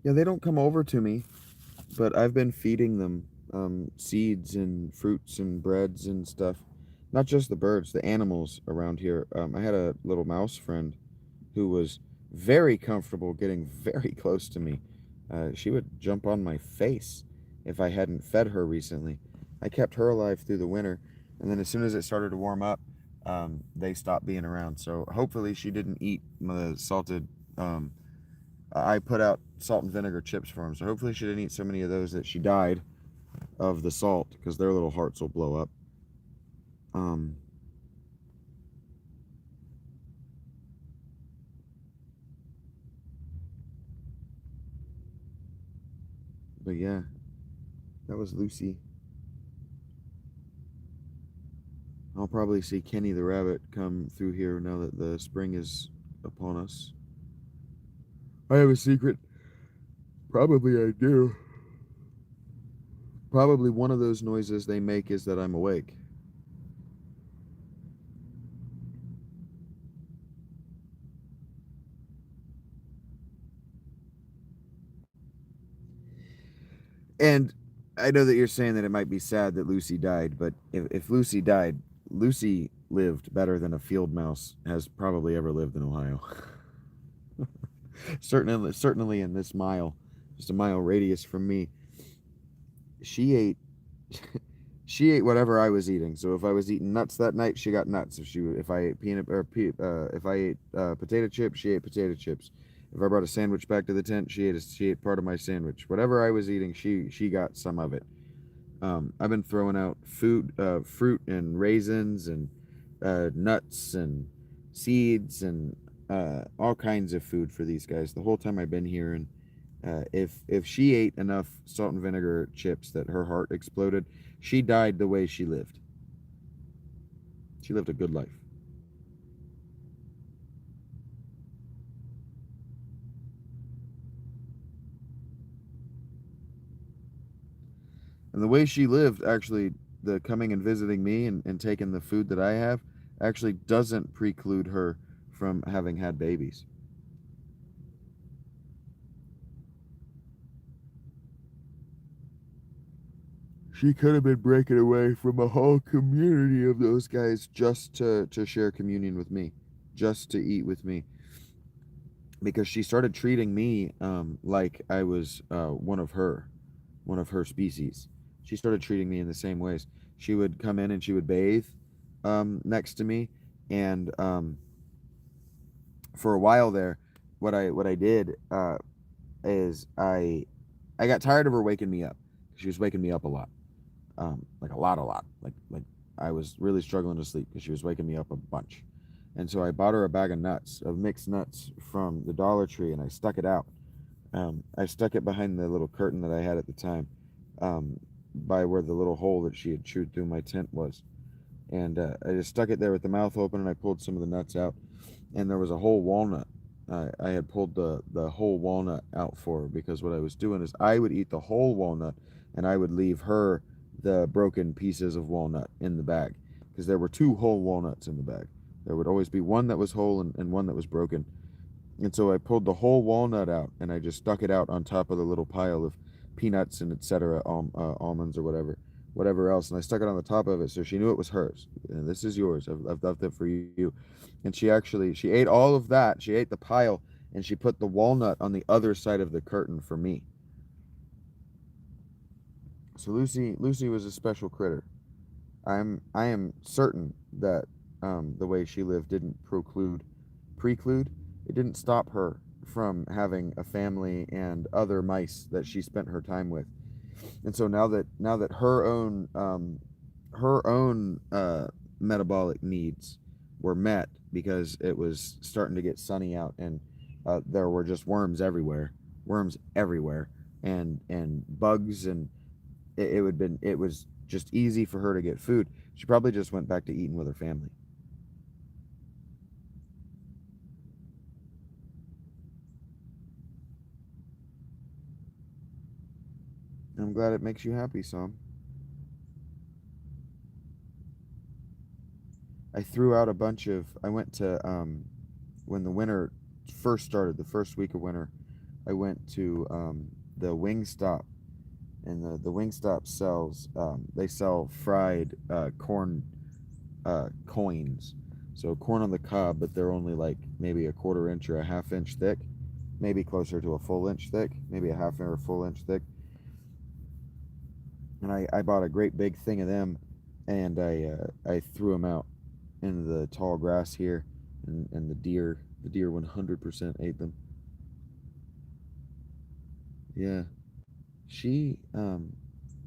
Yeah, they don't come over to me, but I've been feeding them seeds and fruits and breads and stuff. Not just the birds, the animals around here. I had a little mouse friend who was very comfortable getting very close to me. She would jump on my face if I hadn't fed her recently. I kept her alive through the winter, and then as soon as it started to warm up, they stopped being around. So hopefully she didn't eat the salted. I put out salt and vinegar chips for them, so hopefully she didn't eat so many of those that she died of the salt, because their little hearts will blow up. Um, but yeah, that was Lucy. I'll probably see Kenny the rabbit come through here now that the spring is upon us. I have a secret. Probably I do. Probably one of those noises they make is that I'm awake. And I know that you're saying that it might be sad that Lucy died, but if Lucy died, Lucy lived better than a field mouse has probably ever lived in Ohio. Certainly in this mile, just a mile radius from me, she ate she ate whatever I was eating. So if I was eating nuts that night, she got nuts. If I ate if I ate potato chips, she ate potato chips. If I brought a sandwich back to the tent, she ate part of my sandwich. Whatever I was eating, she got some of it. I've been throwing out fruit and raisins and nuts and seeds and all kinds of food for these guys the whole time I've been here. And if she ate enough salt and vinegar chips that her heart exploded, she died the way she lived. She lived a good life. And the way she lived, actually, the coming and visiting me and taking the food that I have actually doesn't preclude her from having had babies. She could have been breaking away from a whole community of those guys just to share communion with me, just to eat with me. Because she started treating me like I was one of her species. She started treating me in the same ways. She would come in and she would bathe next to me, and for a while there, what I did is I got tired of her waking me up. She was waking me up a lot, like a lot, like I was really struggling to sleep because she was waking me up a bunch. And so I bought her a bag of nuts, of mixed nuts from the Dollar Tree, and I stuck it out. I stuck it behind the little curtain that I had at the time, by where the little hole that she had chewed through my tent was. And I just stuck it there with the mouth open, and I pulled some of the nuts out, and there was a whole walnut. I had pulled the whole walnut out for her, because what I was doing is I would eat the whole walnut, and I would leave her the broken pieces of walnut in the bag, because there were two whole walnuts in the bag. There would always be one that was whole and one that was broken. And so I pulled the whole walnut out, and I just stuck it out on top of the little pile of peanuts and etc. Almonds or whatever else, and I stuck it on the top of it, so she knew it was hers. And this is yours. I've left it for you. And she ate all of that. She ate the pile, and she put the walnut on the other side of the curtain for me. So Lucy was a special critter. I am certain that the way she lived didn't preclude, it didn't stop her from having a family and other mice that she spent her time with. And so now that her own metabolic needs were met, because it was starting to get sunny out, and there were just worms everywhere, and bugs, and it was just easy for her to get food. She probably just went back to eating with her family. I'm glad it makes you happy, Sam. I threw out a bunch of. I went to when the winter first started, the first week of winter. I went to the Wingstop, and the Wingstop sells. They sell fried corn coins. So corn on the cob, but they're only like maybe a quarter inch or a half inch thick, maybe closer to a full inch thick, maybe a half or a full inch thick. And I bought a great big thing of them, and I threw them out into the tall grass here, and the deer 100% ate them. Yeah, she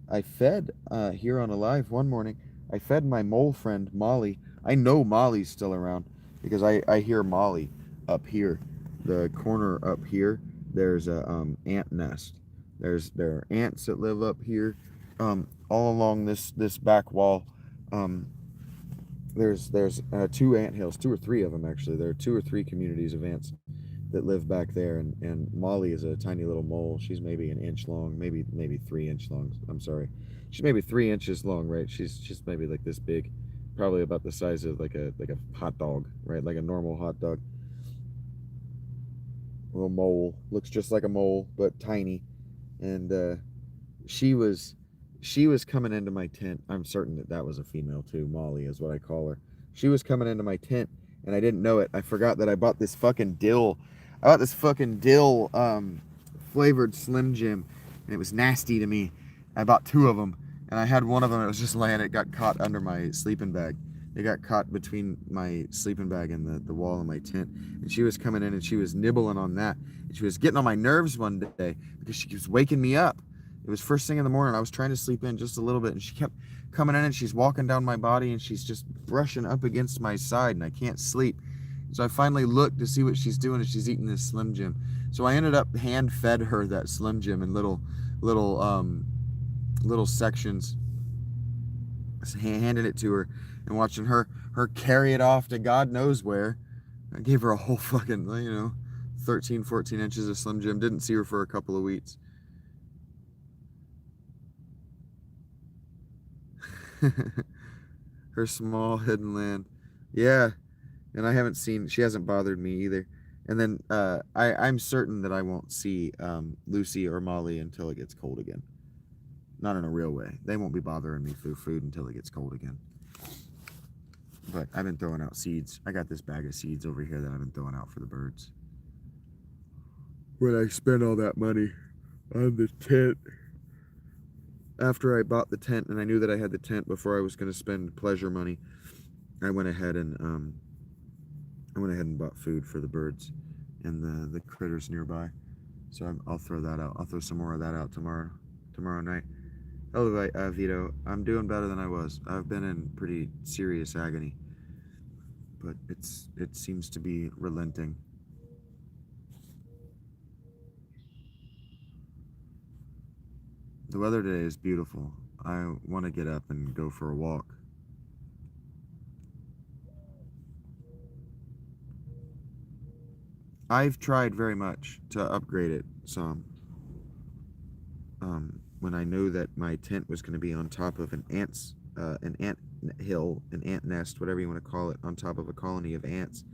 I fed here on Alive one morning. I fed my mole friend Molly. I know Molly's still around because I hear Molly up here, the corner up here. There's a ant nest. There are ants that live up here, all along this back wall. Um, there's two ant hills, two or three of them actually. There are two or three communities of ants that live back there, and Molly is a tiny little mole. She's maybe an inch long, maybe 3 inch long. I'm sorry, she's maybe 3 inches long, right? She's maybe like this big, probably about the size of like a hot dog, right? Like a normal hot dog. A little mole, looks just like a mole but tiny, and she was she was coming into my tent. I'm certain that that was a female too. Molly is what I call her. She was coming into my tent, and I didn't know it. I forgot that I bought this fucking dill. I bought this fucking dill flavored Slim Jim, and it was nasty to me. I bought two of them, and I had one of them. It was just laying. It got caught under my sleeping bag. It got caught between my sleeping bag and the wall of my tent. And she was coming in, and she was nibbling on that. And she was getting on my nerves one day because she was waking me up. It was first thing in the morning. I was trying to sleep in just a little bit, and she kept coming in, and she's walking down my body, and she's just brushing up against my side, and I can't sleep. So I finally looked to see what she's doing, and she's eating this Slim Jim. So I ended up hand fed her that Slim Jim in little sections, handed it to her, and watching her carry it off to God knows where. I gave her a whole fucking 13, 14 inches of Slim Jim. Didn't see her for a couple of weeks. Her small hidden land. Yeah, and she hasn't bothered me either. And then I'm certain that I won't see Lucy or Molly until it gets cold again. Not in a real way. They won't be bothering me for food until it gets cold again. But I've been throwing out seeds. I got this bag of seeds over here that I've been throwing out for the birds. When I spent all that money on the tent, after I bought the tent and I knew that I had the tent before I was going to spend pleasure money, I went ahead and bought food for the birds and the critters nearby. So I'll throw that out. I'll throw some more of that out tomorrow night. Hello, Vito. I'm doing better than I was. I've been in pretty serious agony, but it seems to be relenting. The weather today is beautiful. I want to get up and go for a walk. I've tried very much to upgrade it some. When I knew that my tent was going to be on top of an ant hill, an ant nest, whatever you want to call it, on top of a colony of ants,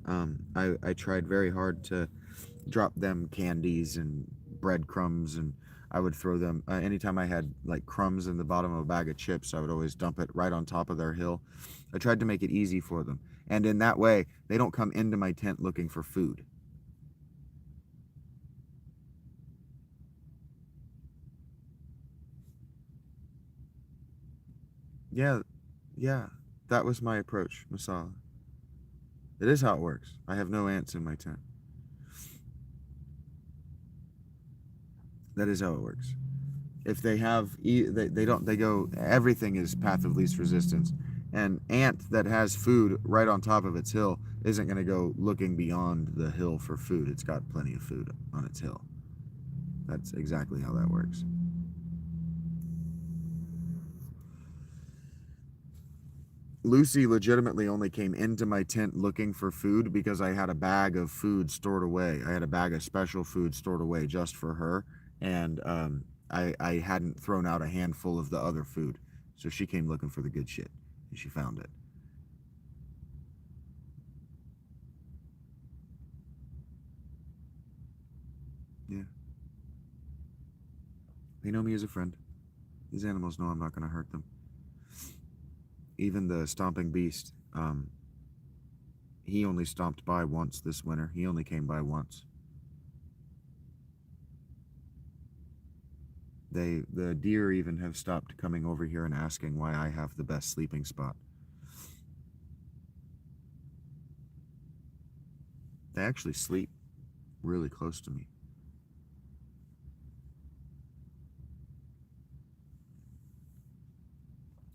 I tried very hard to drop them candies and breadcrumbs, and I would throw them anytime I had like crumbs in the bottom of a bag of chips. I would always dump it right on top of their hill. I tried to make it easy for them, and in that way, they don't come into my tent looking for food. Yeah, yeah. That was my approach, Masala. It is how it works. I have no ants in my tent. That is how it works. If they have, they don't, they go, everything is path of least resistance. An ant that has food right on top of its hill isn't going to go looking beyond the hill for food. It's got plenty of food on its hill. That's exactly how that works. Lucy legitimately only came into my tent looking for food because I had a bag of food stored away. I had a bag of special food stored away just for her, and I hadn't thrown out a handful of the other food. So she came looking for the good shit, and she found it. Yeah. They know me as a friend. These animals know I'm not going to hurt them. Even the stomping beast, he only stomped by once this winter. He only came by once. The deer even have stopped coming over here and asking why I have the best sleeping spot. They actually sleep really close to me.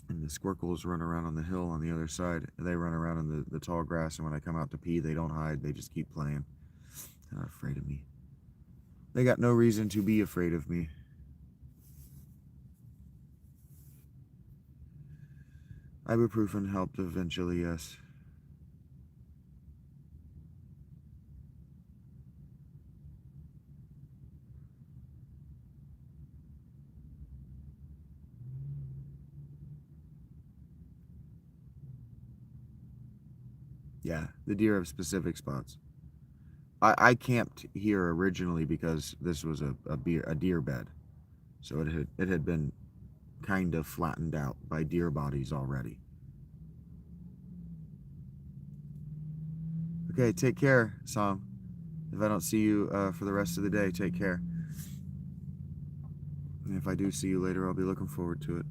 And the squirrels run around on the hill on the other side. They run around in the tall grass, and when I come out to pee, they don't hide. They just keep playing. They're not afraid of me. They got no reason to be afraid of me. Ibuprofen helped eventually, yes. Yeah, the deer have specific spots. I camped here originally because this was a deer bed, so it had been kind of flattened out by deer bodies already. Okay, take care, Sam. If I don't see you for the rest of the day, take care. And if I do see you later, I'll be looking forward to it.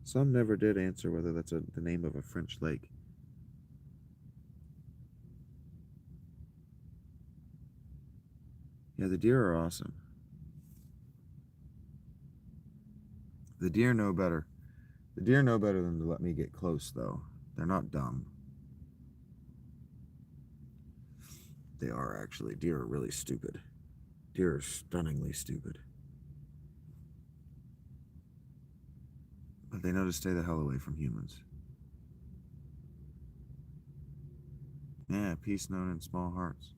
Some never did answer whether that's the name of a French lake. Yeah, the deer are awesome. The deer know better. The deer know better than to let me get close, though. They're not dumb. They are, actually. Deer are really stupid. Deer are stunningly stupid. But they know to stay the hell away from humans. Yeah, peace known in small hearts.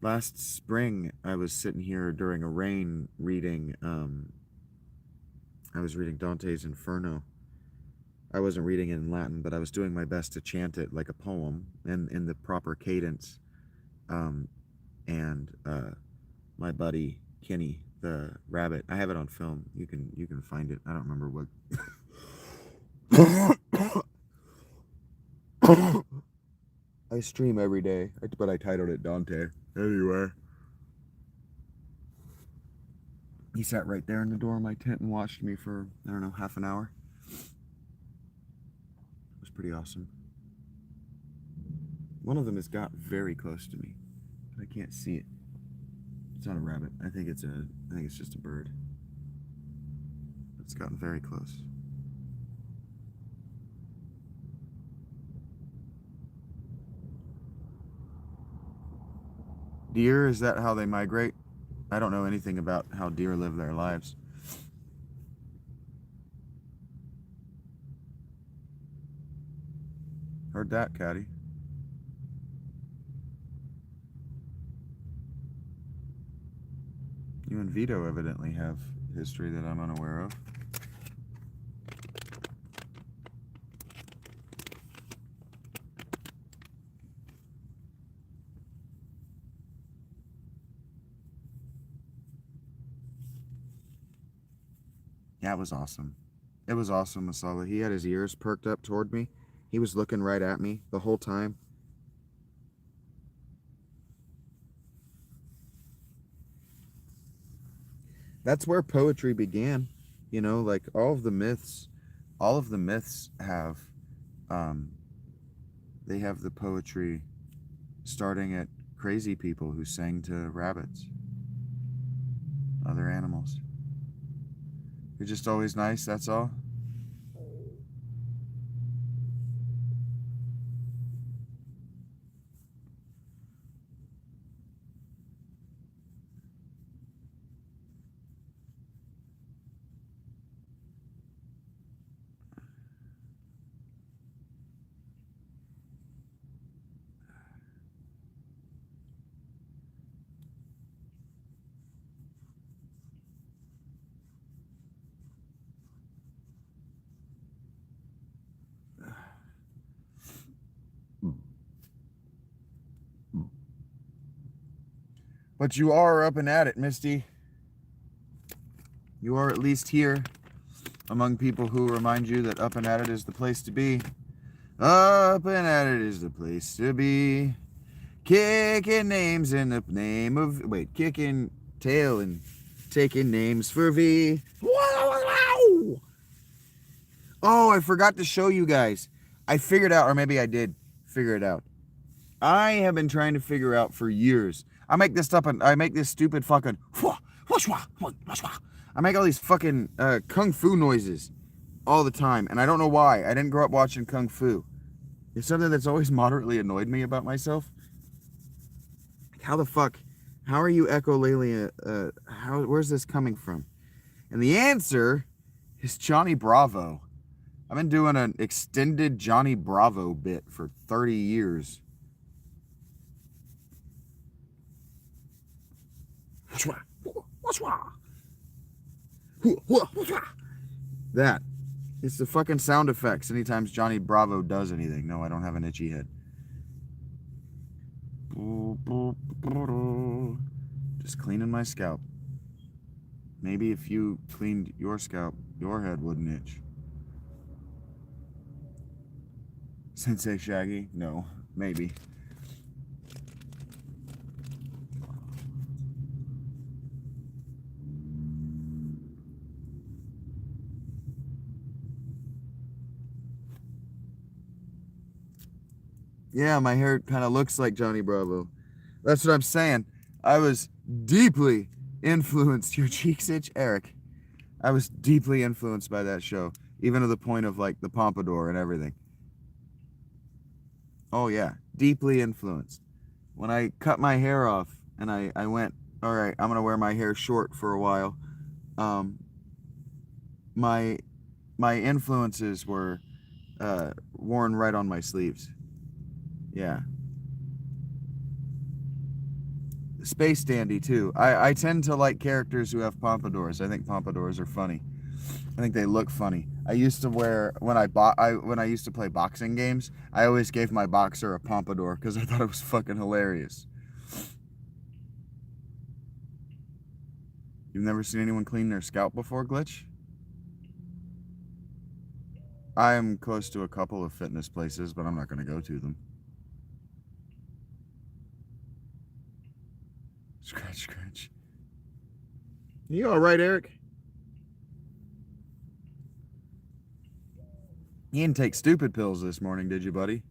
Last spring, I was sitting here during a rain reading, I was reading Dante's Inferno. I wasn't reading it in Latin, but I was doing my best to chant it like a poem and in the proper cadence. And my buddy Kenny, the rabbit, I have it on film. You can find it. I don't remember what. I stream every day, but I titled it Dante. Anyway, he sat right there in the door of my tent and watched me for, I don't know, half an hour. It was pretty awesome. One of them has got very close to me, but I can't see it. It's not a rabbit. I think it's just a bird. It's gotten very close. Deer, is that how they migrate? I don't know anything about how deer live their lives. Heard that, Caddy. You and Vito evidently have history that I'm unaware of. Yeah, it was awesome. It was awesome, Masala. He had his ears perked up toward me. He was looking right at me the whole time. That's where poetry began. You know, like all of the myths have, they have the poetry starting at crazy people who sang to rabbits, other animals. You're just always nice, that's all? But you are up and at it, Misty. You are at least here among people who remind you that up and at it is the place to be. Up and at it is the place to be. Kicking names in the name of... Wait, kicking tail and taking names for V. Oh, I forgot to show you guys. I figured out, or maybe I did figure it out. I have been trying to figure out for years. I make this stuff and I make this stupid fucking... I make all these fucking kung fu noises all the time, and I don't know why. I didn't grow up watching kung fu. It's something that's always moderately annoyed me about myself. How the fuck? How are you echolalia? Where's this coming from? And the answer is Johnny Bravo. I've been doing an extended Johnny Bravo bit for 30 years. That. It's the fucking sound effects anytime Johnny Bravo does anything. No, I don't have an itchy head. Just cleaning my scalp. Maybe if you cleaned your scalp, your head wouldn't itch. Sensei Shaggy? No, maybe. Yeah, my hair kind of looks like Johnny Bravo. That's what I'm saying. I was deeply influenced. Your cheeks itch, Eric. I was deeply influenced by that show, even to the point of like the pompadour and everything. Oh yeah, deeply influenced. When I cut my hair off and I went, all right, I'm gonna wear my hair short for a while. My influences were worn right on my sleeves. Yeah. Space Dandy too. I tend to like characters who have pompadours. I think pompadours are funny. I think they look funny. I used to wear when I used to play boxing games, I always gave my boxer a pompadour because I thought it was fucking hilarious. You've never seen anyone clean their scalp before, Glitch? I am close to a couple of fitness places, but I'm not going to go to them. Scratch, scratch. You all right, Eric? You didn't take stupid pills this morning, did you, buddy?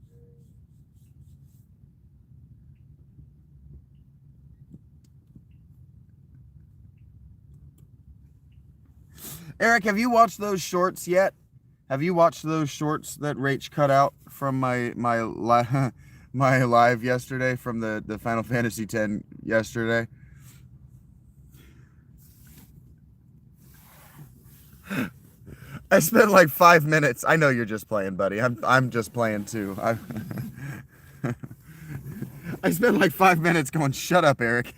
Eric, have you watched those shorts yet? Have you watched those shorts that Rach cut out from my live yesterday, from the Final Fantasy X yesterday? I spent like 5 minutes. I know you're just playing, buddy. I'm just playing too. I spent like 5 minutes going, shut up, Eric.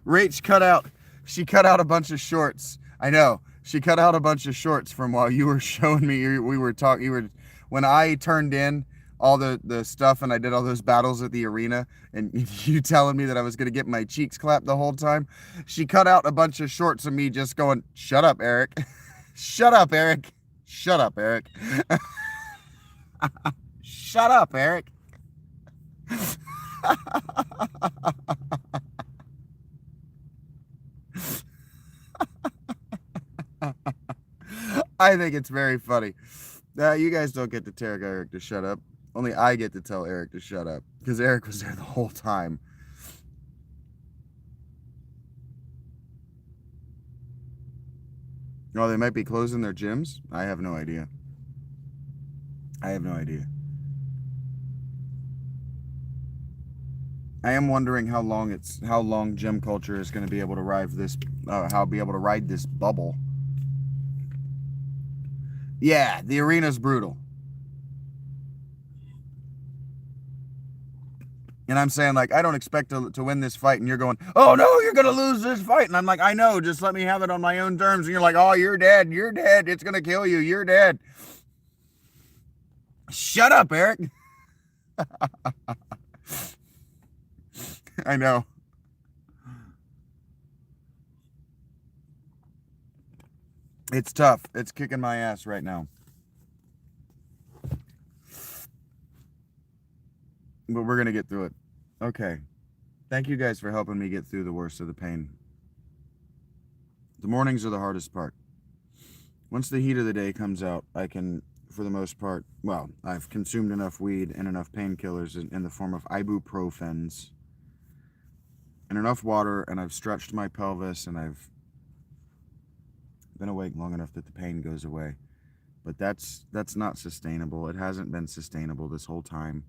Rach she cut out a bunch of shorts. I know. She cut out a bunch of shorts from while you were showing me, we were talking, when I turned in all the stuff and I did all those battles at the arena and you telling me that I was going to get my cheeks clapped the whole time. She cut out a bunch of shorts of me just going, shut up, Eric. Shut up, Eric. Shut up, Eric. Shut up, Eric. I think it's very funny. You guys don't get to tell Eric to shut up. Only I get to tell Eric to shut up. Because Eric was there the whole time. Oh, they might be closing their gyms? I have no idea. I have no idea. I am wondering how long gym culture is going to be able to ride this bubble. Yeah, the arena's brutal. And I'm saying, like, I don't expect to win this fight. And you're going, oh, no, you're going to lose this fight. And I'm like, I know. Just let me have it on my own terms. And you're like, oh, you're dead. You're dead. It's going to kill you. You're dead. Shut up, Eric. I know. It's tough. It's kicking my ass right now. But we're going to get through it. Okay. Thank you guys for helping me get through the worst of the pain. The mornings are the hardest part. Once the heat of the day comes out, I can, for the most part, well, I've consumed enough weed and enough painkillers in the form of ibuprofens and enough water, and I've stretched my pelvis, and I've been awake long enough that the pain goes away. But that's not sustainable. It hasn't been sustainable this whole time.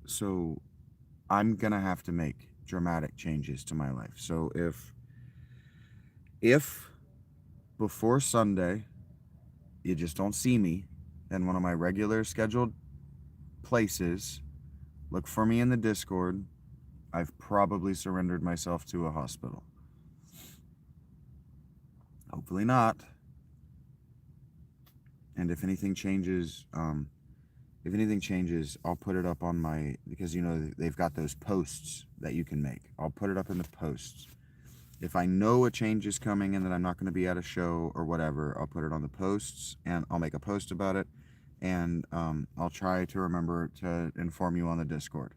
So I'm gonna have to make dramatic changes to my life. So if before Sunday you just don't see me in one of my regular scheduled places, look for me in the Discord. I've probably surrendered myself to a hospital. Hopefully not. And if anything changes, I'll put it up on my, because you know they've got those posts that you can make. I'll put it up in the posts. If I know a change is coming and that I'm not going to be at a show or whatever, I'll put it on the posts, and I'll make a post about it, and I'll try to remember to inform you on the Discord.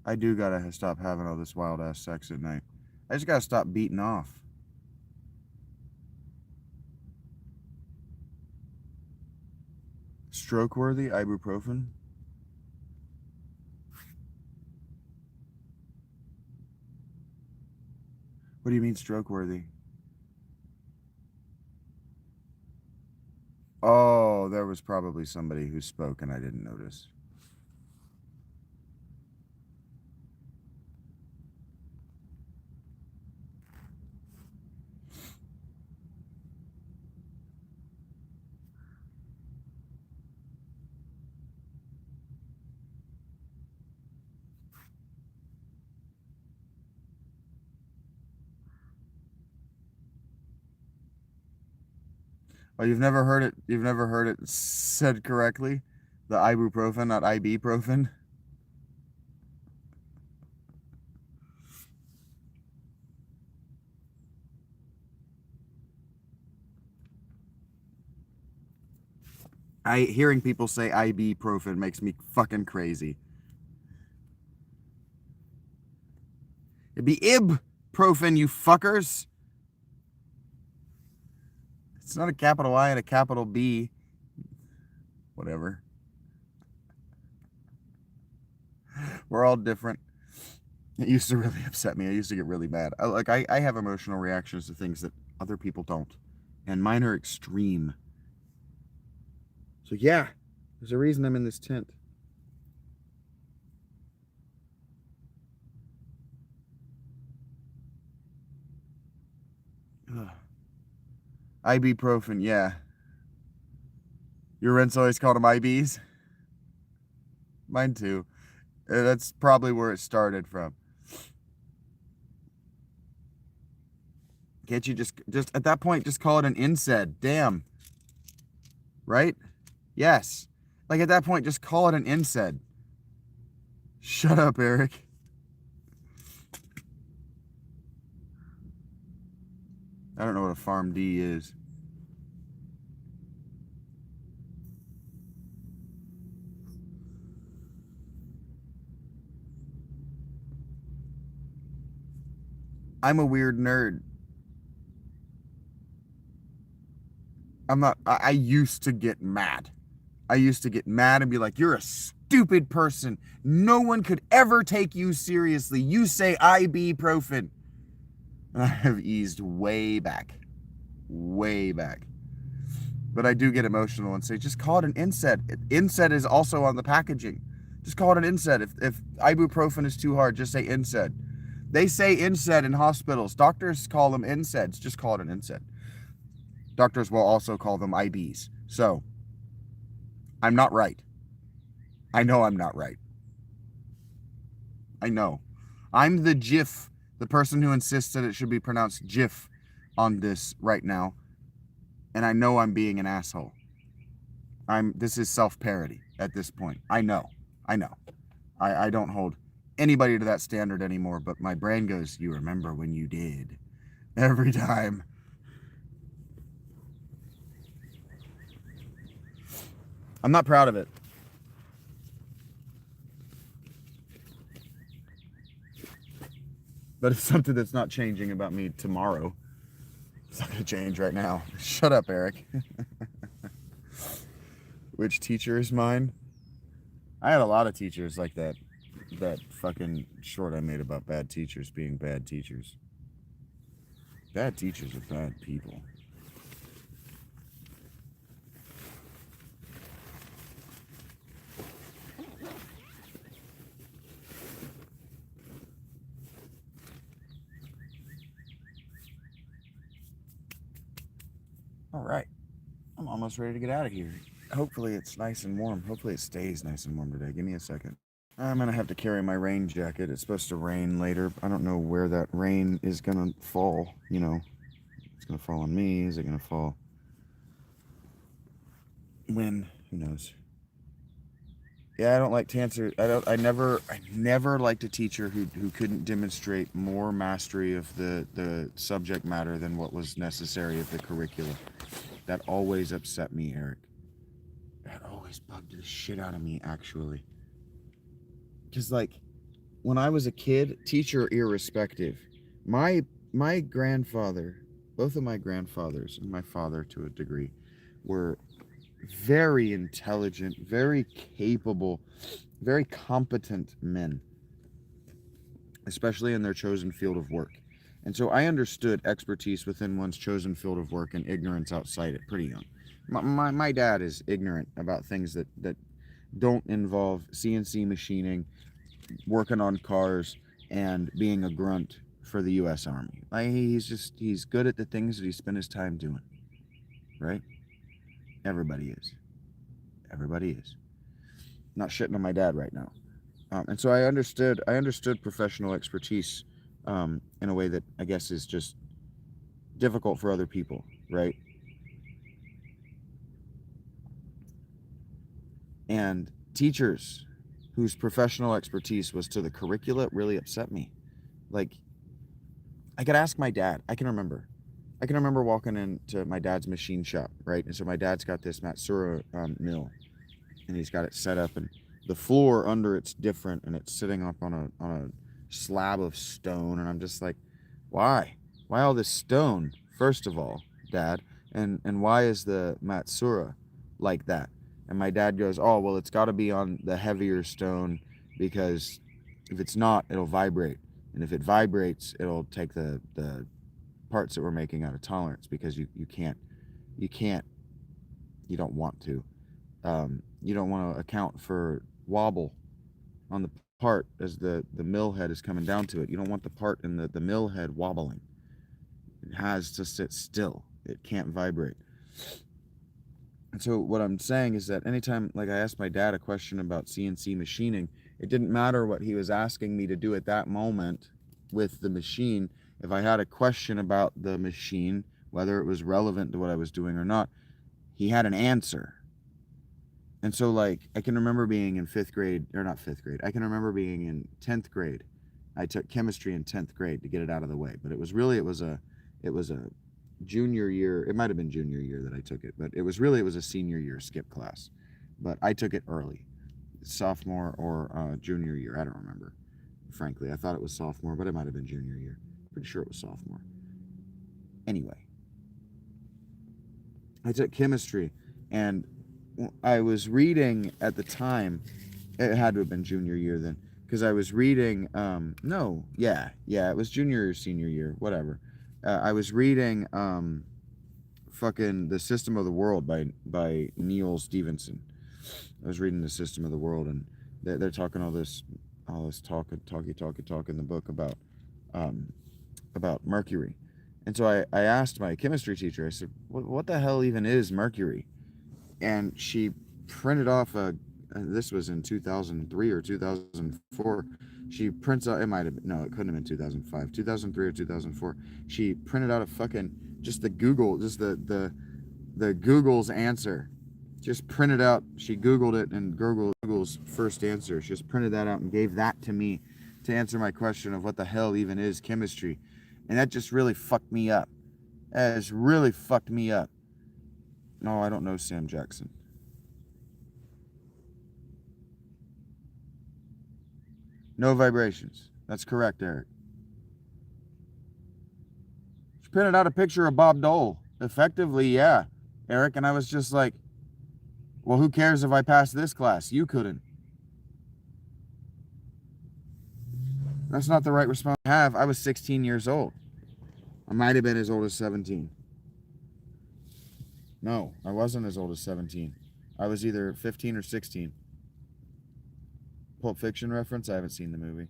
I do gotta stop having all this wild ass sex at night. I just gotta stop beating off. Stroke worthy ibuprofen. What do you mean stroke worthy? Oh, there was probably somebody who spoke and I didn't notice. Oh, you've never heard it said correctly? The ibuprofen, not ibuprofen. Hearing people say ibuprofen makes me fucking crazy. It'd be ibuprofen, you fuckers. It's not a capital I and a capital B. Whatever. We're all different. It used to really upset me. I used to get really mad. I have emotional reactions to things that other people don't. And mine are extreme. So yeah, there's a reason I'm in this tent. Ugh. Ibuprofen, yeah. Your rents always called them IBs? Mine too. That's probably where it started from. Can't you just at that point just call it an NSAID? Damn. Right? Yes. Like, at that point, just call it an NSAID. Shut up, Eric. I don't know what a PharmD is. I'm a weird nerd. I used to get mad. I used to get mad and be like, you're a stupid person. No one could ever take you seriously. You say ibuprofen. And I have eased way back. Way back. But I do get emotional and say, just call it an NSAID. NSAID is also on the packaging. Just call it an NSAID. If ibuprofen is too hard, just say NSAID. They say NSAID in hospitals. Doctors call them NSAIDs. Just call it an NSAID. Doctors will also call them IBs. So, I'm not right. I know I'm not right. I know. I'm the GIF, the person who insists that it should be pronounced GIF on this right now. And I know I'm being an asshole. This is self-parody at this point. I know. I don't hold anybody to that standard anymore, but my brain goes, you remember when you did. Every time. I'm not proud of it. But it's something that's not changing about me tomorrow. It's not going to change right now. Shut up, Eric. Which teacher is mine? I had a lot of teachers like that. That fucking short I made about bad teachers being bad teachers. Bad teachers are bad people. All right. I'm almost ready to get out of here. Hopefully it's nice and warm. Hopefully it stays nice and warm today. Give me a second. I'm going to have to carry my rain jacket. It's supposed to rain later. I don't know where that rain is going to fall. You know, it's going to fall on me. Is it going to fall? When? Who knows? Yeah, I don't like to answer. I never liked a teacher who couldn't demonstrate more mastery of the subject matter than what was necessary of the curriculum. That always upset me, Eric. That always bugged the shit out of me, actually. Because, like, when I was a kid, teacher irrespective, my grandfather, both of my grandfathers, and my father to a degree, were very intelligent, very capable, very competent men, especially in their chosen field of work. And so I understood expertise within one's chosen field of work and ignorance outside it pretty young. My dad is ignorant about things that don't involve CNC machining, working on cars, and being a grunt for the U.S. Army. Like, he's good at the things that he spent his time doing, right? Everybody is. Not shitting on my dad right now. And so I understood professional expertise in a way that I guess is just difficult for other people, right? And teachers whose professional expertise was to the curricula really upset me. Like, I could ask my dad. I can remember walking into my dad's machine shop, right? And so my dad's got this Matsura mill, and he's got it set up, and the floor under it's different, and it's sitting up on a slab of stone, and I'm just like, why all this stone, first of all, Dad, and why is the Matsura like that? And my dad goes, oh, well, it's got to be on the heavier stone, because if it's not, it'll vibrate, and if it vibrates, it'll take the parts that we're making out of tolerance, because you don't want to. You don't want to account for wobble on the part as the mill head is coming down to it. You don't want the part in the mill head wobbling. It has to sit still. It can't vibrate. And so what I'm saying is that anytime, like, I asked my dad a question about CNC machining, it didn't matter what he was asking me to do at that moment with the machine. If I had a question about the machine, whether it was relevant to what I was doing or not, he had an answer. And so, like, I can remember being in 5th grade, or not 5th grade. I can remember being in 10th grade. I took chemistry in 10th grade to get it out of the way. But it was a junior year. It might have been junior year that I took it, but it was a senior year skip class. But I took it early, sophomore or junior year. I don't remember. Frankly, I thought it was sophomore, but it might have been junior year. Pretty sure it was sophomore. Anyway, I took chemistry, and I was reading at the time. It had to have been junior year then, because I was reading. It was junior or senior year, whatever. I was reading fucking The System of the World by Neil Stevenson. I was reading The System of the World, and they're talking all this talk in the book about mercury. And so I asked my chemistry teacher, I said, what the hell even is mercury? And she printed off this was in 2003 or 2004. She prints out, it might have been, no, it couldn't have been 2005, 2003 or 2004. She printed out a fucking, just the Google's answer. Just printed out, she Googled it, and Google's first answer. She just printed that out and gave that to me to answer my question of what the hell even is chemistry. And that just really fucked me up. That has really fucked me up. No, I don't know Sam Jackson. No vibrations. That's correct, Eric. She printed out a picture of Bob Dole. Effectively, yeah, Eric. And I was just like, well, who cares if I pass this class? You couldn't. That's not the right response to have. I was 16 years old. I might have been as old as 17. No, I wasn't as old as 17. I was either 15 or 16. Pulp Fiction reference? I haven't seen the movie.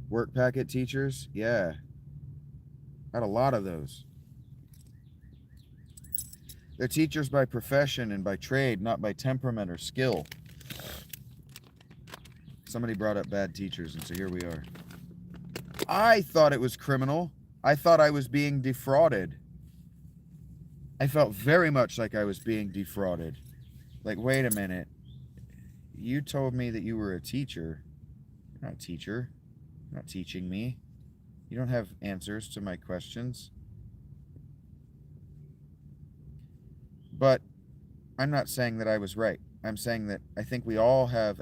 Work packet teachers? Yeah. Had a lot of those. They're teachers by profession and by trade, not by temperament or skill. Somebody brought up bad teachers, and so here we are. I thought it was criminal. I thought I was being defrauded. I felt very much like I was being defrauded. Like, wait a minute. You told me that you were a teacher. You're not a teacher. You're not teaching me. You don't have answers to my questions. But I'm not saying that I was right. I'm saying that I think we all have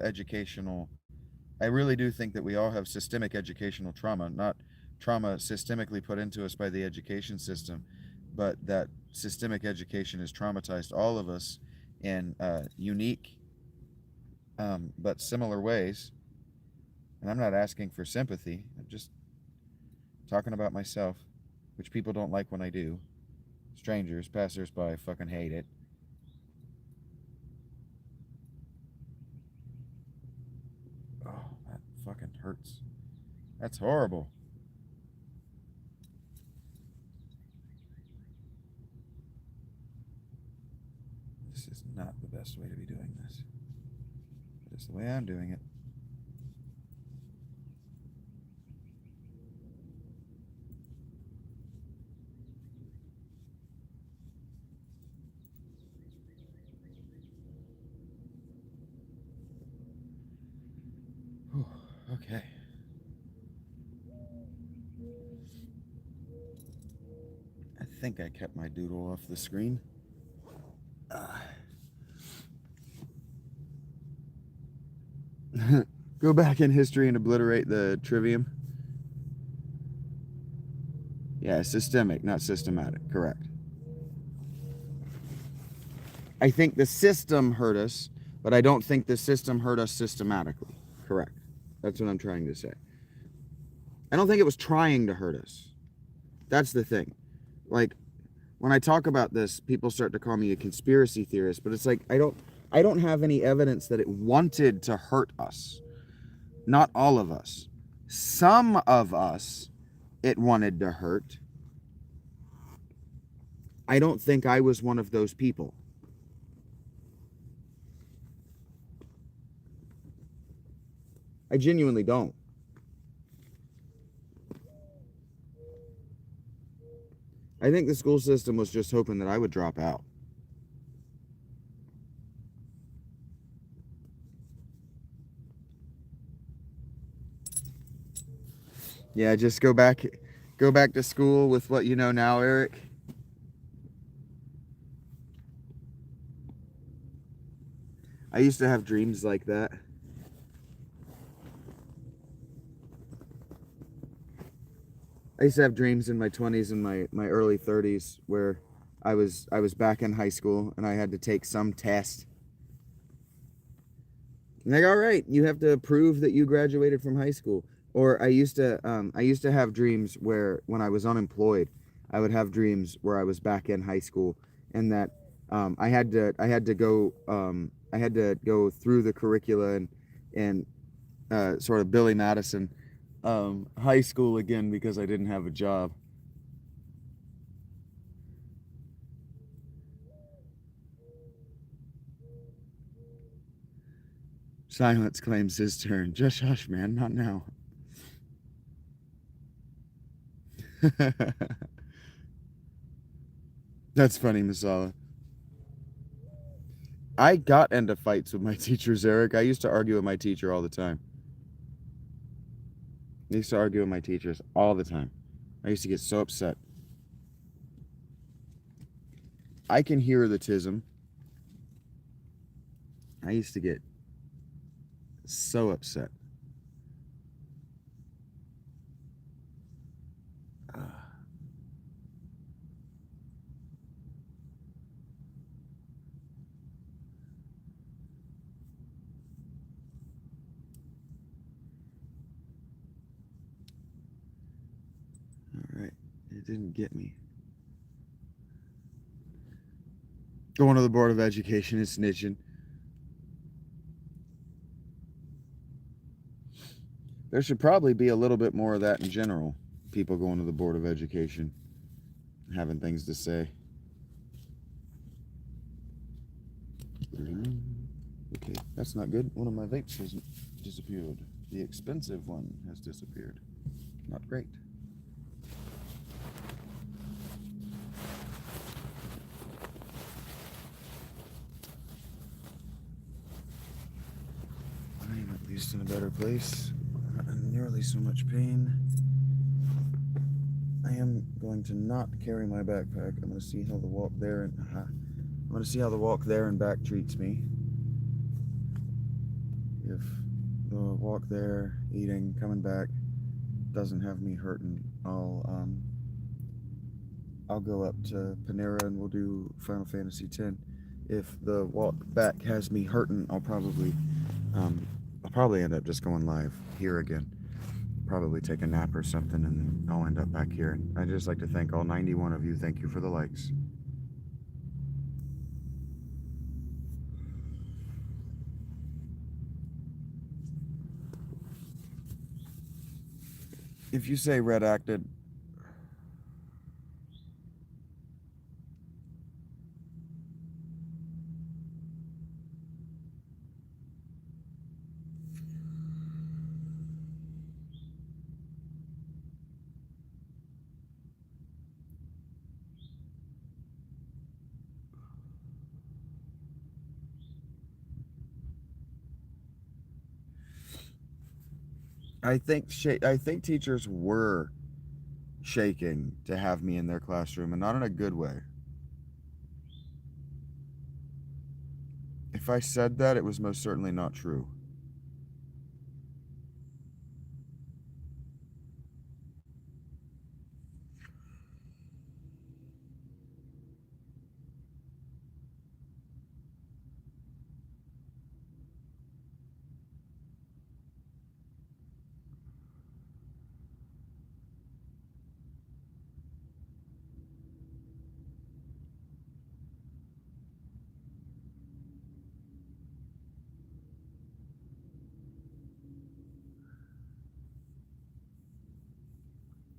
I really do think that we all have systemic educational trauma, not trauma systemically put into us by the education system, but that systemic education has traumatized all of us in unique but similar ways. And I'm not asking for sympathy. I'm just talking about myself, which people don't like when I do. Strangers, passersby, fucking hate it. Oh, that fucking hurts. That's horrible. This is not the best way to be doing this. But it's the way I'm doing it. Whew, okay. I think I kept my doodle off the screen. Go back in history and obliterate the trivium. Yeah, systemic, not systematic. Correct. I think the system hurt us, but I don't think the system hurt us systematically. Correct. That's what I'm trying to say. I don't think it was trying to hurt us. That's the thing. Like, when I talk about this, people start to call me a conspiracy theorist, but it's like I don't have any evidence that it wanted to hurt us. Not all of us. Some of us it wanted to hurt. I don't think I was one of those people. I genuinely don't. I think the school system was just hoping that I would drop out. Yeah, just go back to school with what you know now, Eric. I used to have dreams like that. I used to have dreams in my 20s and my early 30s where I was back in high school and I had to take some test. Like, all right, you have to prove that you graduated from high school. Or I used to have dreams where when I was unemployed, I would have dreams where I was back in high school and that I had to go through the curricula and sort of Billy Madison high school again because I didn't have a job. Silence claims his turn. Just hush, man, not now. That's funny, Masala. I got into fights with my teachers, Eric. I used to argue with my teacher all the time. I used to argue with my teachers all the time. I used to get so upset. I can hear the tism. I used to get so upset. All right, it didn't get me. Going to the Board of Education is snitching. There should probably be a little bit more of that in general. People going to the Board of Education, having things to say. Okay, that's not good. One of my vapes has disappeared. The expensive one has disappeared. Not great. I am at least in a better place. Not in nearly so much pain. I am going to not carry my backpack. I'm going to see how the walk there and back treats me. If the walk there, eating, coming back doesn't have me hurting, I'll go up to Panera and we'll do Final Fantasy X. If the walk back has me hurting, I'll probably end up just going live here again. Probably take a nap or something, and then I'll end up back here. I'd just like to thank all 91 of you. Thank you for the likes. If you say red acted, I think teachers were shaking to have me in their classroom, and not in a good way. If I said that, it was most certainly not true.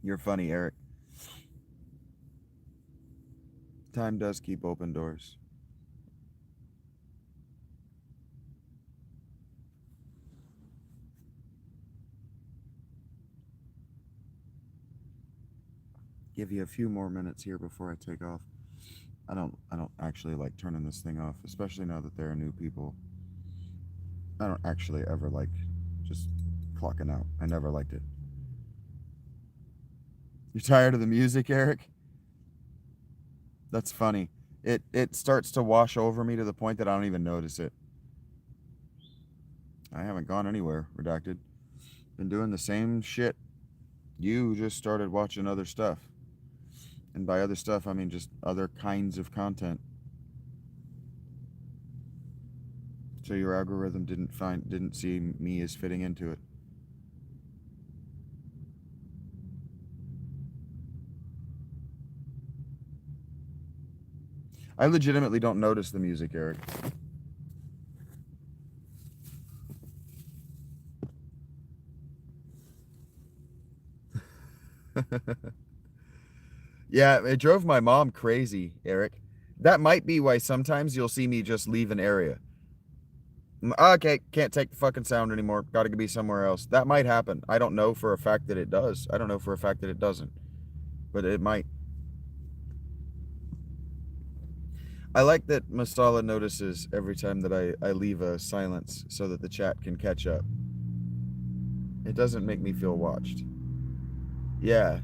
You're funny, Eric. Time does keep open doors. give you a few more minutes here before I take off. I don't actually like turning this thing off, especially now that there are new people. I don't actually ever like just clocking out. I never liked it. You're tired of the music, Eric? That's funny. It starts to wash over me to the point that I don't even notice it. I haven't gone anywhere, Redacted. Been doing the same shit. You just started watching other stuff. And by other stuff, I mean just other kinds of content. So your algorithm didn't see me as fitting into it. I legitimately don't notice the music, Eric. Yeah, it drove my mom crazy, Eric. That might be why sometimes you'll see me just leave an area. Okay, can't take the fucking sound anymore. Gotta be somewhere else. That might happen. I don't know for a fact that it does. I don't know for a fact that it doesn't. But it might. I like that Masala notices every time that I leave a silence so that the chat can catch up. It doesn't make me feel watched. Yeah.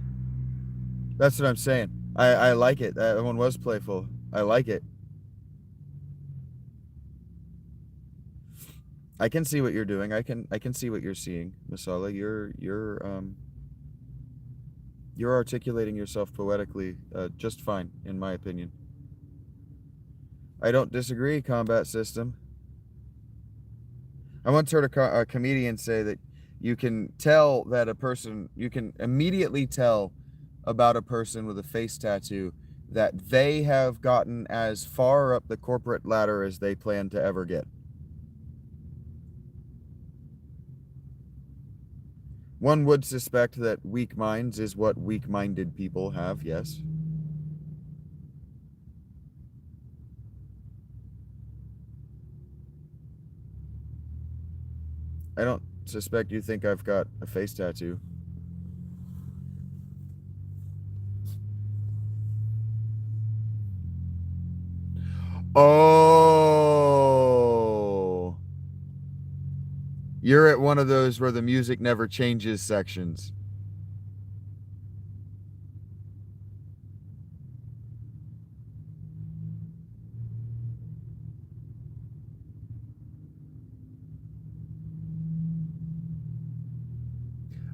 That's what I'm saying. I like it. That one was playful. I like it. I can see what you're doing. I can see what you're seeing, Masala. You're articulating yourself poetically just fine, in my opinion. I don't disagree, combat system. I once heard a comedian say that you can tell that a person, you can immediately tell about a person with a face tattoo that they have gotten as far up the corporate ladder as they plan to ever get. One would suspect that weak minds is what weak-minded people have, yes. I don't suspect you think I've got a face tattoo. Oh. You're at one of those where the music never changes sections.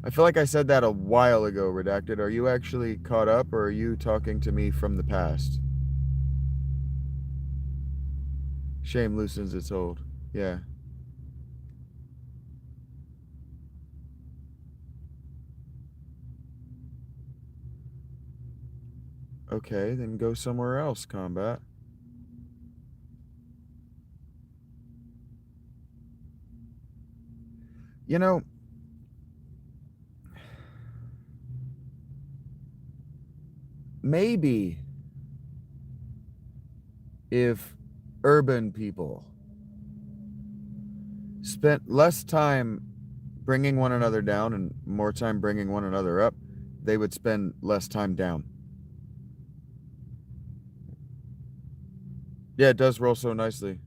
I feel like I said that a while ago, Redacted. Are you actually caught up, or are you talking to me from the past? Shame loosens its hold. Yeah. Okay, then go somewhere else, combat. You know, maybe if urban people spent less time bringing one another down and more time bringing one another up, they would spend less time down. Yeah, it does roll so nicely.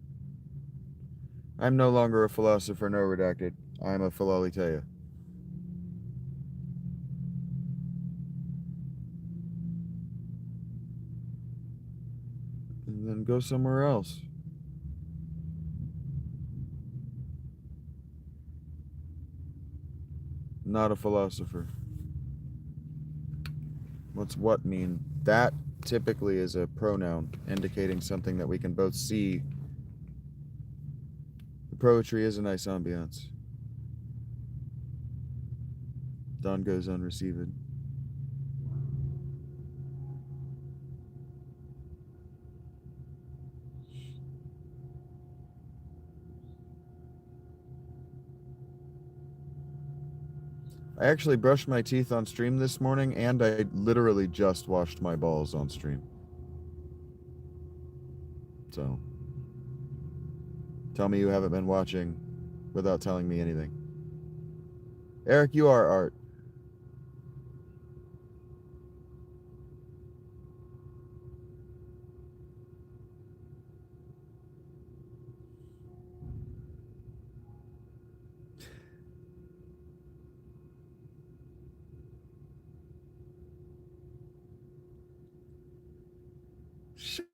I'm no longer a philosopher, no, Redacted. I'm a Philaliteia. And then go somewhere else. Not a philosopher. What's what mean? That typically is a pronoun indicating something that we can both see. The poetry is a nice ambiance. Dawn goes unreceived. I actually brushed my teeth on stream this morning, and I literally just washed my balls on stream. So, tell me you haven't been watching without telling me anything. Eric, you are art.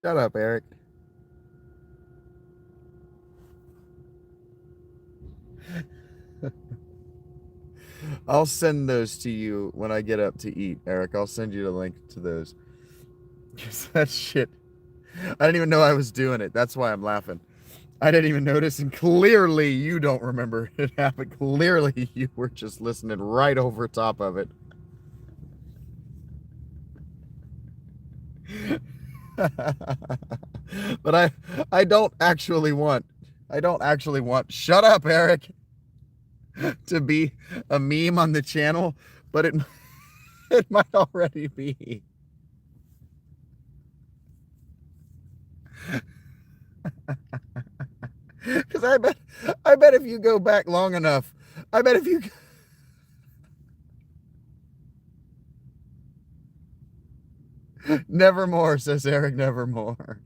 Shut up, Eric. I'll send those to you when I get up to eat, Eric. I'll send you the link to those. Because that shit, I didn't even know I was doing it. That's why I'm laughing. I didn't even notice, and clearly you don't remember it happened. Clearly you were just listening right over top of it. But I don't actually want shut up, Eric, to be a meme on the channel, but it might already be. Because I bet if you go back long enough, I bet if you nevermore, says Eric, nevermore.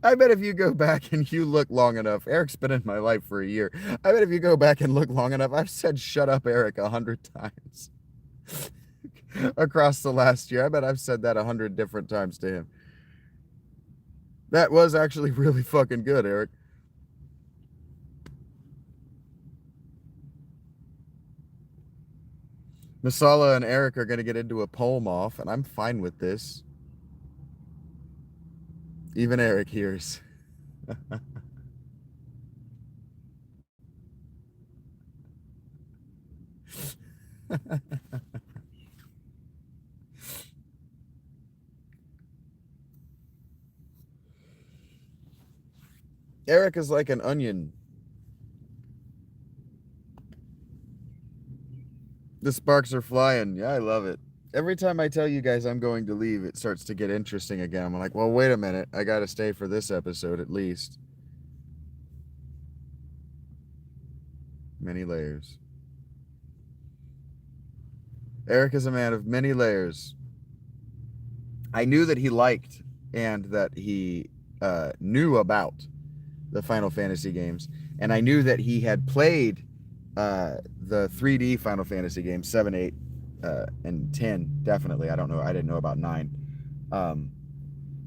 I bet if you go back and you look long enough, Eric's been in my life for a year. I bet if you go back and look long enough, I've said shut up, Eric, 100 times across the last year. I bet I've said that 100 different times to him. That was actually really fucking good, Eric. Masala and Eric are going to get into a poem off, and I'm fine with this. Even Eric hears. Eric is like an onion. The sparks are flying. Yeah, I love it. Every time I tell you guys I'm going to leave, it starts to get interesting again. I'm like, well, wait a minute. I got to stay for this episode at least. Many layers. Eric is a man of many layers. I knew that he liked and that he knew about the Final Fantasy games. And I knew that he had played the 3D Final Fantasy games, 7, 8, and 10, definitely. I don't know. I didn't know about 9.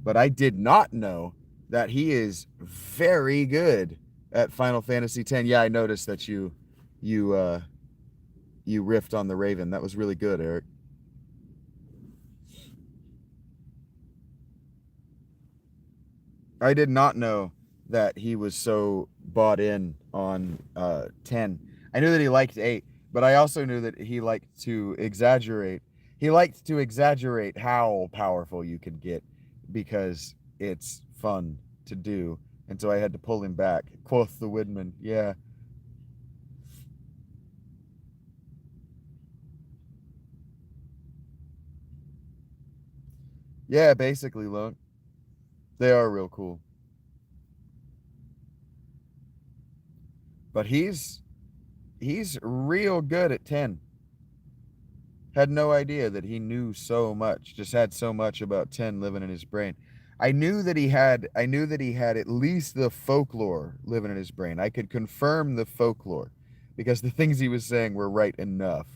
But I did not know that he is very good at Final Fantasy 10. Yeah, I noticed that you riffed on the Raven. That was really good, Eric. I did not know that he was so bought in on 10. I knew that he liked 8, but I also knew that he liked to exaggerate. He liked to exaggerate how powerful you could get because it's fun to do. And so I had to pull him back. Quoth the Woodman. Yeah. Yeah, basically, look. They are real cool. But he's real good at 10. Had no idea that he knew so much. Just had so much about 10 living in his brain. I knew that he had at least the folklore living in his brain. I could confirm the folklore because the things he was saying were right enough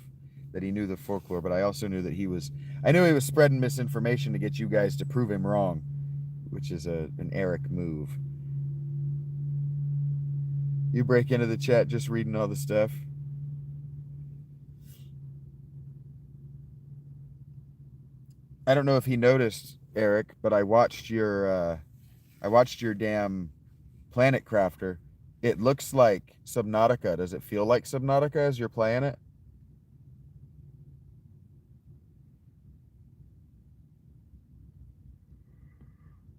that he knew the folklore, but I also knew that I knew he was spreading misinformation to get you guys to prove him wrong, which is an Eric move. You break into the chat just reading all the stuff. I don't know if he noticed, Eric, but I watched your damn Planet Crafter. It looks like Subnautica. Does it feel like Subnautica as you're playing it?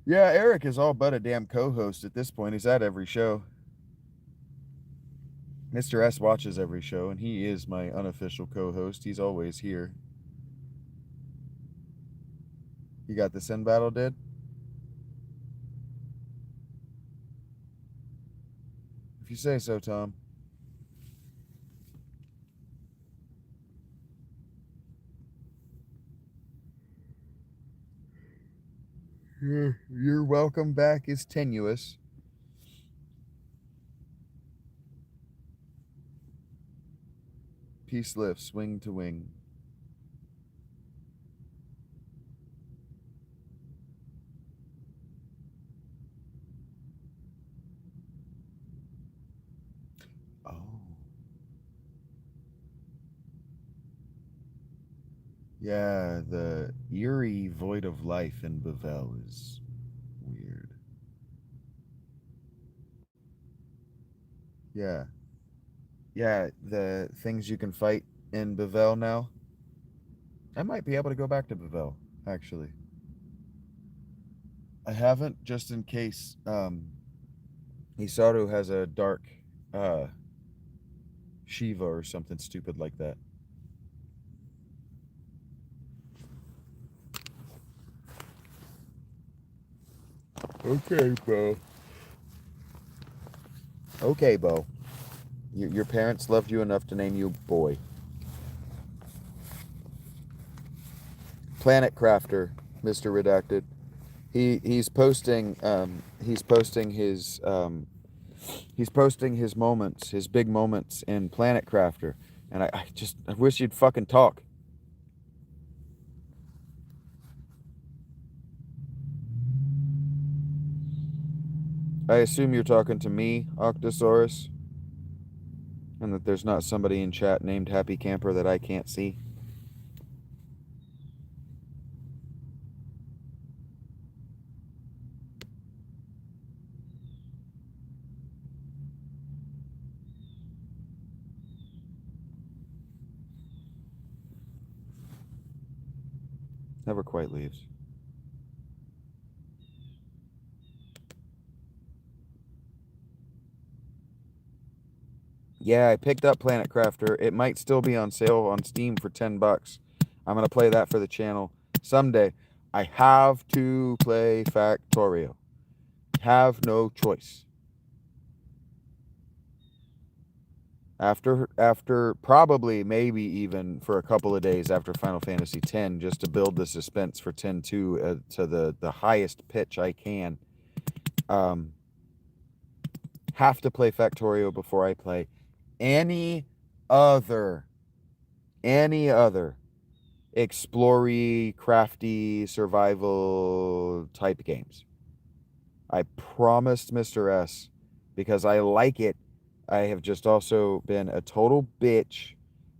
Yeah, Eric is all but a damn co-host at this point. He's at every show. Mr. S watches every show, and he is my unofficial co-host. He's always here. You got the Sin Battle, did? If you say so, Tom. Your welcome back is tenuous. Peace lifts, wing to wing. Yeah, the eerie void of life in Bavel is weird. Yeah. Yeah, the things you can fight in Bavel now. I might be able to go back to Bavel, actually. I haven't, just in case Hisaru has a dark uh, Shiva or something stupid like that. Okay, Bo. Okay, Bo. Your parents loved you enough to name you Boy. Planet Crafter, Mr. Redacted. He's posting he's posting his moments, his big moments in Planet Crafter, and I wish you'd fucking talk. I assume you're talking to me, Octosaurus, and that there's not somebody in chat named Happy Camper that I can't see. Never quite leaves. Yeah, I picked up Planet Crafter. It might still be on sale on Steam for $10. I'm gonna play that for the channel someday. I have to play Factorio. Have no choice. After probably maybe even for a couple of days after Final Fantasy X, just to build the suspense for 10-2 to the highest pitch I can. Have to play Factorio before I play any other explory, crafty, survival type games. I promised Mr. S because I like it. I have just also been a total bitch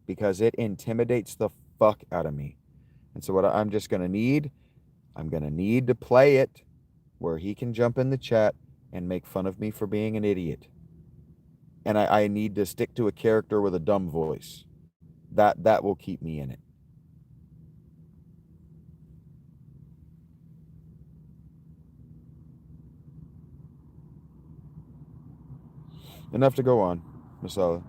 because it intimidates the fuck out of me. And so what I'm just going to need, I'm going to need to play it where he can jump in the chat and make fun of me for being an idiot. And I need to stick to a character with a dumb voice. That will keep me in it. Enough to go on, Masala.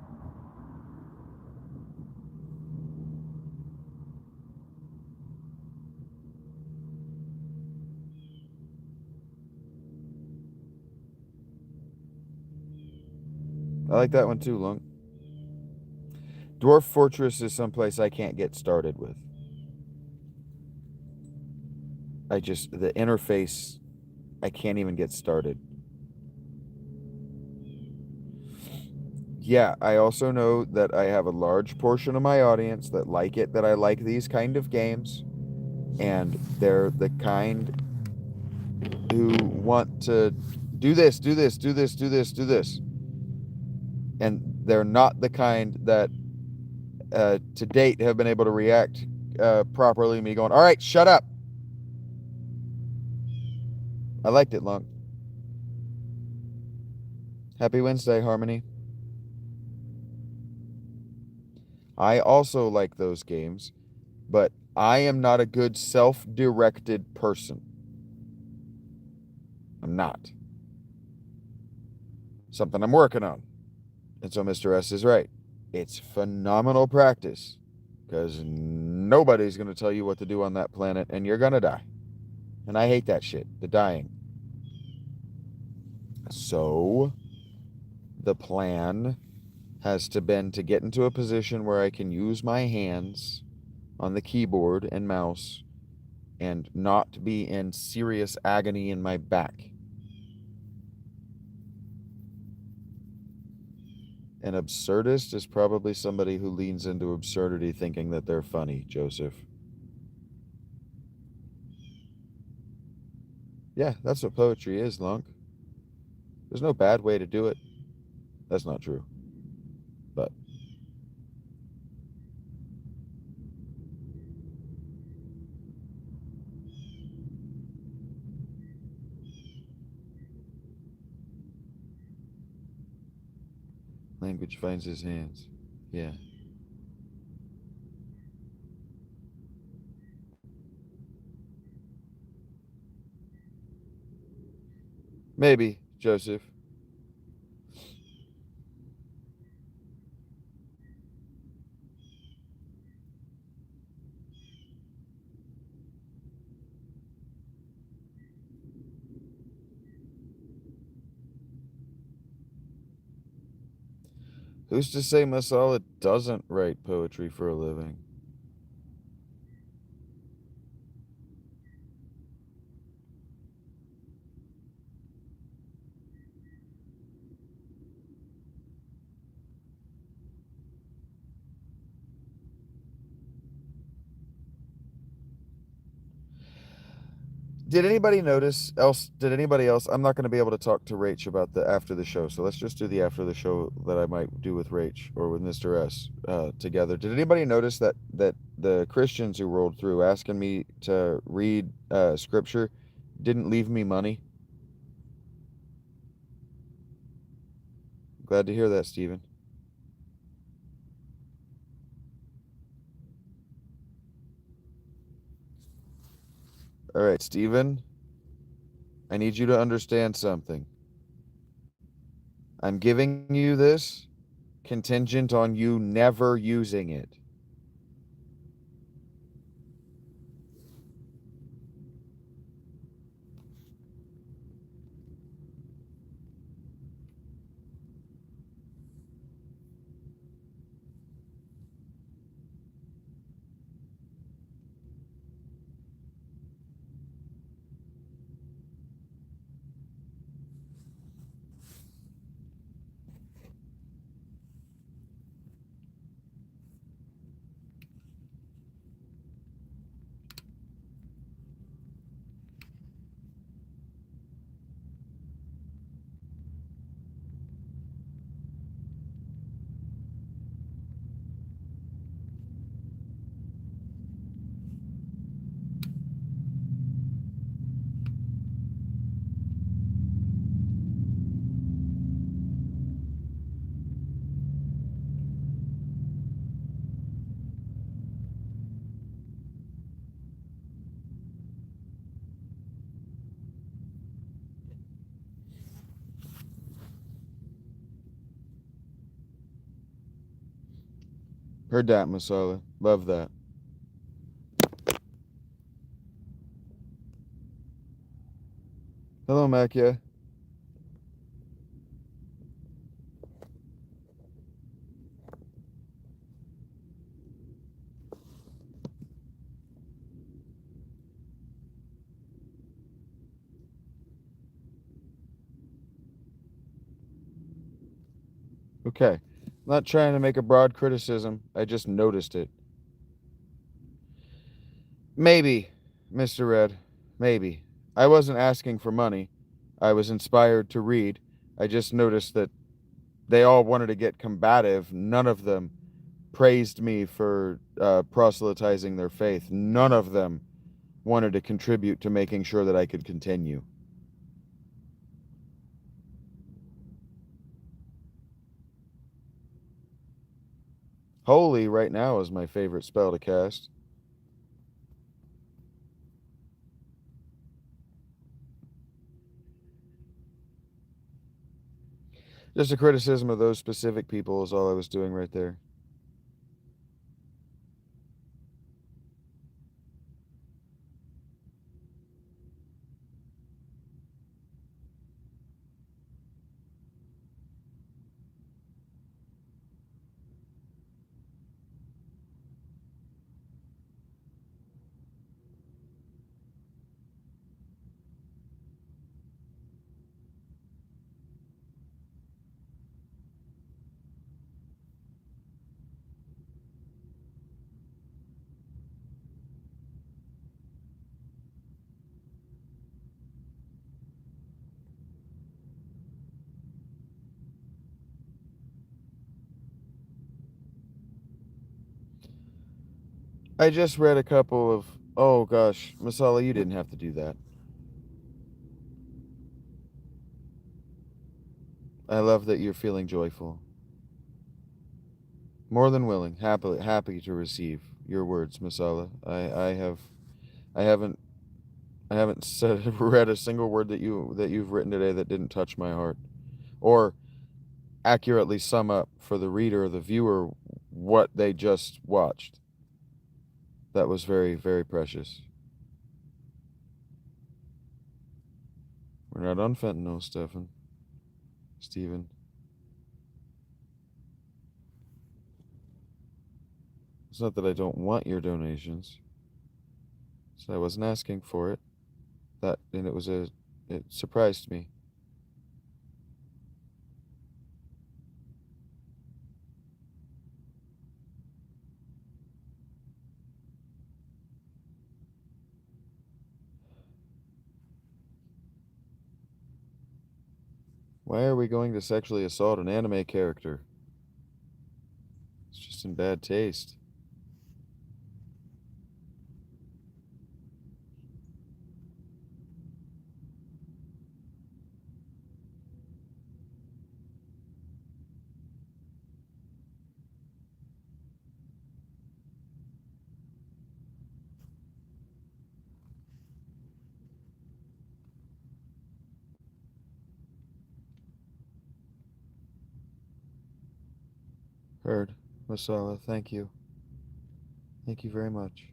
I like that one too, Lunk. Dwarf Fortress is someplace I can't get started with. The interface, I can't even get started. Yeah, I also know that I have a large portion of my audience that like it, that I like these kind of games. And they're the kind who want to do this, do this, do this, do this, do this. And they're not the kind that to date have been able to react properly. Me going, all right, shut up. I liked it, Lunk. Happy Wednesday, Harmony. I also like those games, but I am not a good self-directed person. I'm not. Something I'm working on. And so Mr. S is right. It's phenomenal practice because nobody's going to tell you what to do on that planet and you're going to die. And I hate that shit, the dying. So the plan has been to get into a position where I can use my hands on the keyboard and mouse and not be in serious agony in my back. An absurdist is probably somebody who leans into absurdity thinking that they're funny, Joseph. Yeah, that's what poetry is, Lunk. There's no bad way to do it. That's not true. But Language finds his hands. Yeah. Maybe, Joseph. Who's to say Masala doesn't write poetry for a living? Did anybody else? I'm not going to be able to talk to Rach about the after the show, so let's just do the after the show that I might do with Rach or with Mr. S together. Did anybody notice that the Christians who rolled through asking me to read scripture didn't leave me money? Glad to hear that, Stephen. All right, Stephen, I need you to understand something. I'm giving you this contingent on you never using it. Heard that, Masala. Love that. Hello, Makia. Okay. I'm not trying to make a broad criticism. I just noticed it. Maybe, Mr. Red. Maybe. I wasn't asking for money. I was inspired to read. I just noticed that they all wanted to get combative. None of them praised me for proselytizing their faith. None of them wanted to contribute to making sure that I could continue. Holy right now is my favorite spell to cast. Just a criticism of those specific people is all I was doing right there. I just read a couple of. Oh gosh, Masala, you didn't have to do that. I love that you're feeling joyful. More than willing, happy to receive your words, Masala. I haven't said read a single word that you've written today that didn't touch my heart, or accurately sum up for the reader or the viewer what they just watched. That was very, very precious. We're not on fentanyl, Stephen. It's not that I don't want your donations. So I wasn't asking for it. And it surprised me. Why are we going to sexually assault an anime character? It's just in bad taste. Heard. Masala, thank you. Thank you very much.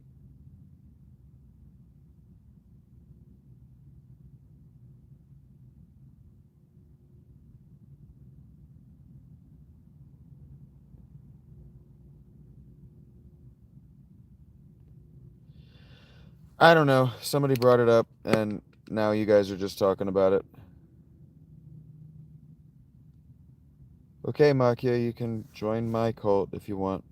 I don't know. Somebody brought it up, and now you guys are just talking about it. Okay, Makia, you can join my cult if you want.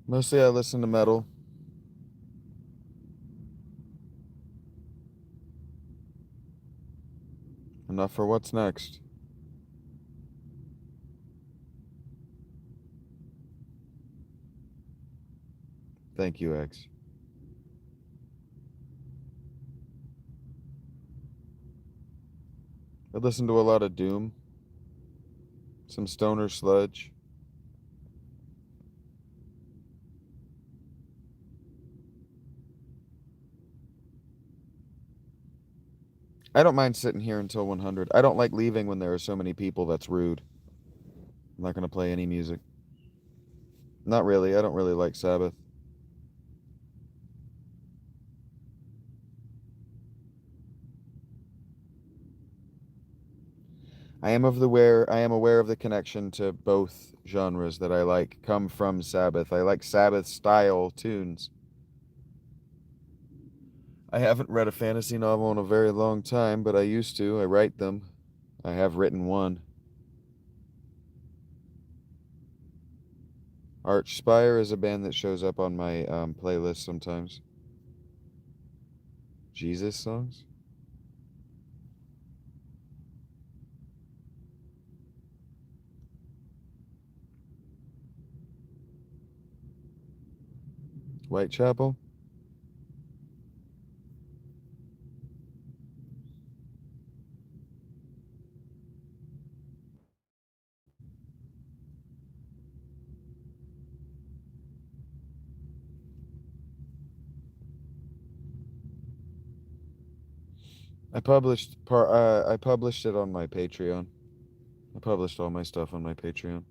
Mostly I listen to metal. Enough for what's next. Thank you, X. I listen to a lot of Doom, some stoner sludge. I don't mind sitting here until 100. I don't like leaving when there are so many people. That's rude. I'm not going to play any music. Not really. I don't really like Sabbath. I am aware of the connection to both genres that I like come from Sabbath. I like Sabbath style tunes. I haven't read a fantasy novel in a very long time, but I used to. I write them. I have written one. Archspire is a band that shows up on my playlist sometimes. Jesus songs? Whitechapel? I published it on my Patreon. I published all my stuff on my Patreon.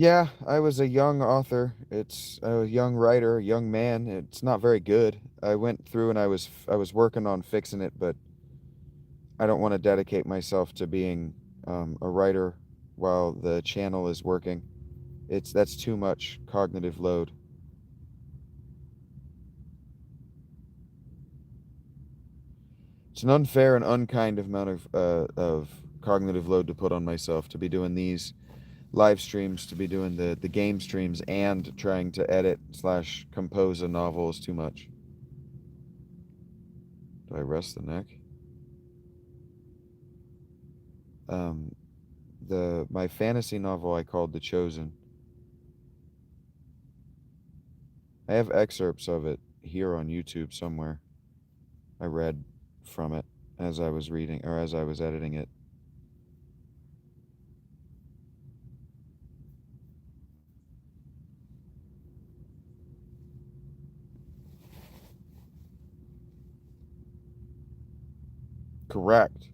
Yeah, I was a young author. It's a young writer, a young man. It's not very good. I went through and I was working on fixing it, but I don't want to dedicate myself to being a writer while the channel is working. That's too much cognitive load. It's an unfair and unkind amount of cognitive load to put on myself to be doing these live streams, to be doing the game streams, and trying to edit slash compose a novel is too much. Do I rest the neck? Um, my fantasy novel I called The Chosen. I have excerpts of it here on YouTube somewhere. I read from it as I was reading or as I was editing it. Correct,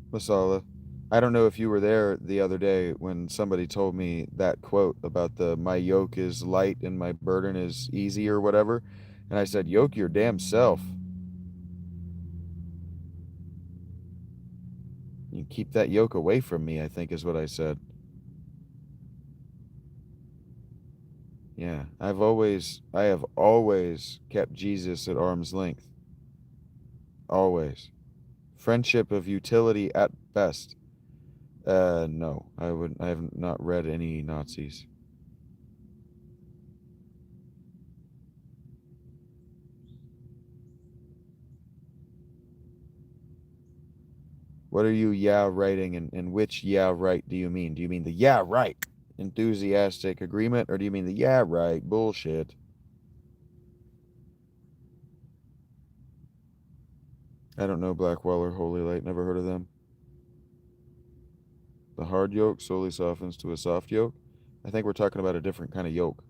Masala. I don't know if you were there the other day when somebody told me that quote about the my yoke is light and my burden is easy or whatever. And I said, yoke your damn self. You keep that yoke away from me, I think is what I said. Yeah, I have always kept Jesus at arm's length. Always. Friendship of utility at best. No, I have not read any Nazis. What are you yeah writing, and which yeah right do you mean? Do you mean the yeah right enthusiastic agreement, or do you mean the yeah right bullshit? I don't know Blackwell or Holy Light, never heard of them. The hard yolk slowly softens to a soft yolk. I think we're talking about a different kind of yolk.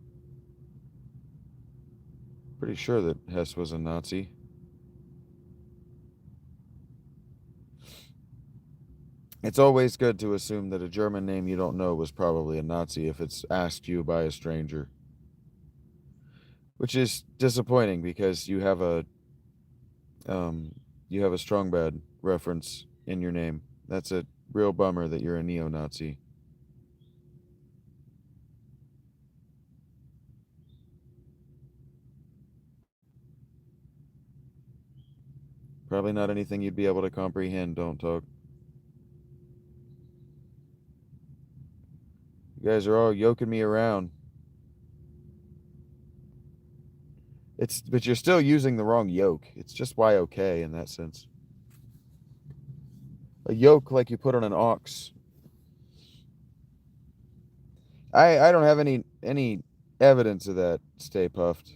Pretty sure that Hess was a Nazi. It's always good to assume that a German name you don't know was probably a Nazi if it's asked you by a stranger. Which is disappointing because um, you have a strong bad reference in your name. That's a real bummer that you're a neo-Nazi. Probably not anything you'd be able to comprehend, don't talk. You guys are all yoking me around. But you're still using the wrong yoke. It's just Y-O-K in that sense. A yoke like you put on an ox. I don't have any evidence of that, Stay Puffed.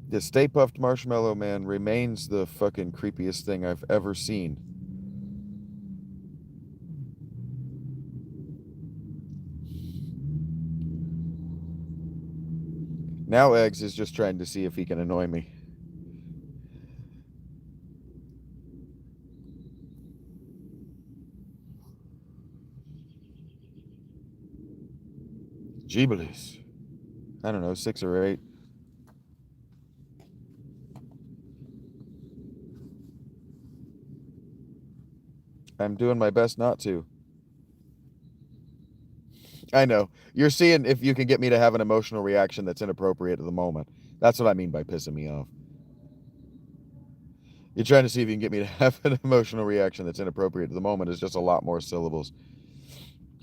The Stay Puffed Marshmallow Man remains the fucking creepiest thing I've ever seen. Now Eggs is just trying to see if he can annoy me. Jeebies. I don't know, 6 or 8. I'm doing my best not to. I know. You're seeing if you can get me to have an emotional reaction that's inappropriate at the moment. That's what I mean by pissing me off. You're trying to see if you can get me to have an emotional reaction that's inappropriate at the moment is just a lot more syllables.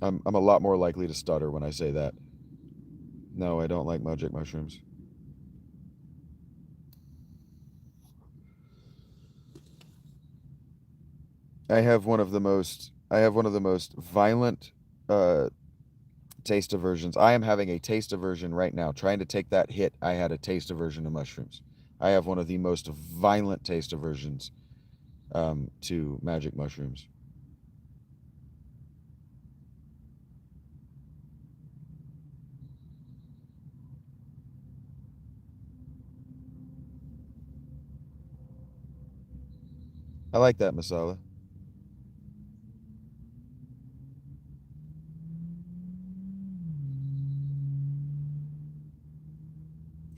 I'm a lot more likely to stutter when I say that. No, I don't like magic mushrooms. I have one of the most violent taste aversions. I am having a taste aversion right now. Trying to take that hit, I had a taste aversion to mushrooms. I have one of the most violent taste aversions to magic mushrooms. I like that, Masala.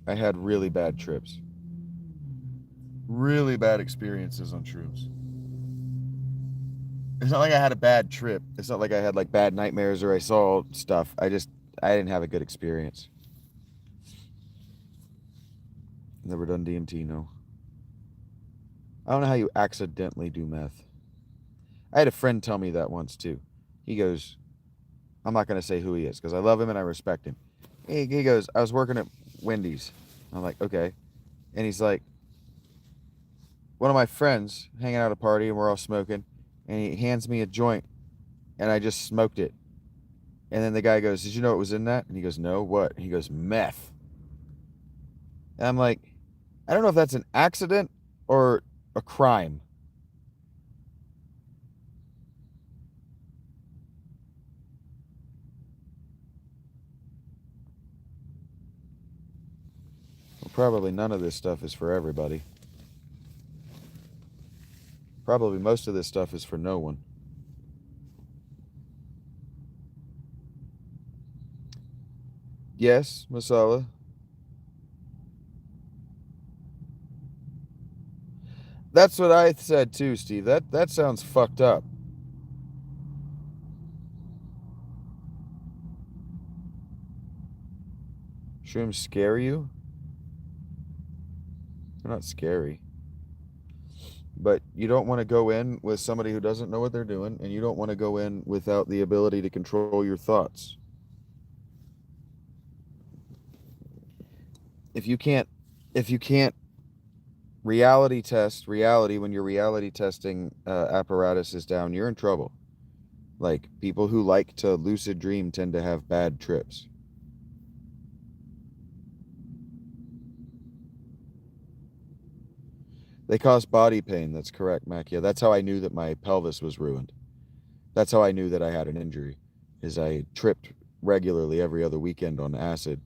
I had really bad trips. Really bad experiences on shrooms. It's not like I had a bad trip. It's not like I had like bad nightmares or I saw stuff. I didn't have a good experience. Never done DMT, no. I don't know how you accidentally do meth. I had a friend tell me that once too. He goes, I'm not going to say who he is because I love him and I respect him. He goes, I was working at Wendy's. I'm like, okay. And he's like, one of my friends hanging out at a party and we're all smoking. And he hands me a joint and I just smoked it. And then the guy goes, did you know what was in that? And he goes, no, what? And he goes, meth. And I'm like, I don't know if that's an accident or a crime. Well, probably none of this stuff is for everybody. Probably most of this stuff is for no one. Yes, Masala. That's what I said too, Steve. That sounds fucked up. Shrooms scare you? They're not scary. But you don't want to go in with somebody who doesn't know what they're doing, and you don't want to go in without the ability to control your thoughts. If you can't reality test reality when your reality testing apparatus is down, you're in trouble. Like, people who like to lucid dream tend to have bad trips. They cause body pain. That's correct, Mac. Yeah, that's how I knew that my pelvis was ruined. That's how I knew that I had an injury, is I tripped regularly every other weekend on acid.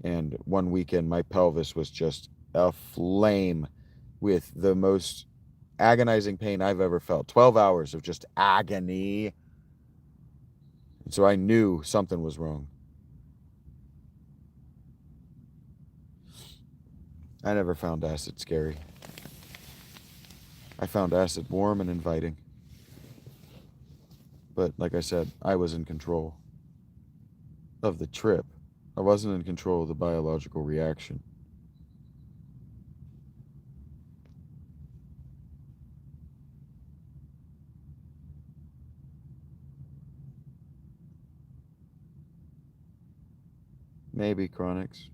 And one weekend, my pelvis was just aflame with the most agonizing pain I've ever felt. 12 hours of just agony. And so I knew something was wrong. I never found acid scary. I found acid warm and inviting. But like I said, I was in control of the trip. I wasn't in control of the biological reaction. Maybe chronics.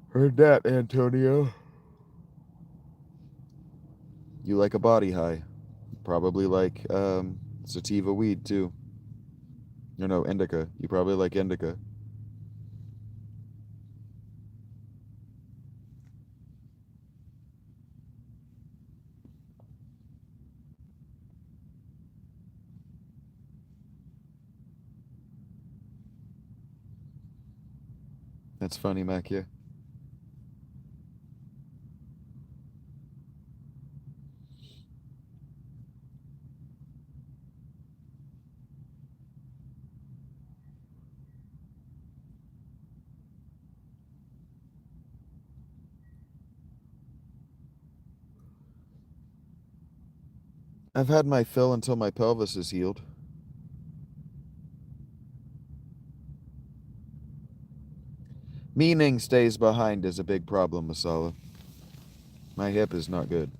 Heard that, Antonio. You like a body high. Probably like sativa weed too. No, indica. You probably like indica. That's funny, Macia. I've had my fill until my pelvis is healed. Meaning stays behind is a big problem, Masala. My hip is not good.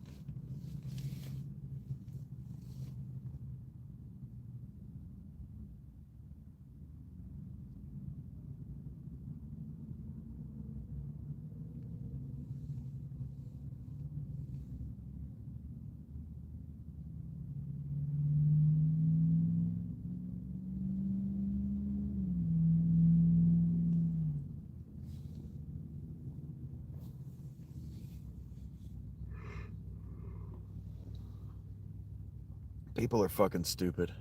People are fucking stupid.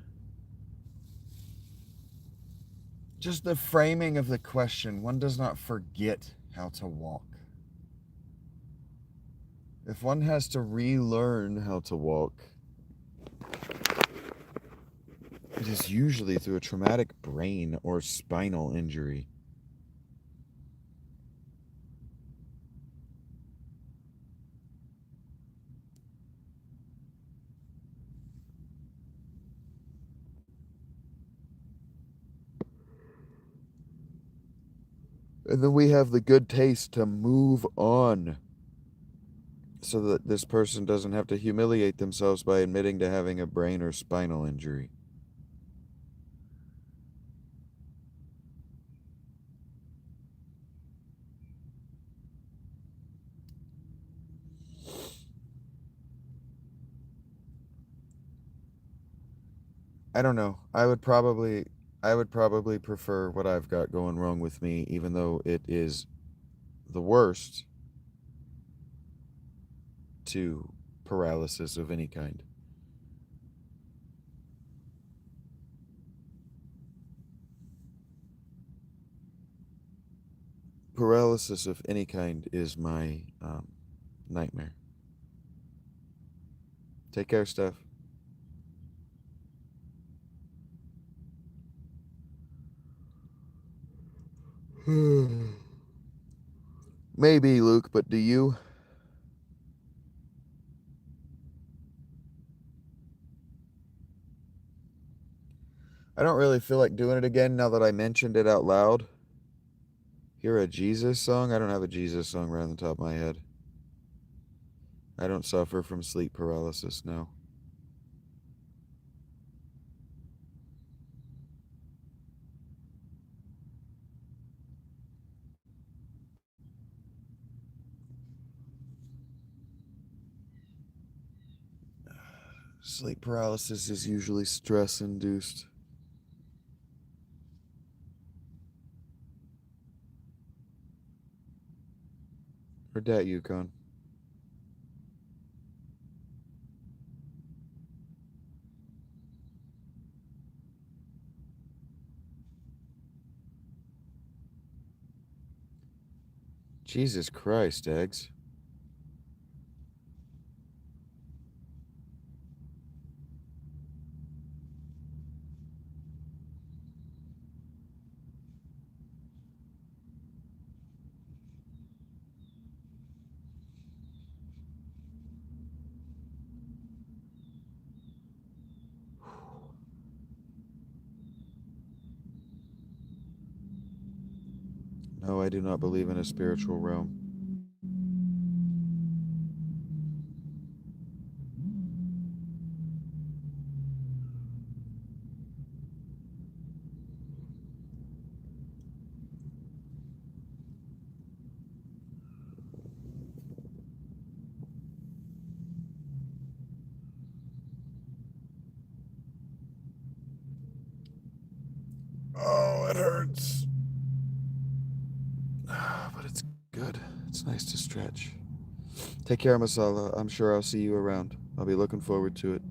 Just the framing of the question. One does not forget how to walk. If one has to relearn how to walk, it is usually through a traumatic brain or spinal injury. And then we have the good taste to move on so that this person doesn't have to humiliate themselves by admitting to having a brain or spinal injury. I don't know. I would probably prefer what I've got going wrong with me, even though it is the worst, to paralysis of any kind. Paralysis of any kind is my nightmare. Take care, Steph. Maybe, Luke, but do you? I don't really feel like doing it again now that I mentioned it out loud. Hear a Jesus song? I don't have a Jesus song right on the top of my head. I don't suffer from sleep paralysis, no. Sleep paralysis is usually stress induced. Or dat Yukon. Jesus Christ, Eggs. No, I do not believe in a spiritual realm. Oh, it hurts. But it's good. It's nice to stretch. Take care, Masala. I'm sure I'll see you around. I'll be looking forward to it.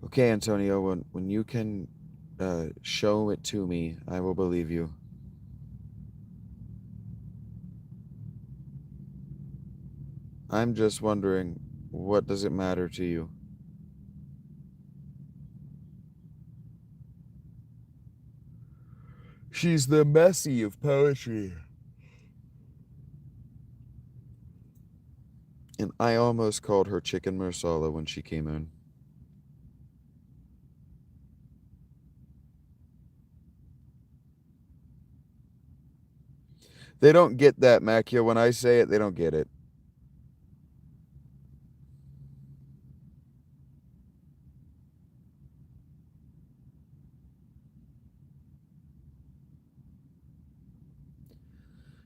Okay, Antonio, when you can show it to me, I will believe you. I'm just wondering, what does it matter to you? She's the Messi of poetry. And I almost called her Chicken Marsala when she came in. They don't get that, Macchia. When I say it, they don't get it.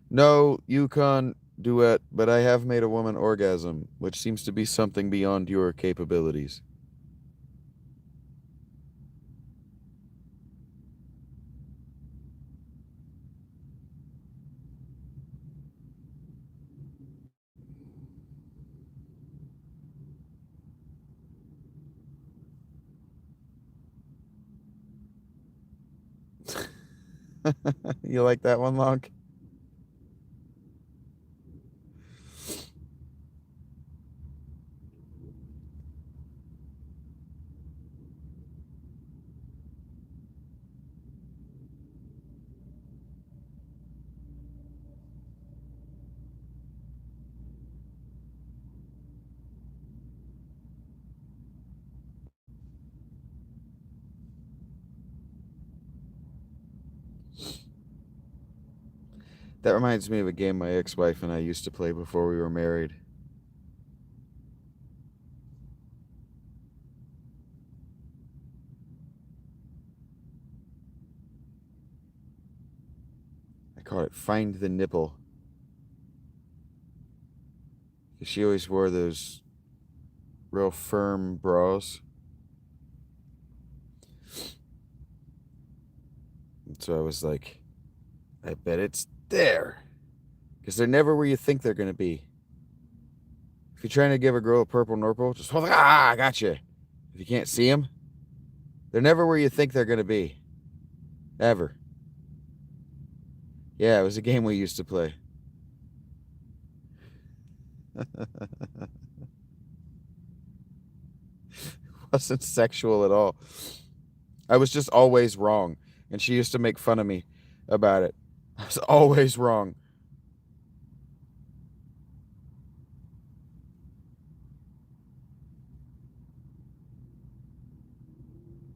No, Yukon duet, but I have made a woman orgasm, which seems to be something beyond your capabilities. You like that one, Lonk? That reminds me of a game my ex-wife and I used to play before we were married. I called it Find the Nipple. She always wore those real firm bras. And so I was like, I bet it's there. Because they're never where you think they're going to be. If you're trying to give a girl a purple norple, just hold I gotcha. If you can't see them, they're never where you think they're going to be. Ever. Yeah, it was a game we used to play. It wasn't sexual at all. I was just always wrong. And she used to make fun of me about it. I was always wrong.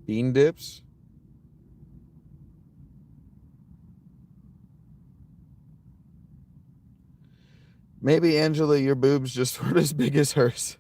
Bean dips? Maybe, Angela, your boobs just weren't as big as hers.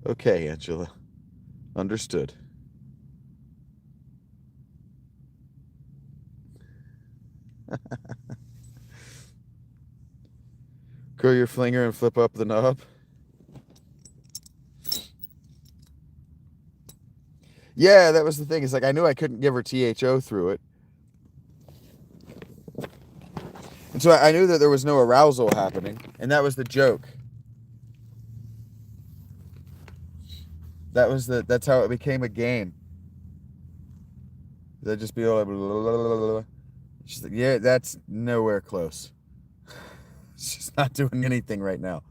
Okay, Angela. Understood. Curl your flinger and flip up the knob. Yeah, that was the thing. It's like I knew I couldn't give her THO through it. And so I knew that there was no arousal happening. And that was the joke. That's how it became a game. They'd just be all like, blah, blah, blah. She's like, yeah, that's nowhere close. She's not doing anything right now.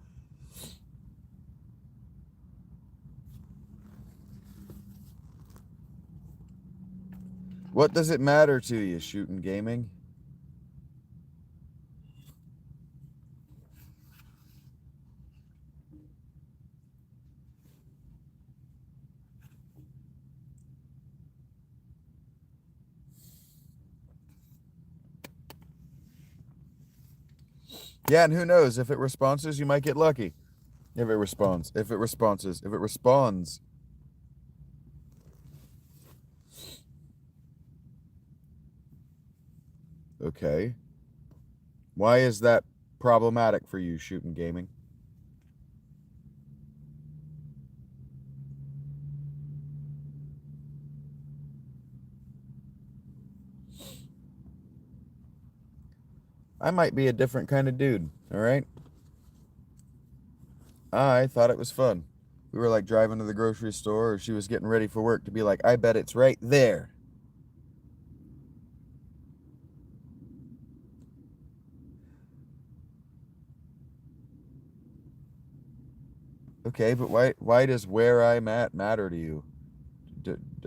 What does it matter to you, shooting gaming? Yeah, and who knows? If it responds, you might get lucky. If it responds. If it responds. If it responds. Okay. Why is that problematic for you, shooting gaming? I might be a different kind of dude, all right? I thought it was fun. We were like driving to the grocery store, or she was getting ready for work to be like, I bet it's right there. Okay, but why does where I'm at matter to you?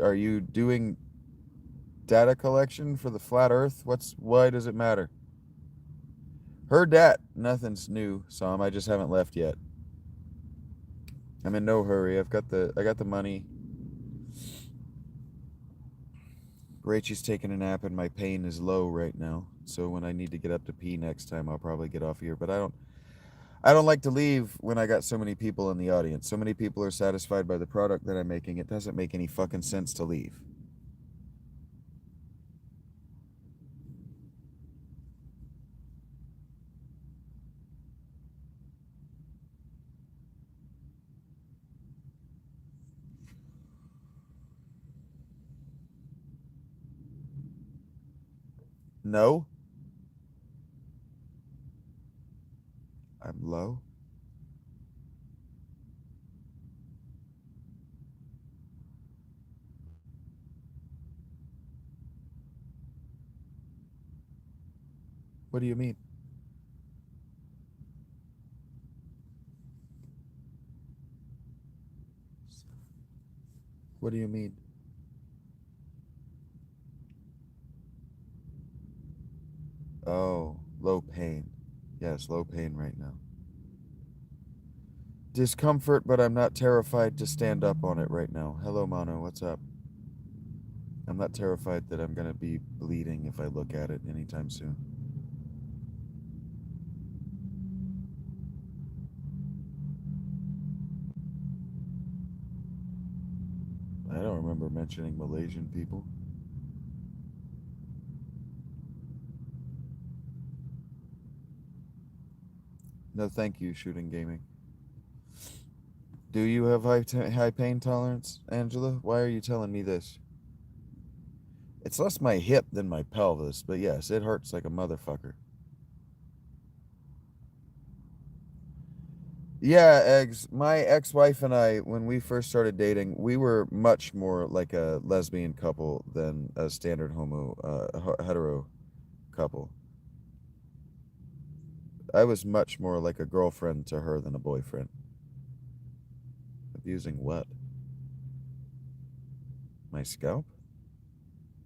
Are you doing data collection for the flat earth? Why does it matter? Heard that. Nothing's new, Sam. I just haven't left yet. I'm in no hurry. I got the money. Rachel's taking a nap and my pain is low right now. So when I need to get up to pee next time, I'll probably get off here. But I don't like to leave when I got so many people in the audience. So many people are satisfied by the product that I'm making. It doesn't make any fucking sense to leave. No? I'm low? What do you mean? What do you mean? Oh, low pain. Yes, low pain right now. Discomfort, but I'm not terrified to stand up on it right now. Hello, Mono. What's up? I'm not terrified that I'm going to be bleeding if I look at it anytime soon. I don't remember mentioning Malaysian people. No, thank you, Shooting Gaming. Do you have high pain tolerance, Angela? Why are you telling me this? It's less my hip than my pelvis, but yes, it hurts like a motherfucker. Yeah, eggs. My ex-wife and I, when we first started dating, we were much more like a lesbian couple than a standard hetero couple. I was much more like a girlfriend to her than a boyfriend. Abusing what? My scalp?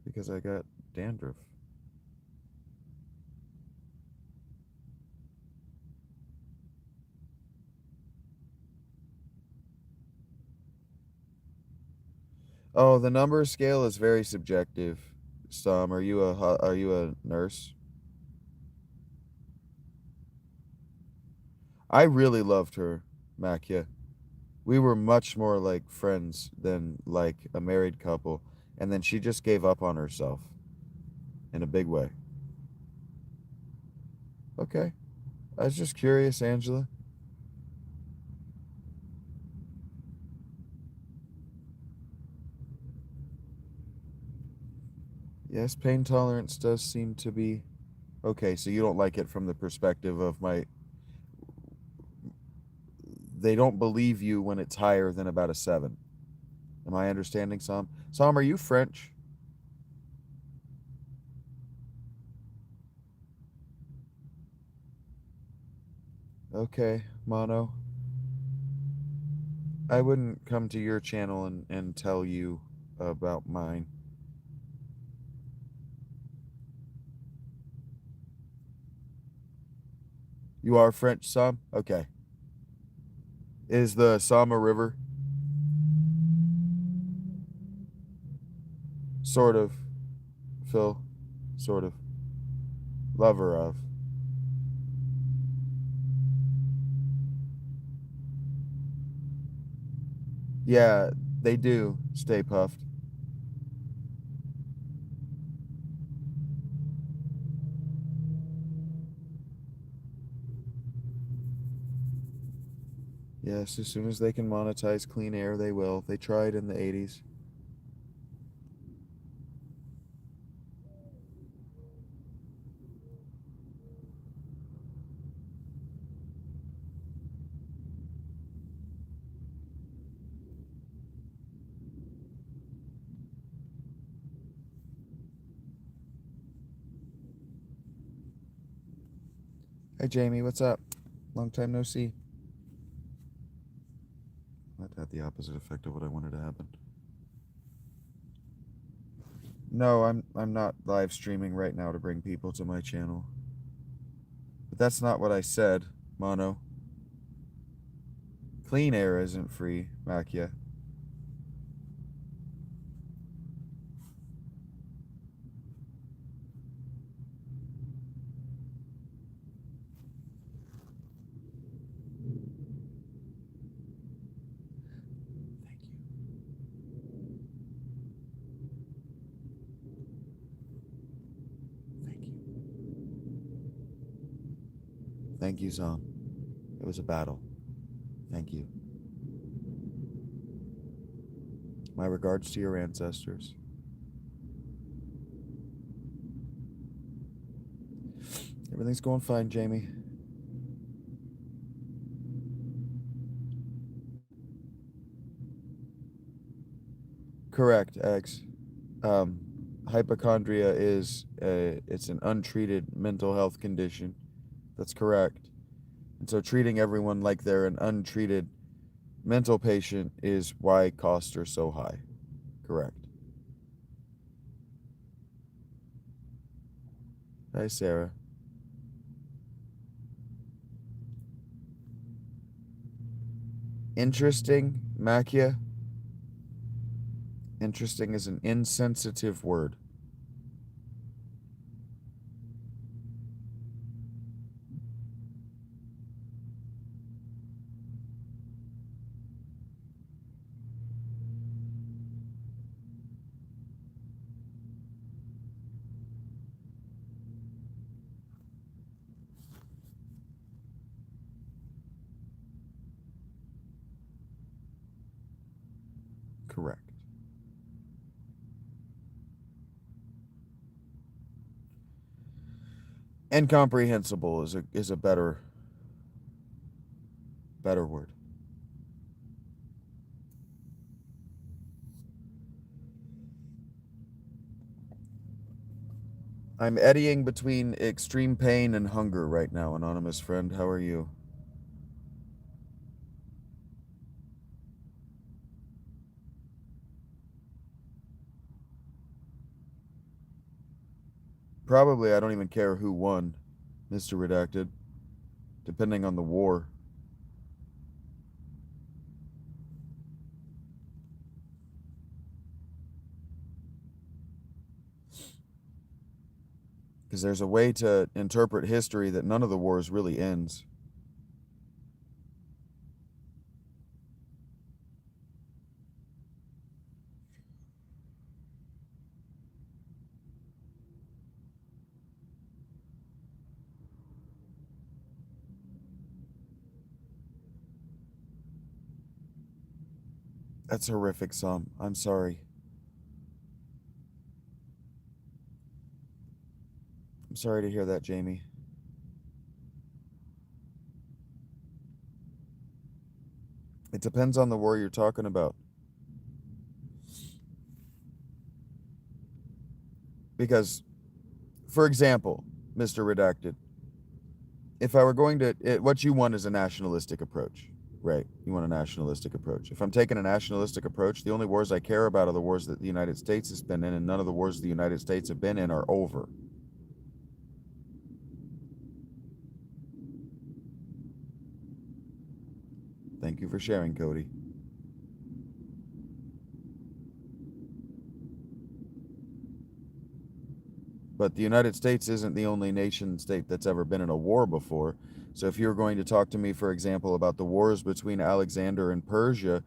Because I got dandruff. Oh, the number scale is very subjective. Are you a nurse? I really loved her, Makia. We were much more like friends than like a married couple, and then she just gave up on herself in a big way. Okay. I was just curious, Angela. Yes, pain tolerance does seem to be okay, so you don't like it from the perspective of my they don't believe you when it's higher than about a 7. Am I understanding, Sam? Sam, are you French? Okay, Mono. I wouldn't come to your channel and tell you about mine. You are French, Sam? Okay. Is the Sama River? Sort of, Phil. Sort of. Lover of. Yeah, they do stay puffed. Yes, as soon as they can monetize clean air, they will. They tried in the 80s. Hey, Jamie, what's up? Long time no see. That had the opposite effect of what I wanted to happen. No, I'm not live streaming right now to bring people to my channel. But that's not what I said, Mono. Clean air isn't free, Makia. Thank you. Thank you. Thank you, Zom. It was a battle. Thank you. My regards to your ancestors. Everything's going fine, Jamie. Correct, X. Um, Hypochondria is it's an untreated mental health condition. That's correct. And so treating everyone like they're an untreated mental patient is why costs are so high. Correct. Hi, Sarah. Interesting, Makia. Interesting is an insensitive word. Correct. Incomprehensible is a better word. I'm eddying between extreme pain and hunger right now, anonymous friend. How are you? Probably I don't even care who won, Mr. Redacted, depending on the war. Because there's a way to interpret history that none of the wars really ends. That's horrific, Sam. I'm sorry. I'm sorry to hear that, Jamie. It depends on the war you're talking about. Because, for example, Mr. Redacted, if I were going to, what you want is a nationalistic approach, right? You want a nationalistic approach. If I'm taking a nationalistic approach, the only wars I care about are the wars that the United States has been in, and none of the wars the United States have been in are over. Thank you for sharing, Cody. But the United States isn't the only nation state that's ever been in a war before. So if you're going to talk to me, for example, about the wars between Alexander and Persia,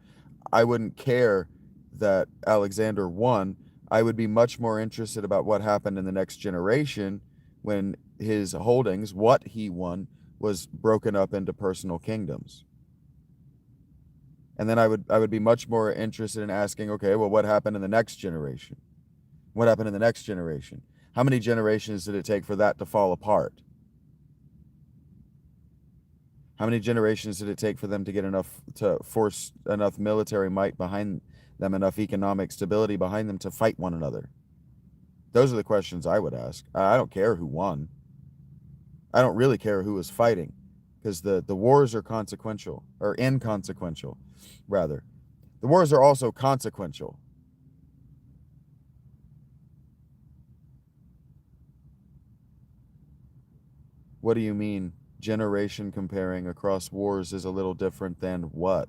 I wouldn't care that Alexander won. I would be much more interested about what happened in the next generation when his holdings, what he won, was broken up into personal kingdoms. And then I would be much more interested in asking, okay, well, what happened in the next generation? What happened in the next generation? How many generations did it take for that to fall apart? How many generations did it take for them to get enough, to force enough military might behind them, enough economic stability behind them to fight one another? Those are the questions I would ask. I don't care who won. I don't really care who was fighting, because the wars are consequential, or inconsequential, rather. The wars are also consequential. What do you mean? Generation comparing across wars is a little different than what?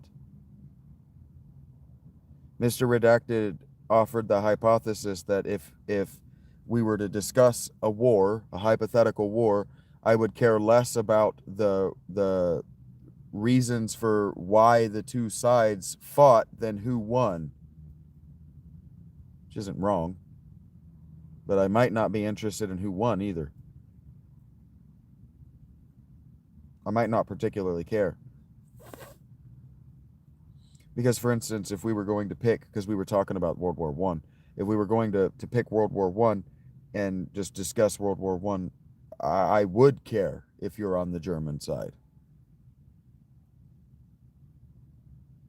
Mr. Redacted offered the hypothesis that if we were to discuss a war, a hypothetical war, I would care less about the reasons for why the two sides fought than who won. Which isn't wrong. But I might not be interested in who won either. I might not particularly care. Because, for instance, if we were going to pick, because we were talking about World War I, if we were going to pick World War I and just discuss World War I, I would care if you're on the German side.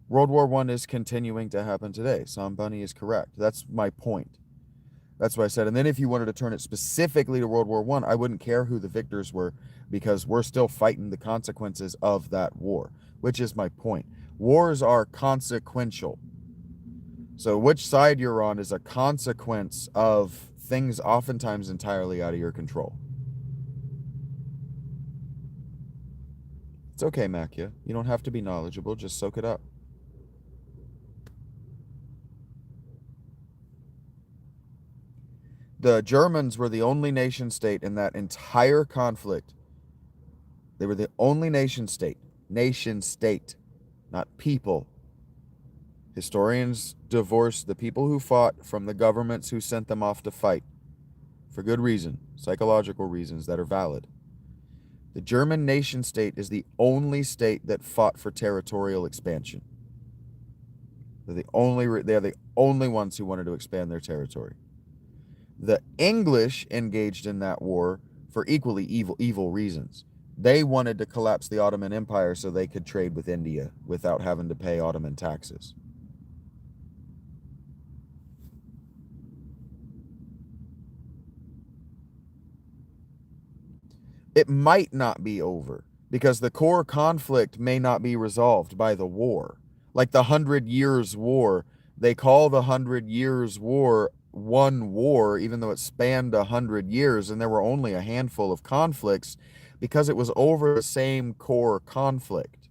World War I is continuing to happen today. Sam Bunny is correct. That's my point. That's what I said. And then if you wanted to turn it specifically to World War I wouldn't care who the victors were, because we're still fighting the consequences of that war, which is my point. Wars are consequential. So which side you're on is a consequence of things oftentimes entirely out of your control. It's okay, Makia. You don't have to be knowledgeable. Just soak it up. The Germans were the only nation state in that entire conflict. They were the only nation state, not people. Historians divorce the people who fought from the governments who sent them off to fight for good reason, psychological reasons that are valid. The German nation state is the only state that fought for territorial expansion. They are the only ones who wanted to expand their territory. The English engaged in that war for equally evil reasons. They wanted to collapse the Ottoman Empire so they could trade with India without having to pay Ottoman taxes. It might not be over because the core conflict may not be resolved by the war. Like the 100 Years' War, they call the 100 Years' War one war, even though it spanned 100 years, and there were only a handful of conflicts because it was over the same core conflict.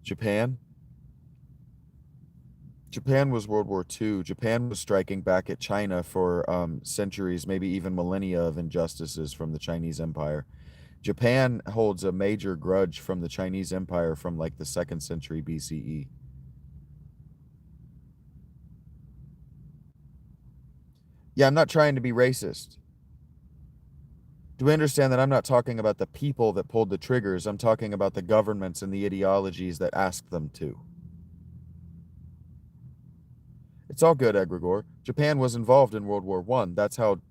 Japan was World War II. Japan was striking back at China for centuries, maybe even millennia of injustices from the Chinese Empire. Japan holds a major grudge from the Chinese Empire from like the 2nd century BCE. Yeah, I'm not trying to be racist. Do we understand that I'm not talking about the people that pulled the triggers? I'm talking about the governments and the ideologies that asked them to. It's all good, Egregor. Japan was involved in World War I. That's how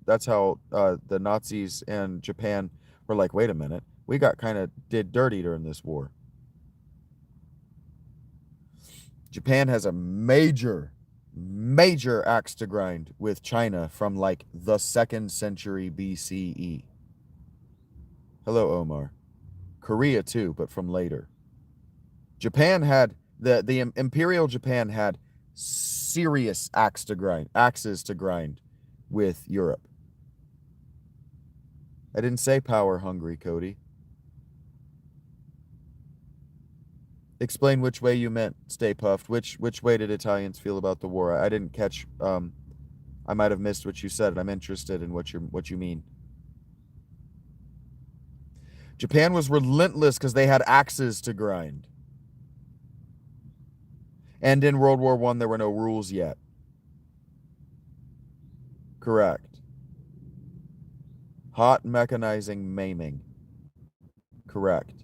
the Nazis and Japan were like, wait a minute, we got kind of did dirty during this war. Japan has a major axe to grind with China from like the 2nd century BCE. Hello, Omar. Korea too, but from later. Japan had the Imperial Japan had serious axes to grind with Europe. I didn't say power hungry, Cody. Explain which way you meant, Stay Puffed. Which way did Italians feel about the war? I didn't catch. I might have missed what you said. I'm interested in what you mean. Japan was relentless because they had axes to grind. And in World War I, there were no rules yet. Correct. Hot mechanizing maiming. Correct.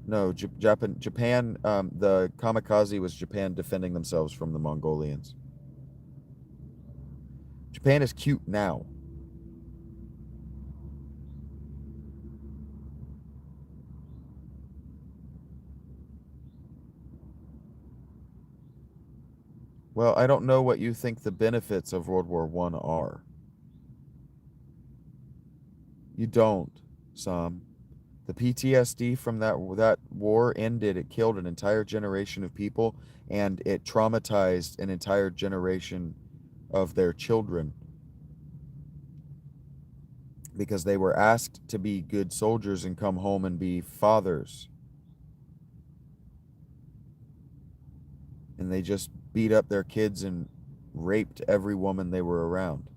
No, Japan, the kamikaze was Japan defending themselves from the Mongolians. Japan is cute now. Well, I don't know what you think the benefits of World War I are. You don't, Sam. The PTSD from that war ended. It killed an entire generation of people, and it traumatized an entire generation of their children because they were asked to be good soldiers and come home and be fathers. And they just beat up their kids and raped every woman they were around.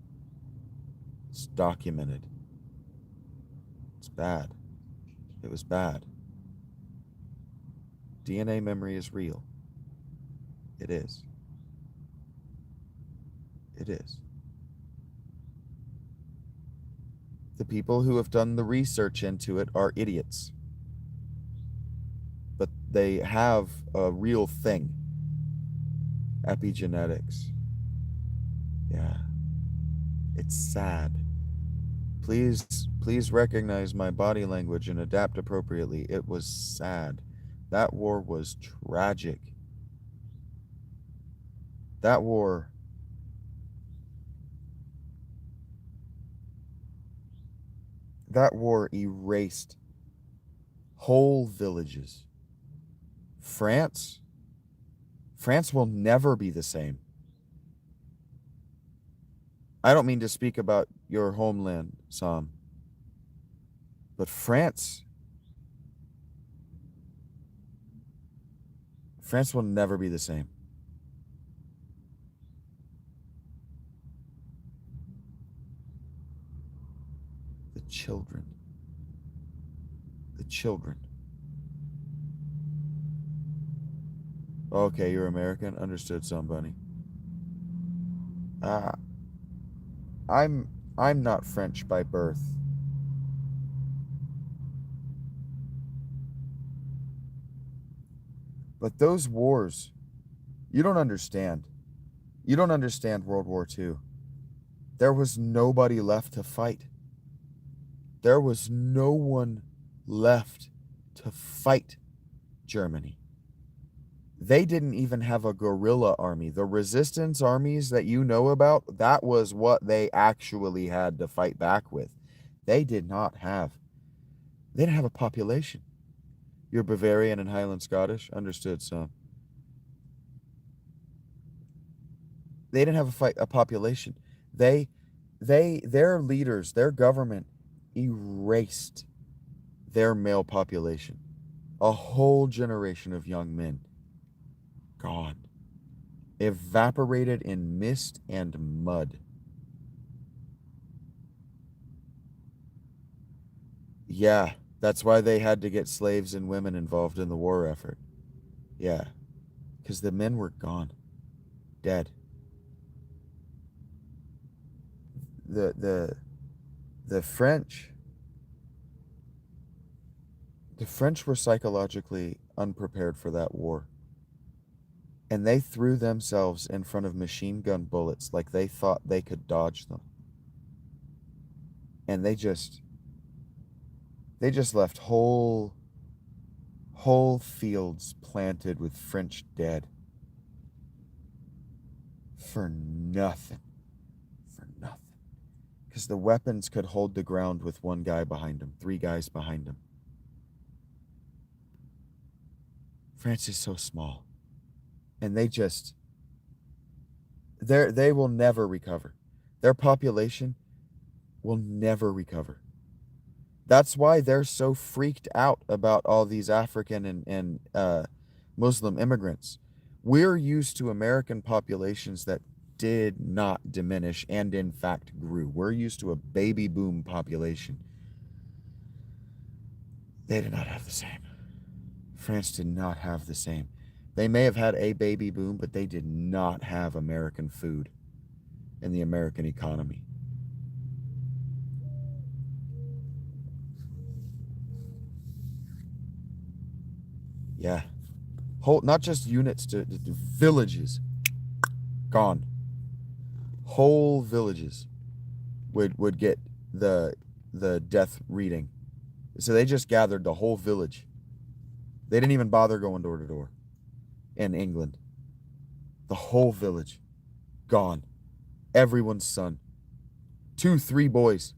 It's documented. It's bad. It was bad. DNA memory is real. It is. It is. The people who have done the research into it are idiots. But they have a real thing. Epigenetics. Yeah. It's sad. Please recognize my body language and adapt appropriately. It was sad. That war was tragic. That war erased whole villages. France will never be the same. I don't mean to speak about your homeland, Sam, but France will never be the same. The children. The children. Okay, you're American? Understood, somebody. Uh, I'm not French by birth. But those wars, you don't understand. You don't understand World War II. There was nobody left to fight. There was no one left to fight Germany. They didn't even have a guerrilla army. The resistance armies that you know about, that was what they actually had to fight back with. They didn't have a population. You're Bavarian and Highland Scottish? Understood, son. They didn't have a population. Their leaders, their government erased their male population. A whole generation of young men gone. Evaporated in mist and mud. Yeah, that's why they had to get slaves and women involved in the war effort. Yeah, because the men were gone. Dead. The French were psychologically unprepared for that war. And they threw themselves in front of machine gun bullets like they thought they could dodge them. And they just left whole fields planted with French dead. For nothing. Because the weapons could hold the ground with one guy behind them, 3 guys behind them. France is so small. And they will never recover. Their population will never recover. That's why they're so freaked out about all these African and Muslim immigrants. We're used to American populations that did not diminish and in fact grew. We're used to a baby boom population. They did not have the same. France did not have the same. They may have had a baby boom, but they did not have American food and the American economy. Yeah. Not just units, to villages. Gone. Whole villages would get the death reading. So they just gathered the whole village. They didn't even bother going door to door in England. The whole village gone. Everyone's son. 2, 3 boys.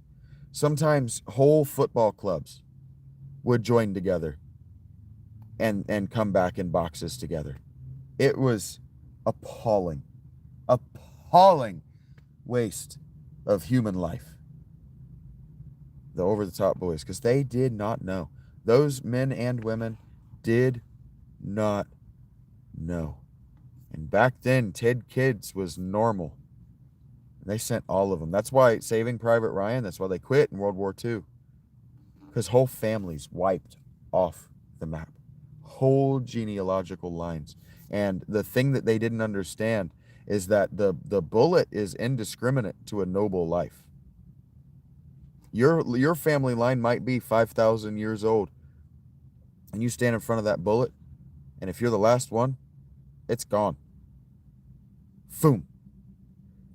Sometimes whole football clubs would join together and come back in boxes together. It was appalling waste of human life. The over-the-top boys, because they did not know. Those men and women did not know. And back then, Ted Kids was normal. And they sent all of them. That's why Saving Private Ryan, that's why they quit in World War II. Because whole families wiped off the map. Whole genealogical lines. And the thing that they didn't understand is that the bullet is indiscriminate to a noble life. Your family line might be 5,000 years old. And you stand in front of that bullet, and if you're the last one, it's gone. Boom.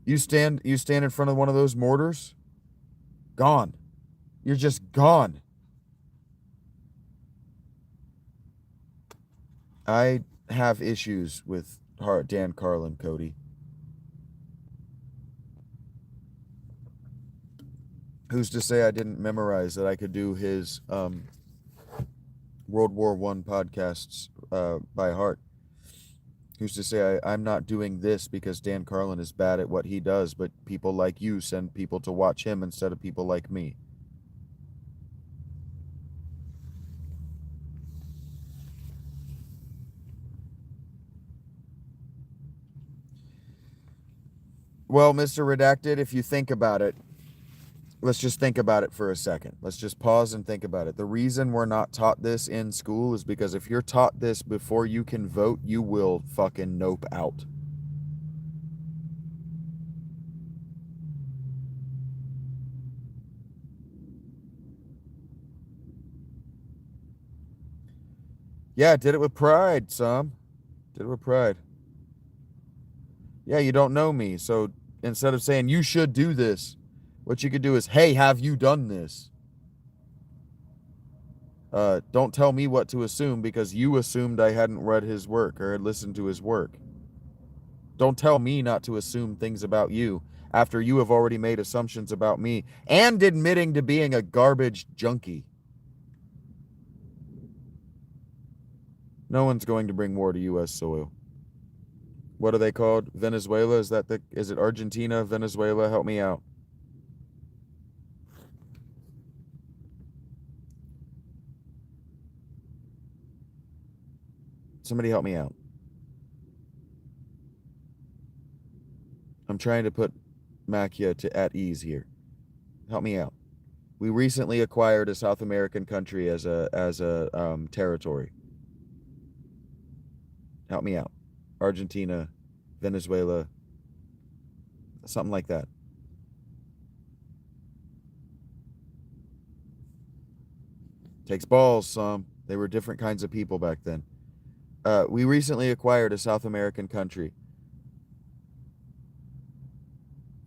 You stand in front of one of those mortars, gone. You're just gone. I have issues with Dan Carlin, Cody. Who's to say I didn't memorize that I could do his World War I podcasts by heart? Who's to say I'm not doing this because Dan Carlin is bad at what he does, but people like you send people to watch him instead of people like me? Well, Mr. Redacted, if you think about it, let's just think about it for a second. Let's just pause and think about it. The reason we're not taught this in school is because if you're taught this before you can vote, you will fucking nope out. Yeah, did it with pride, Sam. Did it with pride. Yeah, you don't know me, so instead of saying you should do this, what you could do is, hey, have you done this? Don't tell me what to assume because you assumed I hadn't read his work or had listened to his work. Don't tell me not to assume things about you after you have already made assumptions about me and admitting to being a garbage junkie. No one's going to bring war to U.S. soil. What are they called? Venezuela? Is it Argentina? Venezuela? Help me out. Somebody help me out. I'm trying to put Makia at ease here. Help me out. We recently acquired a South American country as a territory. Help me out. Argentina, Venezuela, something like that. Takes balls, some. They were different kinds of people back then. We recently acquired a South American country.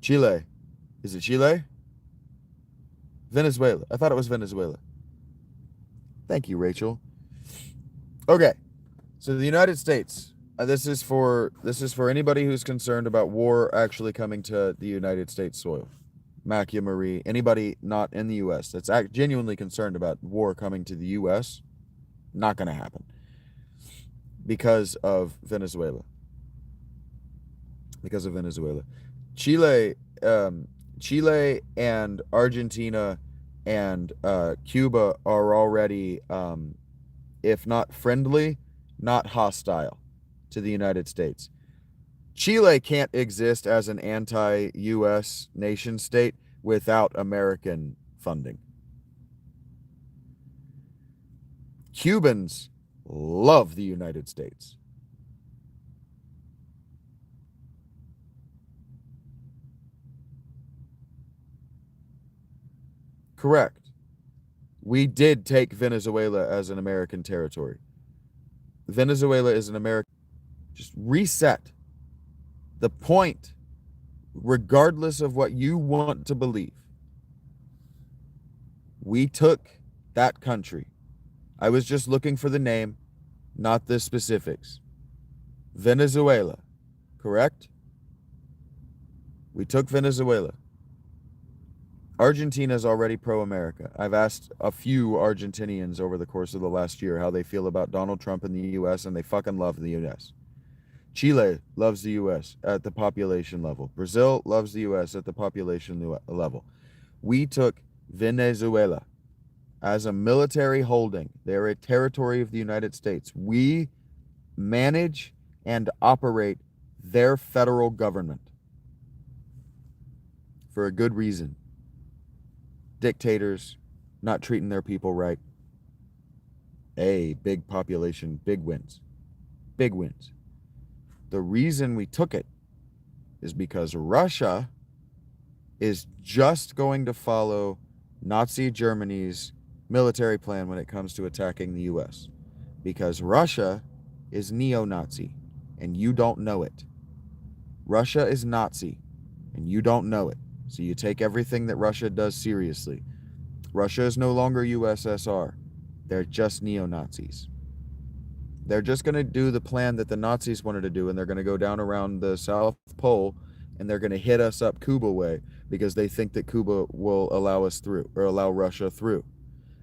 Chile. Is it Chile? Venezuela. I thought it was Venezuela. Thank you, Rachel. Okay. So the United States. This is for anybody who's concerned about war actually coming to the United States soil. Makia Marie, anybody not in the U.S. that's genuinely concerned about war coming to the U.S., not going to happen because of Venezuela. Because of Venezuela. Chile and Argentina and Cuba are already, if not friendly, not hostile to the United States. Chile can't exist as an anti-U.S. nation state without American funding. Cubans love the United States. Correct. We did take Venezuela as an American territory. Venezuela is an American. Just reset. The point, regardless of what you want to believe, we took that country. I was just looking for the name, not the specifics. Venezuela, correct? We took Venezuela. Argentina is already pro-America. I've asked a few Argentinians over the course of the last year how they feel about Donald Trump in the U.S., and they fucking love the U.S. Chile loves the U.S. at the population level. Brazil loves the U.S. at the population level. We took Venezuela as a military holding. They're a territory of the United States. We manage and operate their federal government for a good reason. Dictators not treating their people right. Big population, big wins. Big wins. The reason we took it is because Russia is just going to follow Nazi Germany's military plan when it comes to attacking the U.S. Because Russia is neo-Nazi, and you don't know it. Russia is Nazi. and you don't know it. So you take everything that Russia does seriously. Russia is no longer USSR. They're just neo-Nazis. They're just going to do the plan that the Nazis wanted to do, and they're going to go down around the South Pole, and they're going to hit us up Cuba way because they think that Cuba will allow us through, or allow Russia through,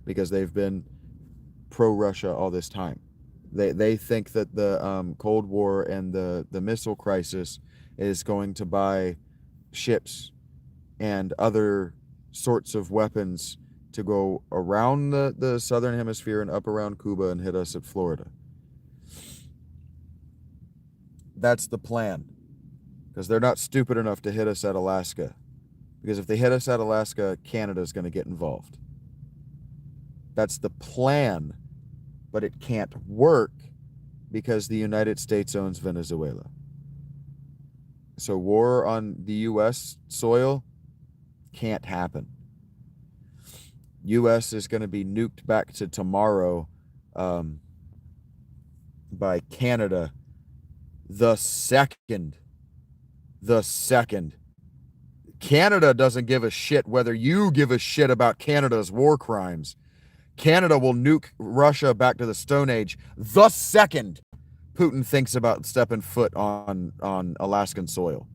because they've been pro-Russia all this time. They think that the Cold War and the missile crisis is going to buy ships and other sorts of weapons to go around the southern hemisphere and up around Cuba and hit us at Florida. That's the plan, because they're not stupid enough to hit us at Alaska, because if they hit us at Alaska, Canada's going to get involved. That's the plan, but it can't work because the United States owns Venezuela. So war on the U.S. soil can't happen. U.S. is going to be nuked back to tomorrow by Canada the second. Canada doesn't give a shit whether you give a shit about Canada's war crimes. Canada will nuke Russia back to the Stone Age the second Putin thinks about stepping foot on Alaskan soil.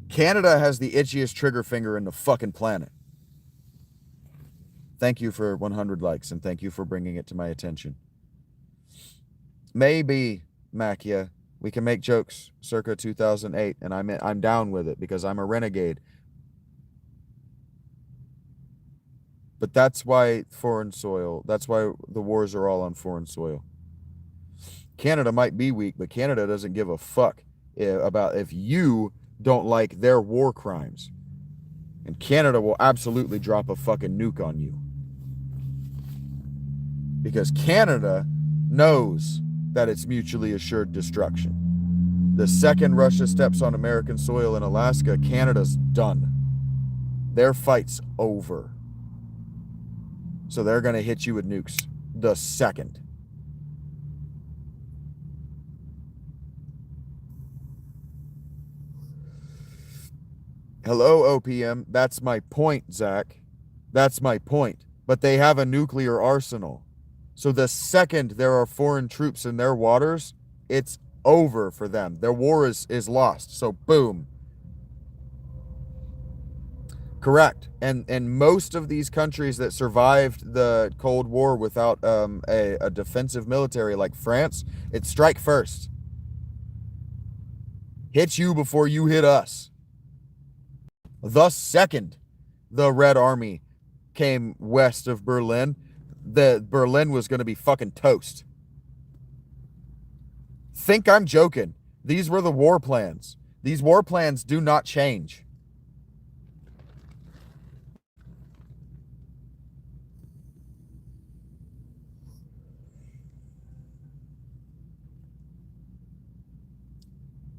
Canada has the itchiest trigger finger in the fucking planet. Thank you for 100 likes, and thank you for bringing it to my attention. Maybe, Makia, we can make jokes circa 2008, and I'm down with it because I'm a renegade. But that's why foreign soil, that's why the wars are all on foreign soil. Canada might be weak, but Canada doesn't give a fuck about if you don't like their war crimes. And Canada will absolutely drop a fucking nuke on you. Because Canada knows that it's mutually assured destruction. The second Russia steps on American soil in Alaska, Canada's done. Their fight's over. So they're going to hit you with nukes the second. Hello, OPM. That's my point, Zach. That's my point. But they have a nuclear arsenal. So the second there are foreign troops in their waters, it's over for them. Their war is lost. So boom. Correct. And most of these countries that survived the Cold War without a defensive military like France, it's strike first. Hit you before you hit us. The second the Red Army came west of Berlin, the Berlin was going to be fucking toast. Think I'm joking. These were the war plans. These war plans do not change.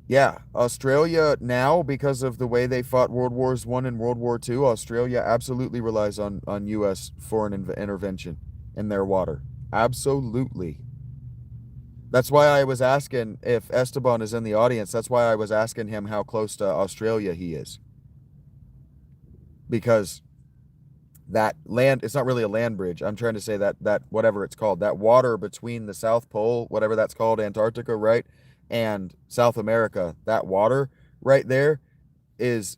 Yeah, Australia now, because of the way they fought World Wars I and World War II, Australia absolutely relies on U.S. foreign intervention in their water. Absolutely. That's why I was asking, if Esteban is in the audience, that's why I was asking him how close to Australia he is. Because that land, it's not really a land bridge. I'm trying to say that whatever it's called, that water between the South Pole, whatever that's called, Antarctica, right? And South America, that water right there is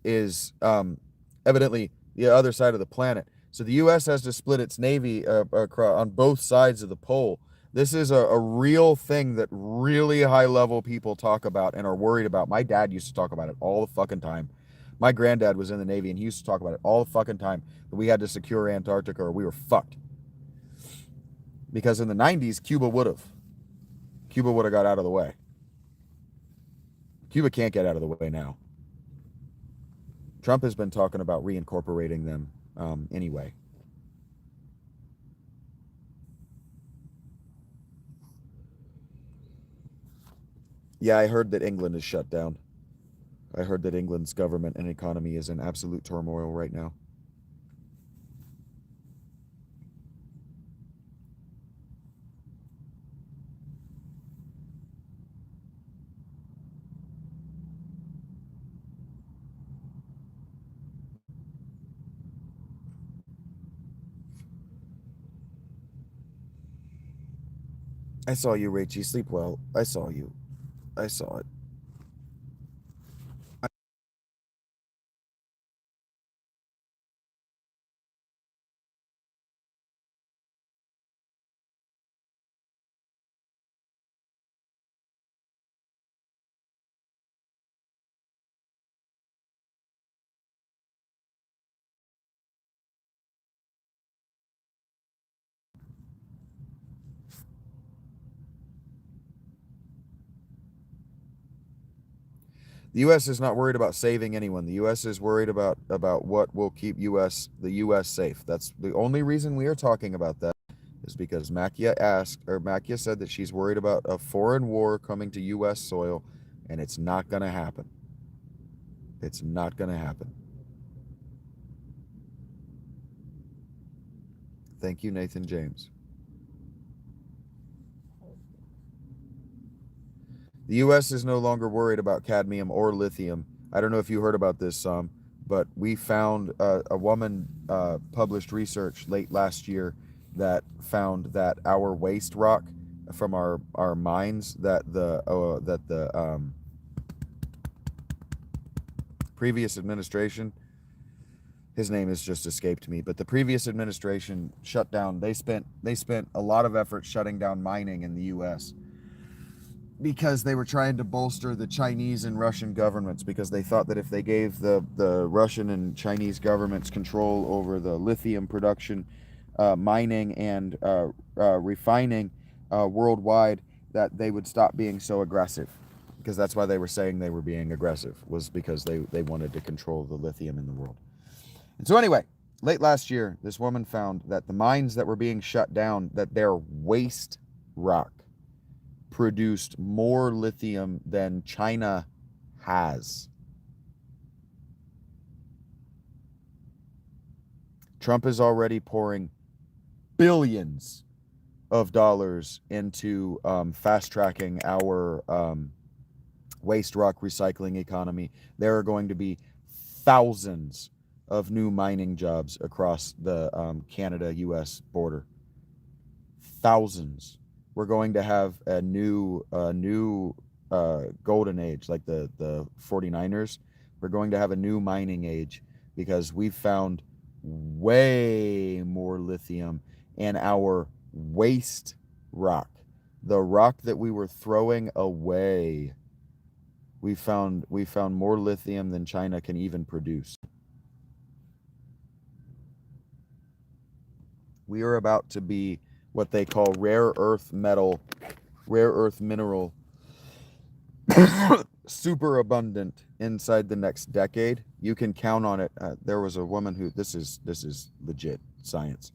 evidently the other side of the planet. So the U.S. has to split its navy on both sides of the pole. This is a real thing that really high level people talk about and are worried about. My dad used to talk about it all the fucking time. My granddad was in the Navy and he used to talk about it all the fucking time, that we had to secure Antarctica or we were fucked. Because in the 90s, Cuba would have got out of the way. Cuba can't get out of the way now. Trump has been talking about reincorporating them anyway. Yeah, I heard that England is shut down. I heard that England's government and economy is in absolute turmoil right now. I saw you, Rachie. Sleep well. I saw you. I saw it. The U.S. is not worried about saving anyone. The U.S. is worried about what will keep the U.S. safe. That's the only reason we are talking about that, is because Makia said that she's worried about a foreign war coming to U.S. soil, and it's not going to happen. It's not going to happen. Thank you, Nathan James. The U.S. is no longer worried about cadmium or lithium. I don't know if you heard about this, but we found a woman published research late last year that found that our waste rock from our mines, that the previous administration, his name has just escaped me, but the previous administration shut down. They spent a lot of effort shutting down mining in the U.S. because they were trying to bolster the Chinese and Russian governments, because they thought that if they gave the Russian and Chinese governments control over the lithium production, mining, and refining worldwide, that they would stop being so aggressive. Because that's why they were saying they were being aggressive, was because they wanted to control the lithium in the world. And so anyway, late last year, this woman found that the mines that were being shut down, that their waste rock produced more lithium than China has. Trump is already pouring billions of dollars into fast tracking our waste rock recycling economy. There are going to be thousands of new mining jobs across the Canada-US border. Thousands. We're going to have a new golden age, like the 49ers. We're going to have a new mining age, because we've found way more lithium in our waste rock, the rock that we were throwing away. We found more lithium than China can even produce. We are about to be what they call rare earth mineral super abundant inside the next decade. You can count on it. There was a woman who, this is legit science.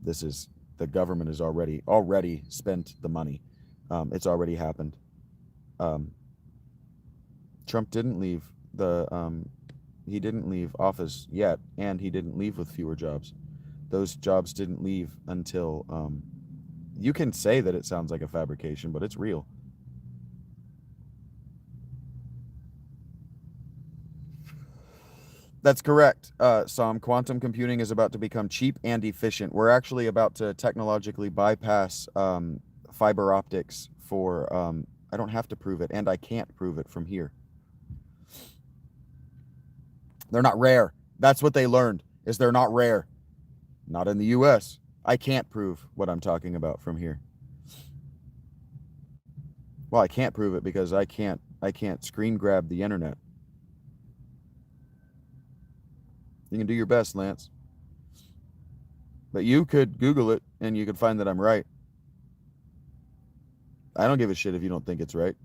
This is, the government has already spent the money. It's already happened. Trump didn't leave he didn't leave office yet, and he didn't leave with fewer jobs. Those jobs didn't leave until you can say that it sounds like a fabrication, but it's real. That's correct, Sam. Quantum computing is about to become cheap and efficient. We're actually about to technologically bypass fiber optics for, I don't have to prove it, and I can't prove it from here. They're not rare. That's what they learned, is they're not rare. Not in the US. I can't prove what I'm talking about from here. Well, I can't prove it because I can't screen grab the internet. You can do your best, Lance. But you could Google it and you could find that I'm right. I don't give a shit if you don't think it's right.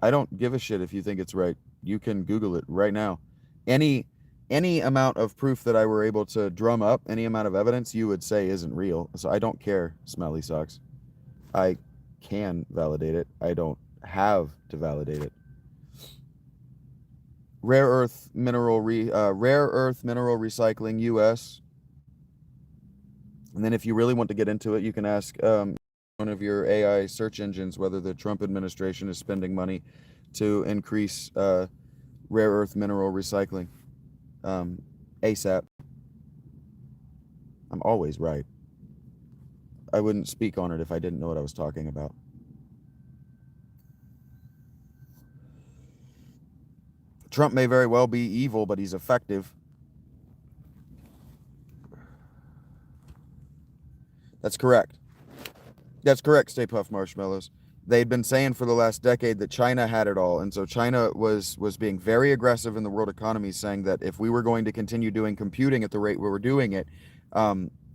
I don't give a shit if you think it's right. You can Google it right now. Any amount of proof that I were able to drum up, any amount of evidence, you would say isn't real. So I don't care, Smelly Socks. I can validate it. I don't have to validate it. Rare earth mineral recycling US. And then if you really want to get into it, you can ask one of your AI search engines whether the Trump administration is spending money to increase rare earth mineral recycling ASAP. I'm always right. wouldn't speak on it if I didn't know what I was talking about. Trump may very well be evil, but he's effective. That's correct. That's correct, Stay Puft Marshmallows. They'd been saying for the last decade that China had it all, and so China was being very aggressive in the world economy, saying that if we were going to continue doing computing at the rate we were doing it,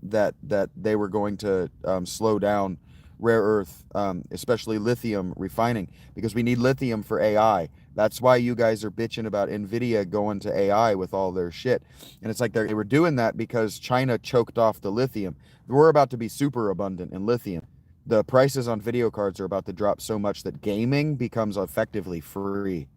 that they were going to slow down rare earth, especially lithium refining, because we need lithium for AI. That's why you guys are bitching about Nvidia going to AI with all their shit, and it's like they were doing that because China choked off the lithium. We're about to be super abundant in lithium. The prices on video cards are about to drop so much that gaming becomes effectively free.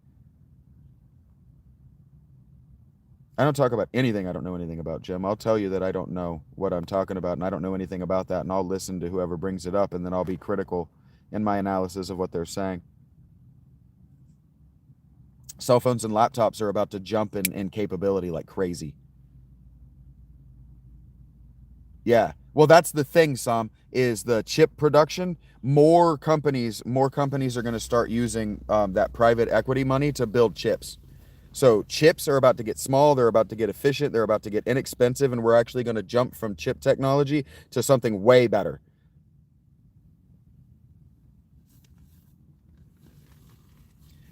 I don't talk about anything I don't know anything about, Jim. I'll tell you that I don't know what I'm talking about, and I don't know anything about that, and I'll listen to whoever brings it up, and then I'll be critical in my analysis of what they're saying. Cell phones and laptops are about to jump in capability like crazy. Yeah. Well, that's the thing, Sam, is the chip production. More companies are going to start using that private equity money to build chips. So chips are about to get small, they're about to get efficient, they're about to get inexpensive, and we're actually going to jump from chip technology to something way better.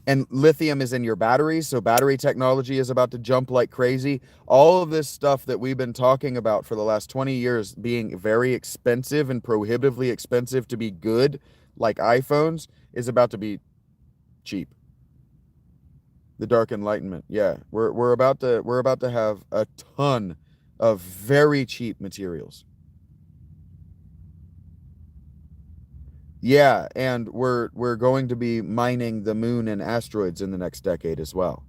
And lithium is in your batteries, so battery technology is about to jump like crazy. All of this stuff that we've been talking about for the last 20 years being very expensive and prohibitively expensive to be good, like iPhones, is about to be cheap. The Dark Enlightenment. Yeah, we're about to have a ton of very cheap materials. Yeah, and we're going to be mining the moon and asteroids in the next decade as well.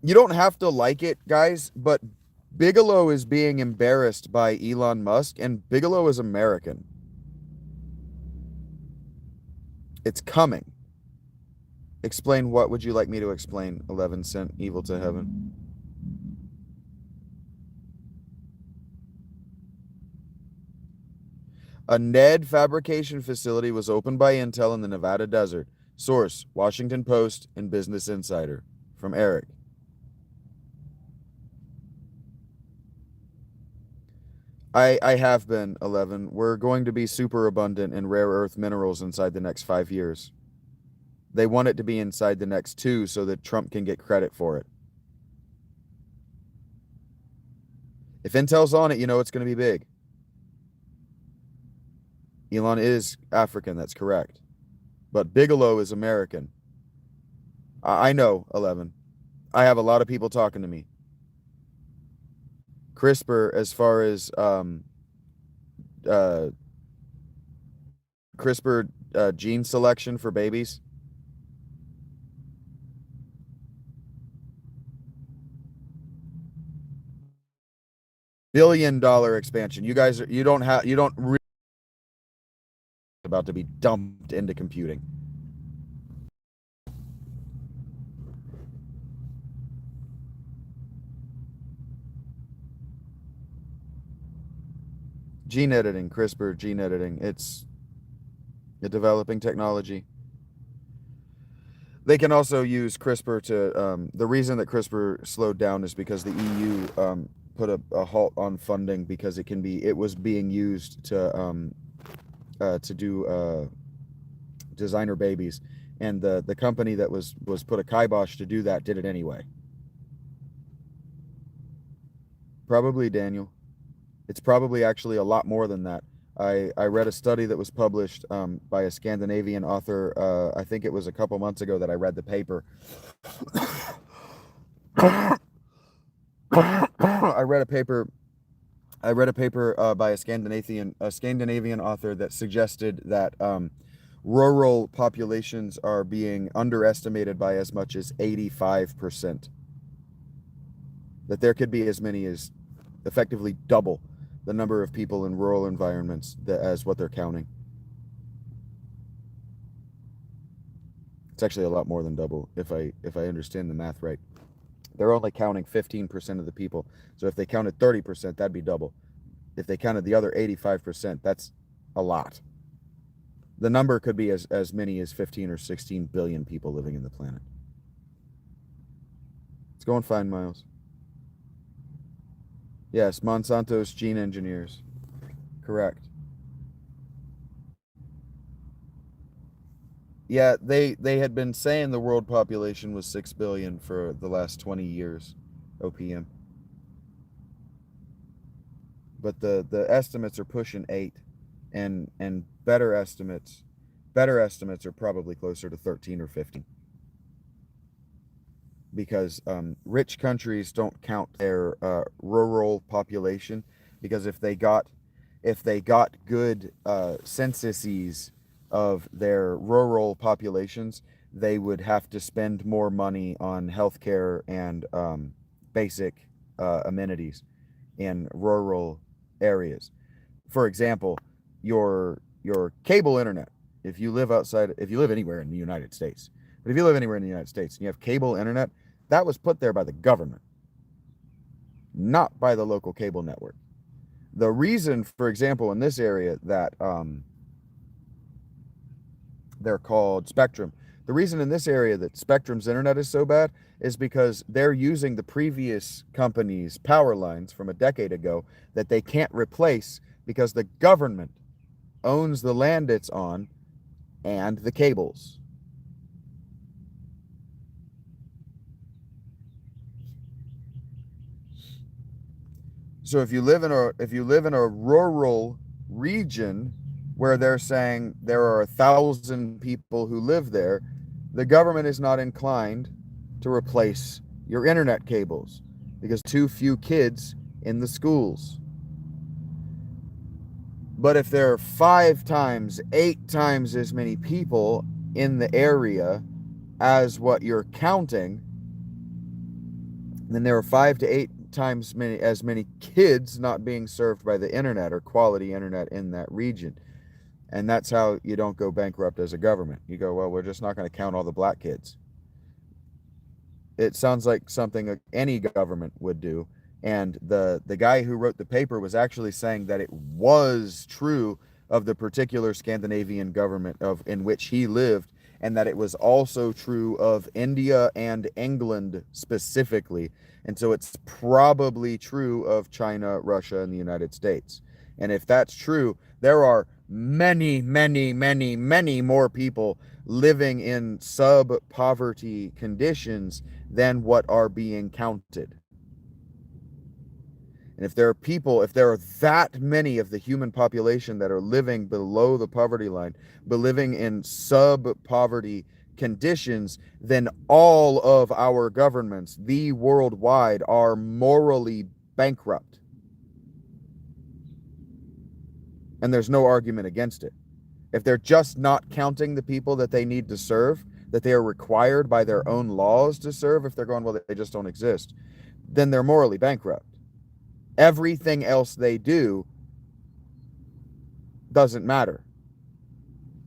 You don't have to like it, guys, but Bigelow is being embarrassed by Elon Musk, and Bigelow is American. It's coming. Explain what would you like me to explain? 11 sent evil to heaven. A NED fabrication facility was opened by Intel in the Nevada desert. Source, Washington Post and Business Insider. From Eric. I have been, 11. We're going to be super abundant in rare earth minerals inside the next 5 years. They want it to be inside the next 2 so that Trump can get credit for it. If Intel's on it, you know it's going to be big. Elon is African, that's correct. But Bigelow is American. I know, 11. I have a lot of people talking to me. CRISPR, as far as CRISPR gene selection for babies. $1 billion expansion. You guys you don't really about to be dumped into computing. Gene editing, CRISPR, gene editing. It's a developing technology. They can also use CRISPR to. The reason that CRISPR slowed down is because the EU put a halt on funding because it was being used to do designer babies, and the company that was put a kibosh to do that did it anyway. Probably, Daniel. It's probably actually a lot more than that. I read a study that was published by a Scandinavian author. I think it was a couple months ago that I read the paper. I read a paper by a Scandinavian author that suggested that rural populations are being underestimated by as much as 85%. That there could be as many as effectively double the number of people in rural environments as what they're counting. It's actually a lot more than double if I understand the math right. They're only counting 15% of the people. So if they counted 30%, that'd be double. If they counted the other 85%, that's a lot. The number could be as many as 15 or 16 billion people living in the planet. It's going fine, Miles. Yes, Monsanto's gene engineers. Correct. Yeah, they had been saying the world population was 6 billion for the last 20 years, OPM. But the estimates are pushing 8, and better estimates are probably closer to 13 or 15. Because rich countries don't count their rural population, because if they got good censuses of their rural populations, they would have to spend more money on healthcare and basic amenities in rural areas. For example, your cable internet. If you live anywhere in the United States, but if you live anywhere in the United States and you have cable internet, that was put there by the government, not by the local cable network. The reason, for example, in this area that they're called Spectrum, the reason in this area that Spectrum's internet is so bad is because they're using the previous company's power lines from a decade ago that they can't replace because the government owns the land it's on and the cables. So if you live in a rural region where they're saying there are 1,000 people who live there, the government is not inclined to replace your internet cables because too few kids in the schools. But if there are 5 times, 8 times as many people in the area as what you're counting, then there are 5 to 8 times as many kids not being served by the internet or quality internet in that region. And that's how you don't go bankrupt as a government. You go, well, we're just not going to count all the black kids. It sounds like something any government would do. And the guy who wrote the paper was actually saying that it was true of the particular Scandinavian government in which he lived, and that it was also true of India and England specifically. And so it's probably true of China, Russia, and the United States. And if that's true, there are many, many, many, many more people living in sub-poverty conditions than what are being counted. And if there are that many of the human population that are living below the poverty line, but living in sub-poverty conditions, then all of our governments, the worldwide, are morally bankrupt. And there's no argument against it. If they're just not counting the people that they need to serve, that they are required by their own laws to serve, if they're going, well, they just don't exist, then they're morally bankrupt. Everything else they do doesn't matter.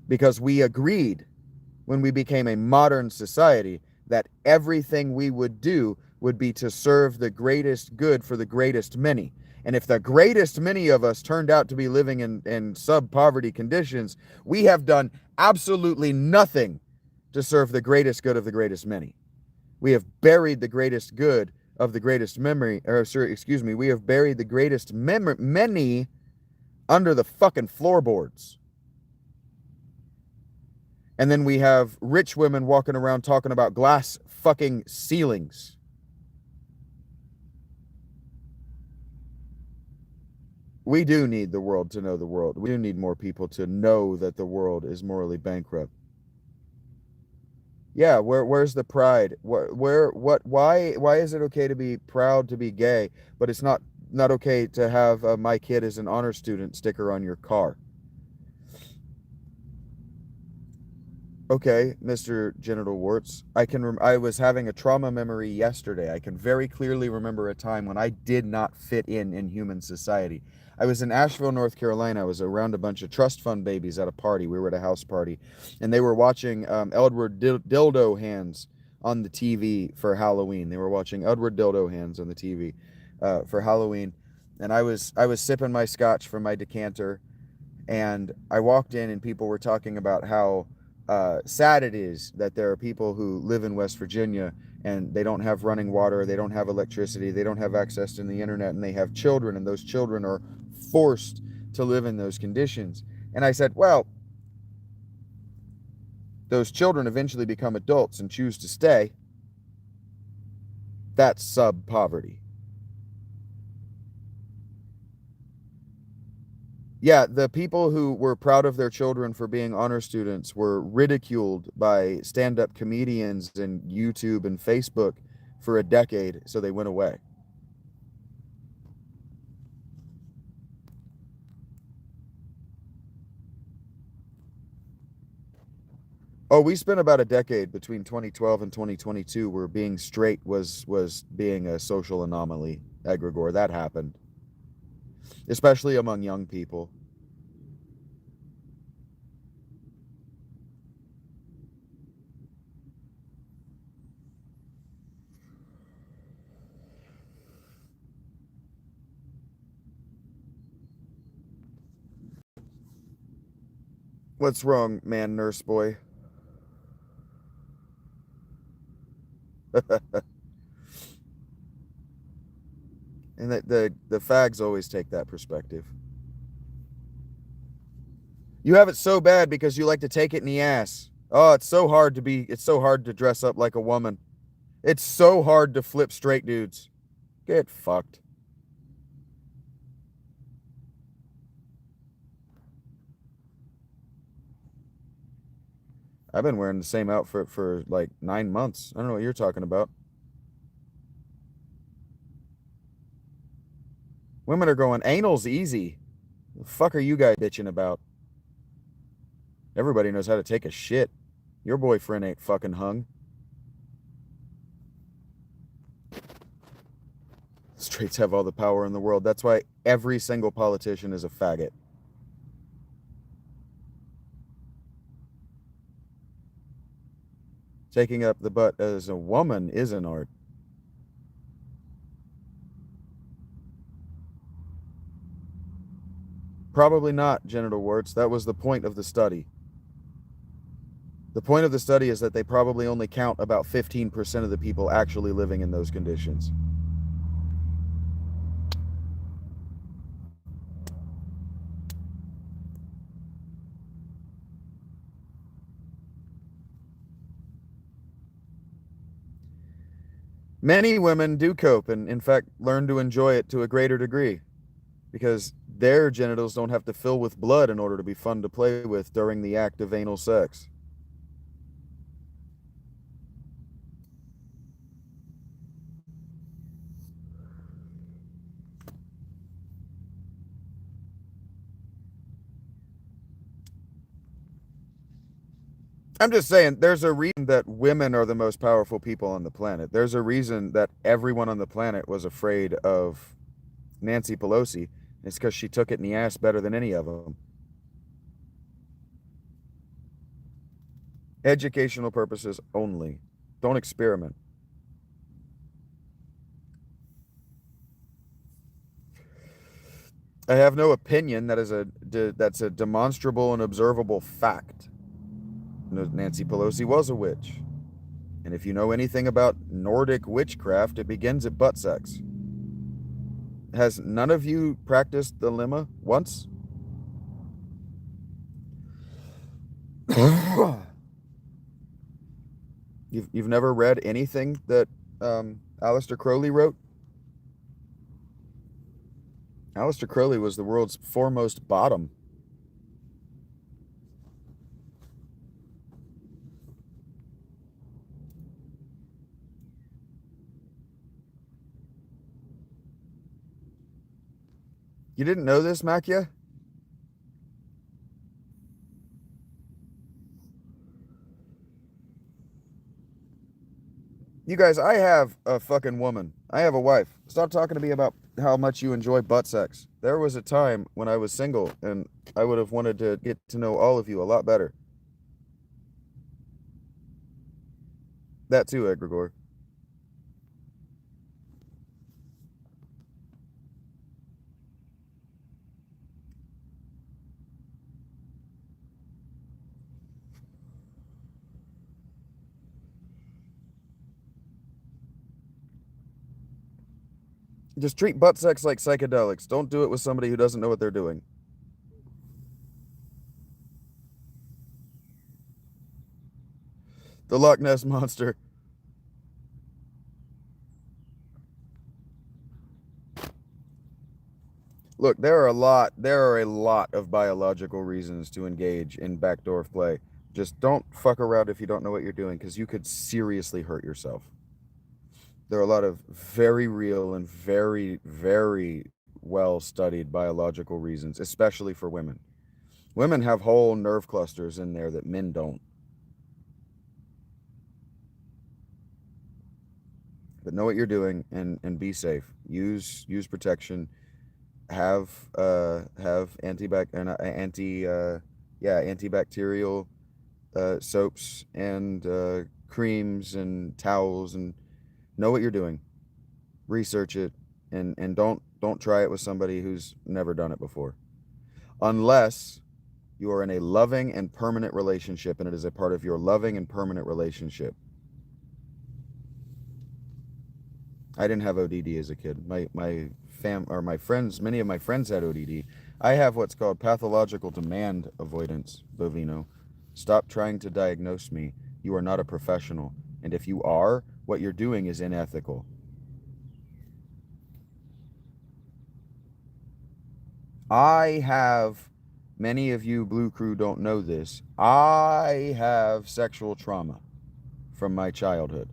Because we agreed when we became a modern society that everything we would do would be to serve the greatest good for the greatest many. And if the greatest many of us turned out to be living in sub-poverty conditions, we have done absolutely nothing to serve the greatest good of the greatest many. We have buried the greatest good of the greatest memory, we have buried the greatest many under the fucking floorboards. And then we have rich women walking around talking about glass fucking ceilings. We do need the world to know the world. We do need more people to know that the world is morally bankrupt. Yeah, where's the pride? Why is it okay to be proud to be gay, but it's not okay to have my kid is an honor student sticker on your car? Okay, Mr. Genital Warts. I was having a trauma memory yesterday. I can very clearly remember a time when I did not fit in human society. I was in Asheville, North Carolina. I was around a bunch of trust fund babies at a party. We were at a house party, and they were watching Edward Dildo Hands on the TV for Halloween. They were watching Edward Dildo Hands on the TV for Halloween, and I was sipping my scotch from my decanter, and I walked in and people were talking about how sad it is that there are people who live in West Virginia and they don't have running water, they don't have electricity, they don't have access to the internet, and they have children, and those children are forced to live in those conditions. And I said, well, those children eventually become adults and choose to stay. That's sub poverty. Yeah, the people who were proud of their children for being honor students were ridiculed by stand-up comedians and YouTube and Facebook for a decade, so they went away. Oh, we spent about a decade between 2012 and 2022 where being straight was being a social anomaly, egregore. That happened, especially among young people. What's wrong, man, nurse boy? And the fags always take that perspective. You have it so bad because you like to take it in the ass. Oh, it's so hard to dress up like a woman. It's so hard to flip straight dudes. Get fucked. I've been wearing the same outfit for like 9 months. I don't know what you're talking about. Women are going, anal's easy. The fuck are you guys bitching about? Everybody knows how to take a shit. Your boyfriend ain't fucking hung. Straights have all the power in the world. That's why every single politician is a faggot. Taking up the butt as a woman is an art. Probably not, genital warts. That was the point of the study. The point of the study is that they probably only count about 15% of the people actually living in those conditions. Many women do cope and, in fact, learn to enjoy it to a greater degree because their genitals don't have to fill with blood in order to be fun to play with during the act of anal sex. I'm just saying, there's a reason that women are the most powerful people on the planet. There's a reason that everyone on the planet was afraid of Nancy Pelosi. It's because she took it in the ass better than any of them. Educational purposes only. Don't experiment. I have no opinion. That's a demonstrable and observable fact. Nancy Pelosi was a witch. And if you know anything about Nordic witchcraft, it begins at butt sex. Has none of you practiced the lemma once? You've never read anything that Aleister Crowley wrote? Aleister Crowley was the world's foremost bottom. You didn't know this, Makia? You guys, I have a fucking woman. I have a wife. Stop talking to me about how much you enjoy butt sex. There was a time when I was single and I would have wanted to get to know all of you a lot better. That too, Egregore. Just treat butt sex like psychedelics. Don't do it with somebody who doesn't know what they're doing. The Loch Ness Monster. Look, there are a lot of biological reasons to engage in backdoor play. Just don't fuck around if you don't know what you're doing, because you could seriously hurt yourself. There are a lot of very real and very, very well studied biological reasons, especially for women. Women have whole nerve clusters in there that men don't. But know what you're doing and be safe. Use protection. Have antibacterial soaps and creams and towels, and know what you're doing. Research it, and don't try it with somebody who's never done it before. Unless you are in a loving and permanent relationship and it is a part of your loving and permanent relationship. I didn't have ODD as a kid. My friends, many of my friends had ODD. I have what's called pathological demand avoidance, Bovino. Stop trying to diagnose me. You are not a professional. And if you are, what you're doing is unethical. I have, many of you Blue Crew don't know this, I have sexual trauma from my childhood.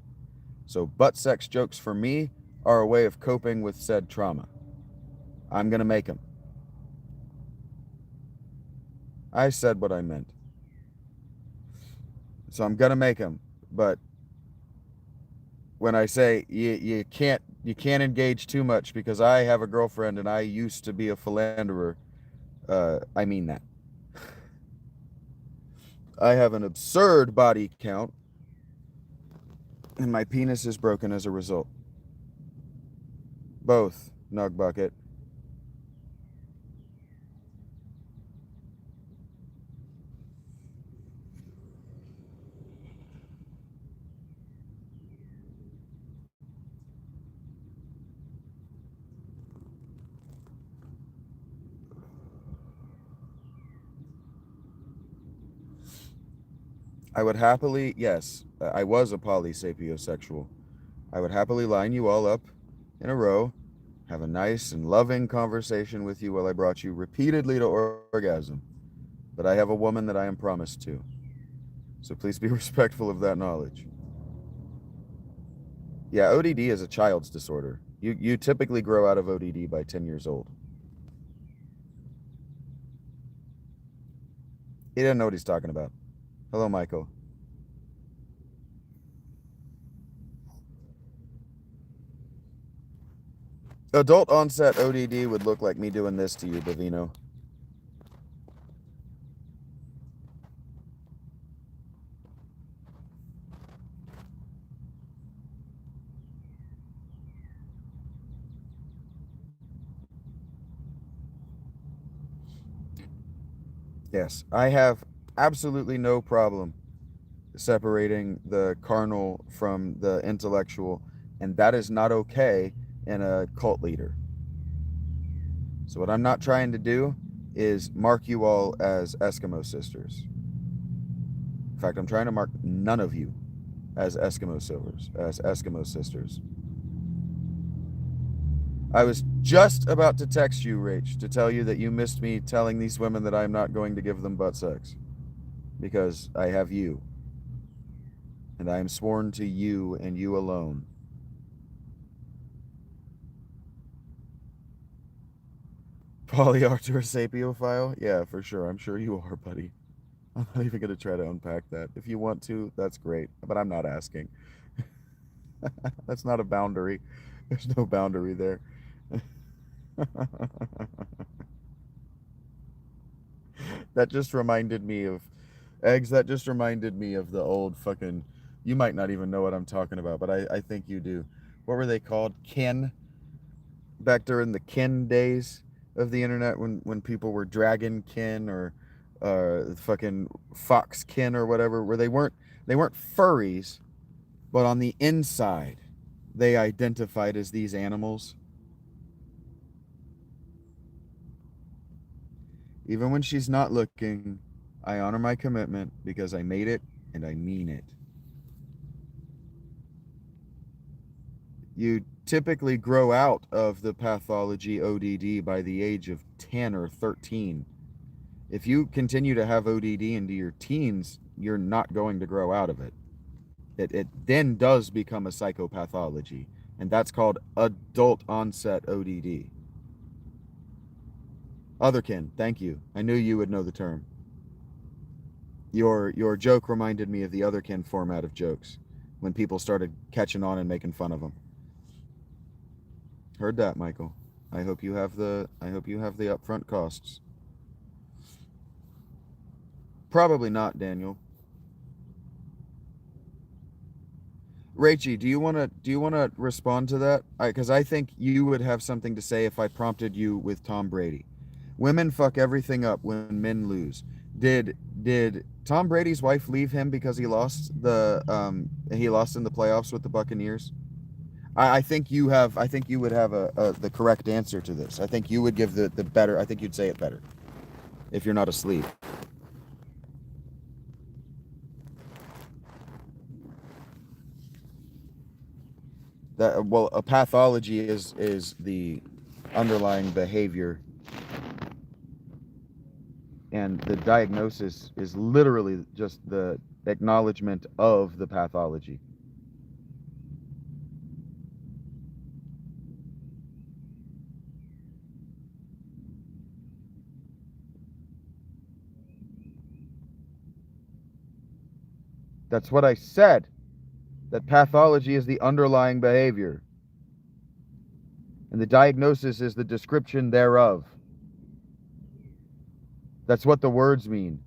So butt sex jokes for me are a way of coping with said trauma. I'm going to make them. I said what I meant. So I'm going to make them. But when I say you can't engage too much because I have a girlfriend and I used to be a philanderer, I mean that. I have an absurd body count and my penis is broken as a result. Both, Nug Bucket. I would happily, yes, I was a polysapiosexual. I would happily line you all up in a row, have a nice and loving conversation with you while I brought you repeatedly to orgasm. But I have a woman that I am promised to. So please be respectful of that knowledge. Yeah, ODD is a child's disorder. You typically grow out of ODD by 10 years old. He doesn't know what he's talking about. Hello, Michael. Adult onset ODD would look like me doing this to you, Bovino. Yes, I have absolutely no problem separating the carnal from the intellectual, and that is not okay in a cult leader. So what I'm not trying to do is mark you all as Eskimo sisters. In fact, I'm trying to mark none of you as Eskimo sisters. I was just about to text you, Rach, to tell you that you missed me telling these women that I'm not going to give them butt sex. Because I have you. And I am sworn to you and you alone. Polyarctor sapiophile? Yeah, for sure. I'm sure you are, buddy. I'm not even going to try to unpack that. If you want to, that's great. But I'm not asking. That's not a boundary. There's no boundary there. That just reminded me of eggs. That just reminded me of the old fucking. You might not even know what I'm talking about, but I think you do. What were they called? Kin? Back during the kin days of the internet, when people were dragon kin or fucking fox kin or whatever, where they weren't furries, but on the inside they identified as these animals. Even when she's not looking, I honor my commitment because I made it and I mean it. You typically grow out of the pathology ODD by the age of 10 or 13. If you continue to have ODD into your teens, you're not going to grow out of it. It then does become a psychopathology, and that's called adult onset ODD. Otherkin, thank you. I knew you would know the term. Your joke reminded me of the Otherkin format of jokes when people started catching on and making fun of them. Heard that, Michael. I hope you have the upfront costs. Probably not, Daniel. Rachie, do you want to respond to that? Because I think you would have something to say if I prompted you with Tom Brady. Women fuck everything up when men lose. Did Tom Brady's wife leave him because he lost in the playoffs with the Buccaneers? I think you would have the correct answer to this. I think you would give the better. I think you'd say it better if you're not asleep. A pathology is the underlying behavior, and the diagnosis is literally just the acknowledgement of the pathology. That's what I said. That pathology is the underlying behavior, and the diagnosis is the description thereof. That's what the words mean.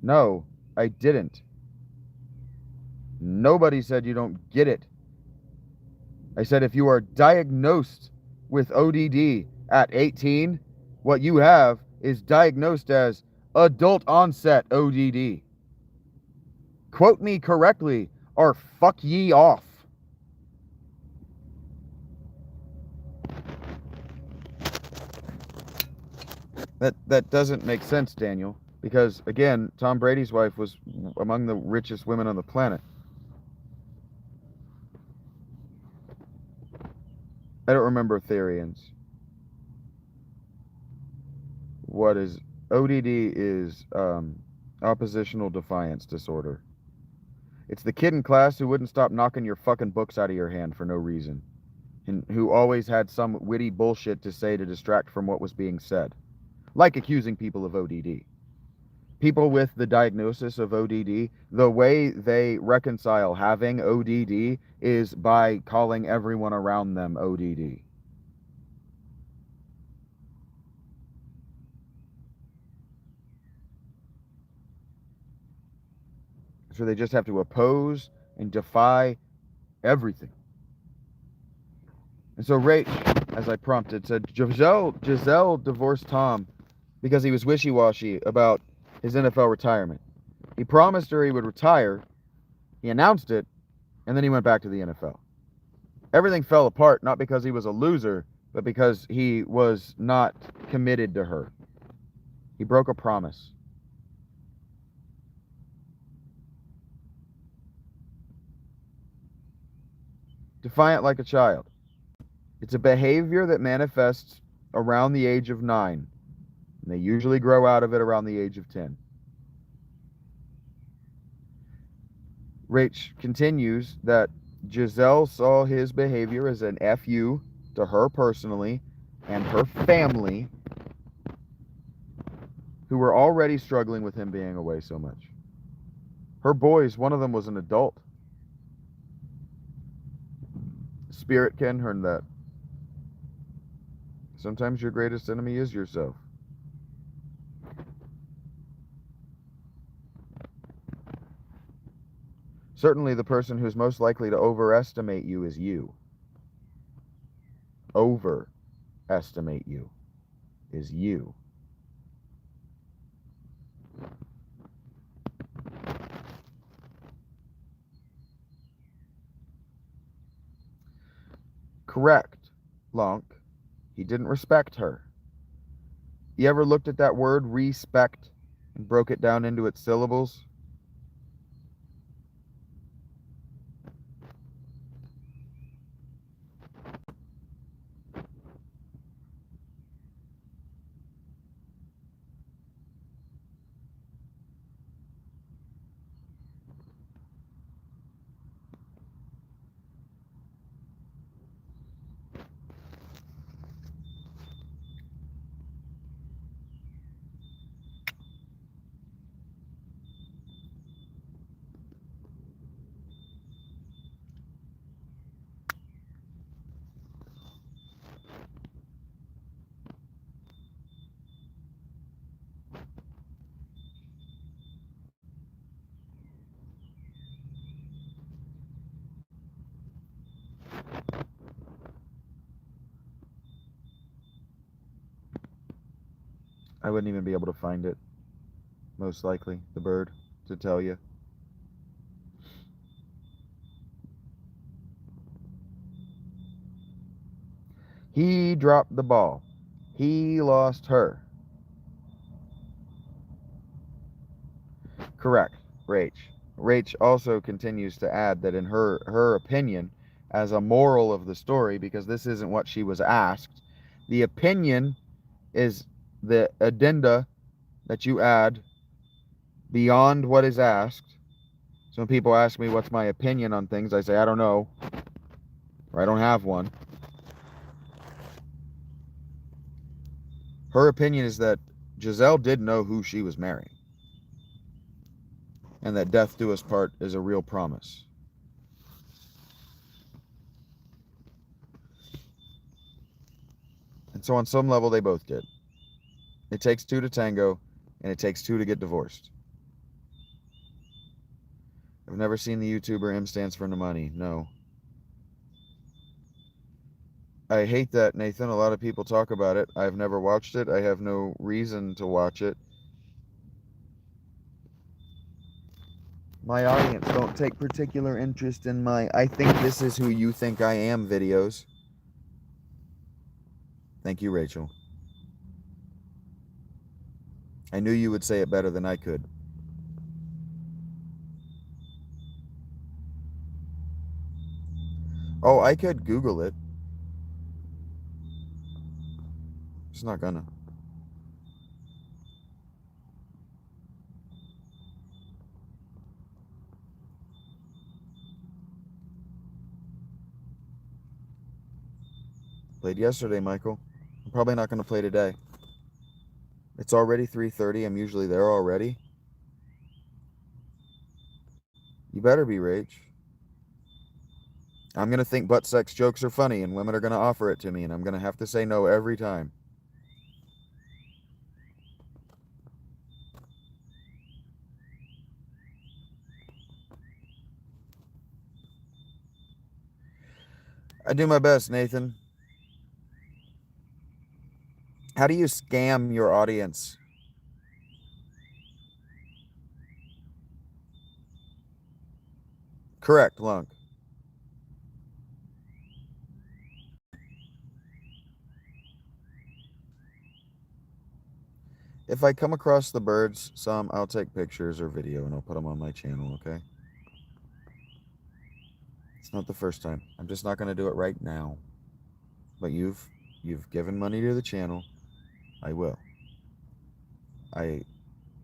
No, I didn't. Nobody said you don't get it. I said if you are diagnosed with ODD at 18, what you have is diagnosed as adult onset ODD. Quote me correctly or fuck ye off. That doesn't make sense, Daniel, because again, Tom Brady's wife was among the richest women on the planet. I don't remember Therians. What is ODD is oppositional defiance disorder. It's the kid in class who wouldn't stop knocking your fucking books out of your hand for no reason, and who always had some witty bullshit to say to distract from what was being said, like accusing people of ODD. People with the diagnosis of ODD, the way they reconcile having ODD is by calling everyone around them ODD. So they just have to oppose and defy everything. And so Rach, as I prompted, said Giselle divorced Tom because he was wishy-washy about his NFL retirement. He promised her he would retire, he announced it, and then he went back to the NFL. Everything fell apart, not because he was a loser, but because he was not committed to her. He broke a promise. Defiant like a child. It's a behavior that manifests around the age of 9, and they usually grow out of it around the age of 10. Rach continues that Giselle saw his behavior as an FU to her personally and her family, who were already struggling with him being away so much. Her boys, one of them was an adult. spirit can learn that. Sometimes your greatest enemy is yourself. Certainly the person who's most likely to overestimate you is you. Overestimate you is you. Correct, Lonk. He didn't respect her. You ever looked at that word, respect, and broke it down into its syllables? I wouldn't even be able to find it, most likely, the bird, to tell you. He dropped the ball. He lost her. Correct, Rach. Rach also continues to add that in her opinion, as a moral of the story, because this isn't what she was asked, the opinion is the addenda that you add beyond what is asked. So when people ask me what's my opinion on things, I say, I don't know, or I don't have one. Her opinion is that Giselle did know who she was marrying, and that death do us part is a real promise. And so on some level, they both did. It takes two to tango, and it takes two to get divorced. I've never seen the YouTuber M stands for no money. No. I hate that, Nathan. A lot of people talk about it. I've never watched it. I have no reason to watch it. My audience don't take particular interest in my I think this is who you think I am videos. Thank you, Rachel. I knew you would say it better than I could. Oh, I could Google it. It's not gonna. Played yesterday, Michael. I'm probably not gonna play today. It's already 3:30. I'm usually there already. You better be, Rach. I'm gonna think butt sex jokes are funny and women are gonna offer it to me, and I'm gonna have to say no every time. I do my best, Nathan. How do you scam your audience? Correct, Lunk. If I come across the birds some, I'll take pictures or video and I'll put them on my channel, okay? It's not the first time. I'm just not going to do it right now. But you've given money to the channel. I will.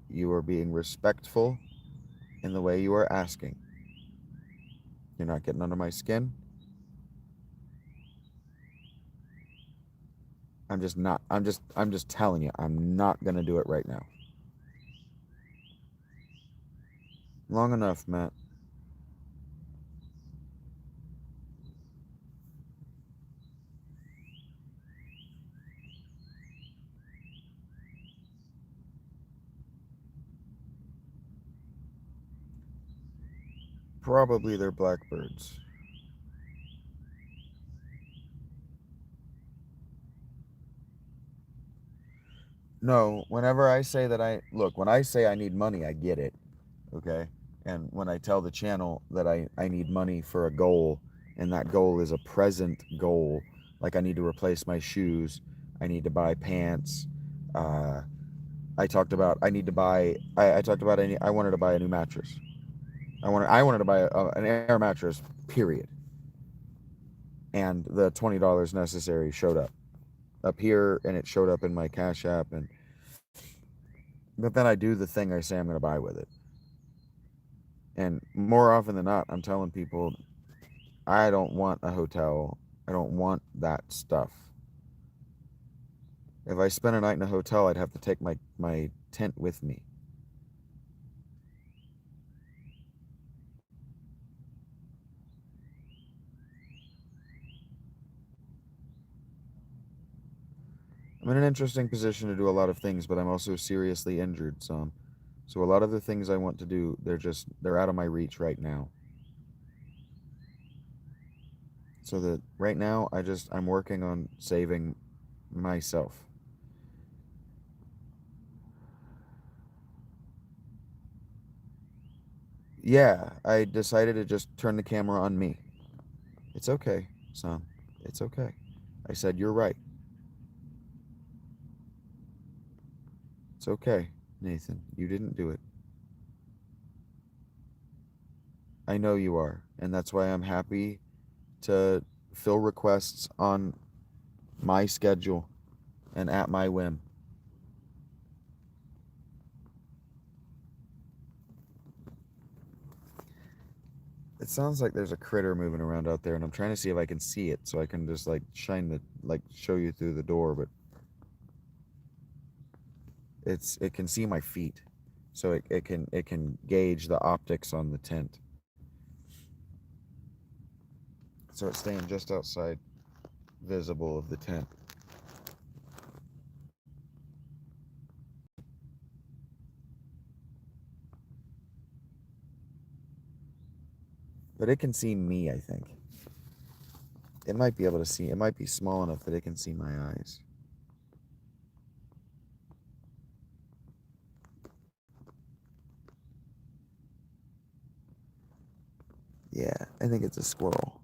You are being respectful in the way you are asking. You're not getting under my skin. I'm just telling you, I'm not going to do it right now. Long enough, Matt. Probably they're blackbirds. No, whenever I say that when I say I need money, I get it. Okay? And when I tell the channel that I need money for a goal, and that goal is a present goal, like I need to replace my shoes, I need to buy pants, I talked about I need to buy I talked about I wanted to buy a new mattress. I wanted to buy an air mattress, period. And the $20 necessary showed up here, and it showed up in my Cash App, and but then I do the thing I say I'm going to buy with it. And more often than not, I'm telling people I don't want a hotel. I don't want that stuff. If I spend a night in a hotel, I'd have to take my tent with me. I'm in an interesting position to do a lot of things, but I'm also seriously injured some. So a lot of the things I want to do, they're out of my reach right now. So that right now I'm working on saving myself. Yeah, I decided to just turn the camera on me. It's okay, son. It's okay. I said, you're right. It's okay, Nathan. You didn't do it. I know you are. And that's why I'm happy to fill requests on my schedule and at my whim. It sounds like there's a critter moving around out there, and I'm trying to see if I can see it so I can just show you through the door, but it can see my feet. So it can gauge the optics on the tent. So it's staying just outside visible of the tent. But it can see me, I think. It might be able to see, it might be small enough that it can see my eyes. Yeah, I think it's a squirrel.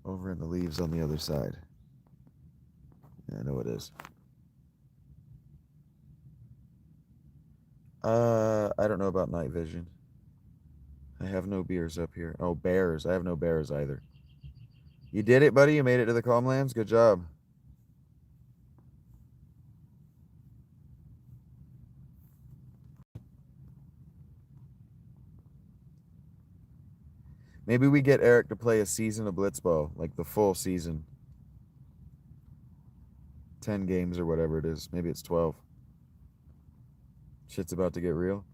Over in the leaves on the other side. Yeah, I know it is. I don't know about night vision. I have no bears up here. Oh, bears. I have no bears either. You did it, buddy. You made it to the Calmlands. Good job. Maybe we get Eric to play a season of Blitzball, like the full season. 10 games or whatever it is. Maybe it's 12. Shit's about to get real.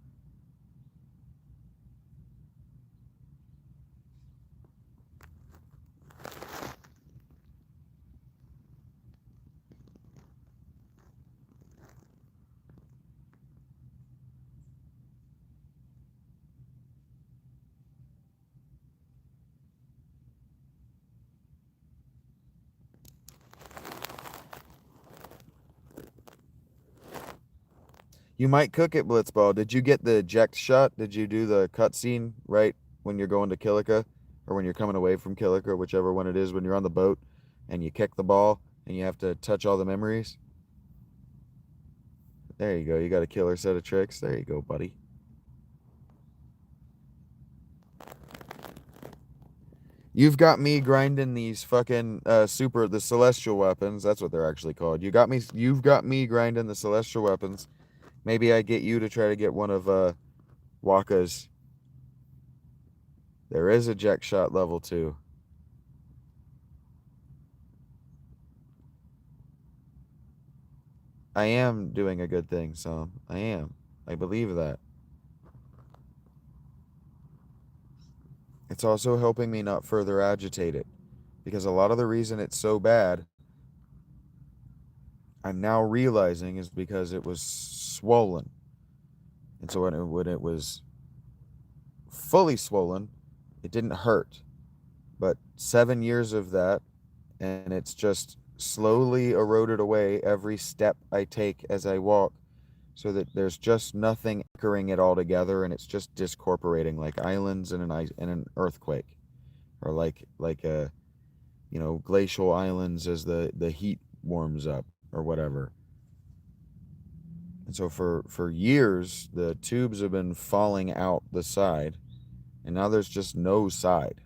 You might cook it, Blitzball. Did you get the eject shot? Did you do the cutscene right when you're going to Kilika, or when you're coming away from Kilika, whichever one it is, when you're on the boat and you kick the ball and you have to touch all the memories? There you go. You got a killer set of tricks. There you go, buddy. You've got me grinding these fucking the celestial weapons. That's what they're actually called. You've got me grinding the celestial weapons. Maybe I get you to try to get one of Waka's. There is a Jack shot level 2. I am doing a good thing, Sam. I am. I believe that. It's also helping me not further agitate it. Because a lot of the reason it's so bad, I'm now realizing, is because it was swollen. And so when it was fully swollen, it didn't hurt. But 7 years of that, and it's just slowly eroded away every step I take as I walk, so that there's just nothing anchoring it all together, and it's just discorporating like islands in an earthquake, or like a glacial islands as the heat warms up or whatever. And so for years the tubes have been falling out the side, and now there's just no side.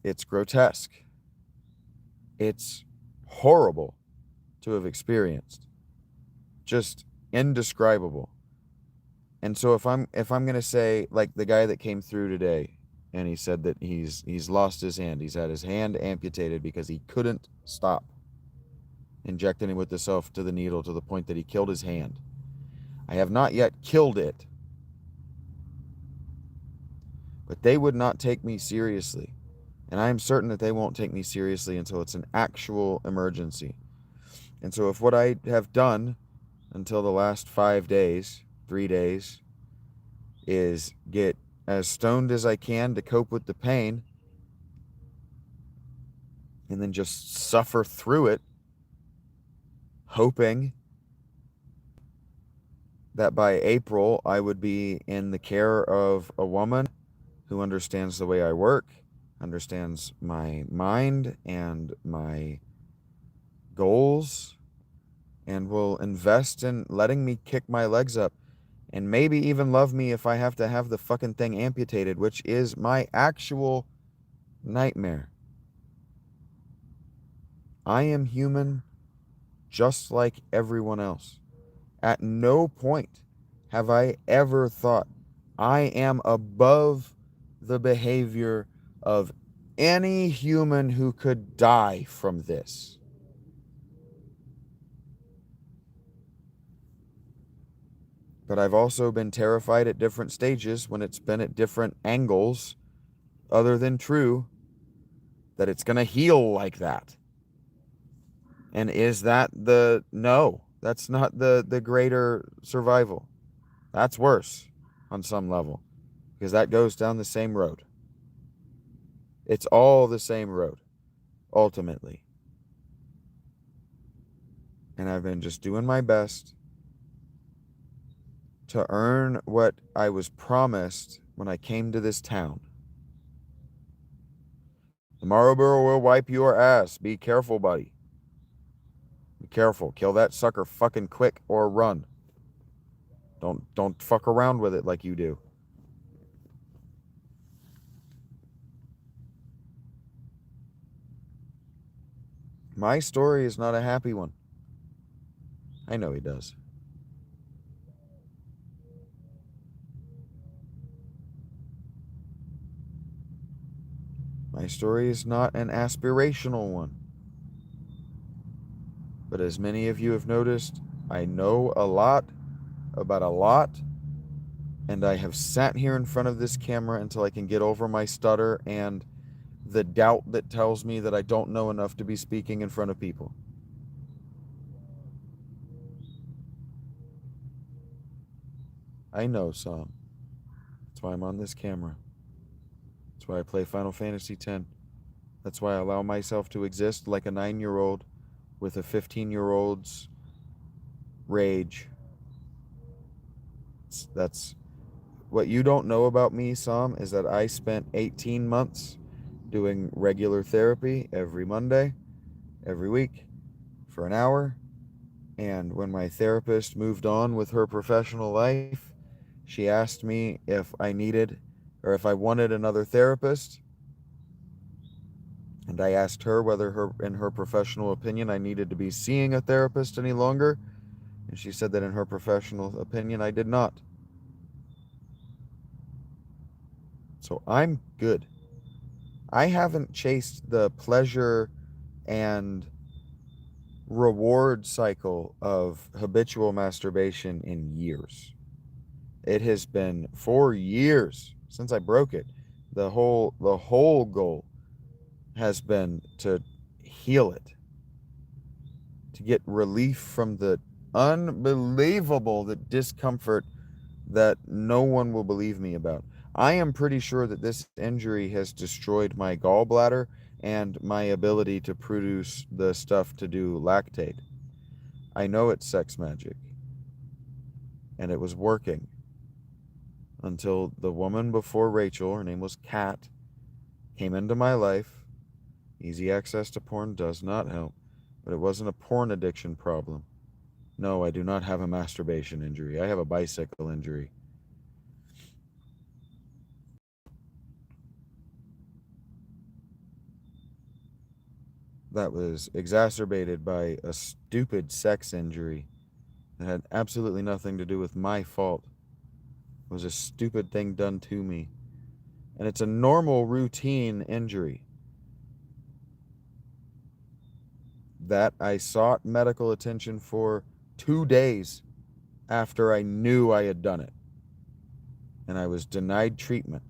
It's grotesque. It's horrible to have experienced. Just indescribable. And so if I'm going to say, like the guy that came through today, and he said that he's lost his hand. He's had his hand amputated because he couldn't stop injecting him with the self to the needle to the point that he killed his hand. I have not yet killed it, but they would not take me seriously. And I am certain that they won't take me seriously until it's an actual emergency. And so if what I have done until the last 5 days, 3 days, is get as stoned as I can to cope with the pain, and then just suffer through it, hoping that by April I would be in the care of a woman who understands the way I work, understands my mind and my goals, and will invest in letting me kick my legs up, and maybe even love me if I have to have the fucking thing amputated, which is my actual nightmare. I am human just like everyone else. At no point have I ever thought I am above the behavior of any human who could die from this. But I've also been terrified at different stages when it's been at different angles other than true that it's going to heal like that. And is that no, that's not the greater survival. That's worse on some level, because that goes down the same road. It's all the same road, ultimately. And I've been just doing my best to earn what I was promised when I came to this town. The Marlboro will wipe your ass. Be careful, buddy. Be careful. Kill that sucker fucking quick or run. Don't fuck around with it like you do. My story is not a happy one. I know he does. My story is not an aspirational one. But as many of you have noticed, I know a lot about a lot, and I have sat here in front of this camera until I can get over my stutter and the doubt that tells me that I don't know enough to be speaking in front of people. I know some. That's why I'm on this camera. That's why I play Final Fantasy X. That's why I allow myself to exist like a 9-year-old with a 15-year-old's rage. That's what you don't know about me, Sam, is that I spent 18 months doing regular therapy every Monday, every week, for an hour. And when my therapist moved on with her professional life, she asked me if I needed or if I wanted another therapist. And I asked her whether in her professional opinion, I needed to be seeing a therapist any longer. And she said that in her professional opinion, I did not. So I'm good. I haven't chased the pleasure and reward cycle of habitual masturbation in years. It has been 4 years since I broke it. The whole goal has been to heal it, to get relief from the unbelievable the discomfort that no one will believe me about. I am pretty sure that this injury has destroyed my gallbladder and my ability to produce the stuff to do lactate. I know it's sex magic. And it was working until the woman before Rachel, her name was Kat, came into my life. Easy access to porn does not help, but it wasn't a porn addiction problem. No, I do not have a masturbation injury. I have a bicycle injury. That was exacerbated by a stupid sex injury that had absolutely nothing to do with my fault. It was a stupid thing done to me. And it's a normal routine injury that I sought medical attention for 2 days after I knew I had done it. And I was denied treatment.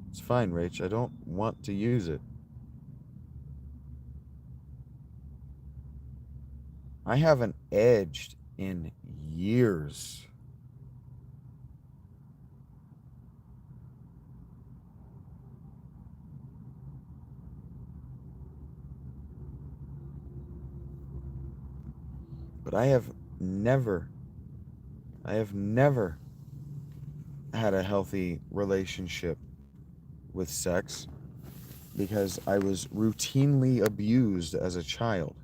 It's fine, Rach. I don't want to use it. I haven't edged in years. But I have never had a healthy relationship with sex because I was routinely abused as a child.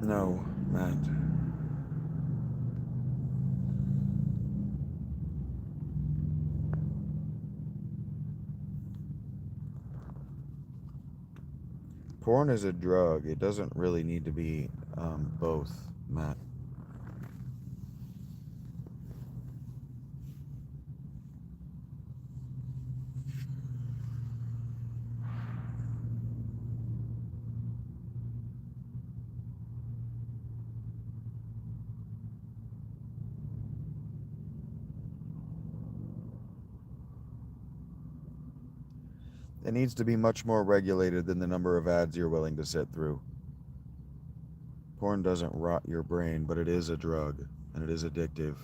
No, Matt. Porn is a drug. It doesn't really need to be both, Matt. It needs to be much more regulated than the number of ads you're willing to sit through. Porn doesn't rot your brain, but it is a drug, and it is addictive.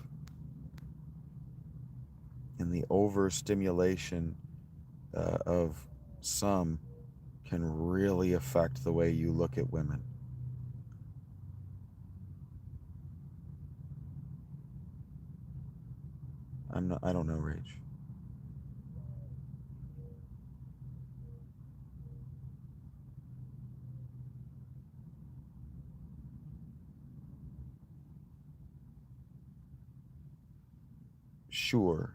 And the overstimulation of some can really affect the way you look at women. I don't know, Rach. Sure.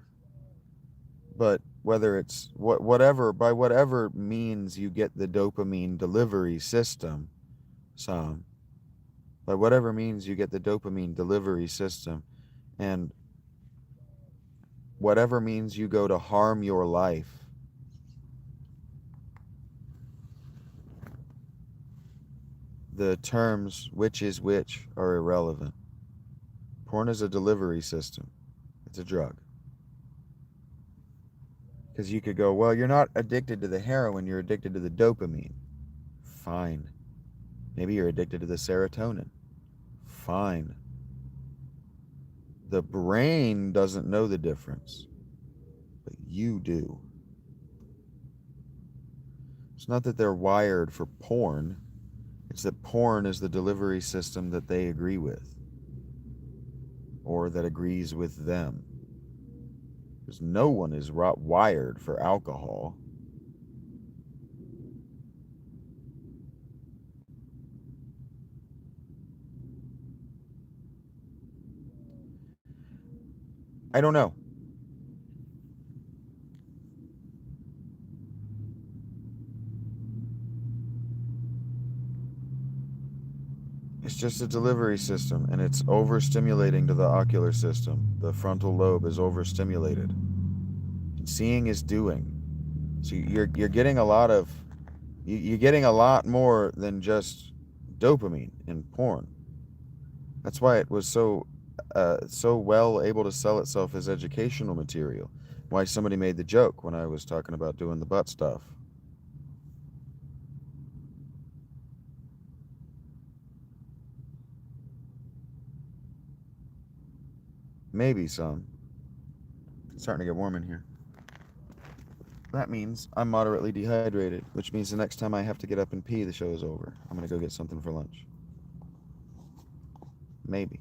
But whether it's by whatever means you get the dopamine delivery system, some by whatever means you get the dopamine delivery system, and whatever means you go to harm your life, the terms which is which are irrelevant. Porn is a delivery system. It's a drug. Because you could go, well, you're not addicted to the heroin, you're addicted to the dopamine. Fine. Maybe you're addicted to the serotonin. Fine. The brain doesn't know the difference, but you do. It's not that they're wired for porn, it's that porn is the delivery system that they agree with, or that agrees with them. Because no one is wired for alcohol. I don't know. It's just a delivery system, and it's overstimulating to the ocular system. The frontal lobe is overstimulated. And seeing is doing. So you're getting a lot of You're getting a lot more than just dopamine in porn. That's why it was so well able to sell itself as educational material. Why somebody made the joke when I was talking about doing the butt stuff. Maybe some. It's starting to get warm in here. That means I'm moderately dehydrated, which means the next time I have to get up and pee, the show is over. I'm gonna go get something for lunch. Maybe.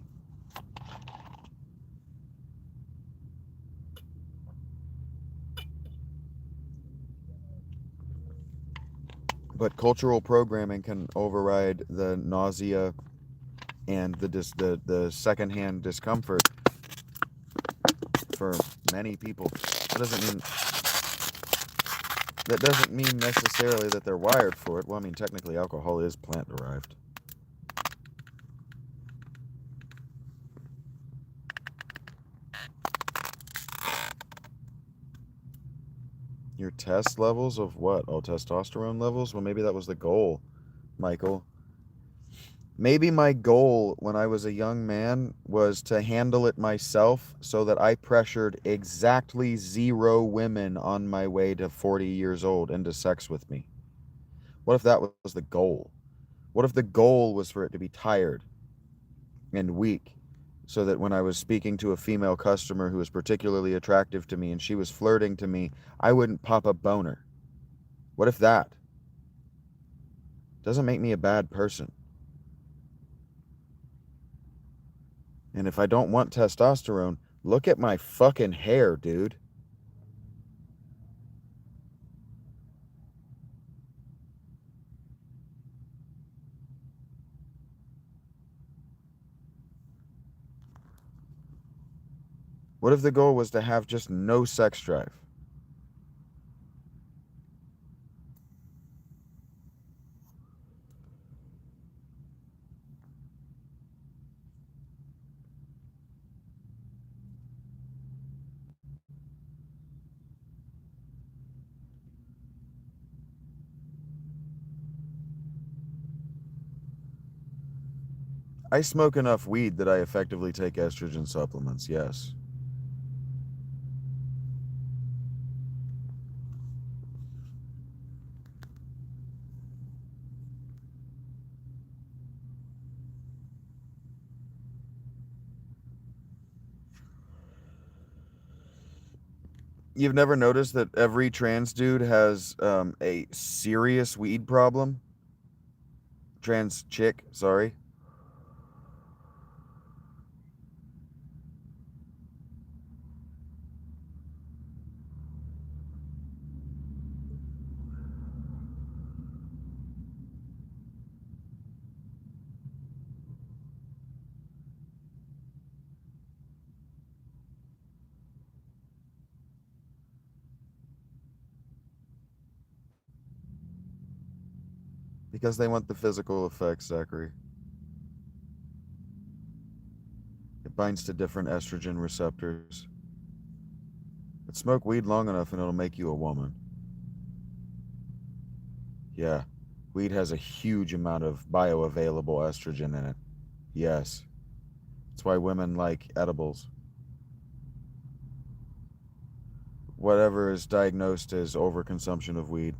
But cultural programming can override the nausea and the secondhand discomfort for many people. That doesn't mean necessarily that they're wired for it. Well, I mean, technically alcohol is plant derived. Your test levels of what? Oh, testosterone levels? Well, maybe that was the goal, Michael. Maybe my goal when I was a young man was to handle it myself so that I pressured exactly 0 women on my way to 40 years old into sex with me. What if that was the goal? What if the goal was for it to be tired and weak so that when I was speaking to a female customer who was particularly attractive to me and she was flirting to me, I wouldn't pop a boner? What if that? Doesn't make me a bad person. And if I don't want testosterone, look at my fucking hair, dude. What if the goal was to have just no sex drive? I smoke enough weed that I effectively take estrogen supplements, yes. You've never noticed that every trans dude has a serious weed problem? Trans chick, sorry. Because they want the physical effects, Zachary. It binds to different estrogen receptors. But smoke weed long enough and it'll make you a woman. Yeah. Weed has a huge amount of bioavailable estrogen in it. Yes. That's why women like edibles. Whatever is diagnosed as overconsumption of weed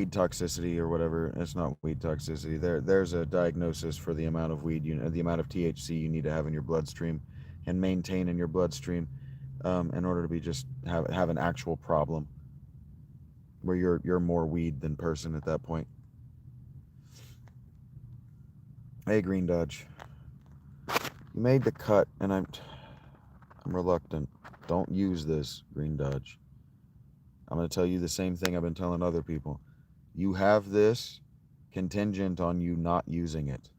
toxicity or whatever. It's not weed toxicity. There's a diagnosis for the amount of weed the amount of THC you need to have in your bloodstream and maintain in your bloodstream in order to be just have an actual problem where you're more weed than person at that point. Hey, Green Dodge, you made the cut, and I'm reluctant. Don't use this, Green Dodge. I'm going to tell you the same thing I've been telling other people. You have this contingent on you not using it.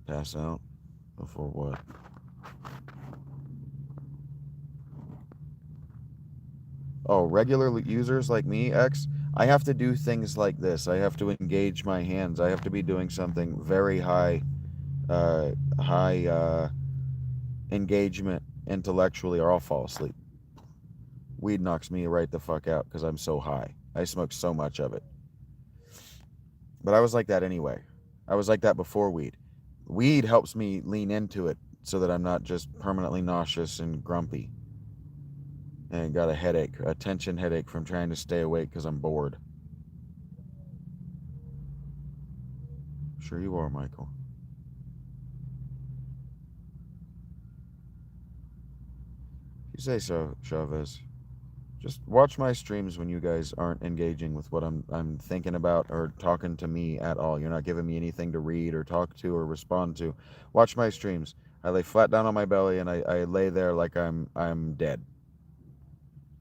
Pass out? Before what? Oh, regular users like me, X, I have to do things like this. I have to engage my hands. I have to be doing something very uh, high engagement intellectually, or I'll fall asleep. Weed knocks me right the fuck out because I'm so high. I smoke so much of it. But I was like that anyway. I was like that before weed. Weed helps me lean into it so that I'm not just permanently nauseous and grumpy and got a headache, a tension headache from trying to stay awake because I'm bored. Sure you are, Michael. You say so, Chavez. Just watch my streams when you guys aren't engaging with what I'm thinking about or talking to me at all. You're not giving me anything to read or talk to or respond to. Watch my streams. I lay flat down on my belly and I lay there like I'm dead.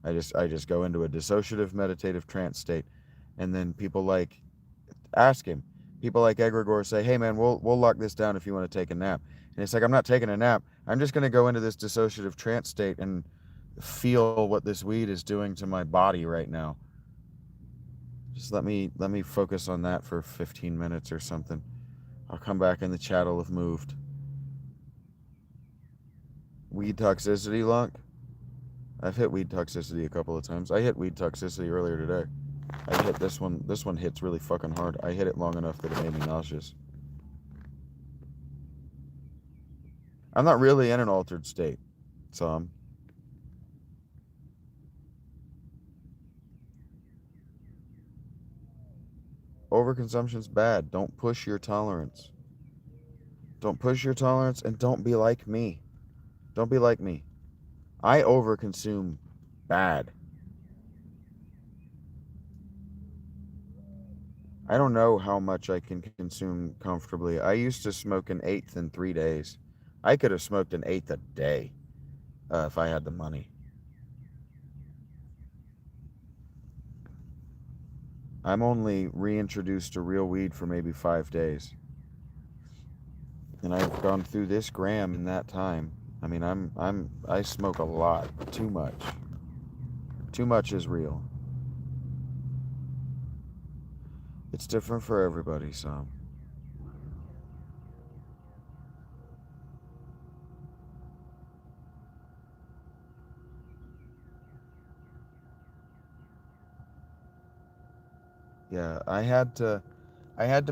I just go into a dissociative meditative trance state, and then people like ask him. People like Egregore say, "Hey man, we'll lock this down if you want to take a nap." And it's like, I'm not taking a nap. I'm just gonna go into this dissociative trance state and feel what this weed is doing to my body right now. Just let me focus on that for 15 minutes or something. I'll come back and the chat will have moved. Weed toxicity, Lunk? I've hit weed toxicity a couple of times. I hit weed toxicity earlier today. I hit this one. This one hits really fucking hard. I hit it long enough that it made me nauseous. I'm not really in an altered state, so overconsumption's bad. Don't push your tolerance. Don't push your tolerance, and don't be like me. Don't be like me. I overconsume bad. I don't know how much I can consume comfortably. I used to smoke an eighth in 3 days. I could have smoked an eighth a day if I had the money. I'm only reintroduced to real weed for maybe 5 days. And I've gone through this gram in that time. I mean, I smoke a lot. Too much. Too much is real. It's different for everybody, so. Yeah, I had to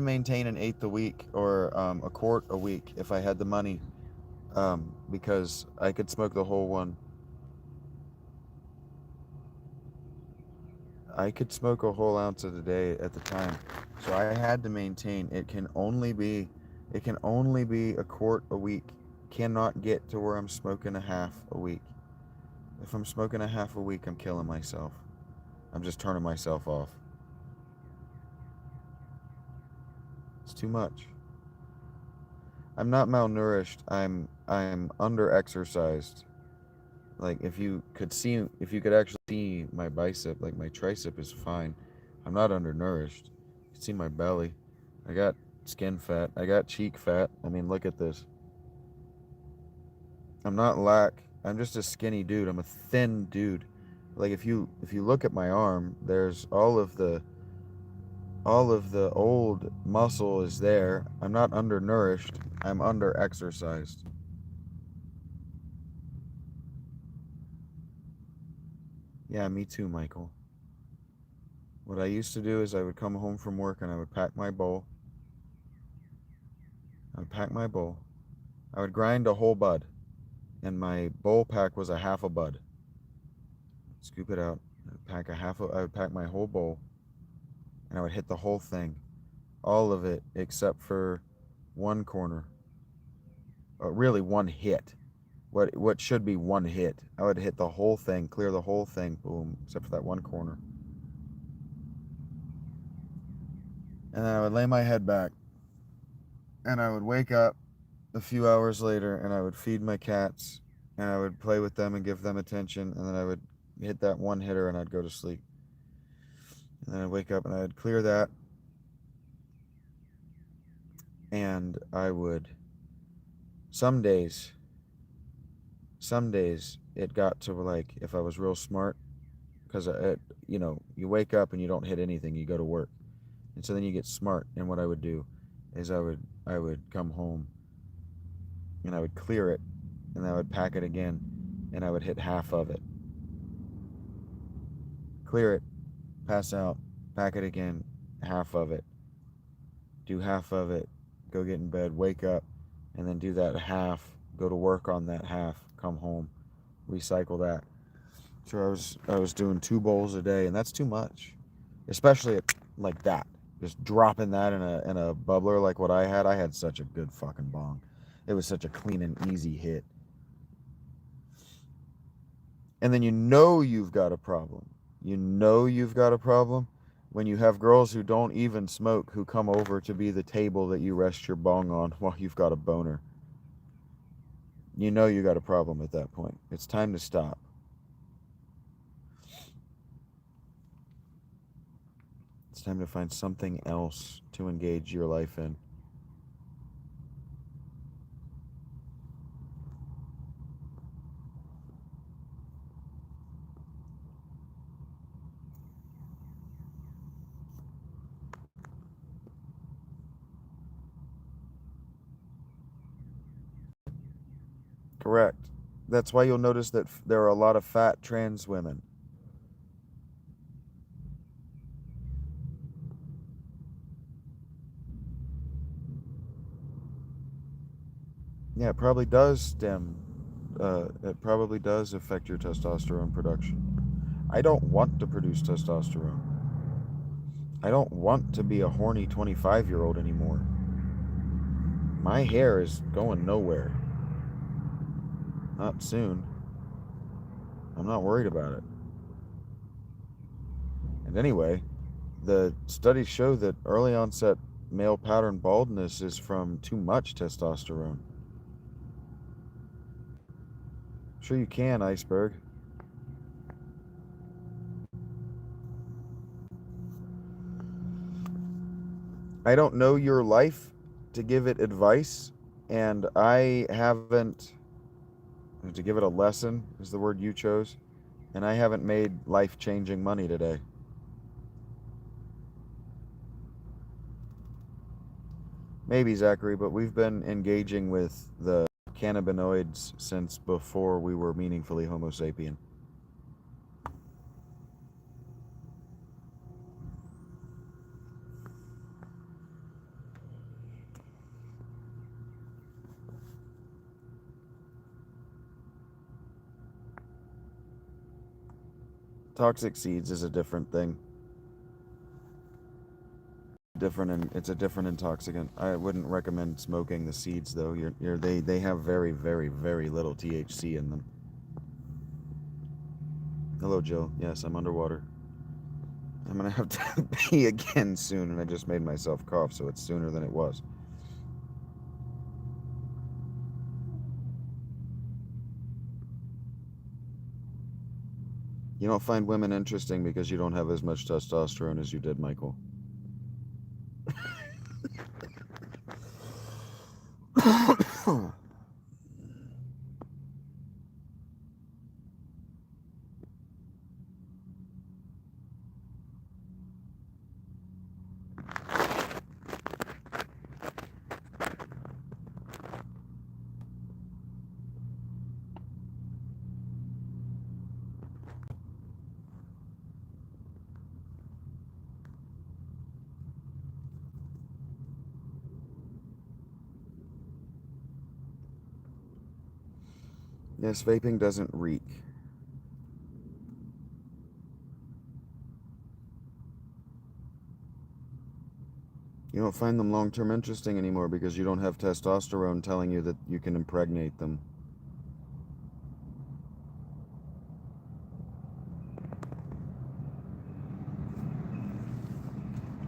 maintain an eighth a week or a quart a week if I had the money, because I could smoke the whole one. I could smoke a whole ounce of the day at the time, so I had to maintain. It can only be a quart a week. Cannot get to where I'm smoking a half a week. If I'm smoking a half a week, I'm killing myself. I'm just turning myself off. It's too much. I'm not malnourished. I'm under exercised. Like if you could actually see my bicep, like my tricep is fine. I'm not undernourished. You can see my belly. I got skin fat. I got cheek fat. I mean, look at this. I'm not lack. I'm just a skinny dude. I'm a thin dude. Like if you look at my arm, there's all of the old muscle is there. I'm not undernourished. I'm under exercised. Yeah, me too, Michael. What I used to do is I would come home from work and I would pack my bowl. I would pack my bowl. I would grind a whole bud, and my bowl pack was a half a bud. Scoop it out. I would pack my whole bowl, and I would hit the whole thing, all of it except for one corner. Really, one hit. What should be one hit. I would hit the whole thing, clear the whole thing, boom, except for that one corner. And then I would lay my head back, and I would wake up a few hours later, and I would feed my cats, and I would play with them and give them attention, and then I would hit that one hitter and I'd go to sleep. And then I'd wake up and I'd clear that, and I would some days it got to, like, if I was real smart, because you You wake up and you don't hit anything. You go to work. And so then you get smart. And what I would do is I would come home and I would clear it and I would pack it again and I would hit half of it. Clear it, pass out, pack it again, half of it. Do half of it, go get in bed, wake up, and then do that half, go to work on that half, come home, recycle that. So I was doing 2 bowls a day, and that's too much, especially like that. Just dropping that in a bubbler like what I had. I had such a good fucking bong. It was such a clean and easy hit. And then you know you've got a problem. You know you've got a problem when you have girls who don't even smoke who come over to be the table that you rest your bong on while you've got a boner. You know you got a problem at that point. It's time to stop. It's time to find something else to engage your life in. Correct. That's why you'll notice that there are a lot of fat trans women. Yeah, it probably does it probably does affect your testosterone production. I don't want to produce testosterone. I don't want to be a horny 25-year-old anymore. My hair is going nowhere. Not soon. I'm not worried about it. And anyway, the studies show that early onset male pattern baldness is from too much testosterone. Sure you can, iceberg. I don't know your life to give it advice, and I haven't, to give it a lesson is the word you chose, and I haven't made life-changing money today. Maybe, Zachary, but we've been engaging with the cannabinoids since before we were meaningfully Homo sapien. Toxic seeds is a different thing. It's a different intoxicant. I wouldn't recommend smoking the seeds though. They have very, very, very little THC in them. Hello, Jill. Yes, I'm underwater. I'm gonna have to pee again soon, and I just made myself cough, so it's sooner than it was. You don't find women interesting because you don't have as much testosterone as you did, Michael. Yes, vaping doesn't reek. You don't find them long-term interesting anymore because you don't have testosterone telling you that you can impregnate them.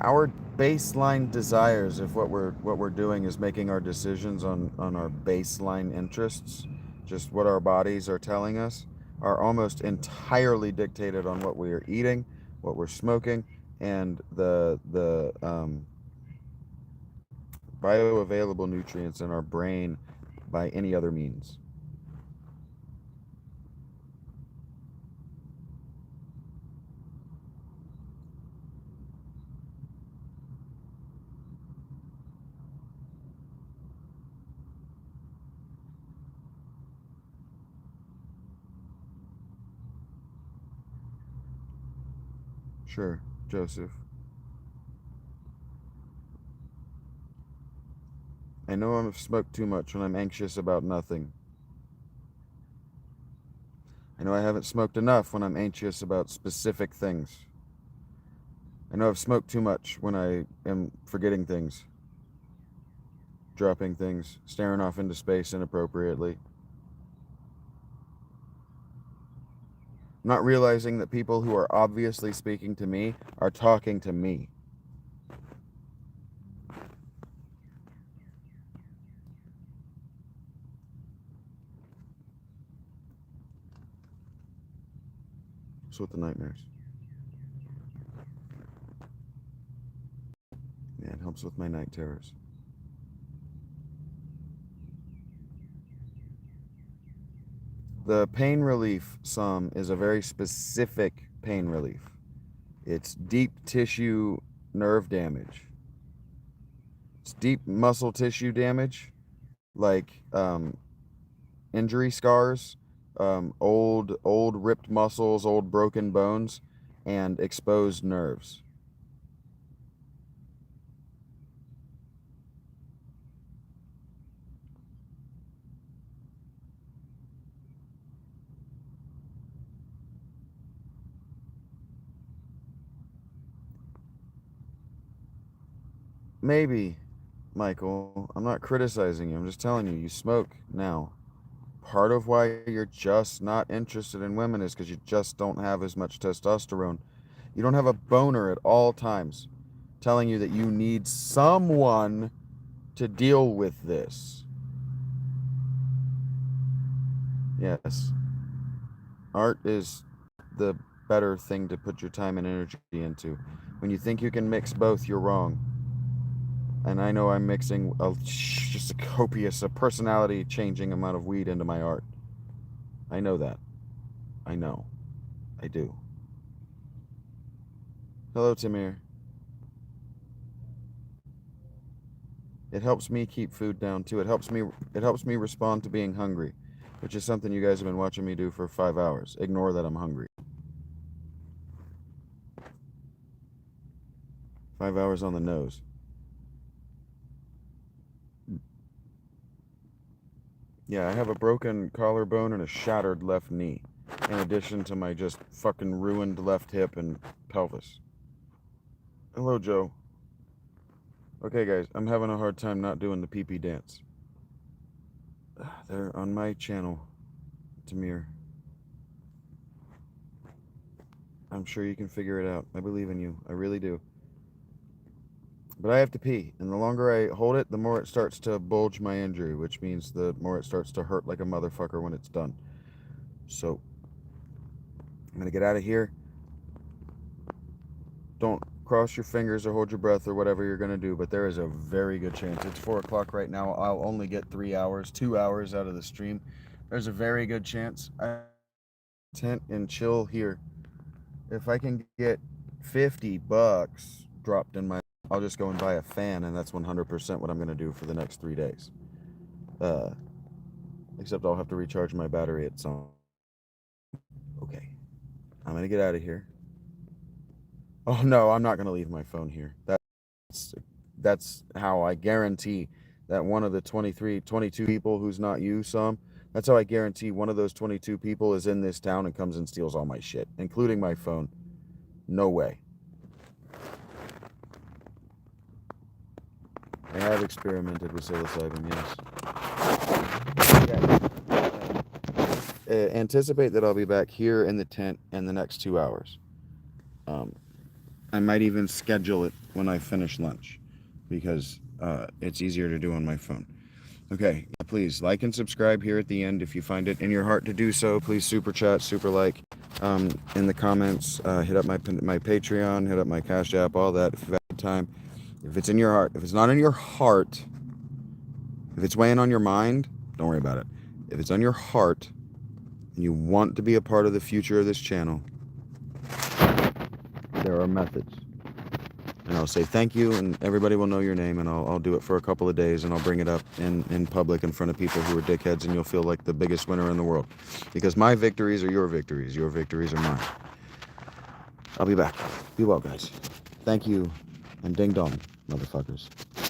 Our baseline desires, if what we're doing is making our decisions on our baseline interests, just what our bodies are telling us, are almost entirely dictated on what we are eating, what we're smoking, and the bioavailable nutrients in our brain by any other means. Sure, Joseph. I know I've smoked too much when I'm anxious about nothing. I know I haven't smoked enough when I'm anxious about specific things. I know I've smoked too much when I am forgetting things, dropping things, staring off into space inappropriately. Not realizing that people who are obviously speaking to me are talking to me. What's with the nightmares? Yeah, it helps with my night terrors. The pain relief some is a very specific pain relief. It's deep tissue nerve damage. It's deep muscle tissue damage, like injury scars, old ripped muscles, old broken bones, and exposed nerves. Maybe, Michael, I'm not criticizing you. I'm just telling you, you smoke now. Part of why you're just not interested in women is because you just don't have as much testosterone. You don't have a boner at all times telling you that you need someone to deal with this. Yes, art is the better thing to put your time and energy into. When you think you can mix both, you're wrong. And I know I'm mixing just a copious, a personality changing amount of weed into my art. I know that. I know. I do. Hello, Tamir. It helps me keep food down too. It helps me respond to being hungry, which is something you guys have been watching me do for 5 hours. Ignore that I'm hungry. 5 hours on the nose. Yeah, I have a broken collarbone and a shattered left knee, in addition to my just fucking ruined left hip and pelvis. Hello, Joe. Okay, guys, I'm having a hard time not doing the pee-pee dance. They're on my channel, Tamir. I'm sure you can figure it out. I believe in you. I really do. But I have to pee, and the longer I hold it, the more it starts to bulge my injury, which means the more it starts to hurt like a motherfucker when it's done. So, I'm gonna get out of here. Don't cross your fingers or hold your breath or whatever you're gonna do, but there is a very good chance. It's 4 o'clock right now. I'll only get 3 hours, 2 hours out of the stream. There's a very good chance I tent and chill here. If I can get $50 dropped in my, I'll just go and buy a fan, and that's 100% what I'm gonna do for the next 3 days. Except I'll have to recharge my battery at some. Okay, I'm gonna get out of here. Oh no, I'm not gonna leave my phone here. That's how I guarantee that one of the 22 people who's not you, that's how I guarantee one of those 22 people is in this town and comes and steals all my shit, including my phone. No way. I have experimented with psilocybin, yes. Yeah. Anticipate that I'll be back here in the tent in the next 2 hours. I might even schedule it when I finish lunch because it's easier to do on my phone. Okay, please like and subscribe here at the end if you find it in your heart to do so. Please super chat, super like in the comments. Hit up my Patreon, hit up my Cash App, all that if you've had time. If it's in your heart, if it's not in your heart, if it's weighing on your mind, don't worry about it. If it's on your heart and you want to be a part of the future of this channel, there are methods. And I'll say thank you, and everybody will know your name, and I'll do it for a couple of days, and I'll bring it up in public in front of people who are dickheads, and you'll feel like the biggest winner in the world. Because my victories are your victories are mine. I'll be back. Be well, guys. Thank you, and ding dong, motherfuckers.